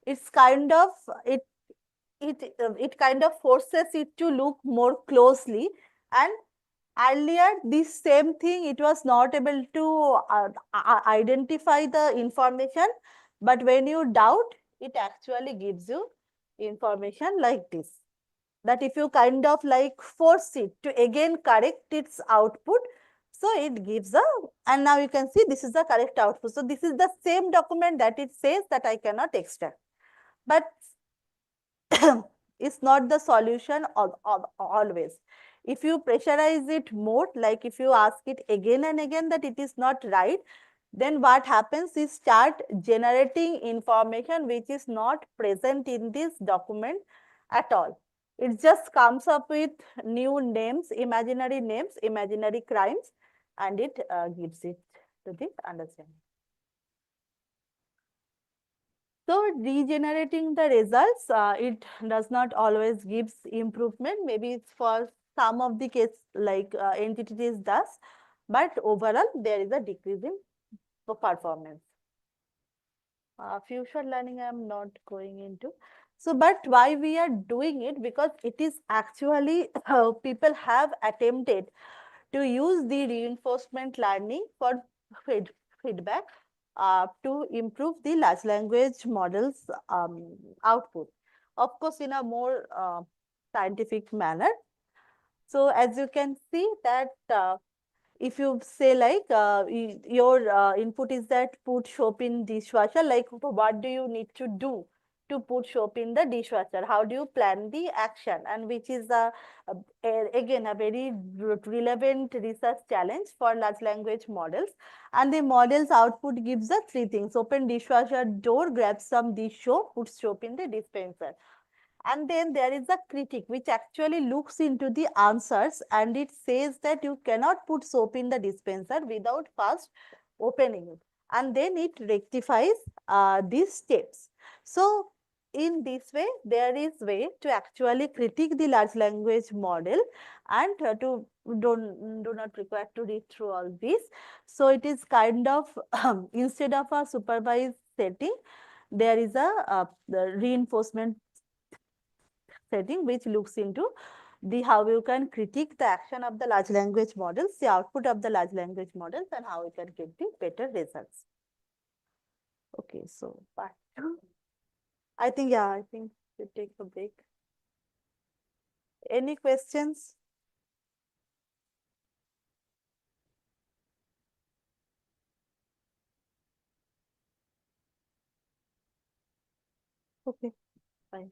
it's kind of, it kind of forces it to look more closely. And earlier this same thing, it was not able to identify the information, but when you doubt, it actually gives you information like this, that if you kind of like force it to again correct its output, so it gives a, and now you can see this is the correct output. So this is the same document that it says that I cannot extract, but it's not the solution always. If you pressurize it more, like if you ask it again and again that it is not right, then what happens is start generating information which is not present in this document at all. It just comes up with new names, imaginary crimes, and it gives it to the understanding. So regenerating the results, it does not always gives improvement. Maybe it's for some of the case like entities does, but overall there is a decrease in performance. Future learning I am not going into. So, but why we are doing it? Because it is actually people have attempted to use the reinforcement learning for feedback to improve the large language models output, of course, in a more scientific manner. So as you can see that if you say like your input is that put soap in dishwasher, like what do you need to do to put soap in the dishwasher? How do you plan the action? And which is again a very relevant research challenge for large language models. And the model's output gives us three things: open dishwasher door, grab some dish soap, put soap in the dispenser. And then there is a critic which actually looks into the answers, and it says that you cannot put soap in the dispenser without first opening it. And then it rectifies these steps. So in this way, there is way to actually critique the large language model, and to do not require to read through all this. So it is kind of instead of a supervised setting, there is a the reinforcement setting which looks into the how you can critique the action of the large language models, the output of the large language models, and how we can get the better results. Okay, so part two. I think we take a break. Any questions? Okay, fine.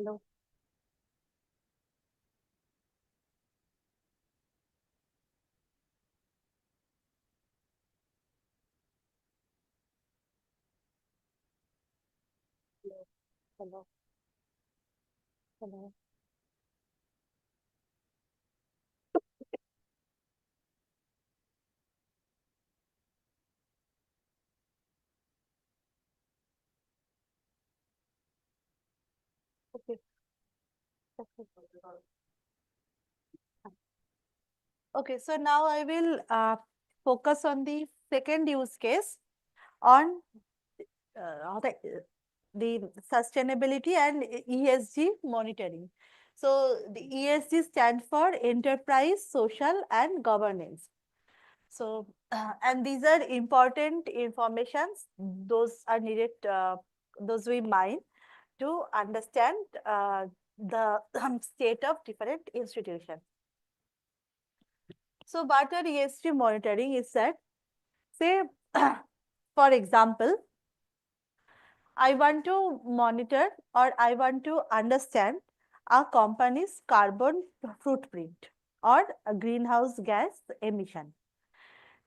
Hello. Hello. Hello. Okay. Okay. Okay, so now I will focus on the second use case on the sustainability and ESG monitoring. So the ESG stands for enterprise, social and governance. So and these are important informations. Those are needed. Those we mind to understand the state of different institutions. So what are ESG monitoring is that, say, for example, I want to monitor or I want to understand a company's carbon footprint or a greenhouse gas emission.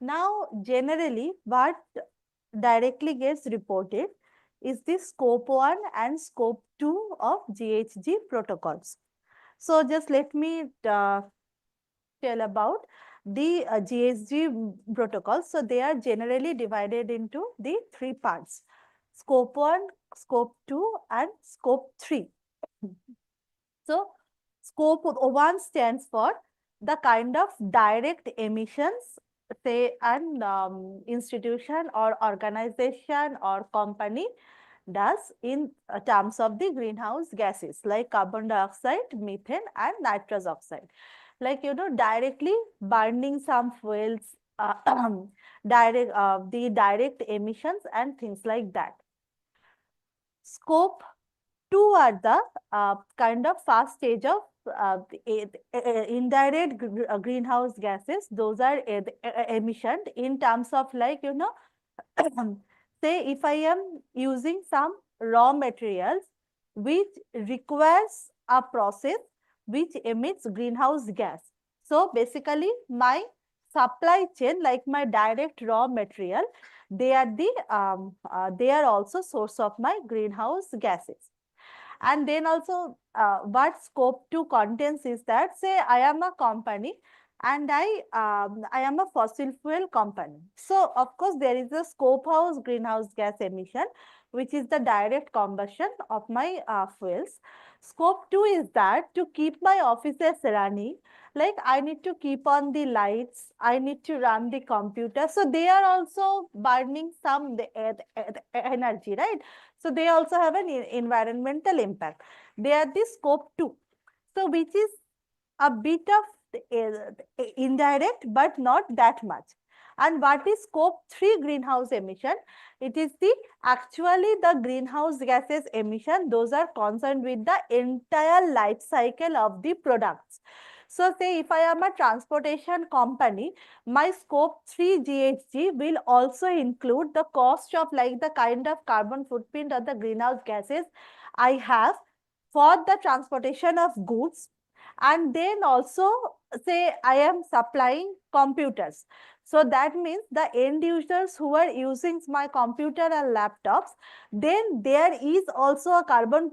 Now, generally, what directly gets reported is the scope 1 and scope 2 of GHG protocols. So, just let me tell about the GHG protocols. So, they are generally divided into the three parts: scope 1, scope 2 and scope 3. So, scope 1 stands for the kind of direct emissions, say an institution or organization or company does in terms of the greenhouse gases like carbon dioxide, methane and nitrous oxide. Like, directly burning some fuels, the direct emissions and things like that. Scope 2 are the kind of first stage of indirect greenhouse gases. Those are emission in terms of, like, say if I am using some raw materials which requires a process which emits greenhouse gas. So basically my supply chain, like my direct raw material, they are also source of my greenhouse gases. And then also what scope 2 contains is that, say I am a company and I am a fossil fuel company. So of course there is a scope house greenhouse gas emission, which is the direct combustion of my fuels. Scope 2 is that to keep my offices running, like I need to keep on the lights, I need to run the computer. So they are also burning some energy, right? So they also have an environmental impact. They are the scope 2. So which is a bit of indirect, but not that much. And what is scope 3 greenhouse emission? It is actually the greenhouse gases emission. Those are concerned with the entire life cycle of the products. So say if I am a transportation company, my scope 3 GHG will also include the cost of, like, the kind of carbon footprint or the greenhouse gases I have for the transportation of goods. And then also, say I am supplying computers. So that means the end users who are using my computer and laptops, then there is also a carbon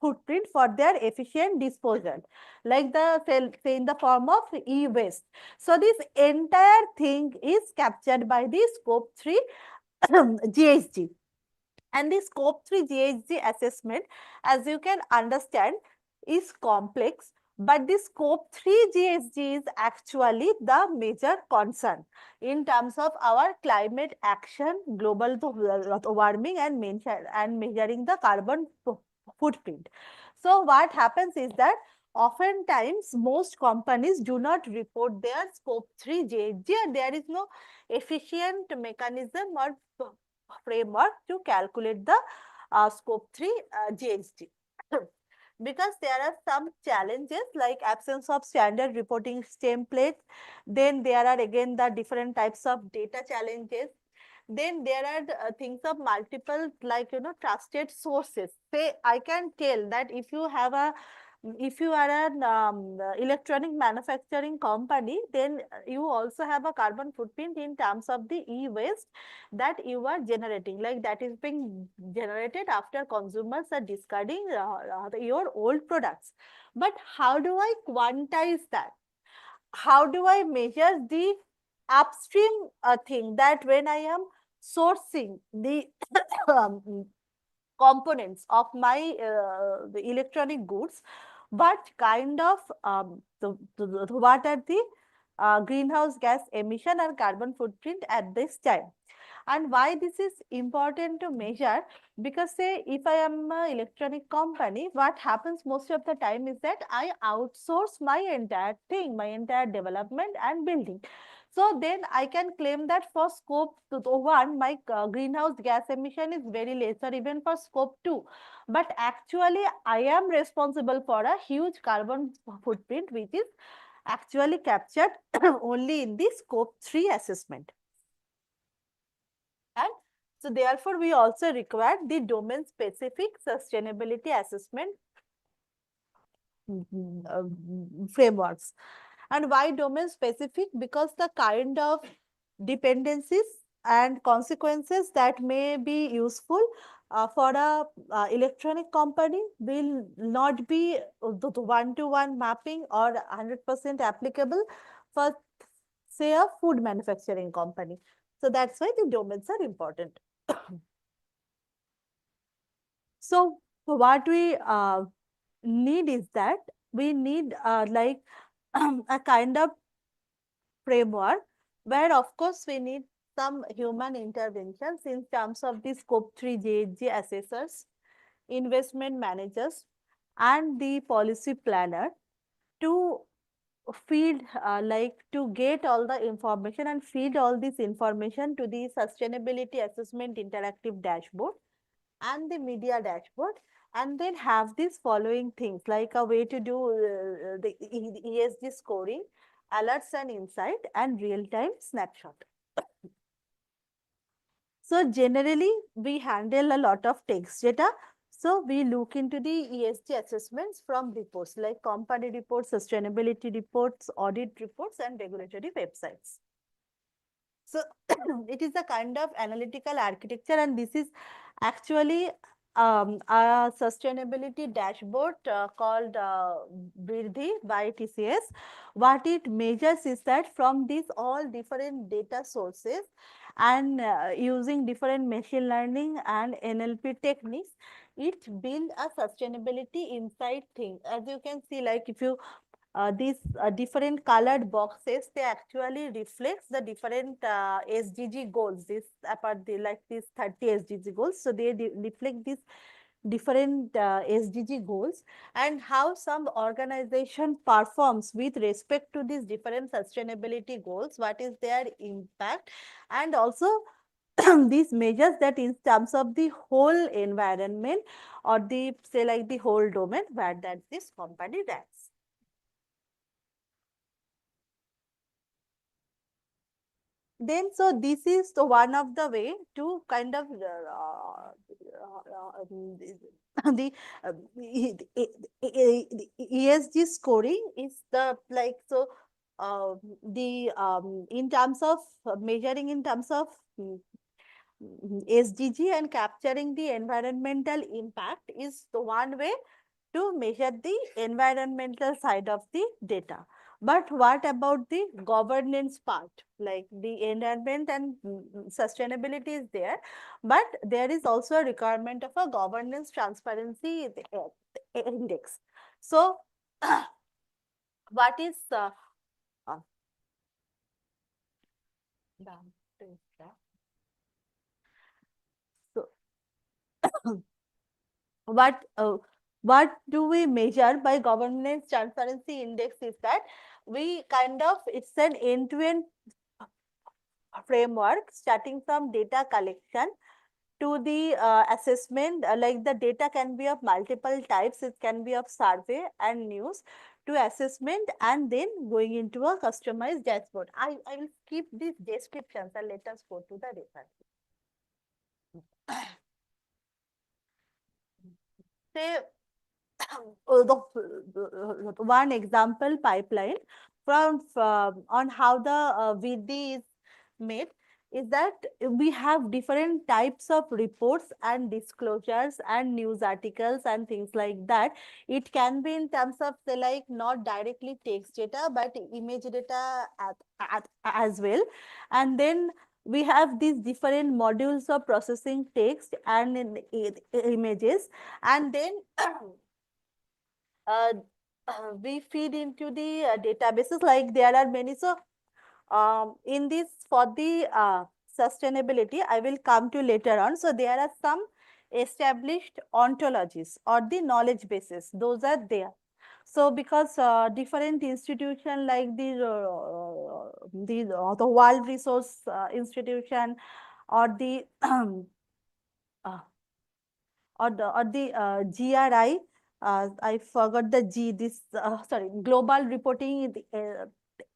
footprint for their efficient disposal, like say in the form of e-waste. So this entire thing is captured by the scope 3 GHG. And the scope 3 GHG assessment, as you can understand, is complex, but the scope 3 GHG is actually the major concern in terms of our climate action, global warming and measuring the carbon footprint. So what happens is that oftentimes most companies do not report their scope 3 GHG, and there is no efficient mechanism or framework to calculate the scope 3 GHG. Because there are some challenges like absence of standard reporting templates. Then there are again the different types of data challenges. then there are things of multiple, like, trusted sources. Say, I can tell that if you are an electronic manufacturing company, then you also have a carbon footprint in terms of the e-waste that you are generating, like that is being generated after consumers are discarding your old products. But how do I quantize that? How do I measure the upstream thing, that when I am sourcing the components of my the electronic goods, what kind of what are the greenhouse gas emission and carbon footprint at this time? And why this is important to measure? Because say if I am an electronic company, what happens most of the time is that I outsource my entire thing, my entire development and building. So then I can claim that for scope 1, my greenhouse gas emission is very less, or even for scope 2. But actually, I am responsible for a huge carbon footprint, which is actually captured only in the scope 3 assessment. And so therefore, we also require the domain specific sustainability assessment frameworks. And why domain specific? Because the kind of dependencies and consequences that may be useful for a electronic company will not be the one-to-one mapping or 100% applicable for, say, a food manufacturing company. So that's why the domains are important. So what we need is that we need like a kind of framework where, of course, we need some human interventions in terms of the scope 3 GHG assessors, investment managers, and the policy planner to feed like to get all the information and feed all this information to the sustainability assessment interactive dashboard and the media dashboard, and then have these following things, like a way to do the ESG scoring, alerts and insight, and real-time snapshot. So generally, we handle a lot of text data. So we look into the ESG assessments from reports like company reports, sustainability reports, audit reports, and regulatory websites. So it is a kind of analytical architecture, and this is actually a sustainability dashboard called Birdhi by TCS. What it measures is that from these all different data sources and using different machine learning and NLP techniques, it builds a sustainability insight thing. As you can see, like if you these different colored boxes, they actually reflects the different SDG goals. This apart the like these 30 SDG goals, so they reflect these different SDG goals and how some organization performs with respect to these different sustainability goals. What is their impact, and also these measures that in terms of the whole environment or the, say, like the whole domain where that this company ranks. Then, so this is the one of the way to kind of the ESG scoring is the like, so the in terms of measuring in terms of SDG and capturing the environmental impact is the one way to measure the environmental side of the data. But what about the governance part? Like the environment and sustainability is there, but there is also a requirement of a governance transparency index. So, what is so what do we measure by governance transparency index is that we kind of, it's an end-to-end framework starting from data collection to the assessment, like the data can be of multiple types, it can be of survey and news, to assessment and then going into a customized dashboard. I will skip these descriptions and let us go to the reference. say one example pipeline from on how the VD is made is that we have different types of reports and disclosures and news articles and things like that. It can be in terms of say like not directly text data but image data as well. And then we have these different modules of processing text and images, and then uh, we feed into the databases. Like there are many. So in this for the sustainability, I will come to later on. So there are some established ontologies or the knowledge bases. Those are there. So because different institution like the World Resource Institution or the GRI, I forgot the G, this, sorry, Global Reporting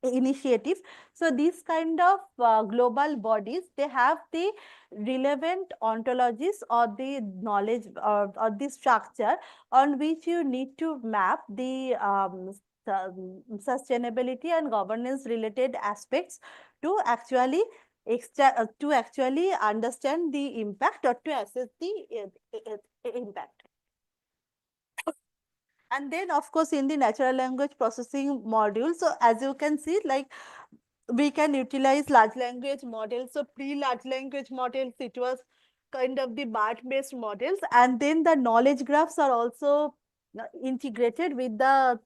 Initiative. So these kind of global bodies, they have the relevant ontologies or the knowledge or the structure on which you need to map the sustainability and governance related aspects to actually to actually understand the impact or to assess the impact. And then of course in the natural language processing module, so as you can see, like we can utilize large language models. So pre-large language models, it was kind of the BART based models, and then the knowledge graphs are also integrated with the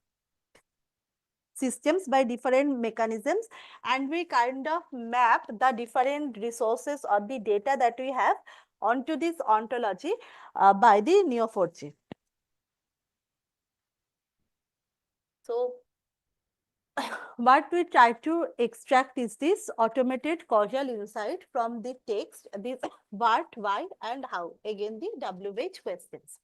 systems by different mechanisms, and we kind of map the different resources or the data that we have onto this ontology by the Neo4j. So what we try to extract is this automated causal insight from the text, this what, why, and how. Again, the WH questions.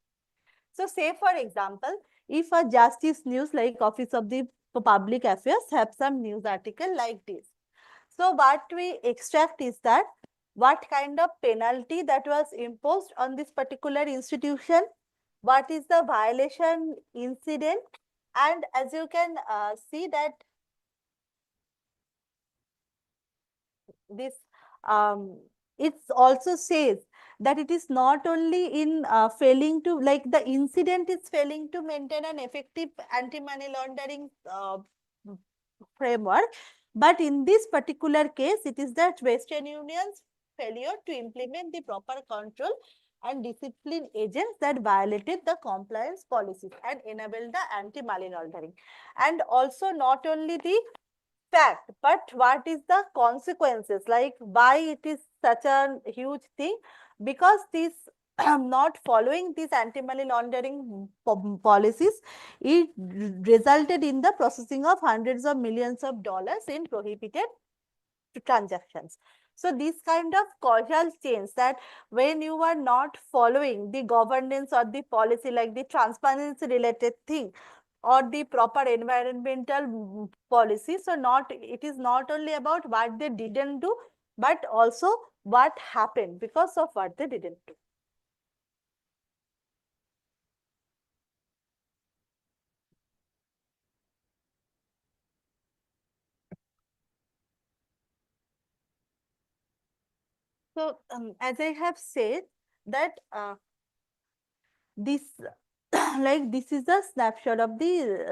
So say for example, if a justice news like Office of the Public Affairs have some news article like this. So what we extract is that what kind of penalty that was imposed on this particular institution, what is the violation incident, and as you can see that this it also says that it is not only in failing to, like the incident is failing to maintain an effective anti-money laundering framework, but in this particular case, it is that Western Union's failure to implement the proper control and discipline agents that violated the compliance policies and enabled the anti-money laundering. And also not only the fact, but what is the consequences, like why it is such a huge thing, because this not following these anti-money laundering policies, it resulted in the processing of hundreds of millions of dollars in prohibited transactions. So this kind of causal change, that when you are not following the governance or the policy, like the transparency related thing or the proper environmental policy, so it is not only about what they didn't do, but also what happened because of what they didn't do. So as I have said that this like this is a snapshot of the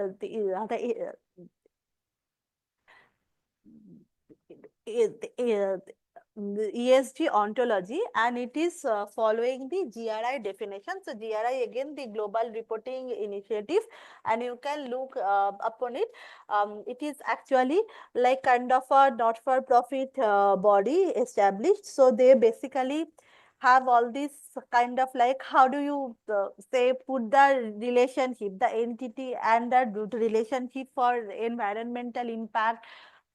ESG ontology, and it is following the GRI definition. So GRI, again, the Global Reporting Initiative, and you can look upon it. It is actually like kind of a not-for-profit body established. So they basically have all this kind of like, how do you say put the relationship, the entity and the relationship for environmental impact,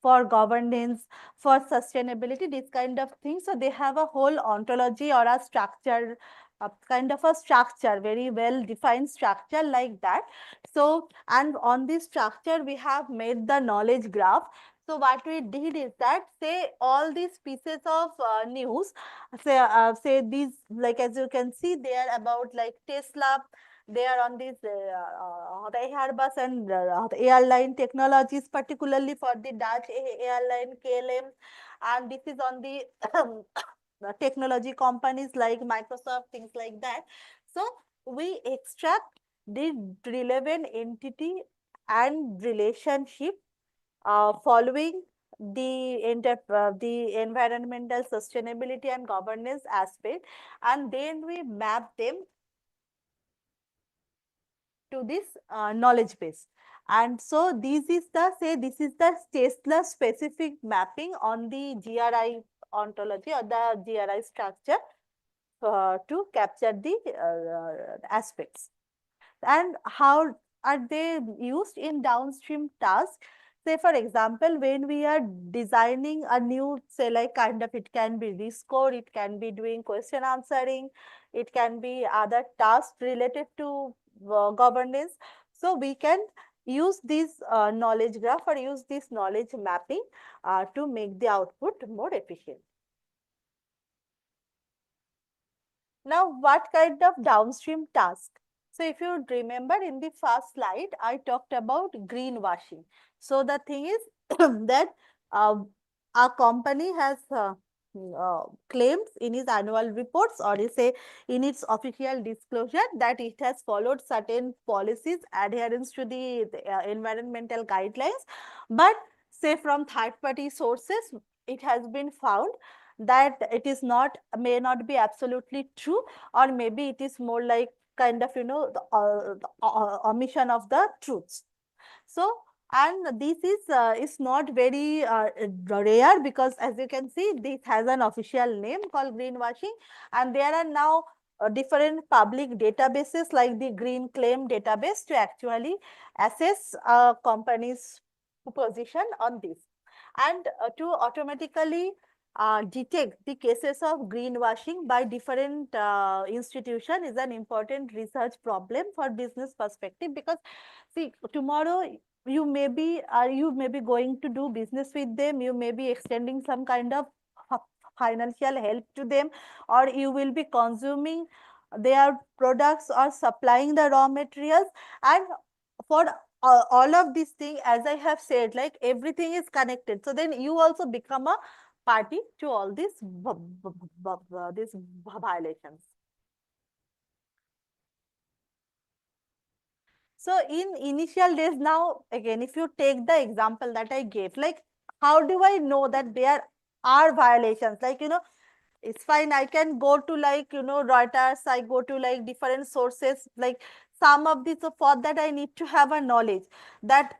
for governance, for sustainability, this kind of things. So they have a whole ontology or a structure a kind of a structure, very well defined structure like that. So, and on this structure, we have made the knowledge graph. So what we did is that, say all these pieces of news, say these, like as you can see, they are about like Tesla, they are on this the Airbus and the airline technologies, particularly for the Dutch airline KLM, and this is on the technology companies like Microsoft, things like that. So we extract the relevant entity and relationship following the environmental sustainability and governance aspect, and then we map them to this knowledge base. And so this is the Tesla specific mapping on the GRI ontology or the GRI structure to capture the aspects. And how are they used in downstream tasks? Say for example, when we are designing a new, say like kind of, it can be rescore, it can be doing question answering, it can be other tasks related to governance. So we can use this knowledge graph or use this knowledge mapping to make the output more efficient. Now, what kind of downstream task? So if you remember in the first slide, I talked about greenwashing. So the thing is that a company has claims in its annual reports or say in its official disclosure that it has followed certain policies, adherence to the environmental guidelines, but say from third party sources, it has been found that it is not, may not be absolutely true, or maybe it is more like kind of, you know, the omission of the truths. So, and this is not very rare, because as you can see, this has an official name called greenwashing, and there are now different public databases like the Green Claim database to actually assess a company's position on this, and to automatically detect the cases of greenwashing by different institution is an important research problem for business perspective. Because see, tomorrow you may be going to do business with them, you may be extending some kind of financial help to them, or you will be consuming their products or supplying the raw materials, and for all of these things, as I have said, like everything is connected. So then you also become a party to all these violations. So in initial days, now again, if you take the example that I gave, like how do I know that there are violations? Like, you know, it's fine, I can go to like, you know, Reuters, I go to like different sources, like some of these. So for that I need to have a knowledge that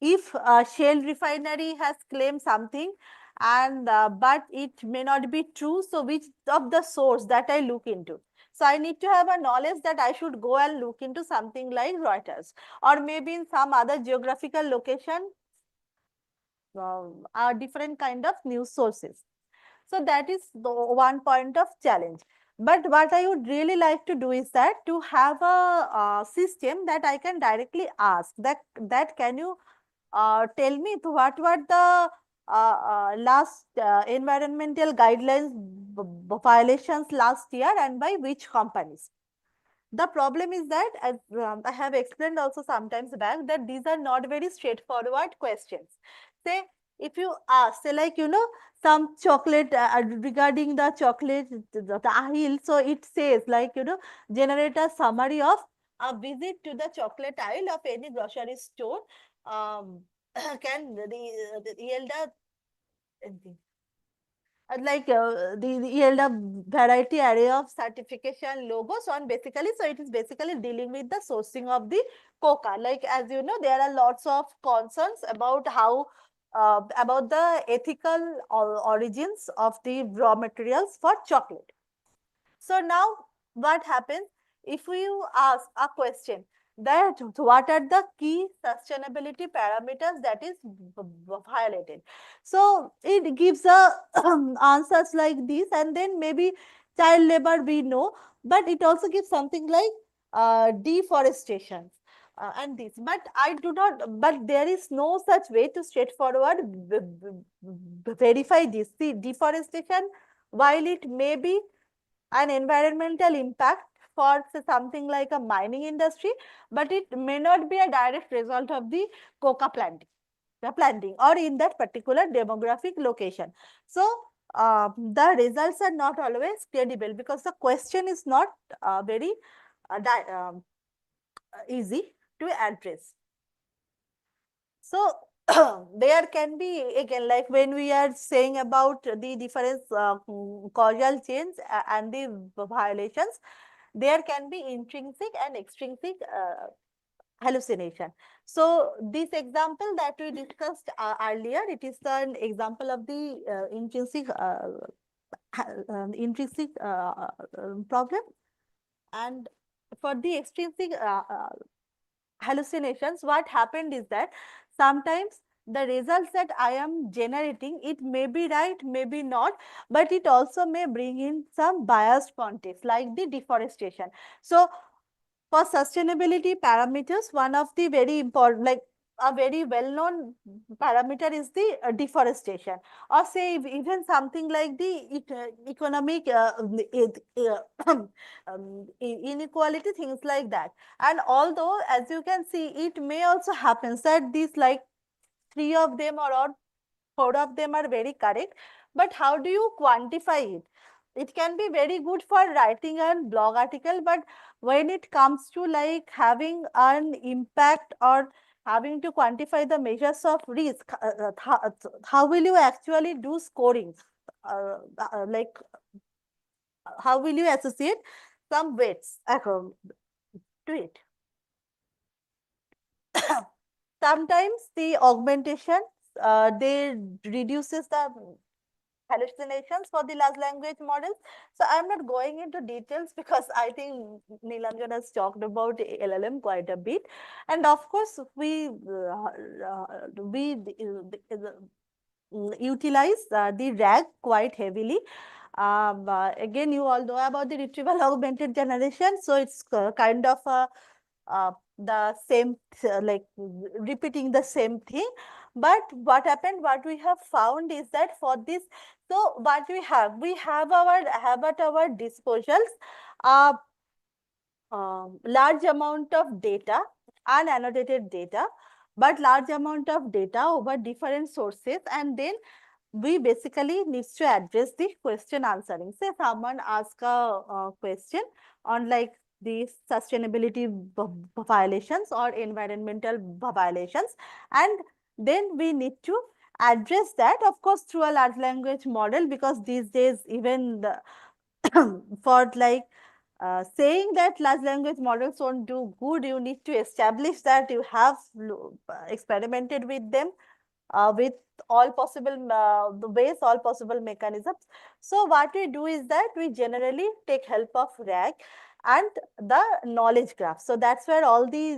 if Shell refinery has claimed something and but it may not be true, so which of the source that I look into? So I need to have a knowledge that I should go and look into something like Reuters, or maybe in some other geographical location, are different kind of news sources. So that is the one point of challenge. But what I would really like to do is that to have a system that I can directly ask that can you tell me what were the last environmental guidelines violations last year and by which companies? The problem is that, as I have explained also sometimes back, that these are not very straightforward questions. Say, if you ask, say like, you know, some chocolate, regarding the chocolate, the aisle, so it says like, you know, generate a summary of a visit to the chocolate aisle of any grocery store can yield the yield a variety array of certification logos on basically. So it is basically dealing with the sourcing of the coca. Like, as you know, there are lots of concerns about how about the ethical origins of the raw materials for chocolate. So now what happens if you ask a question that what are the key sustainability parameters that is violated? So it gives a answers like this, and then maybe child labor we know, but it also gives something like deforestation and this. But I do not, but there is no such way to straightforward verify this. See, deforestation, while it may be an environmental impact for say, something like a mining industry, but it may not be a direct result of the coca planting or in that particular demographic location. So the results are not always credible because the question is not very easy to address. So there can be again, like when we are saying about the different causal chains and the violations, there can be intrinsic and extrinsic hallucination. So this example that we discussed earlier, it is an example of the intrinsic problem. And for the extrinsic hallucinations, what happened is that sometimes the results that I am generating, it may be right, maybe not, but it also may bring in some biased context like the deforestation. So for sustainability parameters, one of the very important, like a very well-known parameter is the deforestation, or say even something like the economic inequality, things like that. And although, as you can see, it may also happens that these like 3 of them or 4 of them are very correct, but how do you quantify it? It can be very good for writing a blog article, but when it comes to like having an impact or having to quantify the measures of risk, how will you actually do scoring? Like how will you associate some weights to it? Sometimes the augmentation, they reduces the hallucinations for the large language models. So I'm not going into details because I think Nilanjan has talked about LLM quite a bit. And of course, we utilize the RAG quite heavily. Again, you all know about the retrieval augmented generation. So it's kind of the same, like repeating the same thing. But what happened, what we have found is that for this, so what we have at our disposals large amount of data, unannotated data, but large amount of data over different sources, and then we basically needs to address the question answering. Say someone ask a question on like the sustainability violations or environmental violations, and then we need to address that, of course, through a large language model, because these days even the for like saying that large language models won't do good, you need to establish that you have experimented with them with all possible the ways, all possible mechanisms. So what we do is that we generally take help of RAG and the knowledge graph. So that's where all the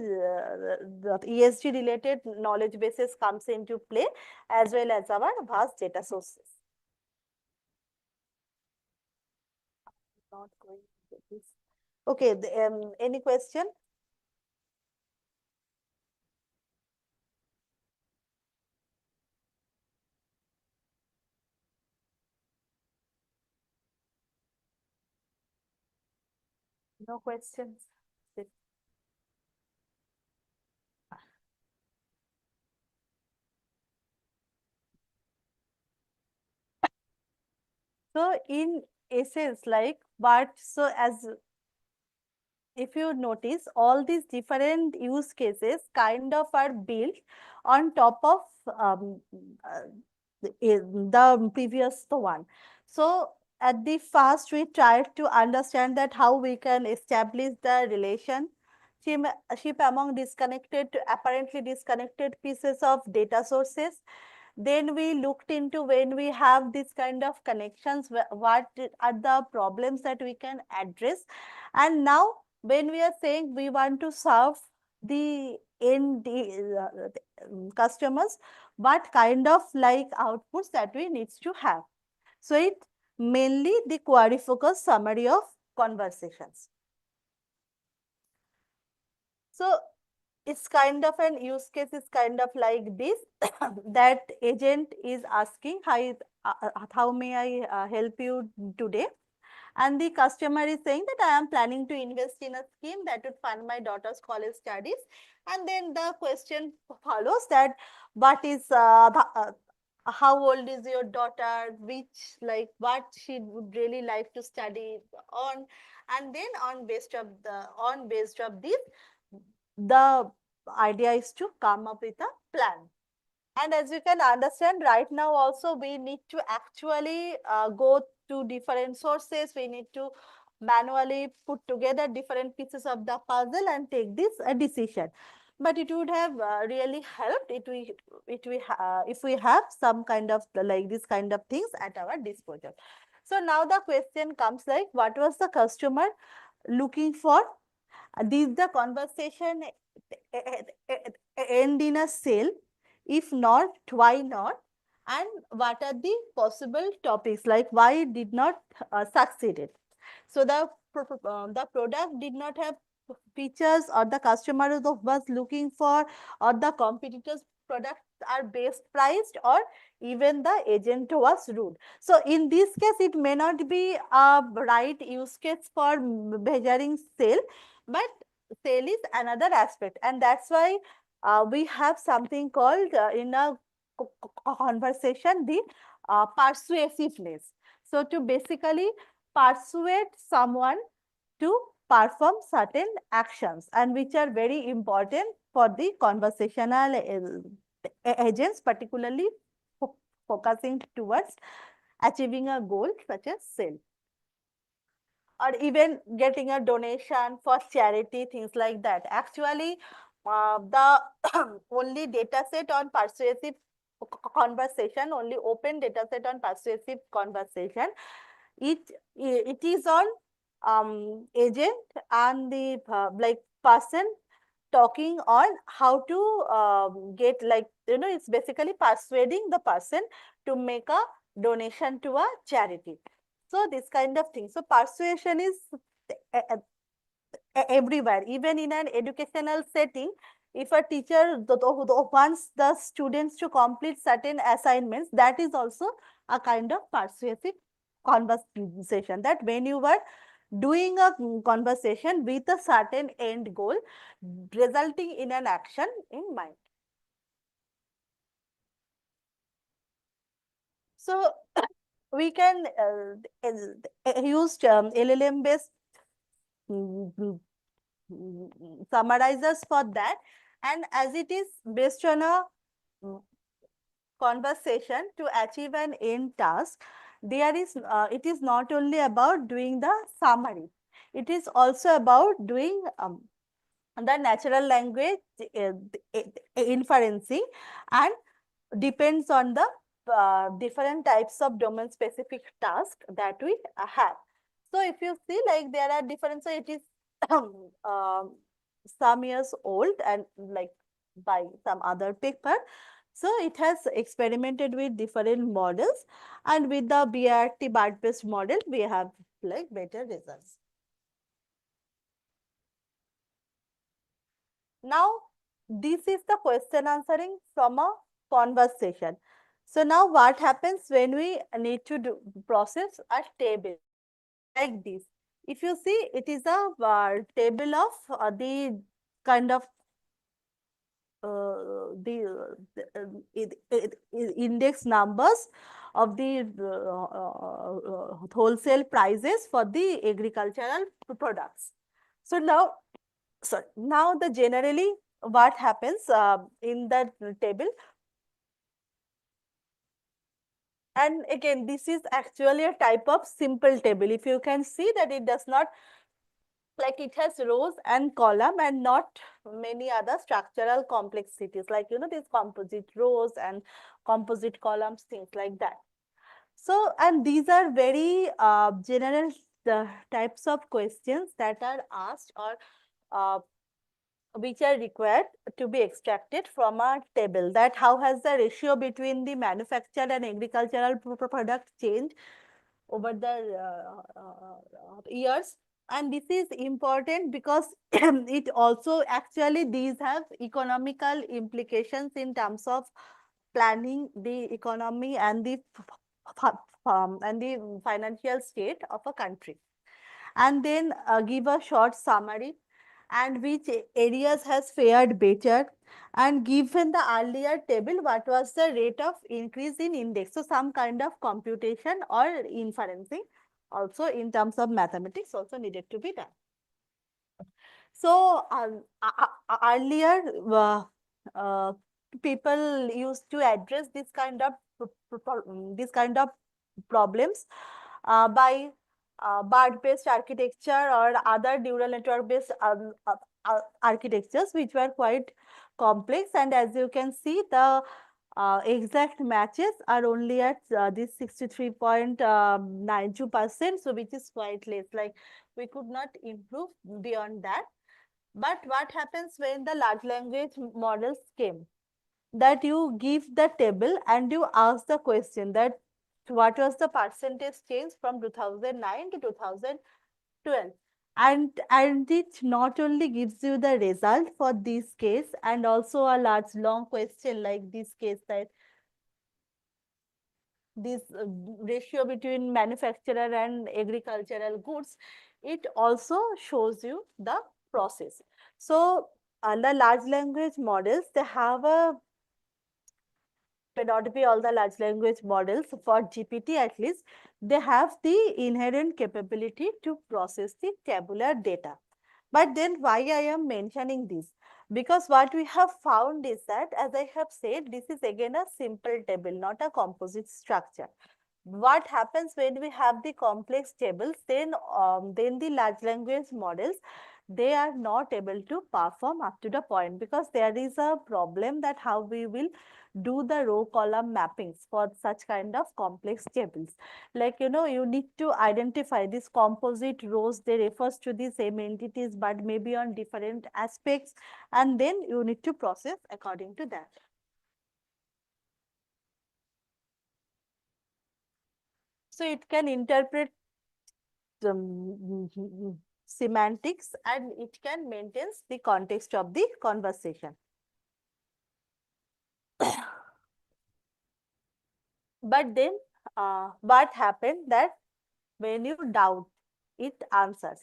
ESG related knowledge bases comes into play, as well as our vast data sources. Not going to this. Okay, any question? No questions. So in essence, like what, so as if you notice, all these different use cases kind of are built on top of the previous one. So at the first, we tried to understand that how we can establish the relationship among apparently disconnected pieces of data sources. Then we looked into when we have this kind of connections, what are the problems that we can address. And now when we are saying we want to serve the end customers, what kind of like outputs that we needs to have. So it mainly the query focus summary of conversations. So it's kind of an use case is kind of like this that agent is asking how may I help you today, and the customer is saying that I am planning to invest in a scheme that would fund my daughter's college studies, and then the question follows that what is how old is your daughter, which like what she would really like to study on, and then on based of this the idea is to come up with a plan. And as you can understand, right now also we need to actually go to different sources. We need to manually put together different pieces of the puzzle and take this decision. But it would have really helped if we have some kind of like this kind of things at our disposal. So now the question comes like, what was the customer looking for? Did the conversation end in a sale? If not, why not? And what are the possible topics, like why it did not succeeded? So the product did not have features, or the customer was looking for, or the competitors products are best priced, or even the agent was rude. So in this case, it may not be a right use case for measuring sale, but sale is another aspect, and that's why we have something called in a conversation the persuasiveness. So to basically persuade someone to perform certain actions, and which are very important for the conversational agents, particularly focusing towards achieving a goal such as sale, or even getting a donation for charity, things like that. Actually, the only data set on persuasive conversation, only open data set on persuasive conversation, it is on agent and the like person talking on how to get, like, you know, it's basically persuading the person to make a donation to a charity. So this kind of thing. So persuasion is everywhere, even in an educational setting. If a teacher wants the students to complete certain assignments, that is also a kind of persuasive conversation, that when you were doing a conversation with a certain end goal resulting in an action in mind. So we can use LLM based summarizers for that, and as it is based on a conversation to achieve an end task, there is it is not only about doing the summary, it is also about doing the natural language inferencing, and depends on the different types of domain specific tasks that we have. So if you see, like, there are different, so it is some years old and like by some other paper. So it has experimented with different models, and with the BRT BART-based model, we have like better results. Now, this is the question answering from a conversation. So now what happens when we need to process a table like this? If you see, it is a table of the kind of index numbers of the wholesale prices for the agricultural products. So now the generally what happens in that table, and again this is actually a type of simple table. If you can see that it does not, like, it has rows and column and not many other structural complexities, like, you know, these composite rows and composite columns, things like that. So, and these are very general types of questions that are asked, or which are required to be extracted from a table, that how has the ratio between the manufactured and agricultural product changed, over the years. And this is important because it also actually these have economical implications in terms of planning the economy and the financial state of a country. And then give a short summary and which areas has fared better, and given the earlier table what was the rate of increase in index. So some kind of computation or inferencing also in terms of mathematics also needed to be done. So earlier people used to address this kind of problems by BERT-based architecture or other neural network-based architectures, which were quite complex. And as you can see, the exact matches are only at this 63.92%, so which is quite less. Like we could not improve beyond that. But what happens when the large language models came? That you give the table and you ask the question that what was the percentage change from 2009 to 2012, and it not only gives you the result for this case and also a large long question like this case, that this ratio between manufacturer and agricultural goods, it also shows you the process. So the large language models, they have a, may not be all the large language models, for GPT at least, they have the inherent capability to process the tabular data. But then why I am mentioning this? Because what we have found is that, as I have said, this is again a simple table, not a composite structure. What happens when we have the complex tables, then the large language models, they are not able to perform up to the point, because there is a problem that how we will do the row column mappings for such kind of complex tables. Like, you know, you need to identify these composite rows, they refers to the same entities but maybe on different aspects, and then you need to process according to that. So it can interpret semantics and it can maintain the context of the conversation. But then what happened that when you doubt, it answers.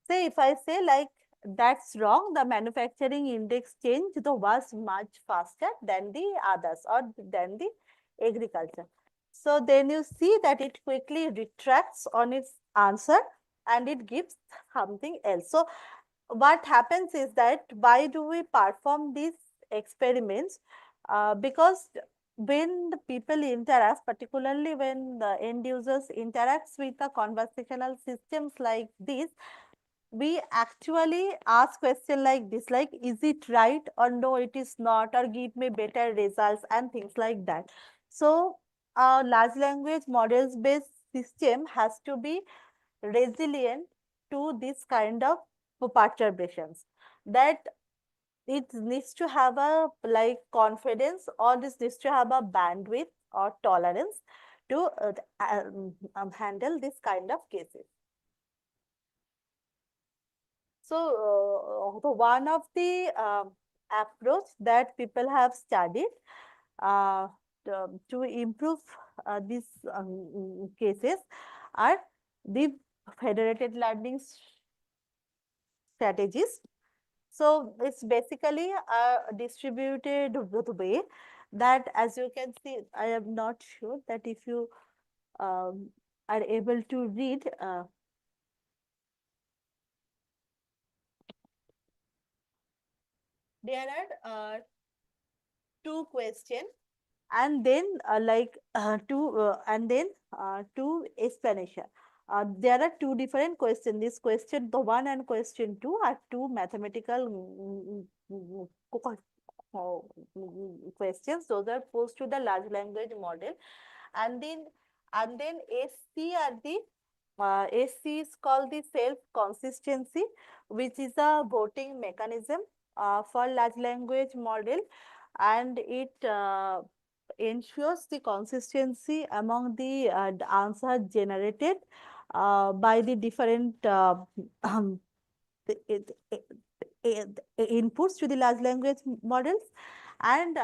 Say if I say like that's wrong, the manufacturing index change was much faster than the others or than the agriculture. So then you see that it quickly retracts on its answer and it gives something else. So what happens is that why do we perform these experiments? Because when the people interact, particularly when the end users interacts with the conversational systems like this, we actually ask question like this, like, is it right or no, it is not, or give me better results and things like that. So a large language models based system has to be resilient to this kind of perturbations, that it needs to have a like confidence, or this needs to have a bandwidth or tolerance to handle this kind of cases. So one of the approach that people have studied to improve these cases are the federated learning strategies. So it's basically a distributed way that, as you can see, I am not sure that if you are able to read. There are two questions and then two explanation. There are two different questions. This question, the 1 and question 2 are two mathematical questions. Those are posed to the large language model, and then SC are the SC is called the self consistency, which is a voting mechanism for large language model, and it ensures the consistency among the answer generated by the different the- it- it- inputs to the large language models. And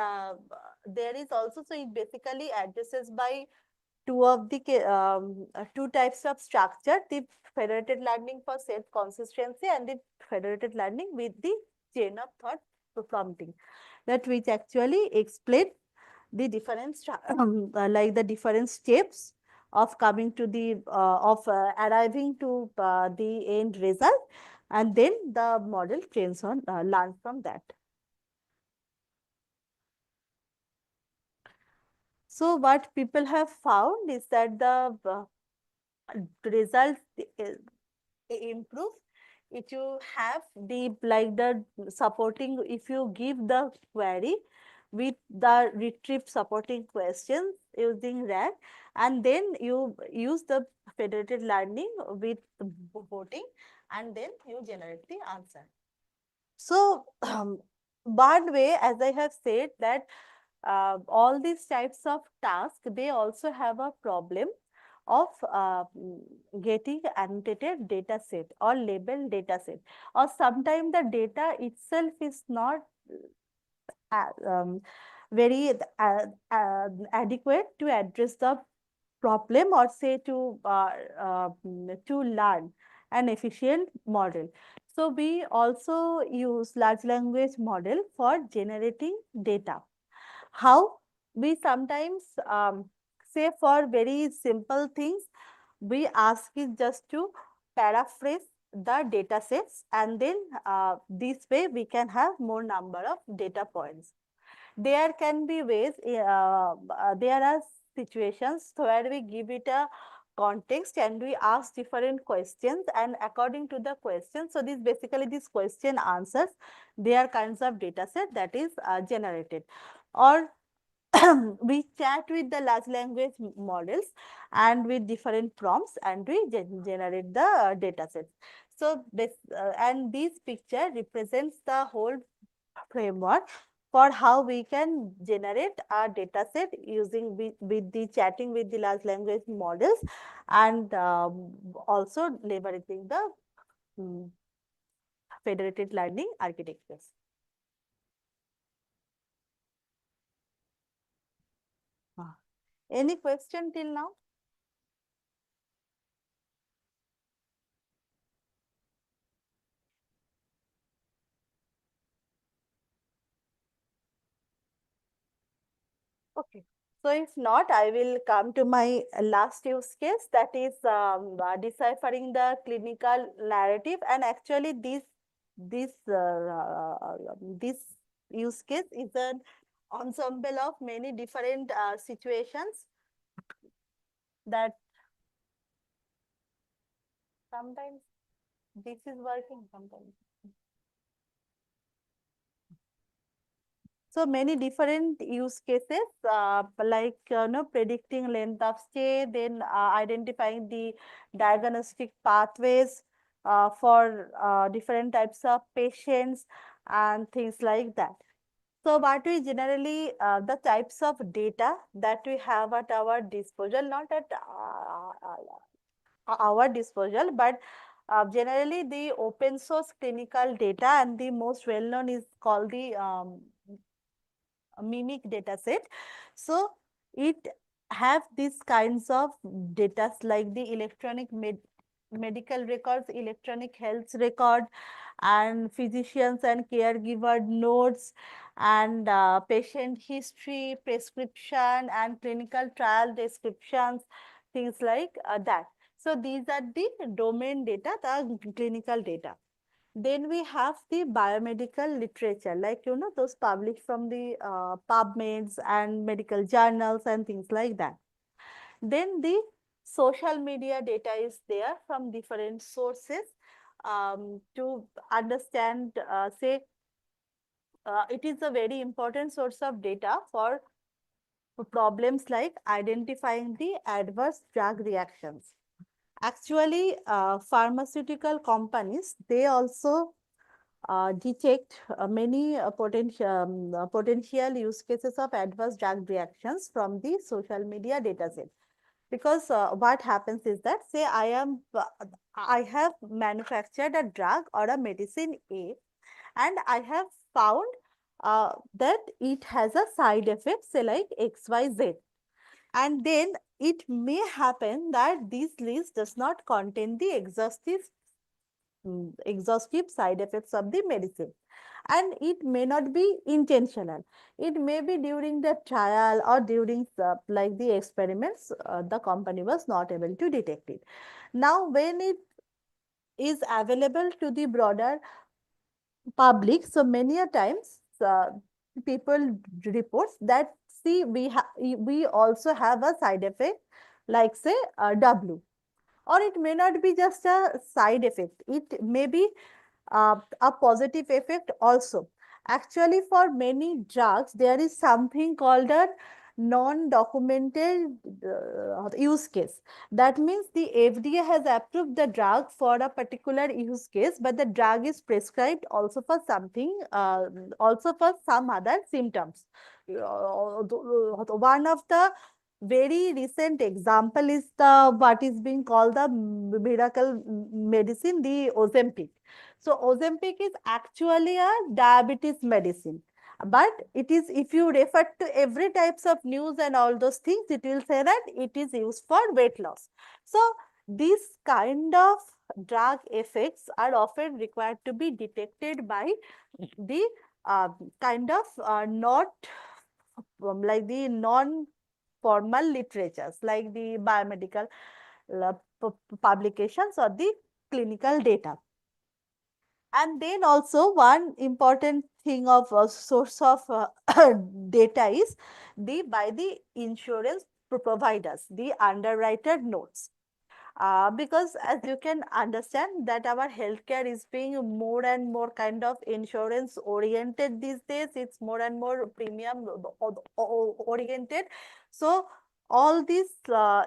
there is also, so it basically addresses by two types of structure, the federated learning for self consistency and the federated learning with the chain of thought prompting, that which actually explain the different like the different steps of coming to the arriving to the end result, and then the model trains on learn from that. So what people have found is that the results improve if you have the like the supporting, if you give the query with the retrieved supporting questions using RAG, and then you use the federated learning with voting, and then you generate the answer. So one way, as I have said, that all these types of tasks, they also have a problem of getting annotated data set or labeled data set, or sometimes the data itself is not very adequate to address the problem, or say to learn an efficient model. So we also use large language model for generating data. How? We sometimes say for very simple things, we ask it just to paraphrase the data sets, and then this way we can have more number of data points. There can be ways, there are situations where we give it a context and we ask different questions, and according to the question, so this basically this question answers, there are kinds of data set that is generated. Or we chat with the large language models and with different prompts, and we generate the data sets. So this and this picture represents the whole framework for how we can generate a data set using with the chatting with the large language models, and also leveraging the federated learning architectures. Any question till now? Okay. So if not, I will come to my last use case, that is deciphering the clinical narrative. And actually this use case is an ensemble of many different situations that sometimes this is working, sometimes. So many different use cases, like predicting length of stay, then identifying the diagnostic pathways for different types of patients and things like that. So what we generally, the types of data that we have at our disposal, not at our disposal, but generally the open source clinical data, and the most well known is called the mimic data set. So it have these kinds of data like the electronic medical records, electronic health record, and physicians and caregiver notes, and patient history, prescription, and clinical trial descriptions, things like that. So these are the domain data, the clinical data. Then we have the biomedical literature, like those published from the PubMeds and medical journals and things like that. Then the social media data is there from different sources to understand, say, it is a very important source of data for problems like identifying the adverse drug reactions. Actually, pharmaceutical companies, they also detect many potential use cases of adverse drug reactions from the social media dataset. Because what happens is that, say I have manufactured a drug or a medicine A, and I have found that it has a side effect, say like XYZ. And then it may happen that this list does not contain the exhaustive side effects of the medicine, and it may not be intentional. It may be during the trial or during like the experiments, the company was not able to detect it. Now when it is available to the broader public, so many a times people reports that, see, we also have a side effect, like say W, or it may not be just a side effect, it may be a positive effect also. Actually, for many drugs, there is something called a non-documented use case. That means the FDA has approved the drug for a particular use case, but the drug is prescribed also for something, also for some other symptoms. One of the very recent example is the what is being called the miracle medicine, the Ozempic. So Ozempic is actually a diabetes medicine, but it is, if you refer to every types of news and all those things, it will say that it is used for weight loss. So these kind of drug effects are often required to be detected by the kind of not like the non-formal literatures, like the biomedical publications or the clinical data. And then also one important thing of source of data is by the insurance providers, the underwriter notes. Because as you can understand that our healthcare is being more and more kind of insurance oriented these days. It's more and more premium oriented. So all these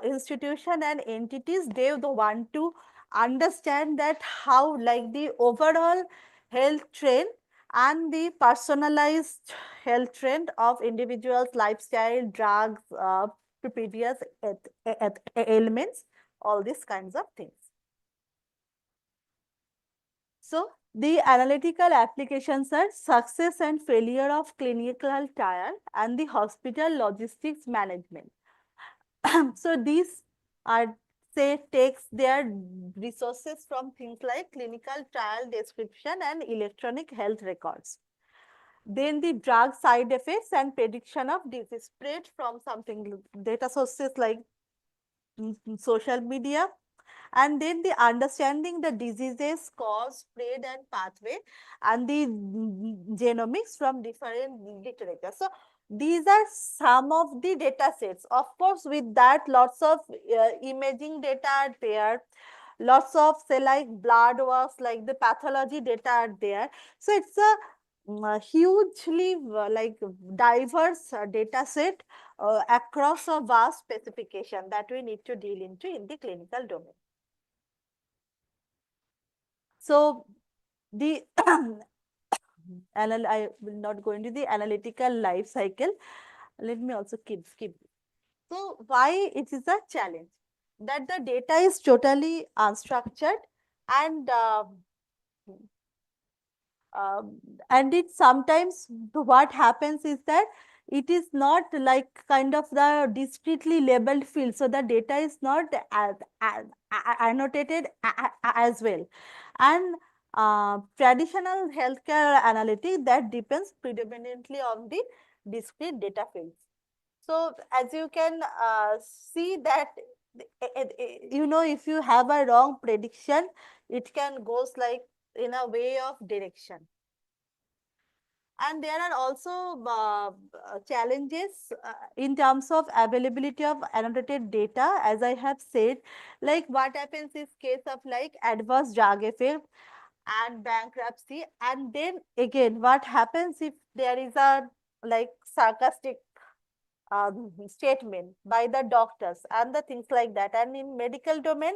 institution and entities, they want to understand that how, like, the overall health trend and the personalized health trend of individuals' lifestyle, drugs, previous ailments, all these kinds of things. So the analytical applications are success and failure of clinical trial and the hospital logistics management. So these are, say, takes their resources from things like clinical trial description and electronic health records. Then the drug side effects and prediction of disease spread from something data sources like social media, and then the understanding the diseases cause, spread and pathway, and the genomics from different literature. So these are some of the data sets. Of course, with that, lots of imaging data are there, lots of, say, like blood works, like the pathology data are there. So it's a hugely like diverse data set across a vast specification that we need to deal into in the clinical domain. So the I will not go into the analytical life cycle. Let me also keep. So why it is a challenge? That the data is totally unstructured, and it sometimes what happens is that it is not like kind of the discretely labeled field. So the data is not annotated as well. And traditional healthcare analytics that depends predominantly on the discrete data fields. So as you can see that, you know, if you have a wrong prediction, it can goes like in a way of direction. And there are also challenges in terms of availability of annotated data, as I have said. Like what happens is case of like adverse drug effect and bankruptcy, and then again what happens if there is a like sarcastic statement by the doctors and the things like that. And in medical domain,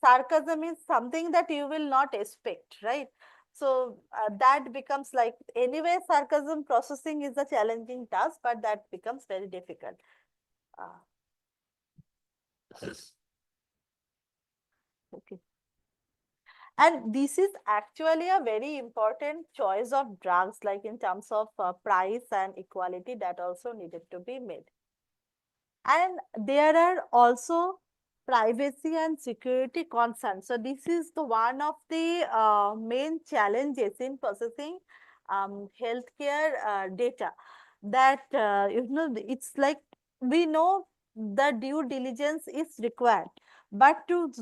sarcasm is something that you will not expect, right? So that becomes like, anyway, sarcasm processing is a challenging task, but that becomes very difficult. Okay. And this is actually a very important choice of drugs, like in terms of price and equality, that also needed to be made. And there are also privacy and security concerns. So this is the one of the main challenges in processing healthcare data, that it's like, we know the due diligence is required, but to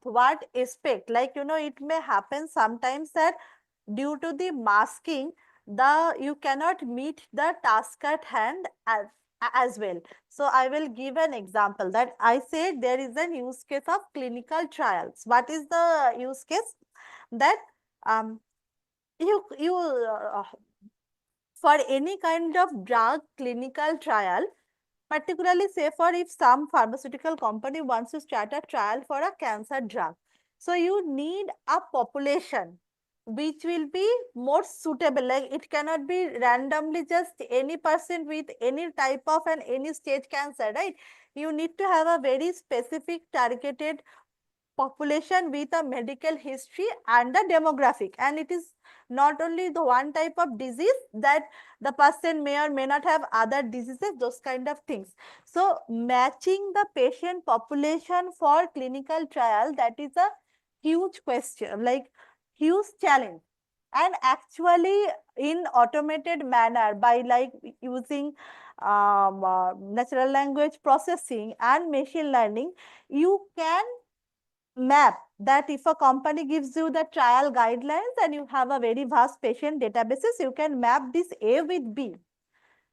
what aspect? Like, it may happen sometimes that due to the masking, you cannot meet the task at hand as well. So I will give an example, that I said there is an use case of clinical trials. What is the use case? That you for any kind of drug clinical trial, particularly say for if some pharmaceutical company wants to start a trial for a cancer drug. So you need a population which will be more suitable. Like, it cannot be randomly just any person with any type of and any stage cancer, right? You need to have a very specific targeted population with a medical history and a demographic, and it is not only the one type of disease, that the person may or may not have other diseases, those kind of things. So matching the patient population for clinical trial, that is a huge question, like huge challenge. And actually, in automated manner, by like using natural language processing and machine learning, you can map that. If a company gives you the trial guidelines and you have a very vast patient databases, you can map this A with B.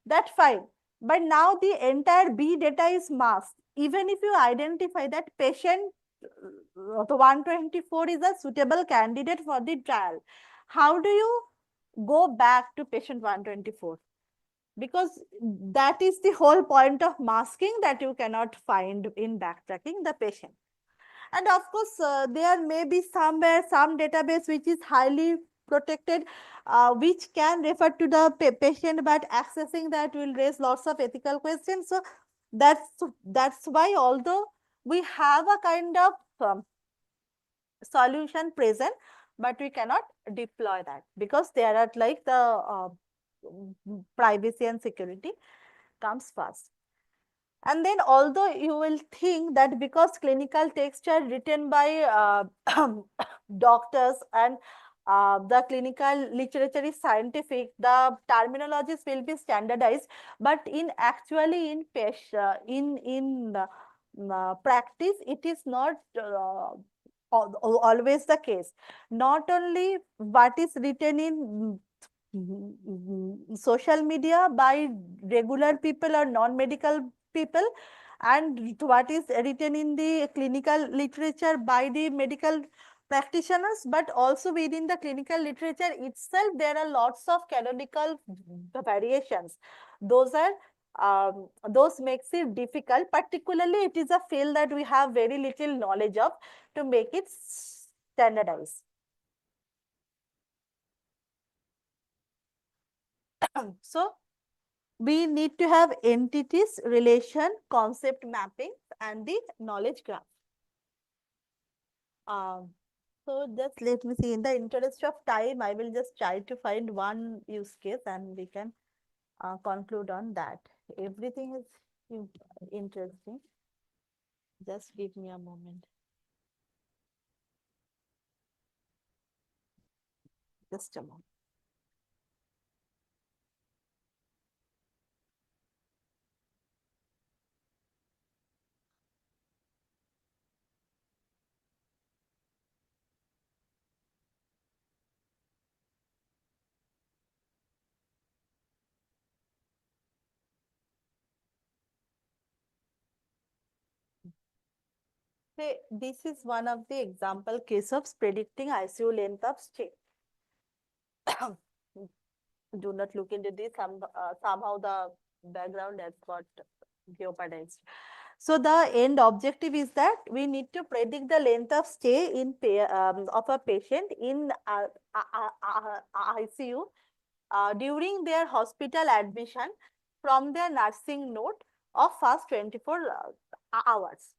That's fine. But now the entire B data is masked. Even if you identify that patient the 124 is a suitable candidate for the trial, how do you go back to patient 124? Because that is the whole point of masking, that you cannot find in backtracking the patient. And of course, there may be somewhere some database which is highly protected, which can refer to the patient, but accessing that will raise lots of ethical questions. So that's why, although we have a kind of solution present, but we cannot deploy that, because there are like the privacy and security comes first. And then, although you will think that because clinical texts are written by doctors and the clinical literature is scientific, the terminologies will be standardized, but in actually in practice, it is not always the case. Not only what is written in social media by regular people or non-medical people, and what is written in the clinical literature by the medical practitioners, but also within the clinical literature itself, there are lots of canonical variations. Those makes it difficult. Particularly, it is a field that we have very little knowledge of, to make it standardized. So we need to have entities, relation, concept mapping, and the knowledge graph. So just let me see, in the interest of time, I will just try to find one use case and we can conclude on that. Everything is interesting. Just give me a moment. Just a moment. Hey, this is one of the example case of predicting ICU length of stay. Do not look into this. Somehow the background has got jeopardized. So the end objective is that we need to predict the length of stay of a patient in ICU during their hospital admission from their nursing note of first 24 hours.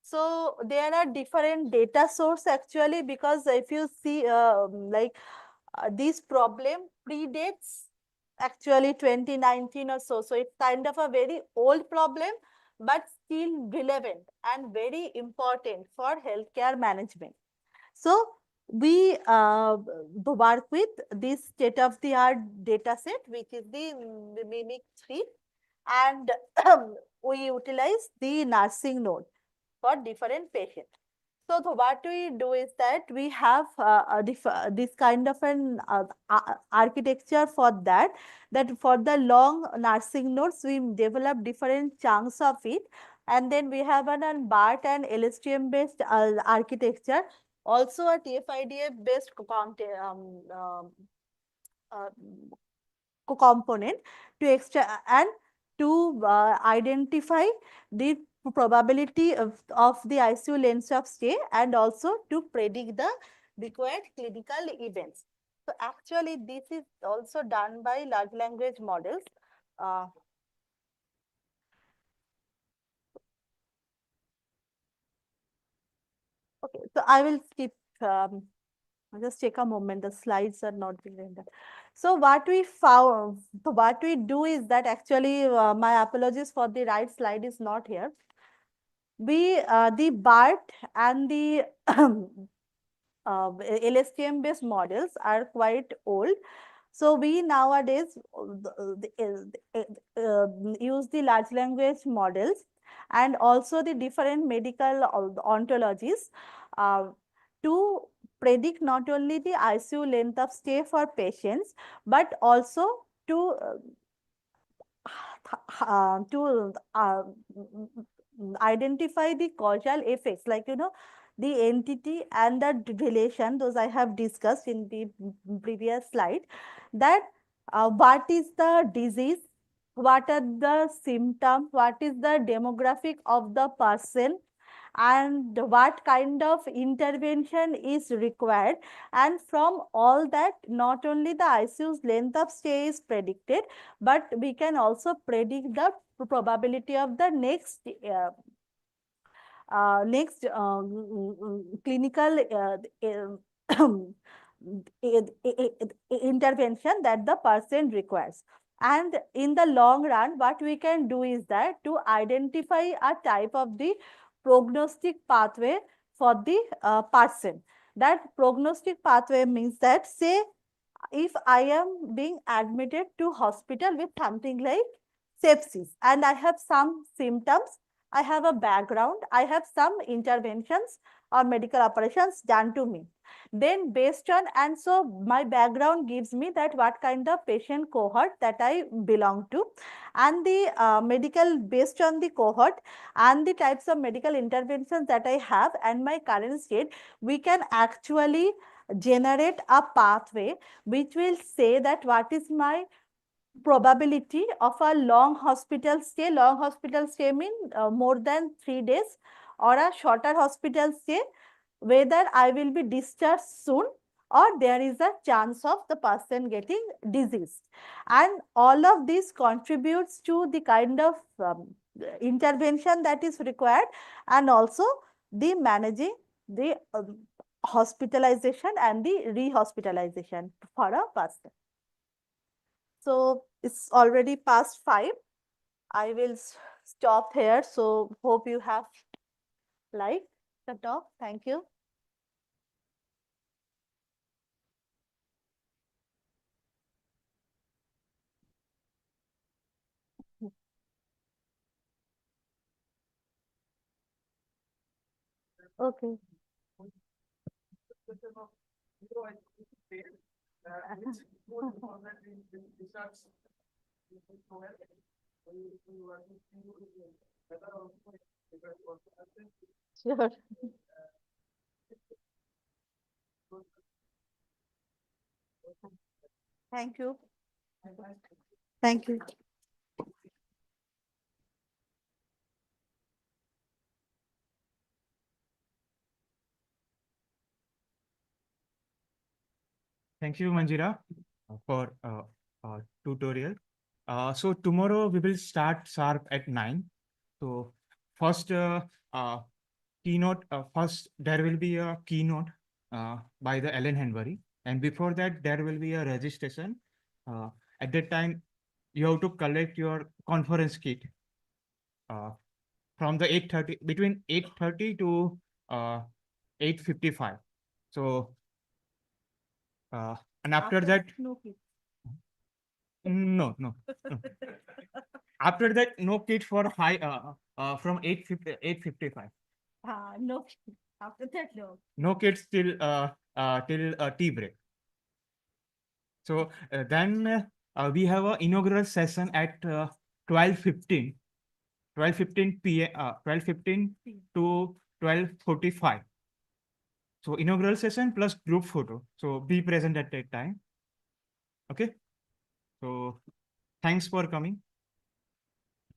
So there are different data source actually, because if you see this problem predates actually 2019 or so. So it's kind of a very old problem, but still relevant and very important for healthcare management. So we work with this state-of-the-art data set, which is the Mimic 3, and we utilize the nursing node for different patients. So what we do is that we have this kind of an architecture for that for the long nursing nodes, we develop different chunks of it. And then we have an BART and LSTM based architecture, also a TF-IDF based uh, component to and to identify the probability of the ICU length of stay, and also to predict the required clinical events. So actually this is also done by large language models. Okay, so I will skip, just take a moment, the slides are not being rendered. So what we found, what we do is that actually, my apologies for the right slide is not here. We, the BART and the LSTM based models are quite old. So we nowadays use the large language models and also the different medical ontologies to predict not only the ICU length of stay for patients, but also to identify the causal effects, like, you know, the entity and the relation, those I have discussed in the previous slide, that what is the disease, what are the symptoms, what is the demographic of the person, and what kind of intervention is required. And from all that, not only the ICU's length of stay is predicted, but we can also predict the probability of the next clinical intervention that the person requires. And in the long run, what we can do is that to identify a type of the prognostic pathway for the person. That prognostic pathway means that, say, if I am being admitted to hospital with something like sepsis and I have some symptoms, I have a background, I have some interventions or medical operations done to me. Then based on, and so my background gives me that what kind of patient cohort that I belong to, and the medical, based on the cohort and the types of medical interventions that I have and my current state, we can actually generate a pathway which will say that what is my probability of a long hospital stay. Long hospital stay mean more than 3 days, or a shorter hospital stay, whether I will be discharged soon or there is a chance of the person getting diseased. And all of this contributes to the kind of intervention that is required, and also the managing the hospitalization and the rehospitalization for a person. So it's already past 5. I will stop here. So hope you have liked the talk. Thank you. Okay. Sure. Thank you. Thank you. Thank you, Manjira, for tutorial. So tomorrow we will start sharp at 9. So first keynote, first there will be a keynote by the Ellen Henbury. And before that, there will be a registration. At that time, you have to collect your conference kit from the 8:30, between 8:30 to 8:55. So, and after that, No kids. no, no, no. After that, no kit for high, from 8:55. No kids. After that, no. No kids till tea break. So then we have a inaugural session at 12:15, 12:15 p.m. 12:15 to 12:45. So inaugural session plus group photo. So be present at that time. Okay. So thanks for coming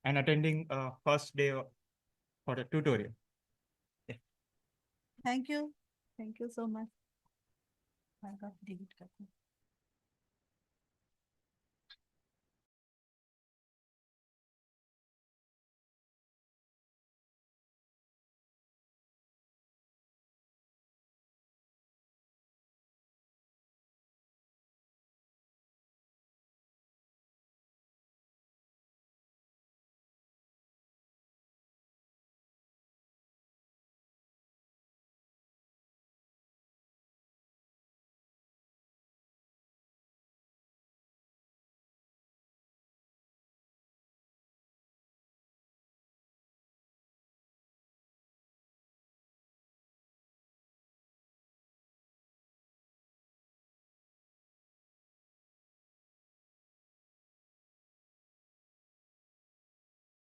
and attending first day for the tutorial. Thank you. Thank you so much. I got delete करते हैं।